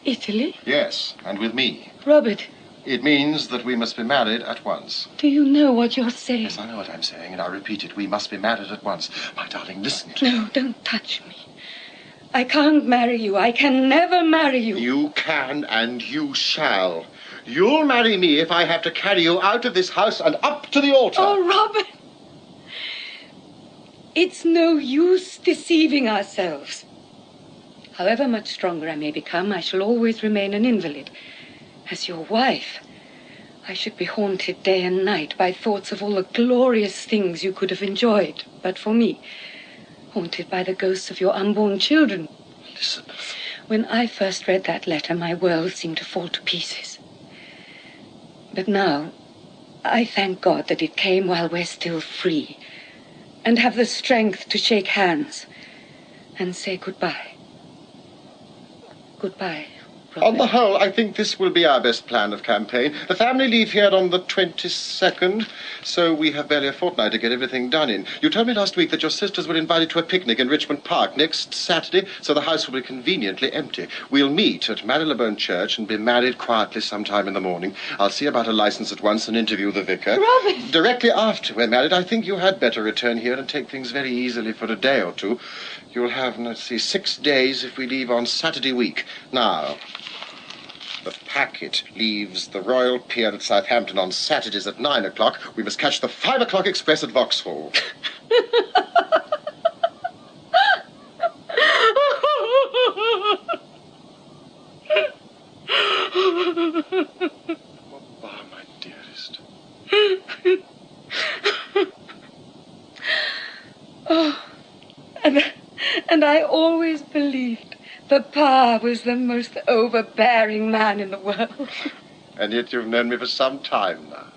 Italy? Yes, and with me. Robert. It means that we must be married at once. Do you know what you're saying? Yes, I know what I'm saying, and I repeat it. We must be married at once. My darling, listen to me. No, don't touch me. I can't marry you. I can never marry you. You can and you shall. You'll marry me if I have to carry you out of this house and up to the altar. Oh, Robert. It's no use deceiving ourselves. However much stronger I may become, I shall always remain an invalid. As your wife, I should be haunted day and night by thoughts of all the glorious things you could have enjoyed, but for me, haunted by the ghosts of your unborn children. Elizabeth. When I first read that letter, my world seemed to fall to pieces. But now, I thank God that it came while we're still free, and have the strength to shake hands and say goodbye. Goodbye, Robert. On the whole, I think this will be our best plan of campaign. The family leave here on the 22nd, so we have barely a fortnight to get everything done in. You told me last week that your sisters were invited to a picnic in Richmond Park next Saturday, so the house will be conveniently empty. We'll meet at Marylebone Church and be married quietly sometime in the morning. I'll see about a license at once and interview the vicar. Robert! Directly after we're married, I think you had better return here and take things very easily for a day or two. You'll have, 6 days if we leave on Saturday week. Now, the packet leaves the Royal Pier at Southampton on Saturdays at 9 o'clock. We must catch the 5 o'clock express at Vauxhall. Papa, my dearest. Oh, and I always believed Papa was the most overbearing man in the world. And yet you've known me for some time now.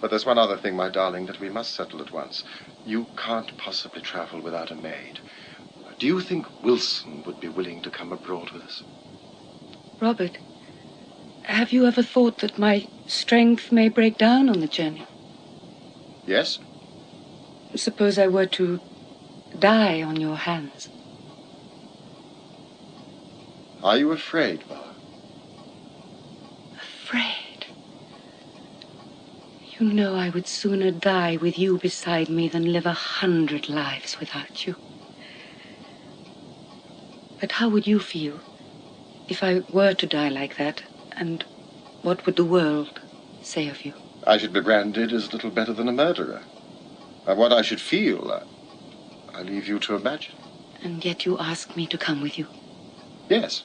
But there's one other thing, my darling, that we must settle at once. You can't possibly travel without a maid. Do you think Wilson would be willing to come abroad with us? Robert, have you ever thought that my strength may break down on the journey? Yes? Suppose I were to die on your hands. Are you afraid, Bar? Afraid? You know I would sooner die with you beside me than live 100 lives without you. But how would you feel if I were to die like that? And what would the world say of you? I should be branded as little better than a murderer. And what I should feel, I leave you to imagine. And yet you ask me to come with you? Yes.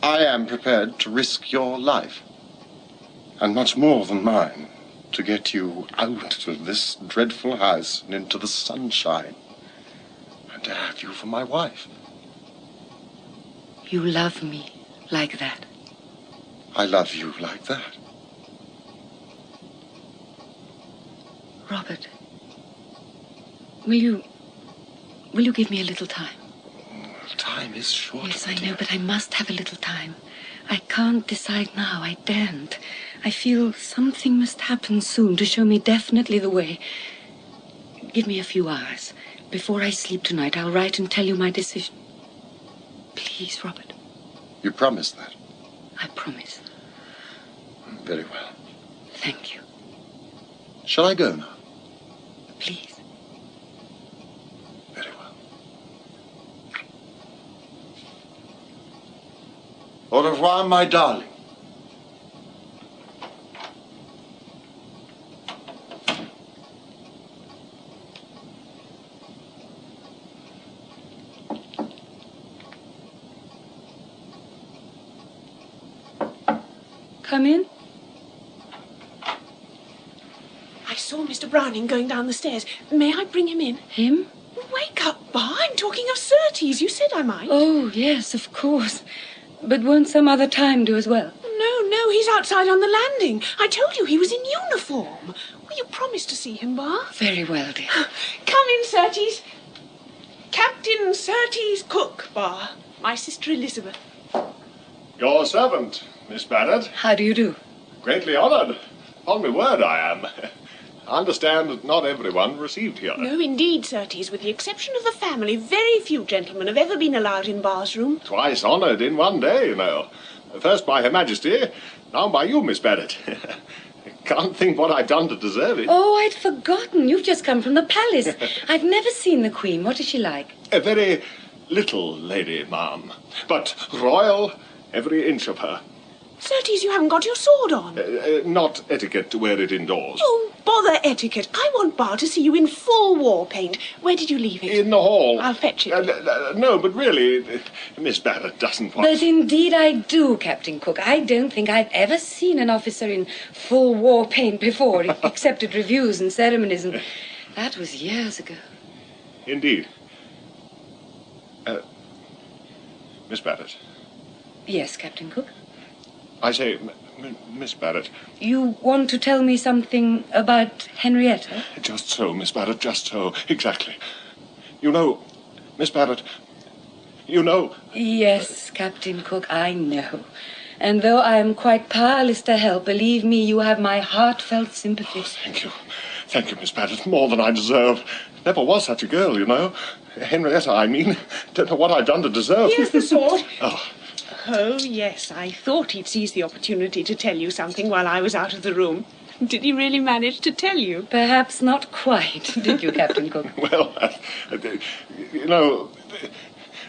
I am prepared to risk your life, and much more than mine, to get you out of this dreadful house and into the sunshine, and to have you for my wife. You love me like that? I love you like that. Robert, will you give me a little time? Time is short. Yes, I know, but I must have a little time. I can't decide now. I daren't. I feel something must happen soon to show me definitely the way. Give me a few hours. Before I sleep tonight, I'll write and tell you my decision. Please, Robert. You promise that? I promise. Very well. Thank you. Shall I go now? Please. Very well. Au revoir, my darling. Come in. I saw Mr. Browning going down the stairs. May I bring him in? Him? Wake up, Bar. I'm talking of Surtees. You said I might. Oh, yes, of course. But won't some other time do as well? No, he's outside on the landing. I told you he was in uniform. Will you promise to see him, Bar? Very well, dear. Come in, Surtees. Captain Surtees Cook, Bar. My sister Elizabeth. Your servant, Miss Barrett. How do you do? Greatly honoured. On my word, I am. I understand that not everyone received here. No, indeed, Surtees. With the exception of the family, very few gentlemen have ever been allowed in Bar's room. Twice honoured in one day, you know. First by Her Majesty, now by you, Miss Barrett. Can't think what I've done to deserve it. Oh, I'd forgotten. You've just come from the palace. I've never seen the Queen. What is she like? A very little lady, ma'am. But royal, every inch of her. Surtees, you haven't got your sword on. Not etiquette to wear it indoors. Oh, bother etiquette. I want Bar to see you in full war paint. Where did you leave it? In the hall. I'll fetch it. No, but really, Miss Barrett doesn't want... But indeed I do, Captain Cook. I don't think I've ever seen an officer in full war paint before, except at reviews and ceremonies, and that was years ago. Indeed. Miss Barrett. Yes, Captain Cook? I say, Miss Barrett. You want to tell me something about Henrietta? Just so, Miss Barrett, just so. Exactly. You know, Miss Barrett, you know... Yes, Captain Cook, I know. And though I am quite powerless to help, believe me, you have my heartfelt sympathy. Oh, thank you. Thank you, Miss Barrett. More than I deserve. Never was such a girl, you know. Henrietta, I mean. Don't know what I've done to deserve... Here's the sword. Oh, yes, I thought he'd seize the opportunity to tell you something while I was out of the room. Did he really manage to tell you? Perhaps not quite, did you, Captain Cook? Well, you know,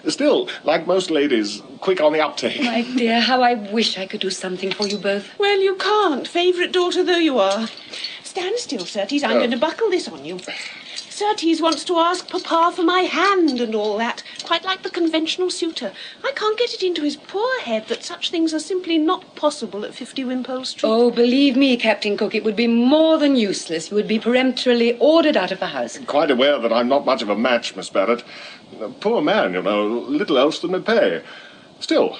still, like most ladies, quick on the uptake. My dear, how I wish I could do something for you both. Well, you can't, favourite daughter though you are. Stand still, Surtees, I'm going to buckle this on you. Surtees wants to ask Papa for my hand and all that, quite like the conventional suitor. I can't get it into his poor head that such things are simply not possible at 50 Wimpole Street. Oh, believe me, Captain Cook, it would be more than useless. You would be peremptorily ordered out of the house. Quite aware that I'm not much of a match, Miss Barrett. A poor man, you know, little else than my pay. Still,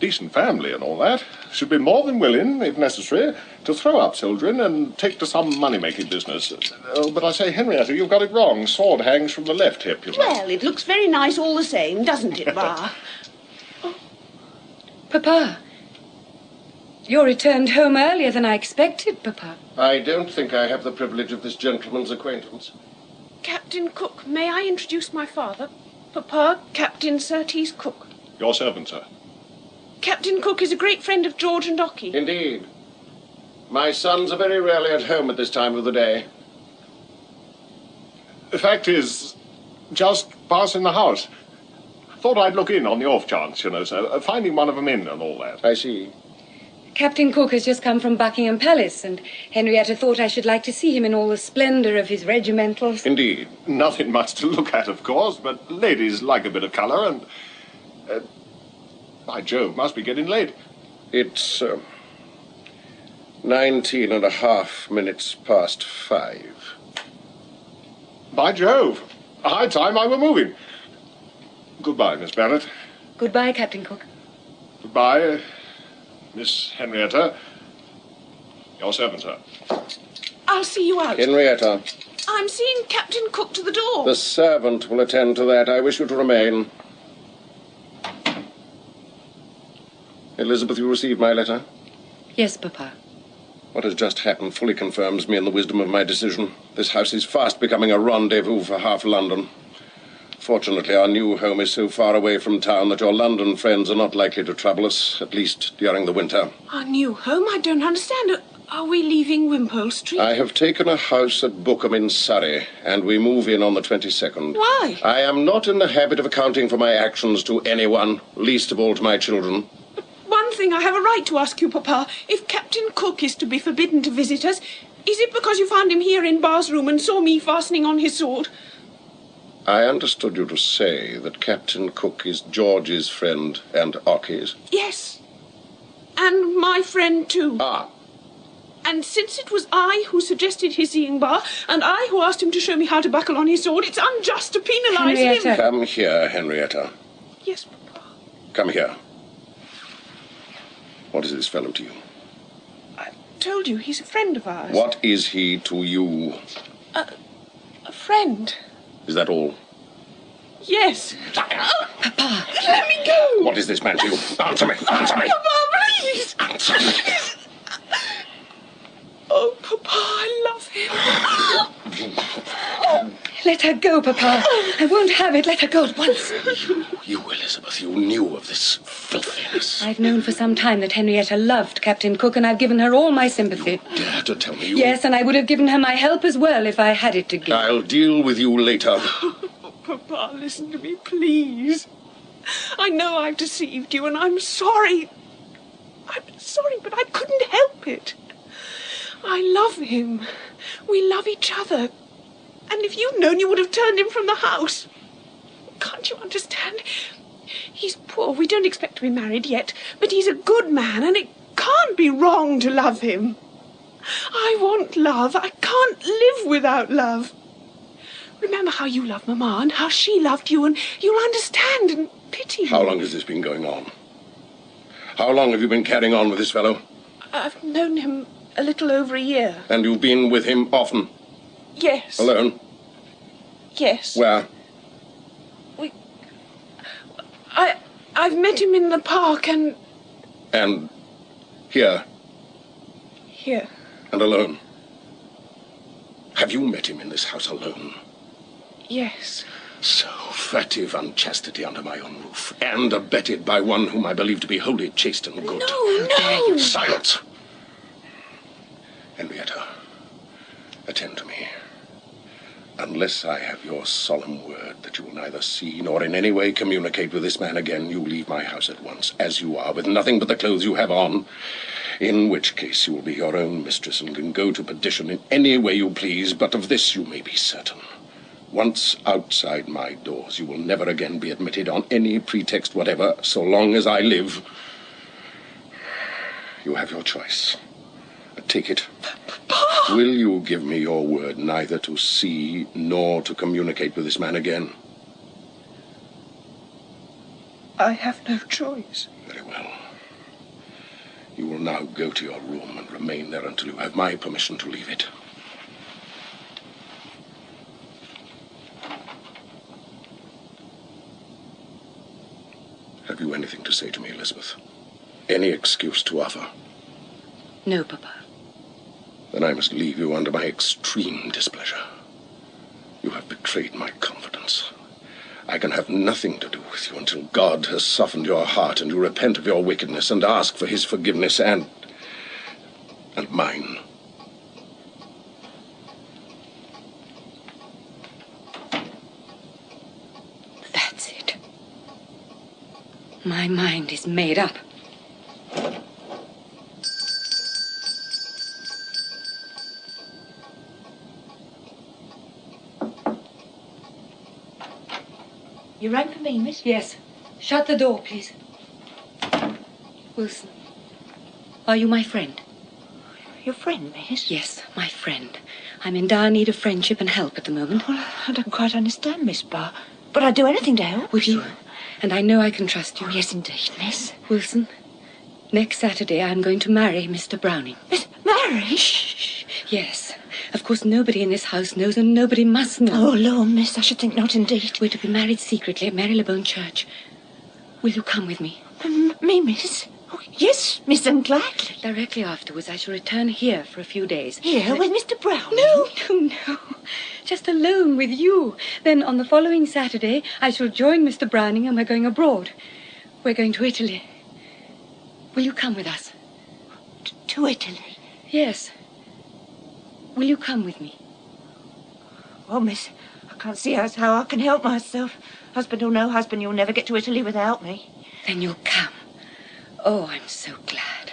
decent family and all that. Should be more than willing, if necessary, to throw up children and take to some money-making business. Oh, but I say, Henrietta, you've got it wrong. Sword hangs from the left hip, you know. Well, it looks very nice all the same, doesn't it, Bar? Papa, you returned home earlier than I expected, Papa. I don't think I have the privilege of this gentleman's acquaintance. Captain Cook, may I introduce my father? Papa, Captain Surtees Cook. Your servant, sir. Captain Cook is a great friend of George and Ockie. Indeed. My sons are very rarely at home at this time of the day. The fact is, just passing the house. Thought I'd look in on the off chance, you know, sir. Finding one of them in and all that. I see. Captain Cook has just come from Buckingham Palace, and Henrietta thought I should like to see him in all the splendour of his regimentals. Indeed. Nothing much to look at, of course, but ladies like a bit of colour, and... by Jove, must be getting late. It's 19.5 past 5. By Jove, high time I were moving. Goodbye, Miss Barrett. Goodbye, Captain Cook. Goodbye, Miss Henrietta. Your servant, sir. I'll see you out. Henrietta. I'm seeing Captain Cook to the door. The servant will attend to that. I wish you to remain. Elizabeth, you received my letter? Yes, Papa. What has just happened fully confirms me in the wisdom of my decision. This house is fast becoming a rendezvous for half London. Fortunately, our new home is so far away from town that your London friends are not likely to trouble us, at least during the winter. Our new home? I don't understand. Are we leaving Wimpole Street? I have taken a house at Bookham in Surrey, and we move in on the 22nd. Why? I am not in the habit of accounting for my actions to anyone, least of all to my children. One thing I have a right to ask you, Papa. If Captain Cook is to be forbidden to visit us, is it because you found him here in Bar's room and saw me fastening on his sword? I understood you to say that Captain Cook is George's friend and Ockie's. Yes. And my friend, too. Ah. And since it was I who suggested his seeing Bar, and I who asked him to show me how to buckle on his sword, it's unjust to penalise him. Come here, Henrietta. Yes, Papa. Come here. What is this fellow to you? I told you, he's a friend of ours. What is he to you? A friend. Is that all? Yes. Papa. Let me go. What is this man to you? Answer me. Answer me. Papa, please. Answer me. Oh, Papa, I love him. Let her go, Papa. I won't have it. Let her go at once. You, Elizabeth, you knew of this filthiness. I've known for some time that Henrietta loved Captain Cook, and I've given her all my sympathy. You dare to tell me you... Yes, and I would have given her my help as well if I had it to give. I'll deal with you later. Papa, listen to me, please. I know I've deceived you, and I'm sorry. I'm sorry, but I couldn't help it. I love him. We love each other. And if you'd known, you would have turned him from the house. Can't you understand? He's poor. We don't expect to be married yet. But he's a good man, and it can't be wrong to love him. I want love. I can't live without love. Remember how you loved Mamma and how she loved you, and you'll understand and pity me. How long has this been going on? How long have you been carrying on with this fellow? I've known him a little over a year. And you've been with him often? Yes. Alone? Yes. Where? I've met him in the park and... And here? Here. And alone? Have you met him in this house alone? Yes. So furtive unchastity under my own roof, and abetted by one whom I believe to be wholly chaste and good. No. Silence! Henrietta, attend to me. Unless I have your solemn word that you will neither see nor in any way communicate with this man again, you leave my house at once, as you are, with nothing but the clothes you have on, in which case you will be your own mistress and can go to perdition in any way you please, but of this you may be certain. Once outside my doors, you will never again be admitted on any pretext whatever, so long as I live. You have your choice. Take it. Papa! Will you give me your word neither to see nor to communicate with this man again? I have no choice. Very well. You will now go to your room and remain there until you have my permission to leave it. Have you anything to say to me, Elizabeth? Any excuse to offer? No, Papa. Then I must leave you under my extreme displeasure. You have betrayed my confidence. I can have nothing to do with you until God has softened your heart and you repent of your wickedness and ask for his forgiveness and mine. That's it. My mind is made up. You rang for me, miss? Yes. Shut the door, please. Wilson, are you my friend? Your friend, miss? Yes, my friend. I'm in dire need of friendship and help at the moment. Well, I don't quite understand, Miss Barr. But I'd do anything to help. Would you? And I know I can trust you. Oh, yes, indeed, miss. Wilson, next Saturday I'm going to marry Mr. Browning. Marry? Shh. Yes. Of course, nobody in this house knows, and nobody must know. Oh, Lord, miss, I should think not, indeed. We're to be married secretly at Marylebone Church. Will you come with me? Me, miss? Oh, yes, miss, and gladly. Directly afterwards, I shall return here for a few days. Here, with Mr. Browning? No. Just alone with you. Then on the following Saturday, I shall join Mr. Browning and we're going abroad. We're going to Italy. Will you come with us? To Italy? Yes. Will you come with me? Oh, miss, I can't see how I can help myself. Husband or no husband, you'll never get to Italy without me. Then you'll come. Oh, I'm so glad.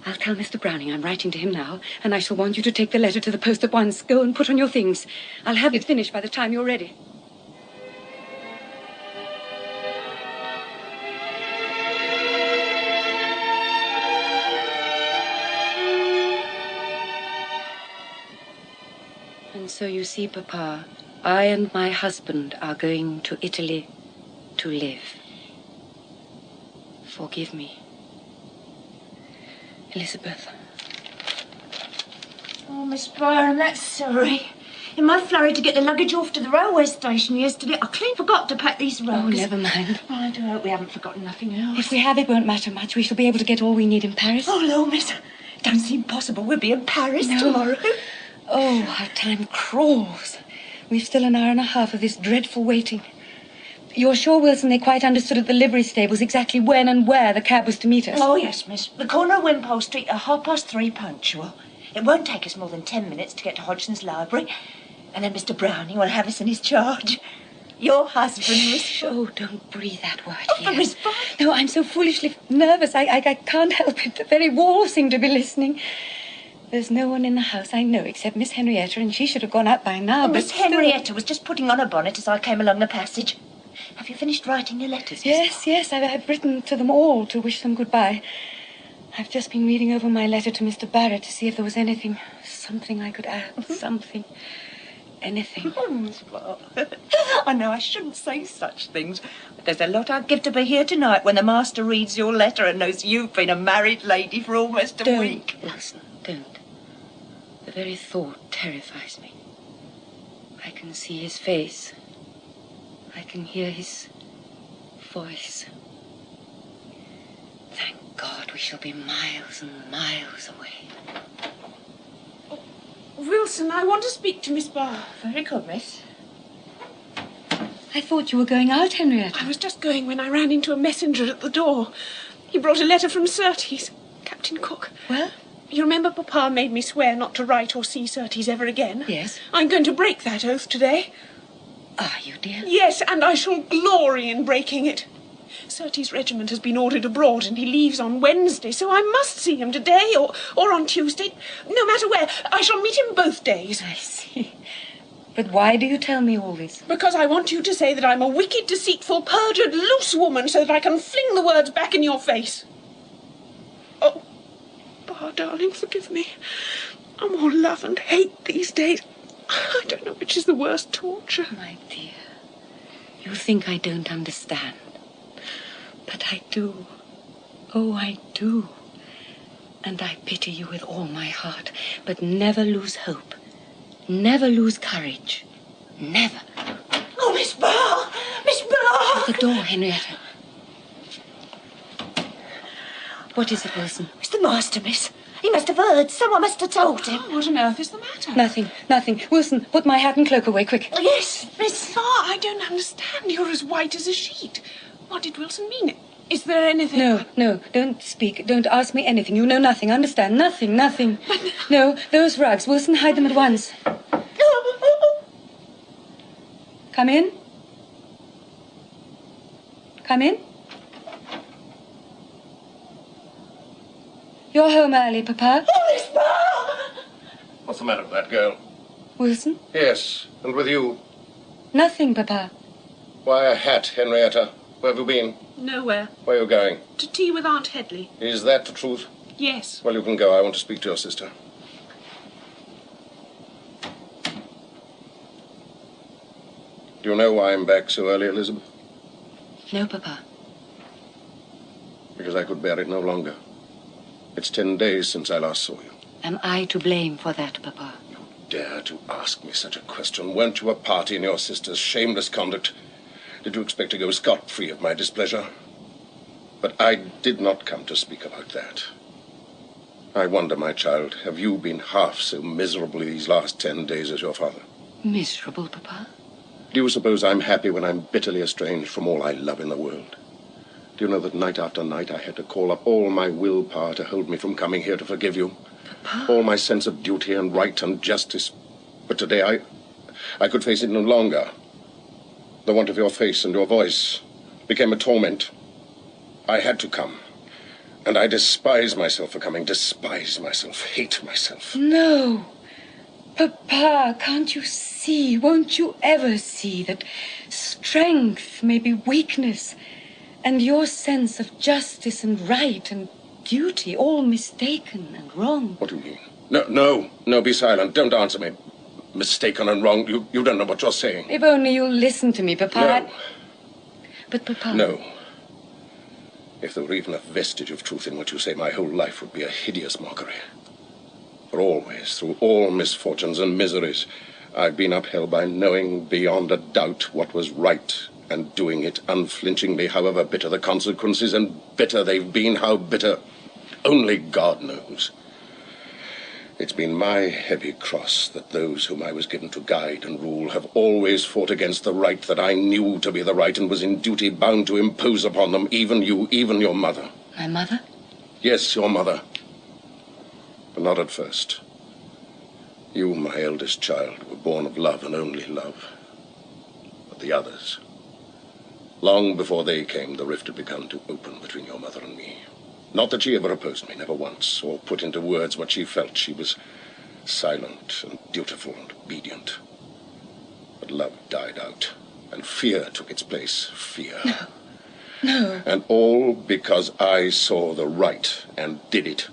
I'll tell Mr. Browning I'm writing to him now, and I shall want you to take the letter to the post at once. Go and put on your things. I'll have it finished by the time you're ready. So you see, Papa, I and my husband are going to Italy to live. Forgive me. Elizabeth. Oh, Miss Barr, I'm that sorry. In my flurry to get the luggage off to the railway station yesterday, I clean forgot to pack these rugs. Oh, never mind. Oh, I do hope we haven't forgotten nothing else. If we have, it won't matter much. We shall be able to get all we need in Paris. Oh, no, miss. Don't seem possible. We'll be in Paris tomorrow. Oh, how time crawls. We've still an hour and a half of this dreadful waiting. You're sure, Wilson, they quite understood at the livery stables exactly when and where the cab was to meet us? Oh, yes, miss. The corner of Wimpole Street at 3:30 punctual. It won't take us more than 10 minutes to get to Hodgson's library. And then Mr. Browning will have us in his charge. Your husband, Miss... Oh, don't breathe that word here. Miss Barr. No, I'm so foolishly nervous. I can't help it. The very walls seem to be listening. There's no one in the house I know except Miss Henrietta, and she should have gone out by now. Oh, Miss Henrietta was just putting on her bonnet as I came along the passage. Have you finished writing your letters, Miss Yes, I've written to them all to wish them goodbye. I've just been reading over my letter to Mr. Barrett to see if there was something I could add, something. Anything. Oh, Miss Barr. I know I shouldn't say such things, but there's a lot I'd give to be here tonight when the master reads your letter and knows you've been a married lady for almost a week. Wilson, don't. The very thought terrifies me. I can see his face. I can hear his voice. Thank God we shall be miles and miles away. Wilson, I want to speak to Miss Barr. Very good, miss. I thought you were going out, Henrietta. I was just going when I ran into a messenger at the door. He brought a letter from Surtees, Captain Cook. Well? You remember Papa made me swear not to write or see Surtees ever again? Yes. I'm going to break that oath today. Are you, dear? Yes, and I shall glory in breaking it. Surtees' regiment has been ordered abroad and he leaves on Wednesday, so I must see him today or on Tuesday. No matter where. I shall meet him both days. I see. But why do you tell me all this? Because I want you to say that I'm a wicked, deceitful, perjured, loose woman so that I can fling the words back in your face. Oh, Bar, darling, forgive me. I'm all love and hate these days. I don't know which is the worst torture. My dear, you think I don't understand. But I do. Oh, I do. And I pity you with all my heart. But never lose hope. Never lose courage. Never. Oh, Miss Barr! Miss Barr! Shut the door, Henrietta. What is it, Wilson? It's the master, miss. He must have heard. Someone must have told him. Oh, what on earth is the matter? Nothing. Wilson, put my hat and cloak away, quick. Oh, yes, Miss. Barr, I don't understand. You're as white as a sheet. What did Wilson mean? Is there anything... No, don't speak. Don't ask me anything. You know nothing, understand? Nothing. No, those rugs. Wilson, hide them at once. Come in. Come in. You're home early, Papa. Oh, Miss Barr! What's the matter with that girl? Wilson? Yes, and with you? Nothing, Papa. Why a hat, Henrietta? Where have you been? Nowhere. Where are you going? To tea with Aunt Headley. Is that the truth? Yes. Well, you can go. I want to speak to your sister. Do you know why I'm back so early, Elizabeth? No, Papa. Because I could bear it no longer. It's 10 days since I last saw you. Am I to blame for that, Papa? You dare to ask me such a question. Weren't you a party in your sister's shameless conduct? Did you expect to go scot-free of my displeasure? But I did not come to speak about that. I wonder, my child, have you been half so miserable these last 10 days as your father? Miserable, Papa? Do you suppose I'm happy when I'm bitterly estranged from all I love in the world? Do you know that night after night I had to call up all my willpower to hold me from coming here to forgive you? Papa? All my sense of duty and right and justice. But today I could face it no longer. The want of your face and your voice became a torment. I had to come. And I despise myself for coming. Despise myself. Hate myself. No. Papa, can't you see, won't you ever see that strength may be weakness and your sense of justice and right and duty all mistaken and wrong? What do you mean? No, be silent. Don't answer me. mistaken and wrong. You don't know what you're saying. If only you'll listen to me, Papa. No. But, Papa... No. If there were even a vestige of truth in what you say, my whole life would be a hideous mockery. For always, through all misfortunes and miseries, I've been upheld by knowing beyond a doubt what was right and doing it unflinchingly, however bitter the consequences, and bitter they've been, how bitter, only God knows. It's been my heavy cross that those whom I was given to guide and rule have always fought against the right that I knew to be the right and was in duty bound to impose upon them, even you, even your mother. My mother? Yes, your mother. But not at first. You, my eldest child, were born of love and only love. But the others, long before they came, the rift had begun to open between your mother and me. Not that she ever opposed me, never once, or put into words what she felt. She was silent and dutiful and obedient. But love died out, and fear took its place. Fear. No. And all because I saw the right and did it.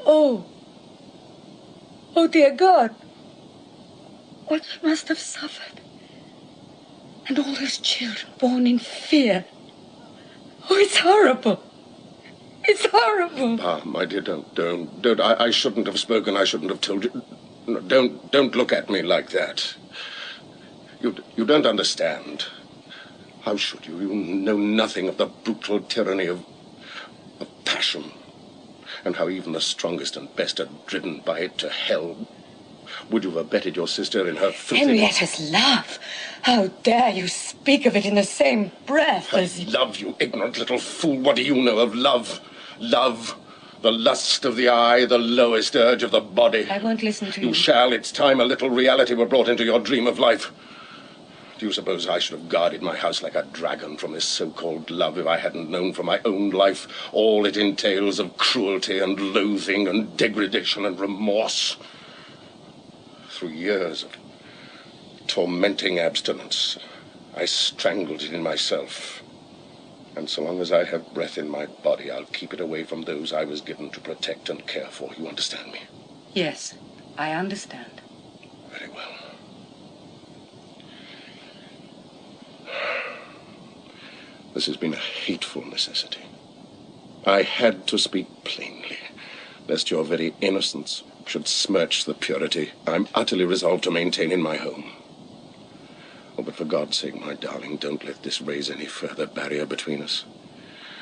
Oh. Oh, dear God. What you must have suffered. And all those children born in fear. Oh, it's horrible. It's horrible. Ah, my dear, don't. I shouldn't have spoken. I shouldn't have told you. No, don't look at me like that. You don't understand. How should you? You know nothing of the brutal tyranny of passion, and how even the strongest and best are driven by it to hell. Would you have abetted your sister in her filthy... Henrietta's love. How dare you speak of it in the same breath as... Love, you ignorant little fool. What do you know of love? Love, the lust of the eye, the lowest urge of the body. I won't listen to you. You shall. It's time a little reality were brought into your dream of life. Do you suppose I should have guarded my house like a dragon from this so-called love if I hadn't known from my own life all it entails of cruelty and loathing and degradation and remorse? Through years of tormenting abstinence, I strangled it in myself. And so long as I have breath in my body, I'll keep it away from those I was given to protect and care for. You understand me? Yes, I understand. Very well. This has been a hateful necessity. I had to speak plainly, lest your very innocence should smirch the purity I'm utterly resolved to maintain in my home. Oh, but for God's sake, my darling, don't let this raise any further barrier between us.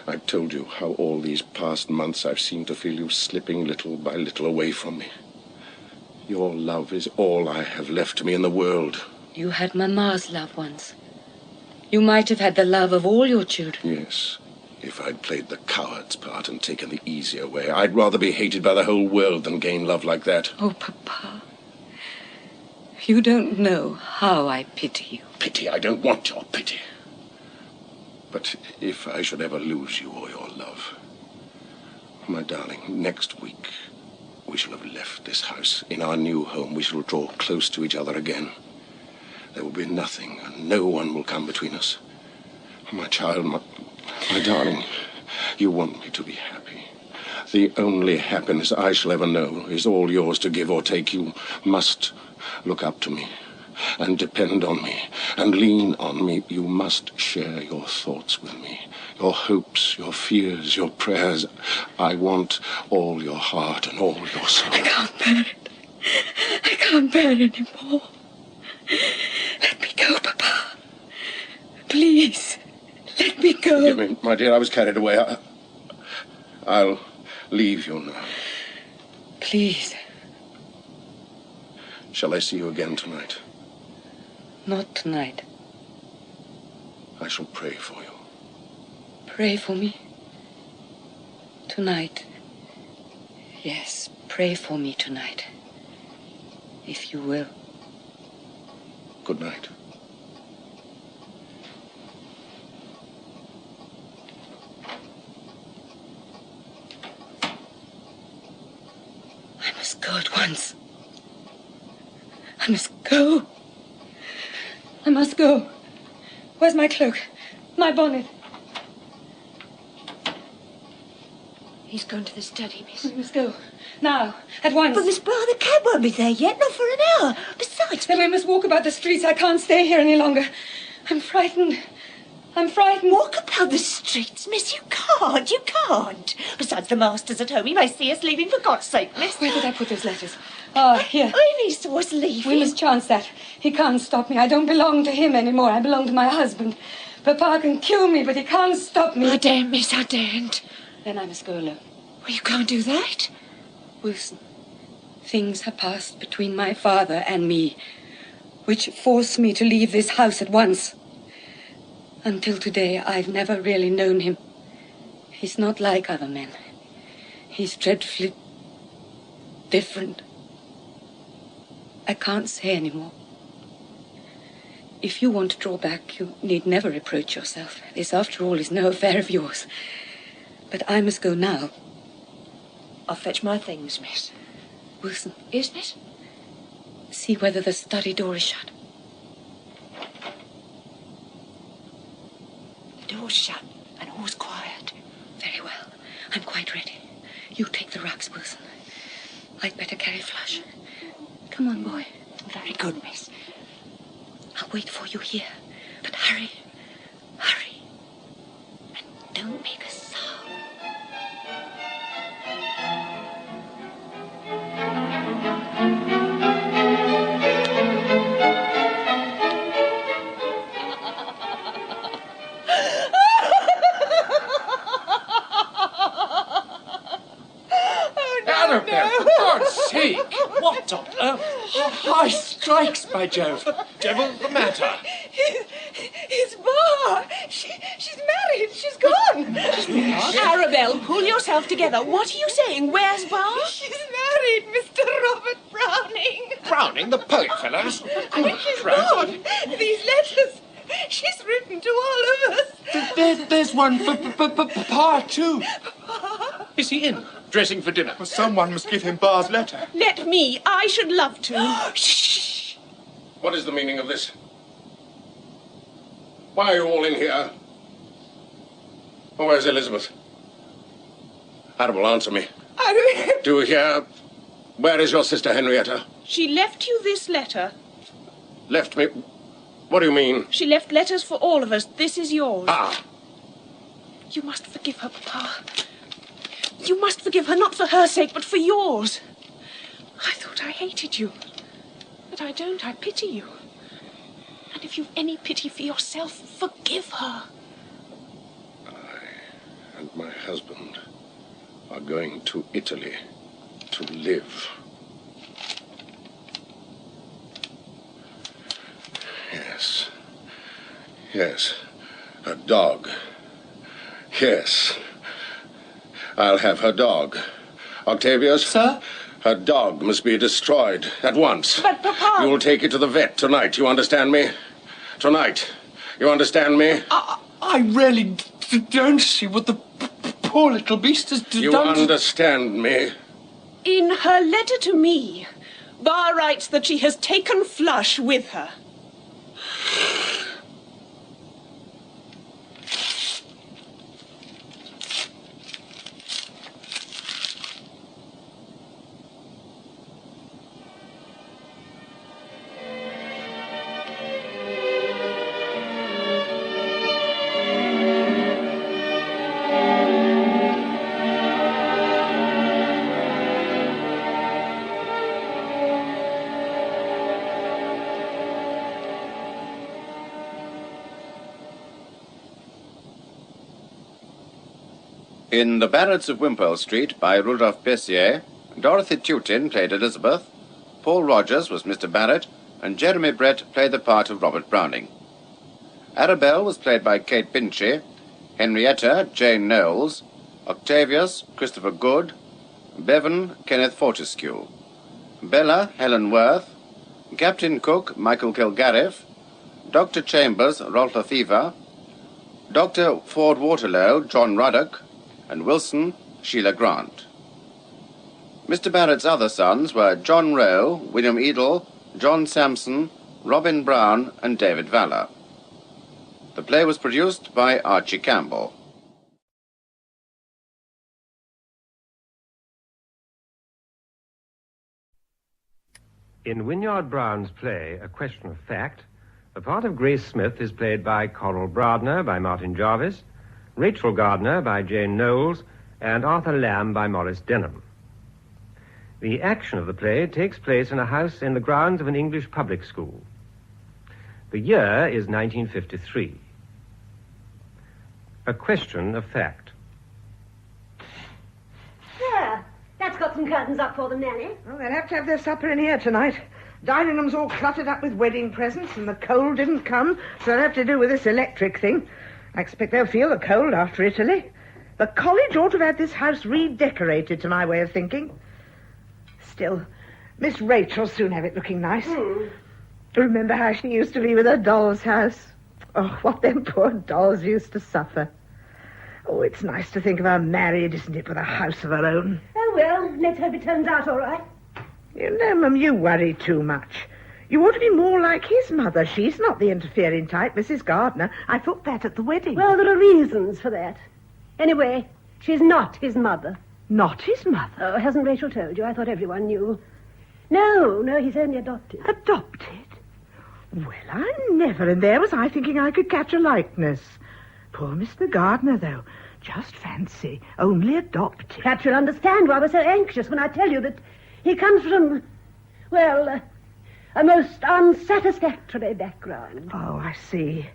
I've told you how all these past months I've seemed to feel you slipping little by little away from me. Your love is all I have left to me in the world. You had Mamma's love once. You might have had the love of all your children. Yes, if I'd played the coward's part and taken the easier way. I'd rather be hated by the whole world than gain love like that. Oh, Papa. You don't know how I pity you. Pity? I don't want your pity. But if I should ever lose you or your love, my darling, next week we shall have left this house. In our new home we shall draw close to each other again. There will be nothing, and no one will come between us. My child, my darling, you want me to be happy. The only happiness I shall ever know is all yours to give or take. You must look up to me and depend on me and lean on me. You must share your thoughts with me, your hopes, your fears, your prayers. I want all your heart and all your soul. I can't bear it. I can't bear it anymore. Let me go, Papa. Please, let me go. Forgive me, my dear, I was carried away. I'll leave you now. Please. Shall I see you again tonight? Not tonight. I shall pray for you. Pray for me? Tonight. Yes, pray for me tonight. If you will. Good night. I must go at once. I must go. I must go. Where's my cloak? My bonnet? He's gone to the study, miss. We must go. Now, at once. But Miss Barr, the cab won't be there yet, not for an hour. Besides... Then we must walk about the streets. I can't stay here any longer. I'm frightened. I'm frightened. Walk about the streets, miss. You can't. Besides, the master's at home. He may see us leaving, for God's sake, miss. Where did I put those letters? Ah, here. If he saw us leaving... We must chance that. He can't stop me. I don't belong to him anymore. I belong to my husband. Papa can kill me, but he can't stop me. I daren't, miss, I daren't. Then I must go alone. Well, you can't do that. Wilson, things have passed between my father and me, which forced me to leave this house at once. Until today, I've never really known him. He's not like other men. He's dreadfully different. I can't say any more. If you want to draw back, you need never reproach yourself. This, after all, is no affair of yours. But I must go now. I'll fetch my things, miss. Wilson. Yes, miss? See whether the study door is shut. The door's shut and all's quiet. Very well. I'm quite ready. You take the rugs, Wilson. I'd better carry Flush. Come on, boy. Very good, miss. I'll wait for you here. But hurry. Hurry. And don't make a sound. Annabelle, for God's sake! What on earth? High strikes, by Jove! Devil's the matter? It's Bar. She's married. She's gone. Arabelle, pull yourself together. What are you saying? Where's Bar? She's married, Mr. Robert Browning. Browning, the poet fellow? She's gone. These letters she's written to all of us. There's one for Papa, too. Is he in? Dressing for dinner? Well, someone must give him Bar's letter. Let me. I should love to. Shh! What is the meaning of this? Why are you all in here? Oh, where's Elizabeth? Arabelle, answer me. Do you hear? Where is your sister Henrietta? She left you this letter. Left me? What do you mean? She left letters for all of us. This is yours. Ah. You must forgive her, Papa. You must forgive her, not for her sake, but for yours. I thought I hated you. But I don't. I pity you. And if you've any pity for yourself, forgive her. I and my husband are going to Italy to live. Yes. Yes. A dog. Yes. I'll have her dog. Octavius? Sir? Her dog must be destroyed at once. But, Papa... You'll take it to the vet tonight, you understand me? Tonight. You understand me? I really don't see what the poor little beast has done. You understand me? In her letter to me, Bar writes that she has taken Flush with her. In The Ballads of Wimpole Street by Rudolph Bessier, Dorothy Tewton played Elizabeth, Paul Rogers was Mr. Barrett, and Jeremy Brett played the part of Robert Browning. Arabelle was played by Kate Binchy, Henrietta, Jane Knowles, Octavius, Christopher Good, Bevan, Kenneth Fortescue, Bella, Helen Worth, Captain Cook, Michael Kilgarriff, Dr. Chambers, Rolf Lefevre, Dr. Ford Waterlow, John Ruddock, and Wilson, Sheila Grant. Mr. Barrett's other sons were John Rowe, William Edel, John Sampson, Robin Brown, and David Valler. The play was produced by Archie Campbell. In Wynyard Brown's play, A Question of Fact, the part of Grace Smith is played by Coral Bradner by Martin Jarvis, Rachel Gardner by Jane Knowles, and Arthur Lamb by Maurice Denham. The action of the play takes place in a house in the grounds of an English public school. The year is 1953. A Question of Fact. There. That's got some curtains up for them, Nanny. Well, they'll have to have their supper in here tonight. Dining room's all cluttered up with wedding presents, and the cold didn't come, so they'll have to do with this electric thing. I expect they'll feel the cold after Italy. The college ought to have had this house redecorated, to my way of thinking. Still, Miss Rachel'll soon have it looking nice. Remember how she used to be with her doll's house? Oh, what them poor dolls used to suffer. Oh, it's nice to think of her married, isn't it, with a house of her own? Oh, well, let's hope it turns out all right. You know, Mum, you worry too much. You ought to be more like his mother. She's not the interfering type, Mrs. Gardner. I thought that at the wedding. Well, there are reasons for that. Anyway, she's not his mother. Not his mother? Oh, hasn't Rachel told you? I thought everyone knew. No, he's only adopted. Adopted? Well, I never. And there was I thinking I could catch a likeness. Poor Mr. Gardner, though. Just fancy, only adopted. Perhaps you'll understand why we're so anxious when I tell you that he comes from, well, a most unsatisfactory background. Oh, I see.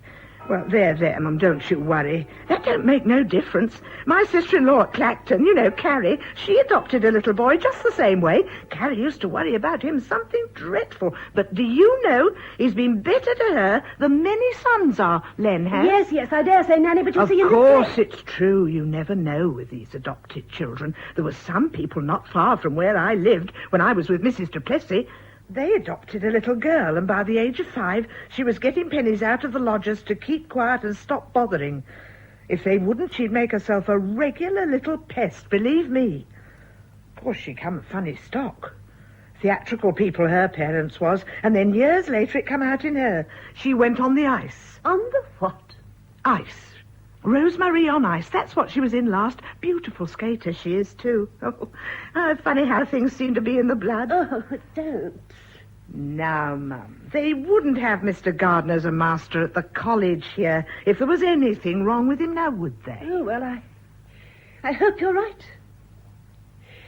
Well, there, Mum, don't you worry. That don't make no difference. My sister-in-law at Clacton, you know, Carrie, she adopted a little boy just the same way. Carrie used to worry about him something dreadful. But do you know, he's been better to her than many sons are, Len has. Yes, I dare say, Nanny, but you see... Of course it's true. You never know with these adopted children. There were some people not far from where I lived when I was with Mrs. Duplessis. They adopted a little girl, and by the age of 5, she was getting pennies out of the lodgers to keep quiet and stop bothering. If they wouldn't, she'd make herself a regular little pest, believe me. Of course, she come of funny stock. Theatrical people her parents was, and then years later it come out in her. She went on the ice. On the what? Ice. Rosemary on ice, that's what she was in last. Beautiful skater she is, too. Oh, funny how things seem to be in the blood. Oh, don't. Now, Mum, they wouldn't have Mr. Gardner as a master at the college here if there was anything wrong with him, now would they? Oh, well, I hope you're right.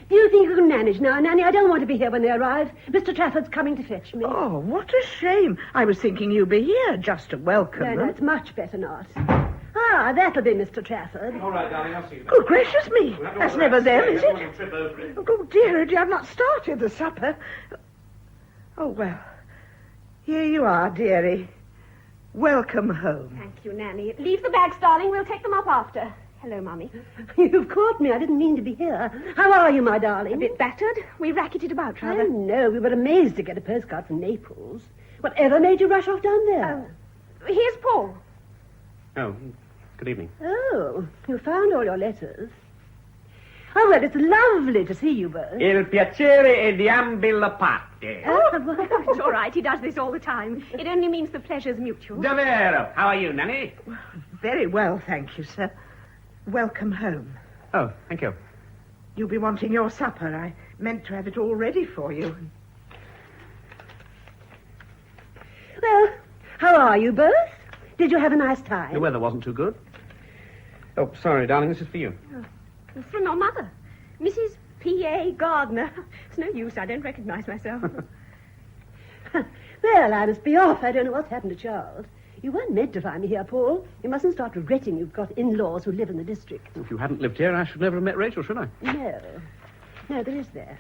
Do you think you can manage now, Nanny? I don't want to be here when they arrive. Mr. Trafford's coming to fetch me. Oh, what a shame. I was thinking you'd be here just to welcome them. No, it's much better not. Ah, that'll be Mr. Trafford. All right, darling, I'll see you. Good gracious me. That's never them, is it? You trip over it. Oh, dear, I've not started the supper. Oh, well, here you are, dearie. Welcome home. Thank you, Nanny. Leave the bags, darling. We'll take them up after. Hello, Mummy. You've caught me. I didn't mean to be here. How are you, my darling? A bit battered. We racketed about, rather. Oh, no. We were amazed to get a postcard from Naples. Whatever made you rush off down there? Here's Paul. Oh, good evening. Oh, you found all your letters. Oh, well, it's lovely to see you both. Il piacere è di ambi le parti. Oh, it's all right. He does this all the time. It only means the pleasure's mutual. Davvero. How are you, Nanny? Very well, thank you, sir. Welcome home. Oh, thank you. You'll be wanting your supper. I meant to have it all ready for you. Well, how are you both? Did you have a nice time? The weather wasn't too good. Oh, sorry, darling, this is for you. Oh, from your mother, Mrs. P.A. Gardner. It's no use, I don't recognize myself. Well, I must be off. I don't know what's happened to Charles. You weren't meant to find me here, Paul. You mustn't start regretting you've got in-laws who live in the district. If you hadn't lived here, I should never have met Rachel, should I? No, there is that.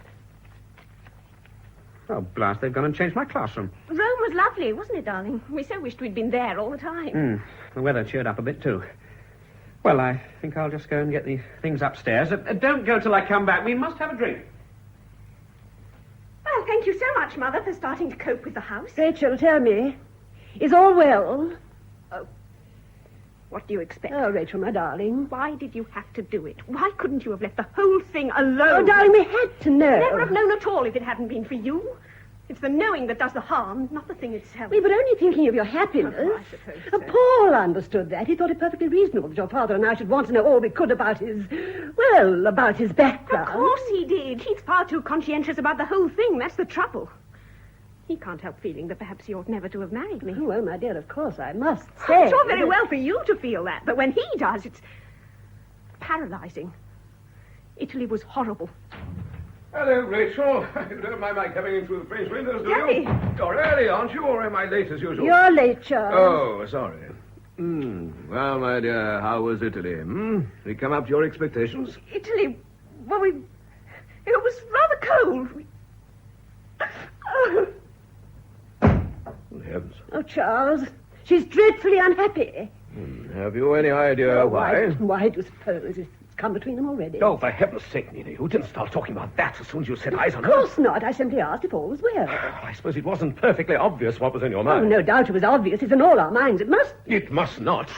Oh, blast, they've gone and changed my classroom. Rome was lovely, wasn't it, darling? We so wished we'd been there all the time. The weather cheered up a bit, too. Well, I think I'll just go and get the things upstairs. Don't go till I come back. We must have a drink. Well, thank you so much, Mother, for starting to cope with the house. Rachel, tell me, is all well? Oh, what do you expect? Oh, Rachel, my darling. Why did you have to do it? Why couldn't you have left the whole thing alone? Oh, darling, we had to know. Never have known at all if it hadn't been for you. It's the knowing that does the harm, not the thing itself. We were only thinking of your happiness. Oh, I suppose so. Paul understood that. He thought it perfectly reasonable that your father and I should want to know all we could about his background. Of course he did. He's far too conscientious about the whole thing. That's the trouble. He can't help feeling that perhaps he ought never to have married me. Oh, well, my dear, of course, I must say... It's all very well for you to feel that, but when he does, it's paralyzing. Italy was horrible. Hello, Rachel. You don't mind my coming in through the French windows, do Daddy. you? You're early, aren't you, or am I late as usual? You're late, Charles. Oh, sorry. Well, my dear, how was Italy? Did it come up to your expectations? Italy, well, it was rather cold. Oh. Heavens. Oh, Charles, she's dreadfully unhappy. Have you any idea why? Why do you suppose? It's come between them already. Oh, for heaven's sake, Nina, you didn't start talking about that as soon as you set eyes on her. Of course not. I simply asked if all was well. I suppose it wasn't perfectly obvious what was in your Oh, mind. no doubt it was obvious. It's in all our minds. It must... It must not.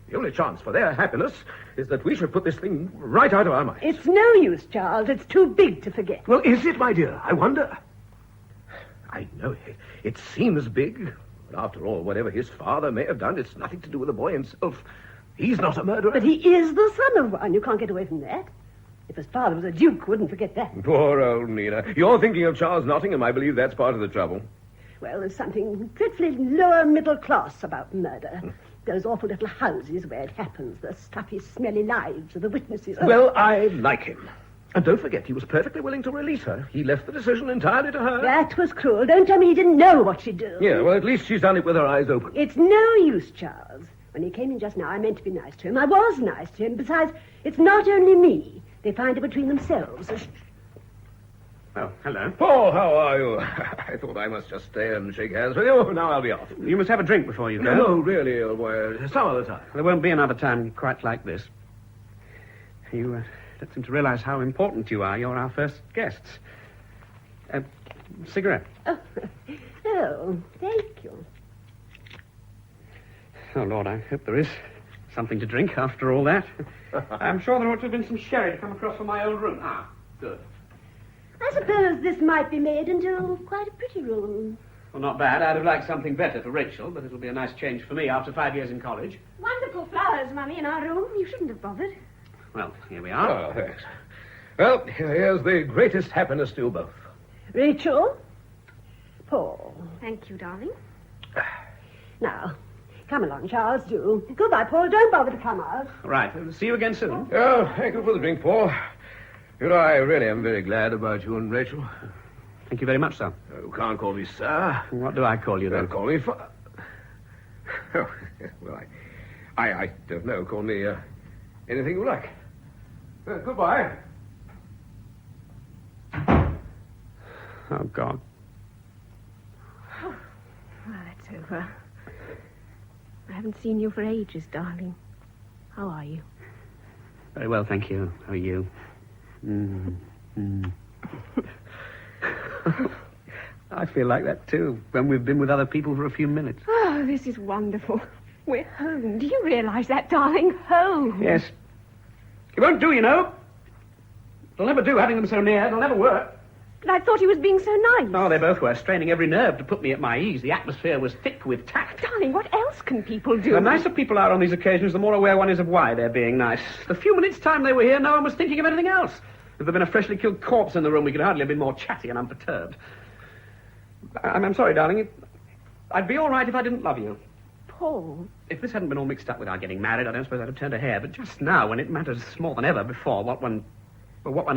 The only chance for their happiness is that we should put this thing right out of our minds. It's no use, Charles. It's too big to forget. Well, is it, my dear? I wonder. I know it seems big, but after all, whatever his father may have done, it's nothing to do with the boy himself. He's not a murderer. But he is the son of one. You can't get away from that. If his father was a duke, wouldn't forget that. Poor old Nina. You're thinking of Charles Nottingham. I believe that's part of the trouble. Well, there's something dreadfully lower middle class about murder. Those awful little houses where it happens, the stuffy, smelly lives of the witnesses. Oh. Well, I like him. And don't forget, he was perfectly willing to release her. He left the decision entirely to her. That was cruel. Don't tell me he didn't know what she'd do. Yeah, well, at least she's done it with her eyes open. It's no use, Charles. When he came in just now, I meant to be nice to him. I was nice to him. Besides, it's not only me. They find it between themselves. Oh, hello. Paul, how are you? I thought I must just stay and shake hands with you. Now I'll be off. You must have a drink before you go. No, really, old boy. Some other time. There won't be another time quite like this. You don't seem to realize how important you are. You're our first guests. Cigarette. Oh, thank you. Oh, Lord, I hope there is something to drink after all that. I'm sure there ought to have been some sherry to come across from my old room. Ah, good. I suppose this might be made into quite a pretty room. Well, not bad. I'd have liked something better for Rachel, but it'll be a nice change for me after 5 years in college. Wonderful flowers, Mummy, in our room. You shouldn't have bothered. Well, here we are. Oh, thanks. Well, here's the greatest happiness to you both. Rachel? Paul. Thank you, darling. Now, come along, Charles, do. Goodbye, Paul. Don't bother to come out. Right. See you again soon. Oh, thank you for the drink, Paul. You know, I really am very glad about you and Rachel. Thank you very much, sir. You can't call me sir. What do I call you, then? Don't call me Oh, well, I don't know. Call me anything you like. Goodbye. Oh, God. Well, that's over. I haven't seen you for ages, darling. How are you? Very well, thank you. How are you? I feel like that, too, when we've been with other people for a few minutes. Oh, this is wonderful. We're home. Do you realize that, darling? Home. Yes. It won't do, you know. It'll never do, having them so near. It'll never work. But I thought he was being so nice. Oh, they both were, straining every nerve to put me at my ease. The atmosphere was thick with tact. Darling, what else can people do? The nicer people are on these occasions, the more aware one is of why they're being nice. The few minutes' time they were here, no one was thinking of anything else. If there'd been a freshly killed corpse in the room, we could hardly have been more chatty and unperturbed. I'm sorry, darling. I'd be all right if I didn't love you. Paul. If this hadn't been all mixed up with our getting married, I don't suppose I'd have turned a hair. But just now, when it matters more than ever before what one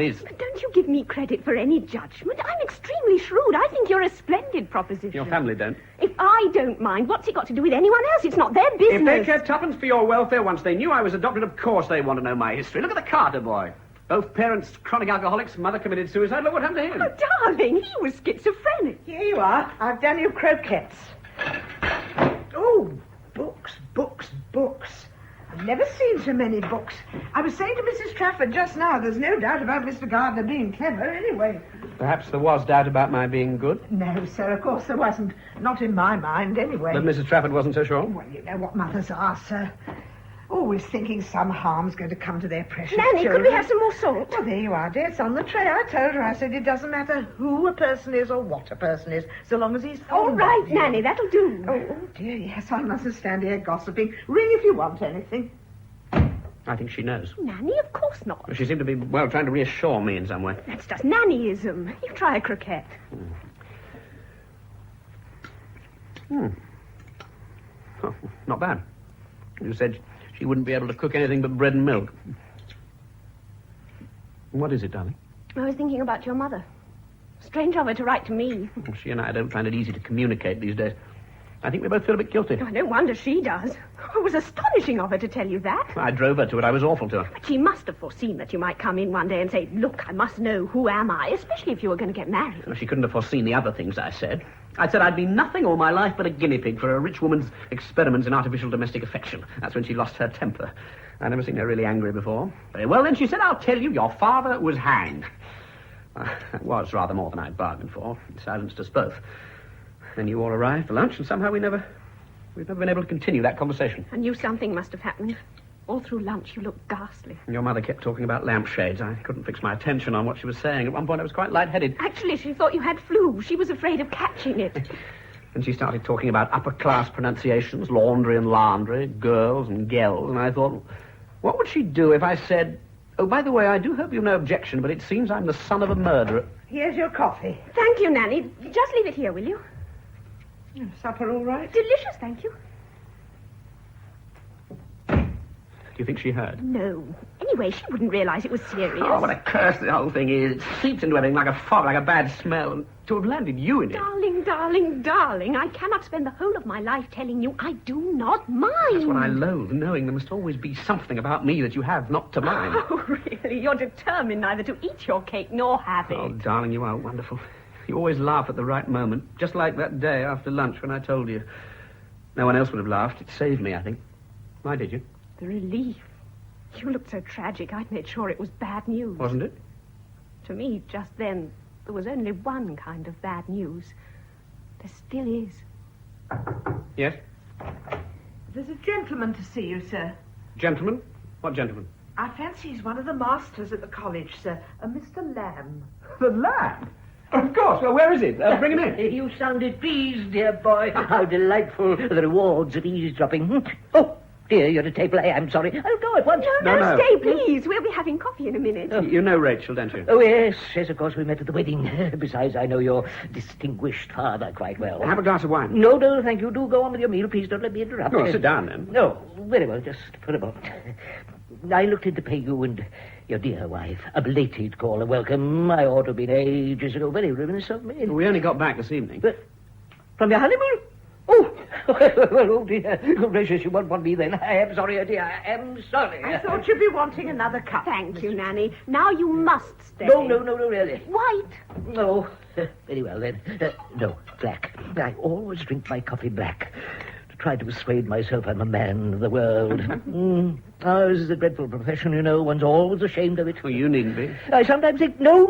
is. But don't you give me credit for any judgment. I'm extremely shrewd. I think you're a splendid proposition. Your family don't. If I don't mind, what's it got to do with anyone else? It's not their business. If they cared tuppence for your welfare once they knew I was adopted, of course they want to know my history. Look at the Carter boy. Both parents chronic alcoholics, mother committed suicide. Look what happened to him. Oh, darling, he was schizophrenic. Here you are. I've done you croquettes. Oh, books, books, books. I've never seen so many books. I was saying to Mrs. Trafford just now, there's no doubt about Mr. Gardner being clever anyway. Perhaps there was doubt about my being good. No, sir, of course there wasn't. Not in my mind, anyway. But Mrs. Trafford wasn't so sure? Well, you know what mothers are, sir. Always thinking some harm's going to come to their precious Nanny, children. could we have some more salt? Well, there you are, dear. It's on the tray. I told her. I said it doesn't matter who a person is or what a person is, so long as he's All fond right, of you. Nanny, that'll do. Oh, dear, yes, I mustn't stand here gossiping. Ring if you want anything. I think she knows. Nanny, of course not. She seemed to be, well, trying to reassure me in some way. That's just nannyism. You try a croquette. Well, I think she knows. Well, Nanny, of course not. She seemed to be, well, trying to reassure me in some way. That's just nannyism. You try a croquette. She seemed to be, well, trying to reassure me in some way. Oh, not bad. You said she wouldn't be able to cook anything but bread and milk. What is it, darling? I was thinking about your mother. Strange of her to write to me. She and I don't find it easy to communicate these days. I think we both feel a bit guilty. I don't wonder she does. It was astonishing of her to tell you that. I drove her to it. I was awful to her. But she must have foreseen that you might come in one day and say, look, I must know, who am I? Especially if you were going to get married. Well, she couldn't have foreseen the other things I said. I said I'd be nothing all my life but a guinea pig for a rich woman's experiments in artificial domestic affection. That's when she lost her temper. I'd never seen her really angry before. Very well, then she said, I'll tell you, your father was hanged. That was rather more than I'd bargained for. It silenced us both. Then you all arrived for lunch, and somehow we've never been able to continue that conversation. I knew something must have happened. All through lunch, you looked ghastly. Your mother kept talking about lampshades. I couldn't fix my attention on what she was saying. At one point, I was quite lightheaded. Actually, she thought you had flu. She was afraid of catching it. And she started talking about upper-class pronunciations, laundry and laundry, girls and gels, and I thought, what would she do if I said, oh, by the way, I do hope you've no objection, but it seems I'm the son of a murderer. Here's your coffee. Thank you, Nanny. Just leave it here, will you? Supper all right? Delicious, thank you. Do you think she heard? No. Anyway, she wouldn't realize it was serious. Oh, what a curse the whole thing is. It seeps into everything like a fog, like a bad smell, and to have landed you in it. Darling, darling, darling, I cannot spend the whole of my life telling you I do not mind. That's what I loathe, knowing there must always be something about me that you have not to mind. Oh, really? You're determined neither to eat your cake nor have it. Oh, darling, you are wonderful. You always laugh at the right moment, just like that day after lunch when I told you. No one else would have laughed. It saved me, I think. Why did you? The relief. You looked so tragic, I'd made sure it was bad news. Wasn't it? To me, just then, there was only one kind of bad news. There still is. Yes? There's a gentleman to see you, sir. Gentleman? What gentleman? I fancy he's one of the masters at the college, sir. A Mr. Lamb. The Lamb? Of course. Well, where is it? Bring him in. You sounded pleased, dear boy. How delightful. The rewards of eavesdropping. Oh, dear, you're at table. I'm sorry. I'll go at once. No, stay, please. We'll be having coffee in a minute. Oh. You know Rachel, don't you? Oh, yes, of course, we met at the wedding. Besides, I know your distinguished father quite well. Have a glass of wine. No, thank you. Do go on with your meal. Please don't let me interrupt. Oh, sit down, then. No, very well, just for a moment. I looked in to pay you and your dear wife a belated call of welcome. I ought to have been ages ago. Very reminiscent of me. We only got back this evening. But from your honeymoon? Oh, well, oh dear. Good gracious, you won't want me then. I am sorry, dear. I am sorry. I thought you'd be wanting another cup. Thank you, Nanny. Now you must stay. No, really. White. No. Very well, then. No, black. I always drink my coffee black. Try to persuade myself I'm a man of the world. Ours is a dreadful profession, you know. One's always ashamed of it. Well, you needn't be. I sometimes think, no,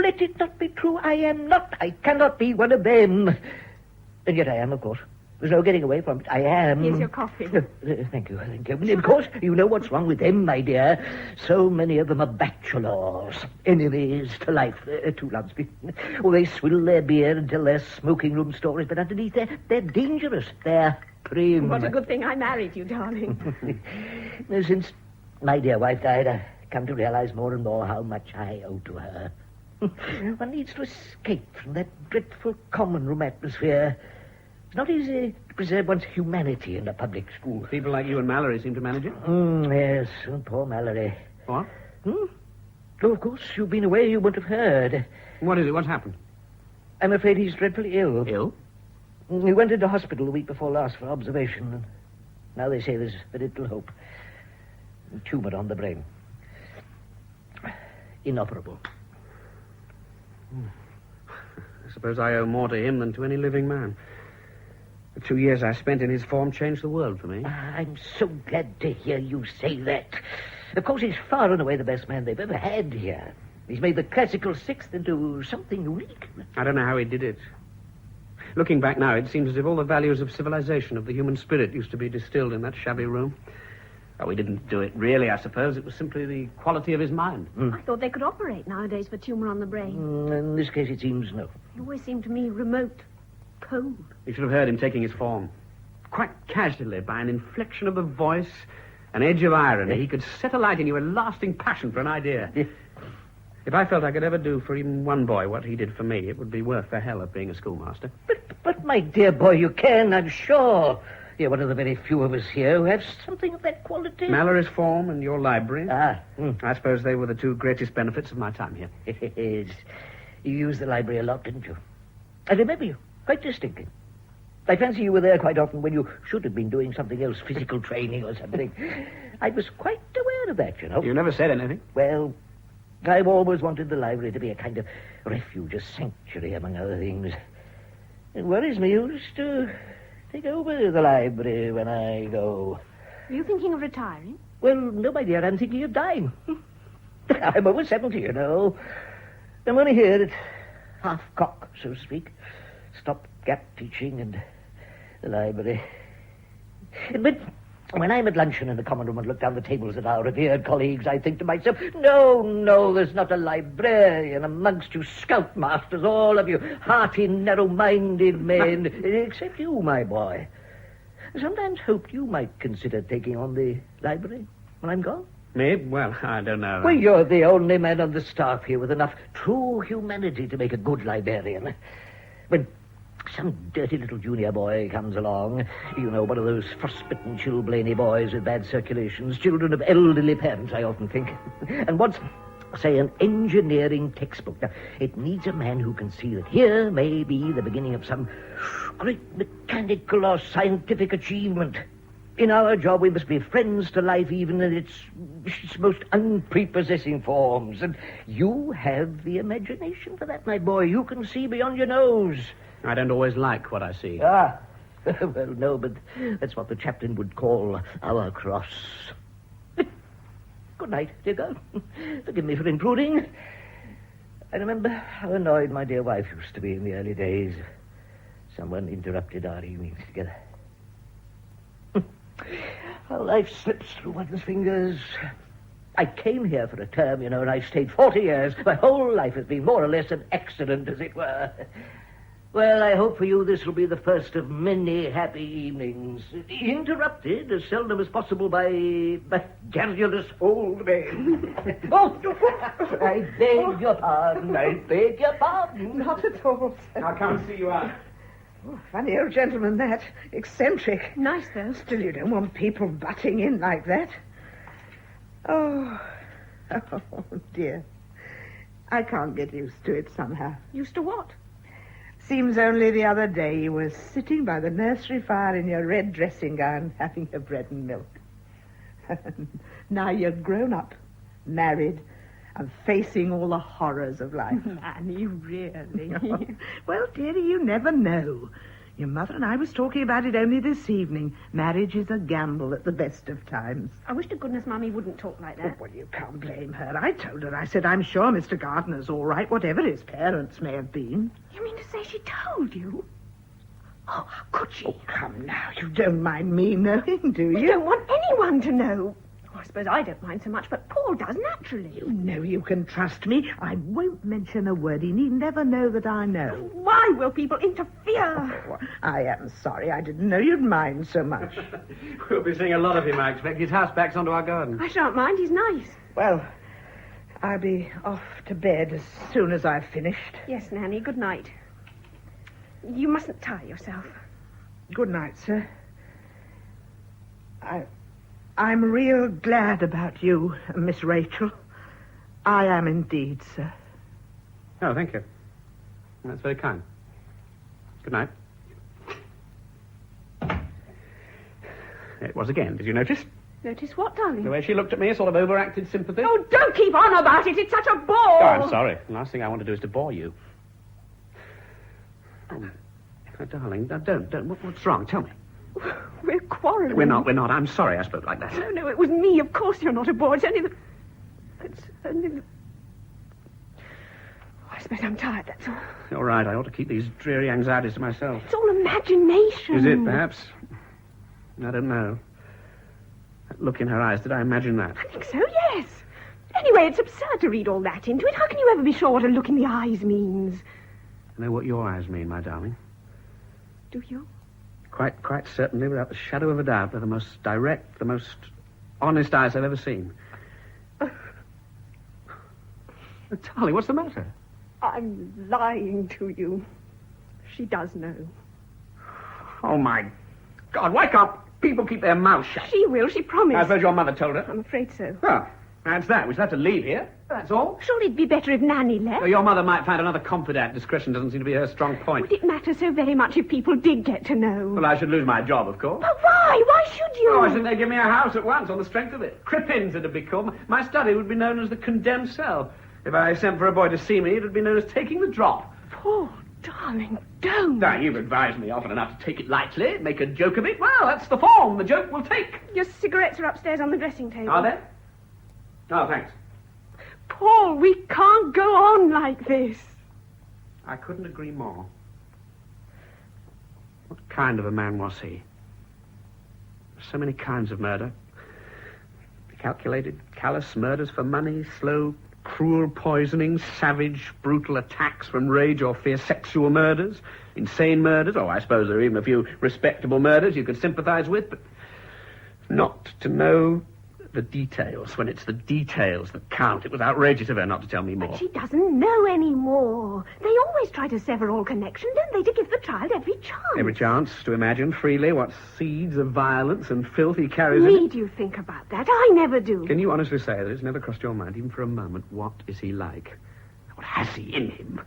let it not be true. I am not. I cannot be one of them. And yet I am, of course. There's no getting away from it. I am. Here's your coffee. Thank you. And of course, you know what's wrong with them, my dear. So many of them are bachelors. Enemies to life. To Lunsby. Oh, they swill their beer and tell their smoking room stories, but underneath they're dangerous. They're prim. What a good thing I married you, darling. Since my dear wife died, I've come to realize more and more how much I owe to her. One needs to escape from that dreadful common room atmosphere. It's not easy to preserve one's humanity in a public school. People like you and Mallory seem to manage it. Yes, poor Mallory. What? Oh, of course, you've been away, you wouldn't have heard. What is it? What's happened? I'm afraid he's dreadfully ill. Ill? He went into hospital the week before last for observation. Now they say there's very little hope. A tumour on the brain. Inoperable. I suppose I owe more to him than to any living man. The 2 years I spent in his form changed the world for me. I'm so glad to hear you say that. Of course, he's far and away the best man they've ever had here. He's made the classical sixth into something unique. I don't know how he did it. Looking back now, it seems as if all the values of civilization, of the human spirit, used to be distilled in that shabby room. Oh, we didn't do it really, I suppose. It was simply the quality of his mind. I thought they could operate nowadays for tumour on the brain. In this case, it seems no. It always seemed to me remote, cold. You should have heard him taking his form. Quite casually, by an inflection of the voice, an edge of irony, he could set alight in you a lasting passion for an idea. If I felt I could ever do for even one boy what he did for me, it would be worth the hell of being a schoolmaster. But My dear boy, you can, I'm sure. You're one of the very few of us here who have something of that quality. Mallory's form and your library. Ah. I suppose they were the two greatest benefits of my time here. Yes. You used the library a lot, didn't you? I remember you, quite distinctly. I fancy you were there quite often when you should have been doing something else, physical training or something. I was quite aware of that, you know. You never said anything. Well, I've always wanted the library to be a kind of refuge, a sanctuary, among other things. It worries me you used to take over the library when I go. Are you thinking of retiring? Well, no, my dear, I'm thinking of dying. I'm over 70, you know. I'm only here at half-cock, so to speak. Stop-gap teaching and the library. But when I'm at luncheon in the common room and look down the tables at our revered colleagues, I think to myself, no, there's not a librarian amongst you scoutmasters, all of you hearty, narrow-minded men, except you, my boy. I sometimes hoped you might consider taking on the library when I'm gone. Me? Well, I don't know. Well, you're the only man on the staff here with enough true humanity to make a good librarian. When some dirty little junior boy comes along, you know, one of those frostbitten, chilblainy boys with bad circulations, children of elderly parents, I often think, and wants, say, an engineering textbook. Now, it needs a man who can see that here may be the beginning of some great mechanical or scientific achievement. In our job, we must be friends to life, even in its most unprepossessing forms. And you have the imagination for that, my boy. You can see beyond your nose. I don't always like what I see. Ah, well, no, but that's what the chaplain would call our cross. Good night, dear girl. Forgive me for intruding. I remember how annoyed my dear wife used to be in the early days. Someone interrupted our evenings together. How life slips through one's fingers. I came here for a term, you know, and I stayed 40 years. My whole life has been more or less an accident, as it were. Well, I hope for you this will be the first of many happy evenings. Interrupted as seldom as possible by garrulous old men. I beg your pardon. I beg your pardon. Not at all, sir. I'll come and see you out. Oh, funny old gentleman, that. Eccentric. Nice, though. Still, you don't want people butting in like that. Oh, dear. I can't get used to it somehow. Used to what? Seems only the other day you were sitting by the nursery fire in your red dressing gown having your bread and milk. Now you're grown up, married, and facing all the horrors of life. Nanny, really? Well, dearie, you never know. Your mother and I was talking about it only this evening. Marriage is a gamble at the best of times. I wish to goodness Mummy wouldn't talk like that. Oh, well, you can't blame her. I told her, I said, I'm sure Mr. Gardner's all right, whatever his parents may have been. You mean to say she told you? Oh, how could she? Oh, come now, you don't mind me knowing, do you? You don't want anyone to know. Oh, I suppose I don't mind so much, but Paul does naturally. You know you can trust me. I won't mention a word. He need never know that I know. Why will people interfere? Oh, I am sorry. I didn't know you'd mind so much. We'll be seeing a lot of him, I expect. His house backs onto our garden. I shan't mind. He's nice. Well, I'll be off to bed as soon as I've finished. Yes, Nanny. Good night. You mustn't tire yourself. Good night, sir. I'm real glad about you, Miss Rachel. I am indeed, sir. Oh, thank you. That's very kind. Good night. It was again, did you notice? Notice what, darling? The way she looked at me, a sort of overacted sympathy. Oh, don't keep on about it. It's such a bore. Oh, I'm sorry. The last thing I want to do is to bore you. Oh, darling, don't. What's wrong? Tell me. We're quarrelling. We're not. I'm sorry I spoke like that. No, it was me. Of course you're not a bore. It's only the... I suppose I'm tired, that's all. You're right. I ought to keep these dreary anxieties to myself. It's all imagination. Is it, perhaps? I don't know. That look in her eyes, did I imagine that? I think so, yes. Anyway, it's absurd to read all that into it. How can you ever be sure what a look in the eyes means? I know what your eyes mean, my darling. Do you? Quite certainly, without the shadow of a doubt, they're the most direct, the most honest eyes I've ever seen. Darling, what's the matter? I'm lying to you. She does know. Oh, my God, why can't people keep their mouths shut? She will, she promised. I suppose your mother told her. I'm afraid so. Well, that's that. We shall have to leave here. That's all. Surely it'd be better if Nanny left. So your mother might find another confidant. Discretion doesn't seem to be her strong point. Would it matter so very much if people did get to know? Well, I should lose my job, of course. But why? Why should you? Oh, why shouldn't they give me a house at once on the strength of it? Crippins, it'd become. My study would be known as the condemned cell. If I sent for a boy to see me, it would be known as taking the drop. Poor darling, don't. Now, you've advised me often enough to take it lightly, make a joke of it. Well, that's the form the joke will take. Your cigarettes are upstairs on the dressing table. Are they? Oh, thanks. Paul, we can't go on like this. I couldn't agree more. What kind of a man was he? So many kinds of murder. Calculated, callous murders for money, slow, cruel poisonings, savage, brutal attacks from rage or fear, sexual murders, insane murders. Oh, I suppose there are even a few respectable murders you could sympathize with, but not to know the details when it's the details that count. It was outrageous of her not to tell me more. But she doesn't know any more. They always try to sever all connection, don't they, to give the child every chance. Every chance to imagine freely what seeds of violence and filth he carries in it. Need you think about that? I never do. Can you honestly say that it's never crossed your mind, even for a moment, what is he like? What has he in him?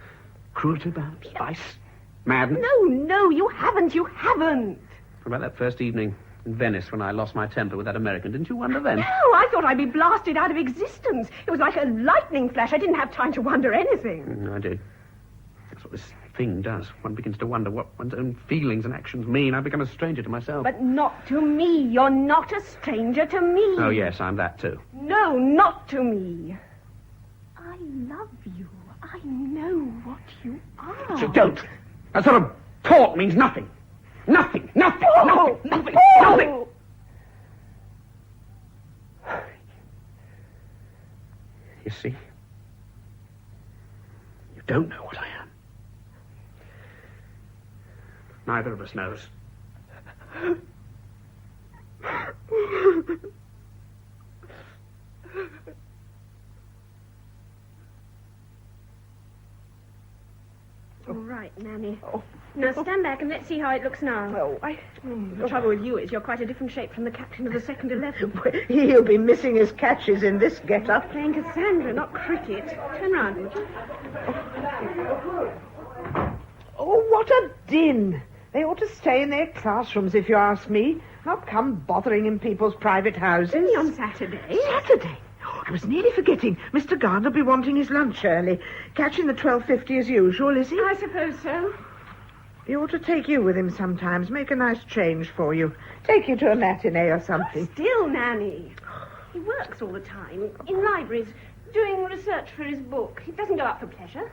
Cruelty, perhaps? Vice? Madness? No, you haven't. What about that first evening in Venice when I lost my temper with that American? Didn't you wonder then? No, I thought I'd be blasted out of existence. It was like a lightning flash. I didn't have time to wonder anything. I did. That's what this thing does. One begins to wonder what one's own feelings and actions mean. I become a stranger to myself. But not to me. You're not a stranger to me. Oh, yes, I'm that too. No, not to me. I love you. I know what you are. So don't. That sort of talk means nothing. Nothing. Oh, nothing. You see? You don't know what I am. Neither of us knows. All right, Nanny. Now stand back and let's see how it looks now. The trouble with you is you're quite a different shape from the captain of the second 11. He'll be missing his catches in this get-up. Playing Cassandra, not cricket. Turn round, would you? Oh, what a din! They ought to stay in their classrooms, if you ask me. How come bothering in people's private houses? Only on Saturday. Saturday? I was nearly forgetting. Mr. Gardner will be wanting his lunch early. Catching the 12:50 as usual, is he? I suppose so. He ought to take you with him sometimes. Make a nice change for you. Take you to a matinee or something. Still, Nanny. He works all the time. In libraries, doing research for his book. He doesn't go out for pleasure.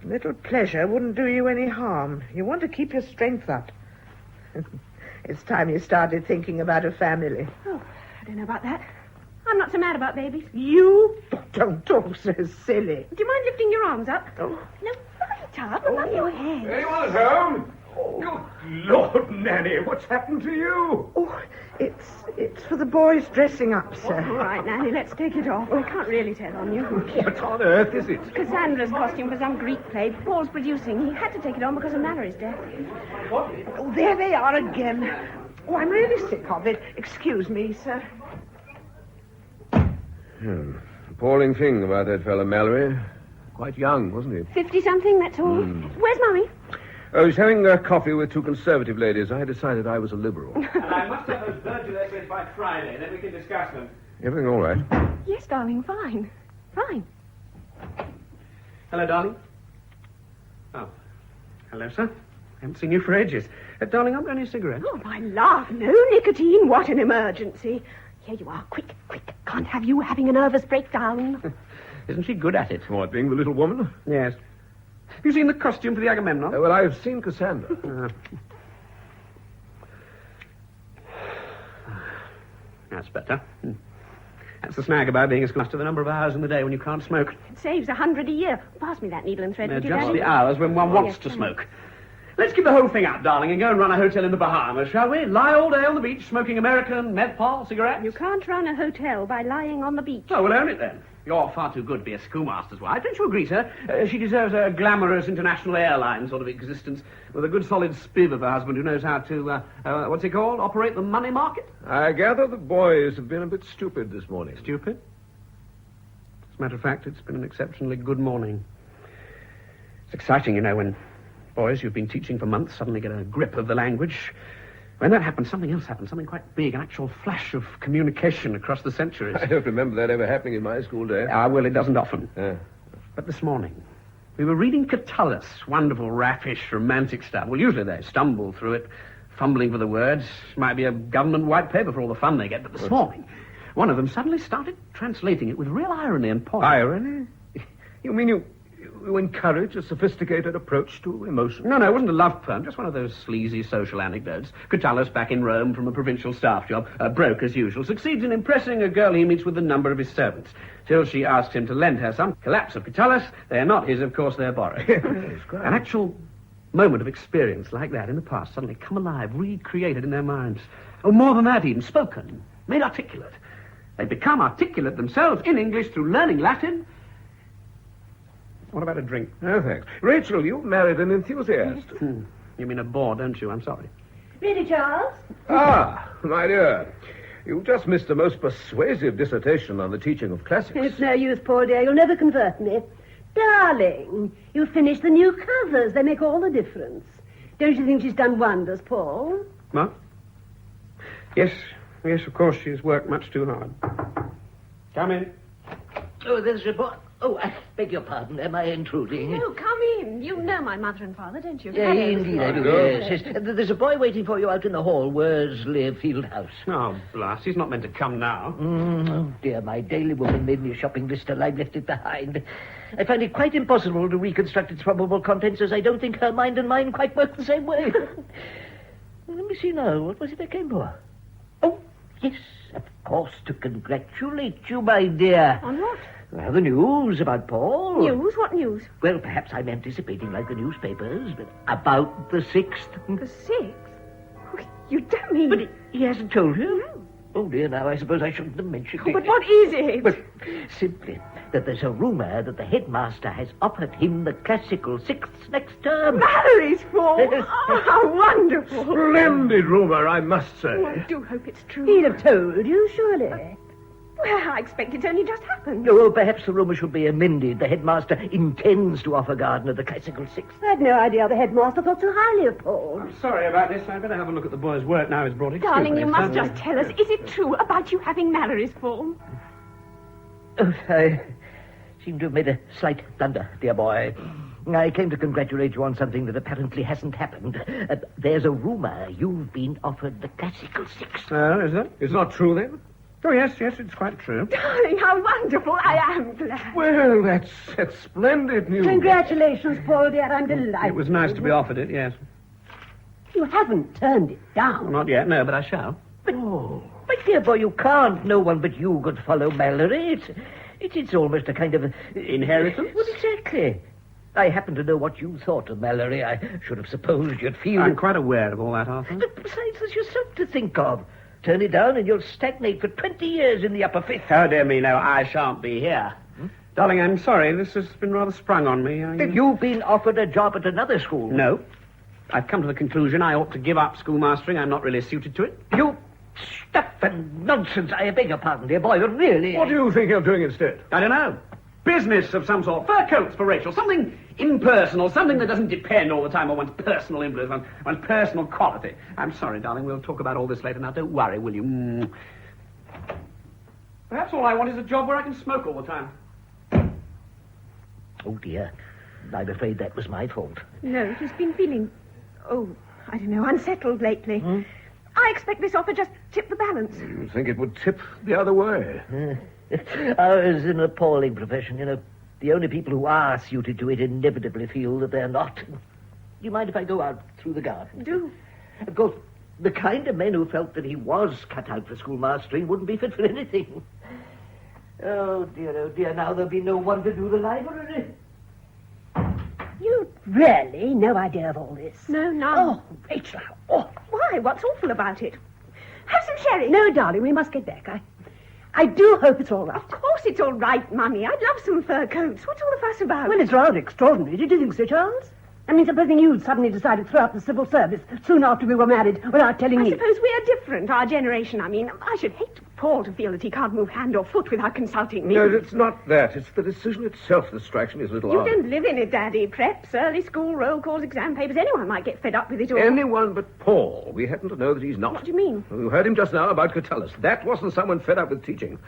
Little pleasure wouldn't do you any harm. You want to keep your strength up. It's time you started thinking about a family. Oh, I don't know about that. I'm not so mad about babies. You? Don't talk so silly. Do you mind lifting your arms up? Oh. No, right up above your head. Anyone at home? Good Lord, Nanny, what's happened to you? Oh, it's for the boys dressing up, sir. All right, Nanny, let's take it off. I can't really tell on you. What on earth is it? Cassandra's costume for some Greek play. Paul's producing. He had to take it on because of Mallory's death. Oh, there they are again. Oh, I'm really sick of it. Excuse me, sir. Appalling thing about that fellow Mallory. Quite young, wasn't he? 50-something, that's all. Where's Mummy? Oh, he's having coffee with two conservative ladies. I decided I was a liberal. And I must have those virtue essays by Friday, then we can discuss them. Everything all right? Yes, darling, fine. Fine. Hello, darling. Oh. Hello, sir. Haven't seen you for ages. Darling, I'm going to a cigarette. Oh, my love, no nicotine. What an emergency. Here you are, quick. Can't have you having a nervous breakdown. Isn't she good at it? What, being the little woman? Yes. Have you seen the costume for the Agamemnon? Well, I've seen Cassandra. That's better. That's the snag about being as close to the number of hours in the day when you can't smoke. It saves 100 a year. Pass me that needle and thread, They're would you, just Daddy? the hours when one wants to smoke. Let's give the whole thing up, darling, and go and run a hotel in the Bahamas, shall we? Lie all day on the beach, smoking American meth pole cigarettes? You can't run a hotel by lying on the beach. Oh, we'll own it then. You're far too good to be a schoolmaster's wife. Don't you agree, sir? She deserves a glamorous international airline sort of existence with a good solid spiv of a husband who knows how to, what's it called, operate the money market? I gather the boys have been a bit stupid this morning. Stupid? As a matter of fact, it's been an exceptionally good morning. It's exciting, you know, when boys you've been teaching for months suddenly get a grip of the language. When that happens, something else happens, something quite big, an actual flash of communication across the centuries. I don't remember that ever happening in my school day. Well, it doesn't often. But this morning, we were reading Catullus, wonderful, raffish, romantic stuff. Well, usually they stumble through it, fumbling for the words. Might be a government white paper for all the fun they get. But this morning, one of them suddenly started translating it with real irony and point. Irony? You mean you encourage a sophisticated approach to emotion? No, it wasn't a love poem, just one of those sleazy social anecdotes. Catullus, back in Rome from a provincial staff job, broke as usual, succeeds in impressing a girl he meets with the number of his servants, till she asks him to lend her some. Collapse of Catullus. They're not his, of course, they're borrowed. An actual moment of experience like that in the past suddenly come alive, recreated in their minds. Oh, more than that even, spoken, made articulate. They become articulate themselves in English through learning Latin. What about a drink? No, thanks. Rachel, you've married an enthusiast. You mean a bore, don't you? I'm sorry. Ready, Charles? My dear. You just missed a most persuasive dissertation on the teaching of classics. It's no use, Paul dear. You'll never convert me. Darling, you finished the new covers. They make all the difference. Don't you think she's done wonders, Paul? What? Yes, of course, she's worked much too hard. Come in. Oh, there's a boy. Oh, I beg your pardon. Am I intruding? No, come in. You know my mother and father, don't you? Yeah, indeed I do, yes. There's a boy waiting for you out in the hall. Worsley Field House. Oh, blast. He's not meant to come now. Oh, dear, my daily woman made me a shopping list till I left it behind. I find it quite impossible to reconstruct its probable contents, as I don't think her mind and mine quite work the same way. Let me see now. What was it I came for? Oh, yes, of course, to congratulate you, my dear. On what? Well, the news about Paul. News? What news? Well, perhaps I'm anticipating like the newspapers, but about the 6th. The 6th? Oh, you don't mean... But he hasn't told you? No. Oh, dear, now I suppose I shouldn't have mentioned it. But what is it? Well, simply that there's a rumour that the headmaster has offered him the classical 6th next term. Mallory's fault? Oh, how wonderful. Splendid rumour, I must say. Oh, I do hope it's true. He'd have told you, surely. Well, I expect it's only just happened. Oh, perhaps the rumour should be amended. The headmaster intends to offer Gardner the classical 6th. I had no idea the headmaster thought so highly of Paul. I'm sorry about this. I'd better have a look at the boy's work now he's brought it. Darling, you must just tell us, is it true about you having Mallory's form? Oh, I seem to have made a slight blunder, dear boy. I came to congratulate you on something that apparently hasn't happened. There's a rumour you've been offered the classical 6th. Oh, is it? It's not true, then? Oh, yes, it's quite true. Darling, how wonderful. I am glad. Well, that's splendid news. Congratulations, Paul, dear. I'm delighted. It was nice to be offered it, yes. You haven't turned it down. Well, not yet, no, but I shall. Oh, my dear boy, you can't. No one but you could follow Mallory. It's almost a kind of... inheritance? Well, exactly. I happen to know what you thought of Mallory. I should have supposed you'd feel... I'm quite aware of all that, Arthur. But besides, there's yourself to think of. Turn it down and you'll stagnate for 20 years in the upper 5th. Oh, dear me, no, I shan't be here. Darling, I'm sorry. This has been rather sprung on me. Have you been offered a job at another school? No. I've come to the conclusion I ought to give up schoolmastering. I'm not really suited to it. You... stuff and nonsense. I beg your pardon, dear boy, but really... What do you think of doing instead? I don't know. Business of some sort. Fur coats for Rachel. Something impersonal. Something that doesn't depend all the time on one's personal influence, one's personal quality. I'm sorry, darling. We'll talk about all this later. Now, don't worry, will you? Perhaps all I want is a job where I can smoke all the time. Oh, dear. I'm afraid that was my fault. No, he's been feeling, I don't know, unsettled lately. I expect this offer just tipped the balance. You think it would tip the other way? Ours is an appalling profession, you know. The only people who are suited to it inevitably feel that they're not. Do you mind if I go out through the garden? Do. Of course, the kind of men who felt that he was cut out for schoolmastering wouldn't be fit for anything. Oh, dear, now there'll be no one to do the library. You've really no idea of all this? No, none. Oh, Rachel, how awful. Why? What's awful about it? Have some sherry. No, darling, we must get back. I do hope it's all right. Of course it's all right, Mummy. I'd love some fur coats. What's all the fuss about? Well, it's rather extraordinary. Did you think so, Charles? I mean, supposing you'd suddenly decided to throw up the civil service soon after we were married without telling me. I suppose we are different, our generation. I mean, I should hate Paul to feel that he can't move hand or foot without consulting me. No, it's not that. It's the decision itself that strikes me as a little You odd. don't live in it, Daddy. Preps, early school, roll calls, exam papers. Anyone might get fed up with it all. Anyone but Paul. We happen to know that he's not. What do you mean? You heard him just now about Catullus. That wasn't someone fed up with teaching.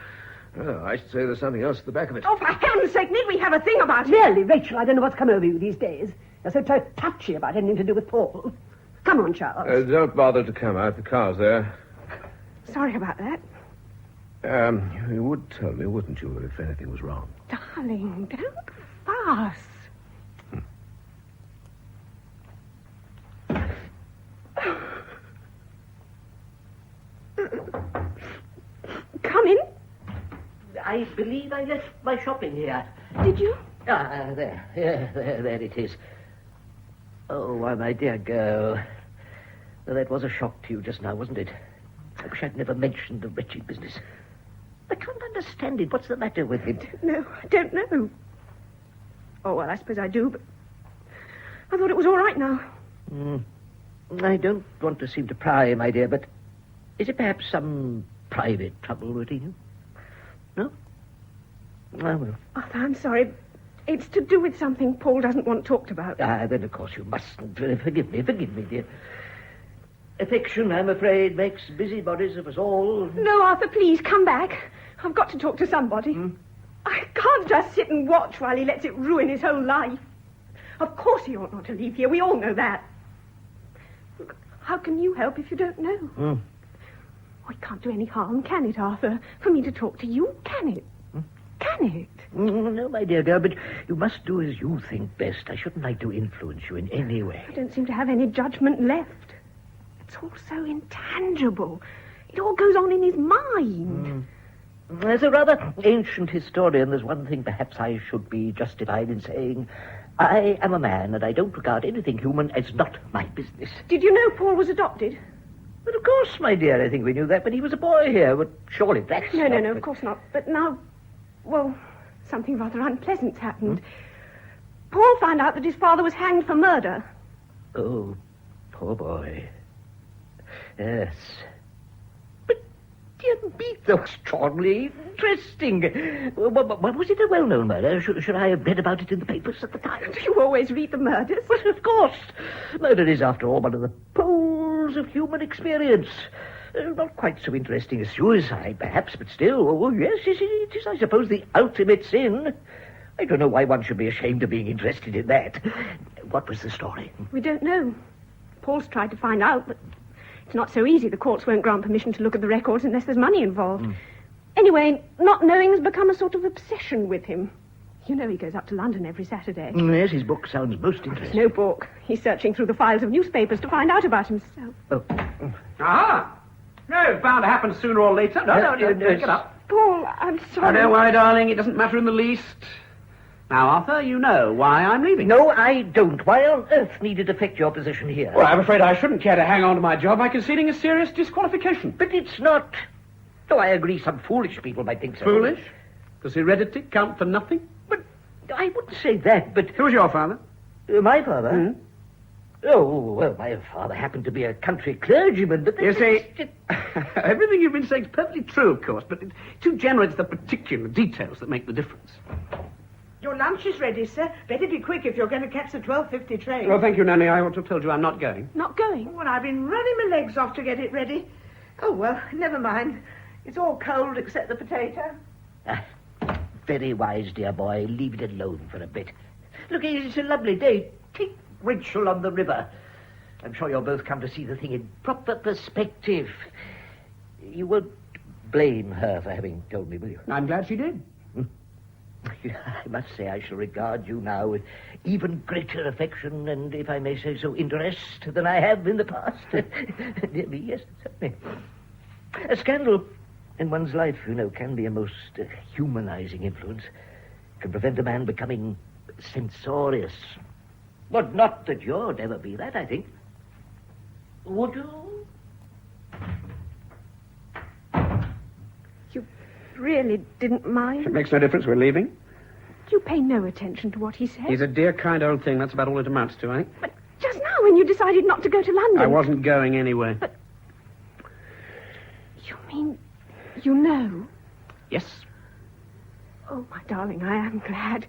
Oh, I should say there's something else at the back of it. Oh, for heaven's sake, need we have a thing about it? Really, Rachel, I don't know what's come over you these days. You're so touchy about anything to do with Paul. Come on, Charles. Don't bother to come out. The car's there. Sorry about that. You would tell me, wouldn't you, if anything was wrong? Darling, don't fuss. Come in. I believe I left my shopping here. Did you? There. There it is. Oh, why, my dear girl. Well, that was a shock to you just now, wasn't it? I wish I'd never mentioned the wretched business. I can't understand it. What's the matter with him? No, I don't know. Oh, well, I suppose I do, but I thought it was all right now. I don't want to seem to pry, my dear, but is it perhaps some private trouble between you? No? Oh, well. Arthur, I'm sorry. It's to do with something Paul doesn't want talked about. Then, of course, you mustn't. Forgive me, dear. Affection, I'm afraid, makes busybodies of us all. No, Arthur, please, come back. I've got to talk to somebody. I can't just sit and watch while he lets it ruin his whole life. Of course he ought not to leave here. We all know that. Look, how can you help if you don't know? Oh, it can't do any harm, can it, Arthur? For me to talk to you, can it? Can it? No, my dear girl, but you must do as you think best. I shouldn't like to influence you in any way. I don't seem to have any judgment left. It's all so intangible. It all goes on in his mind. As a rather ancient historian, there's one thing perhaps I should be justified in saying. I am a man, and I don't regard anything human as not my business. Did you know Paul was adopted? But of course, my dear, I think we knew that when he was a boy here. But surely that's No, of course not. But now, well, something rather unpleasant's happened. Paul found out that his father was hanged for murder. Oh, poor boy. Yes. But, dear me, so extraordinarily interesting. Was it a well-known murder? Should I have read about it in the papers at the time? Do you always read the murders? Well, of course. Murder is, after all, one of the poles of human experience. Not quite so interesting as suicide, perhaps, but still, yes, it is, I suppose, the ultimate sin. I don't know why one should be ashamed of being interested in that. What was the story? We don't know. Paul's tried to find out, but it's not so easy. The courts won't grant permission to look at the records unless there's money involved. Anyway, not knowing has become a sort of obsession with him. You know he goes up to London every Saturday. Yes, his book sounds most interesting. No book. He's searching through the files of newspapers to find out about himself. Oh. Ah! No, it's bound to happen sooner or later. No, get up. Paul, I'm sorry. Don't worry, darling. It doesn't matter in the least. Now, Arthur, you know why I'm leaving. No, I don't. Why on earth need it affect your position here? Well, I'm afraid I shouldn't care to hang on to my job by conceding a serious disqualification. But it's not. Though I agree some foolish people might think so. Foolish? Does heredity count for nothing? But I wouldn't say that, but... Who's your father? My father? Oh, well, my father happened to be a country clergyman, but... You see, everything you've been saying is perfectly true, of course, but to generate it's the particular details that make the difference. Your lunch is ready, sir. Better be quick if you're going to catch the 12:50 train. Well, thank you, Nanny. I ought to have told you I'm not going. Not going? Well, I've been running my legs off to get it ready. Oh, well, never mind. It's all cold except the potato. Very wise, dear boy. Leave it alone for a bit. Look, it's a lovely day. Take Rachel on the river. I'm sure you'll both come to see the thing in proper perspective. You won't blame her for having told me, will you? I'm glad she did. I must say I shall regard you now with even greater affection and, if I may say so, interest than I have in the past. Yes, certainly. A scandal in one's life, you know, can be a most humanizing influence. Can prevent a man becoming censorious. But not that you'd ever be that, I think. Would you? You really didn't mind. It makes no difference. We're leaving. You pay no attention to what he said. He's a dear, kind old thing. That's about all it amounts to, eh? But just now when you decided not to go to London... I wasn't going anyway. But... You mean... you know? Yes. Oh, my darling, I am glad.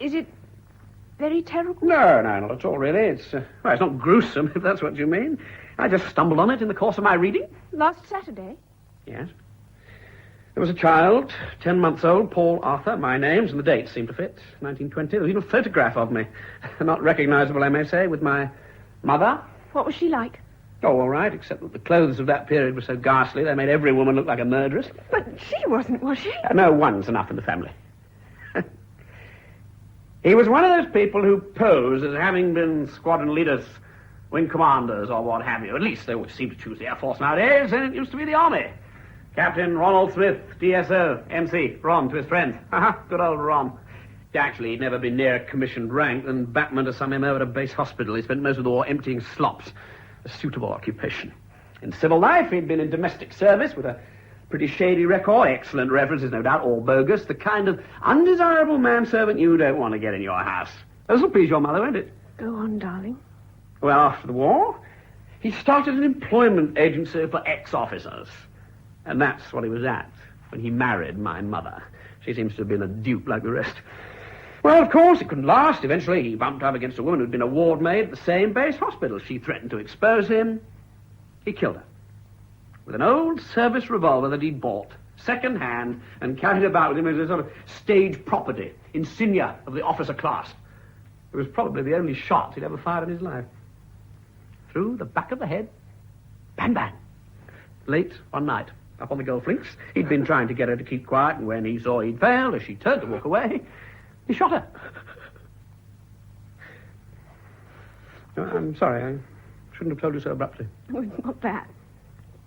Is it very terrible? No, not at all, really. It's not gruesome, if that's what you mean. I just stumbled on it in the course of my reading. Last Saturday? Yes. There was a child, 10 months old, Paul Arthur. My names and the dates seemed to fit. 1920. There was even a photograph of me. Not recognizable, I may say, with my mother. What was she like? Oh, all right, except that the clothes of that period were so ghastly, they made every woman look like a murderess. But she wasn't, was she? No, one's enough in the family. He was one of those people who pose as having been squadron leaders, wing commanders, or what have you. At least they always seem to choose the Air Force nowadays, and it used to be the Army. Captain Ronald Smith, DSO, MC, Ron to his friends. Good old Ron. Actually, he'd never been near a commissioned rank, and Batman to sum him over to base hospital. He spent most of the war emptying slops. A suitable occupation. In civil life, he'd been in domestic service with a pretty shady record, excellent references, no doubt, all bogus, the kind of undesirable manservant you don't want to get in your house. This'll please your mother, won't it? Go on, darling. Well, after the war, he started an employment agency for ex-officers. And that's what he was at when he married my mother. She seems to have been a dupe like the rest. Well, of course, it couldn't last. Eventually, he bumped up against a woman who'd been a ward maid at the same base hospital. She threatened to expose him. He killed her with an old service revolver that he'd bought, second-hand, and carried about with him as a sort of stage property, insignia of the officer class. It was probably the only shot he'd ever fired in his life. Through the back of the head, bang, bang. Late one night, up on the golf links, he'd been trying to get her to keep quiet, and when he saw he'd failed, as she turned to walk away, he shot her. I'm sorry, I shouldn't have told you so abruptly. Oh, it's not that.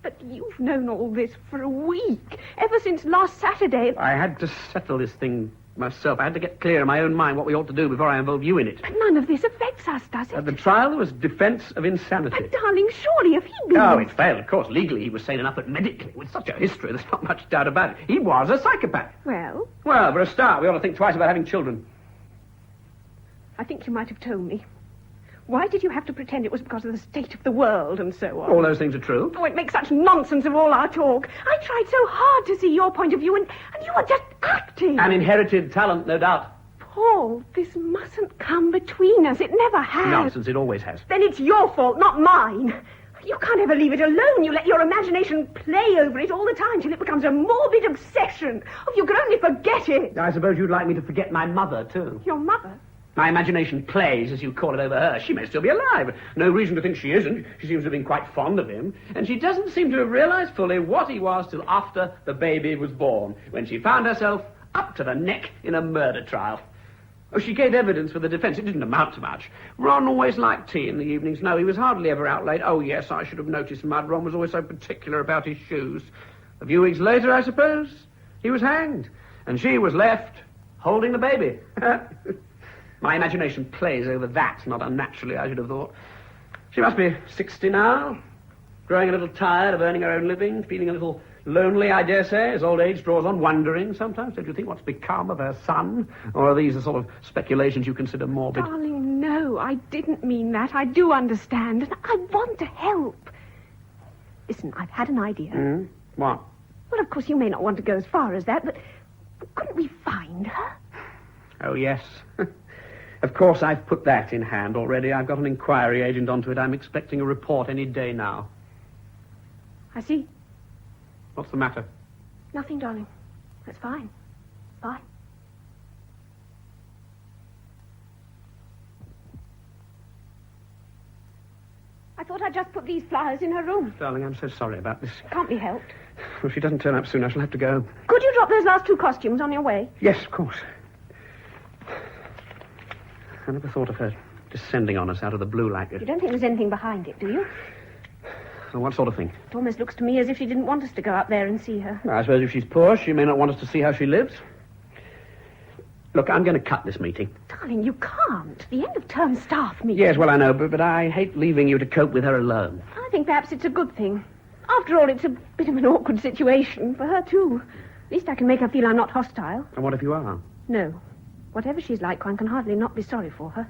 But you've known all this for a week, ever since last Saturday. I had to settle this thing myself. I had to get clear in my own mind what we ought to do before I involve you in it. But none of this affects us, does it? At the trial, there was defense of insanity. But, darling, surely if he'd been... Oh, it failed, of course. Legally, he was sane enough, but medically, with such a history, there's not much doubt about it. He was a psychopath. Well? Well, for a start, we ought to think twice about having children. I think you might have told me. Why did you have to pretend it was because of the state of the world and so on? All those things are true. Oh, it makes such nonsense of all our talk. I tried so hard to see your point of view, and you were just acting. An inherited talent, no doubt. Paul, this mustn't come between us. It never has. Nonsense, it always has. Then it's your fault, not mine. You can't ever leave it alone. You let your imagination play over it all the time till it becomes a morbid obsession. Oh, you could only forget it. I suppose you'd like me to forget my mother, too. Your mother? My imagination plays, as you call it, over her. She may still be alive. No reason to think she isn't. She seems to have been quite fond of him. And she doesn't seem to have realized fully what he was till after the baby was born, when she found herself up to the neck in a murder trial. Oh, she gave evidence for the defense. It didn't amount to much. Ron always liked tea in the evenings. No, he was hardly ever out late. Oh, yes, I should have noticed, Mud. Ron was always so particular about his shoes. A few weeks later, I suppose, he was hanged. And she was left holding the baby. My imagination plays over that, not unnaturally, I should have thought. She must be 60 now, growing a little tired of earning her own living, feeling a little lonely, I dare say, as old age draws on, wondering sometimes. Don't you think what's become of her son? Or are these the sort of speculations you consider morbid? Darling, no, I didn't mean that. I do understand, and I want to help. Listen, I've had an idea. What? Well, of course, you may not want to go as far as that, but couldn't we find her? Oh, yes. Of course, I've put that in hand already. I've got an inquiry agent onto it. I'm expecting a report any day now. I see. What's the matter? Nothing, darling. That's fine. Bye. I thought I'd just put these flowers in her room. Darling, I'm so sorry about this. Can't be helped. Well, if she doesn't turn up soon, I shall have to go. Could you drop those last two costumes on your way? Yes, of course. I never thought of her descending on us out of the blue like this. You don't think there's anything behind it, do you? Well, what sort of thing? It almost looks to me as if she didn't want us to go up there and see her. I suppose if she's poor, she may not want us to see how she lives. Look, I'm going to cut this meeting. Darling, you can't. The end-of-term staff meeting. Yes, well, I know, but I hate leaving you to cope with her alone. I think perhaps it's a good thing. After all, it's a bit of an awkward situation for her, too. At least I can make her feel I'm not hostile. And what if you are? No. Whatever she's like, one can hardly not be sorry for her.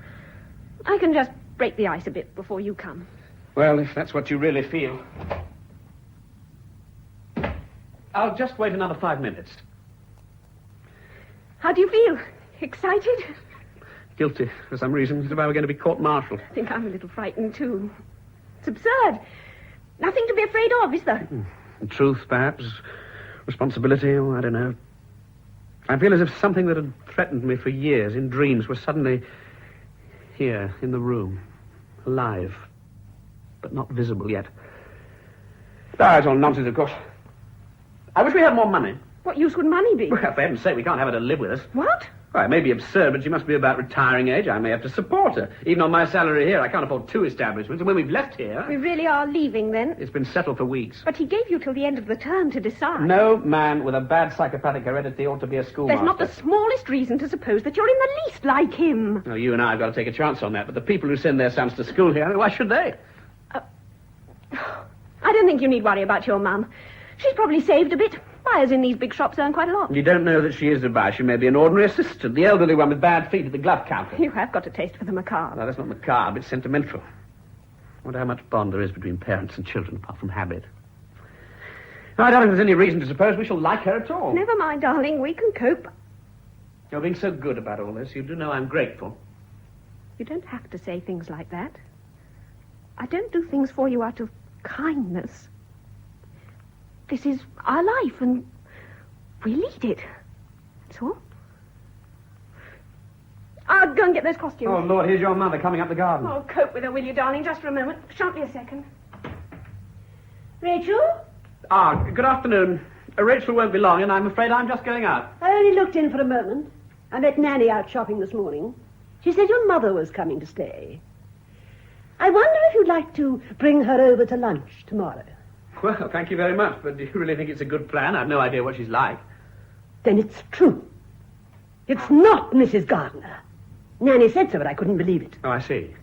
I can just break the ice a bit before you come. Well, if that's what you really feel. I'll just wait another 5 minutes. How do you feel? Excited? Guilty, for some reason, as if I were going to be court-martialed. I think I'm a little frightened, too. It's absurd. Nothing to be afraid of, is there? Truth, perhaps. Responsibility, or I don't know. I feel as if something that had threatened me for years in dreams was suddenly here, in the room. Alive. But not visible yet. It's all nonsense, of course. I wish we had more money. What use would money be? Well, for heaven's sake, we can't have her to live with us. What? Well, it may be absurd, but she must be about retiring age. I may have to support her. Even on my salary here, I can't afford 2 establishments. And when we've left here... We really are leaving, then? It's been settled for weeks. But he gave you till the end of the term to decide. No man with a bad psychopathic heredity ought to be a schoolmaster. There's not the smallest reason to suppose that you're in the least like him. No, you and I have got to take a chance on that. But the people who send their sons to school here, why should they? I don't think you need worry about your mum. She's probably saved a bit. Buyers in these big shops earn quite a lot. You don't know that she is a buyer. She may be an ordinary assistant, the elderly one with bad feet at the glove counter. You have got a taste for the macabre. No, that's not macabre. It's sentimental. I wonder how much bond there is between parents and children, apart from habit. I don't think there's any reason to suppose we shall like her at all. Never mind, darling. We can cope. You're being so good about all this. You do know I'm grateful. You don't have to say things like that. I don't do things for you out of kindness. This is our life, and we lead it. That's all. I'll go and get those costumes. Oh, Lord, here's your mother coming up the garden. Oh, cope with her, will you, darling? Just for a moment. Shan't be a second. Rachel? Good afternoon. Rachel won't be long, and I'm afraid I'm just going out. I only looked in for a moment. I met Nanny out shopping this morning. She said your mother was coming to stay. I wonder if you'd like to bring her over to lunch tomorrow. Well, thank you very much, but do you really think it's a good plan? I've no idea what she's like. Then it's true. It's not Mrs. Gardner. Nanny said so, but I couldn't believe it. Oh, I see.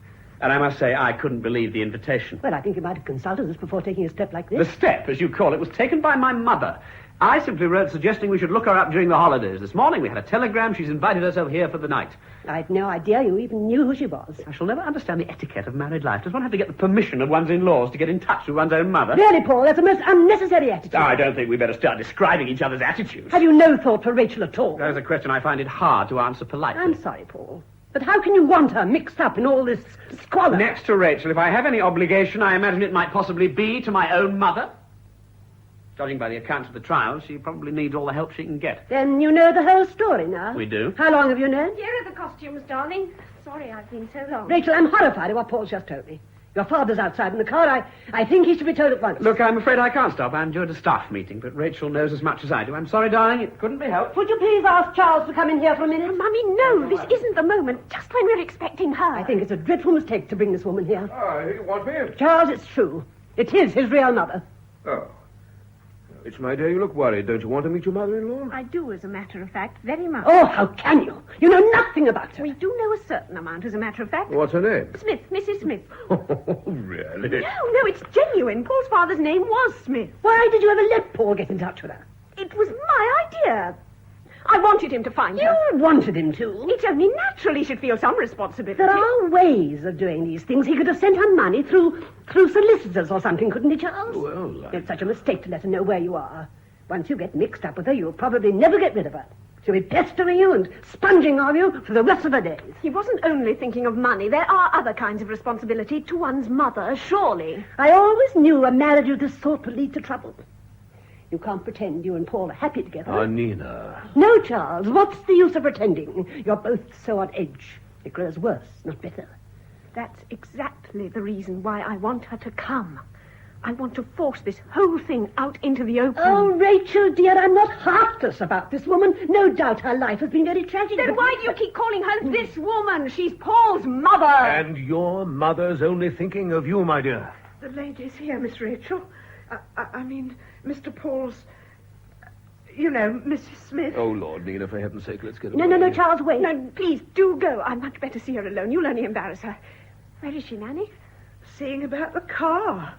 And I must say, I couldn't believe the invitation. Well, I think you might have consulted us before taking a step like this. The step, as you call it, was taken by my mother. I simply wrote suggesting we should look her up during the holidays. This morning we had a telegram. She's invited herself here for the night. I'd no idea you even knew who she was. I shall never understand the etiquette of married life. Does one have to get the permission of one's in-laws to get in touch with one's own mother? Really, Paul, that's a most unnecessary attitude. I don't think we better start describing each other's attitudes. Have you no thought for Rachel at all? That is a question I find it hard to answer politely. I'm sorry, Paul. But how can you want her mixed up in all this squalor? Next to Rachel, if I have any obligation, I imagine it might possibly be to my own mother. Judging by the accounts of the trial, she probably needs all the help she can get. Then you know the whole story now? We do. How long have you known? Here are the costumes, darling. Sorry I've been so long. Rachel, I'm horrified at what Paul's just told me. Your father's outside in the car. I think he should be told at once. Look, I'm afraid I can't stop. I'm due at a staff meeting, but Rachel knows as much as I do. I'm sorry, darling. It couldn't be helped. Would you please ask Charles to come in here for a minute? Mummy, no. This isn't the moment. Just when we're expecting her. I think it's a dreadful mistake to bring this woman here. Oh, you want me? Charles, it's true. It is his real mother. Oh. It's my dear, you look worried. Don't you want to meet your mother-in-law? I do, as a matter of fact, very much. Oh, how can you? You know nothing about her. We do know a certain amount, as a matter of fact. What's her name? Smith, Mrs. Smith. Oh, really? No, it's genuine. Paul's father's name was Smith. Why did you ever let Paul get in touch with her? It was my idea. I wanted him to find her. You wanted him to? It's only natural he should feel some responsibility. There are ways of doing these things. He could have sent her money through solicitors or something, couldn't he, Charles? Well, It's such a mistake to let her know where you are. Once you get mixed up with her, you'll probably never get rid of her. She'll be pestering you and sponging on you for the rest of her days. He wasn't only thinking of money. There are other kinds of responsibility to one's mother, surely. I always knew a marriage of this sort would lead to trouble. You can't pretend you and Paul are happy together. Oh, Nina. No, Charles. What's the use of pretending? You're both so on edge. It grows worse, not better. That's exactly the reason why I want her to come. I want to force this whole thing out into the open. Oh, Rachel, dear, I'm not heartless about this woman. No doubt her life has been very tragic. Then why do you keep calling her this woman? She's Paul's mother. And your mother's only thinking of you, my dear. The lady's here, Miss Rachel. I mean, Mr. Paul's... You know, Mrs. Smith. Oh, Lord, Nina, for heaven's sake, let's get No, away. Charles, wait. No, please, do go. I'd much better see her alone. You'll only embarrass her. Where is she, Nanny? Seeing about the car.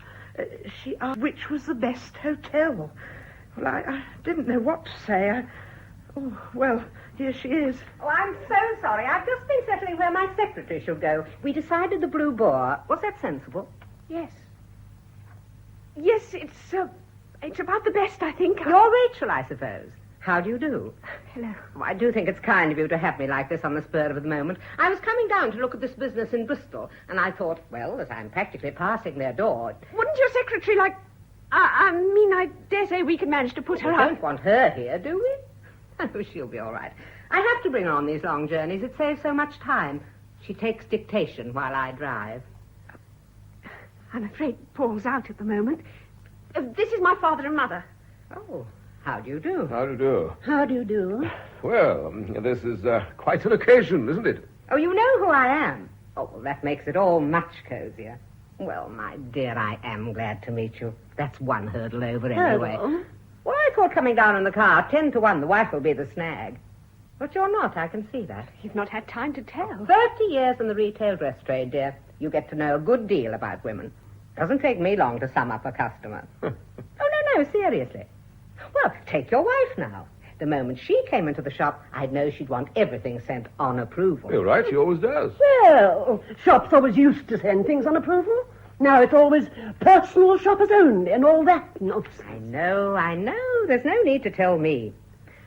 She asked which was the best hotel. Well, I didn't know what to say. Well, here she is. Oh, I'm so sorry. I've just been settling where my secretary should go. We decided the Blue Boar. Was that sensible? Yes. Yes, it's about the best, I think. You're Rachel, I suppose. How do you do? Hello. Oh, I do think it's kind of you to have me like this on the spur of the moment. I was coming down to look at this business in Bristol, and I thought, well, as I'm practically passing their door... Wouldn't your secretary like... I dare say we can manage to put her out. We don't want her here, do we? Oh, she'll be all right. I have to bring her on these long journeys. It saves so much time. She takes dictation while I drive. I'm afraid Paul's out at the moment. This is my father and mother. Oh, how do you do? How do you do? How do you do? Well, this is quite an occasion, isn't it? Oh, you know who I am. Oh, well, that makes it all much cozier. Well, my dear, I am glad to meet you. That's one hurdle over anyway. Hello. Well, I thought coming down in the car, 10 to 1, the wife will be the snag. But you're not, I can see that. You've not had time to tell. 30 years in the retail dress trade, dear. You get to know a good deal about women. Doesn't take me long to sum up a customer. Oh, no, seriously. Well, take your wife now. The moment she came into the shop, I'd know she'd want everything sent on approval. You're right, she always does. Well, shops always used to send things on approval. Now it's always personal shoppers only and all that nonsense. I know. There's no need to tell me.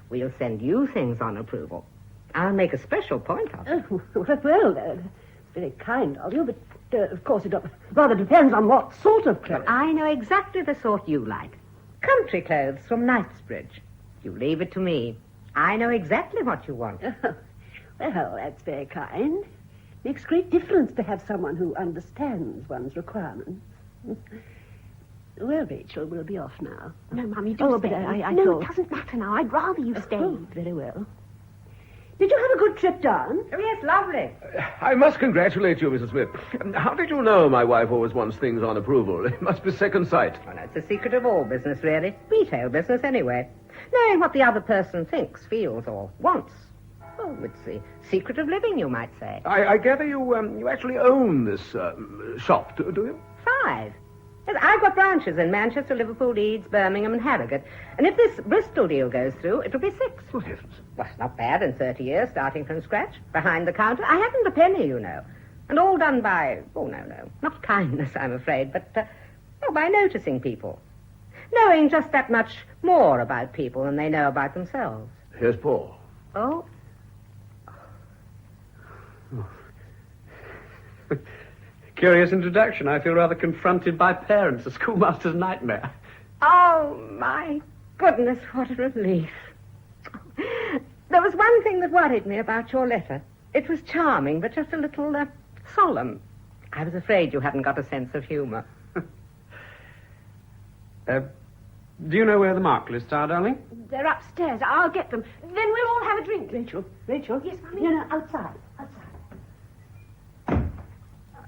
We'll send you things on approval. I'll make a special point of it. Oh, well, it's very kind of you, but of course it rather depends on what sort of clothes. Well, I know exactly the sort you like. Country clothes from Knightsbridge. You leave it to me. I know exactly what you want. Well, that's very kind. Makes great difference to have someone who understands one's requirements. Well, Rachel, we'll be off now. No, Mummy, do stay. But I no, thought... it doesn't matter now. I'd rather you stayed. Oh, very well. Did you have a good trip down? Oh, yes, lovely. I must congratulate you, Mrs. Smith. How did you know my wife always wants things on approval? It must be second sight. Well, that's the secret of all business, really. Retail business, anyway. Knowing what the other person thinks, feels, or wants. Oh, it's the secret of living, you might say. I gather you actually own this shop, do you? 5. Yes, I've got branches in Manchester, Liverpool, Leeds, Birmingham, and Harrogate. And if this Bristol deal goes through, it'll be 6. Good heavens. Well, it's not bad in 30 years, starting from scratch, behind the counter. I haven't a penny, you know. And all done by, not kindness, I'm afraid, but by noticing people. Knowing just that much more about people than they know about themselves. Here's Paul. Oh? Curious introduction. I feel rather confronted by parents, a schoolmaster's nightmare. Oh, my goodness, what a relief. There was one thing that worried me about your letter. It was charming, but just a little solemn. I was afraid you hadn't got a sense of humor. Do you know where the mark lists are, darling? They're upstairs. I'll get them. Then we'll all have a drink. Rachel? Yes, Mummy? No, outside.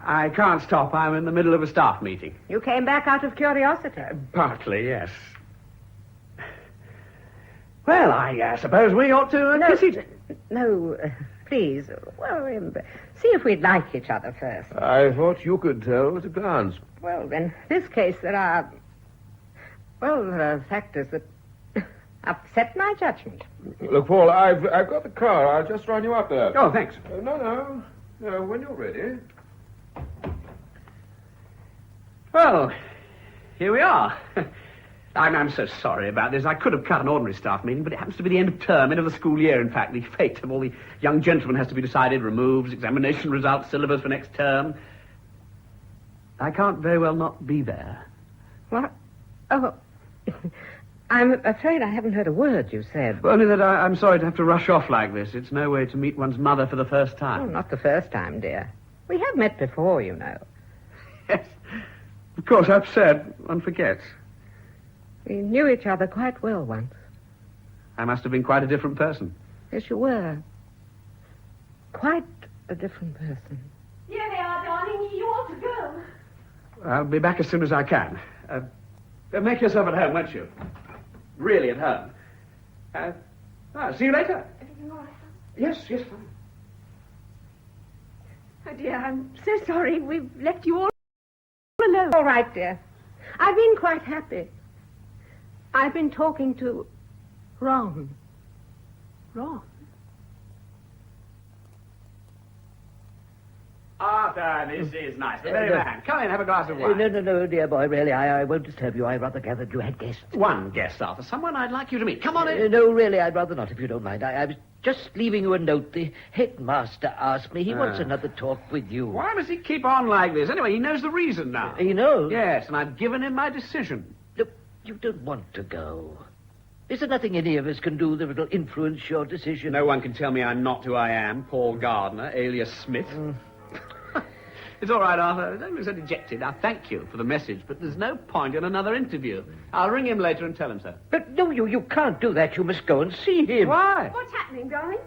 I can't stop. I'm in the middle of a staff meeting. You came back out of curiosity? Partly, yes. Well, I suppose we ought to kiss each... No, please. Well, see if we'd like each other first. I thought you could tell at a glance. Well, in this case, there are factors that upset my judgment. Look, Paul, I've got the car. I'll just run you up there. Oh, thanks. No, when you're ready. Well, here we are. I'm so sorry about this. I could have cut an ordinary staff meeting, but it happens to be the end of term, end of the school year, in fact. The fate of all the young gentlemen has to be decided, removes, examination results, syllabus for next term. I can't very well not be there. What? Oh, I'm afraid I haven't heard a word you said. Well, only that I'm sorry to have to rush off like this. It's no way to meet one's mother for the first time. Oh, not the first time, dear. We have met before, you know. Yes. Of course, upset. One forgets. We knew each other quite well once. I must have been quite a different person. Yes, you were. Quite a different person. Here they are, darling. You ought to go. I'll be back as soon as I can. Make yourself at home, won't you? Really at home. See you later. Everything all right? Yes, fine. Oh, dear, I'm so sorry. We've left you all alone. All right, dear. I've been quite happy. I've been talking to Ron. Ron? Arthur, this is nice. The very man. Come in, have a glass of wine. No, dear boy, really, I won't disturb you. I rather gathered you had guests. One guest, Arthur. Someone I'd like you to meet. Come on in. No, really, I'd rather not, if you don't mind. I was just leaving you a note. The headmaster asked me. He wants another talk with you. Why does he keep on like this? Anyway, he knows the reason now. He knows? Yes, and I've given him my decision. Look, you don't want to go. Is there nothing any of us can do that will influence your decision? No one can tell me I'm not who I am, Paul Gardner, alias Smith. It's all right, Arthur. Don't be so dejected. Now, thank you for the message, but there's no point in another interview. I'll ring him later and tell him so. But no, you can't do that. You must go and see him. Why? What's happening, darling?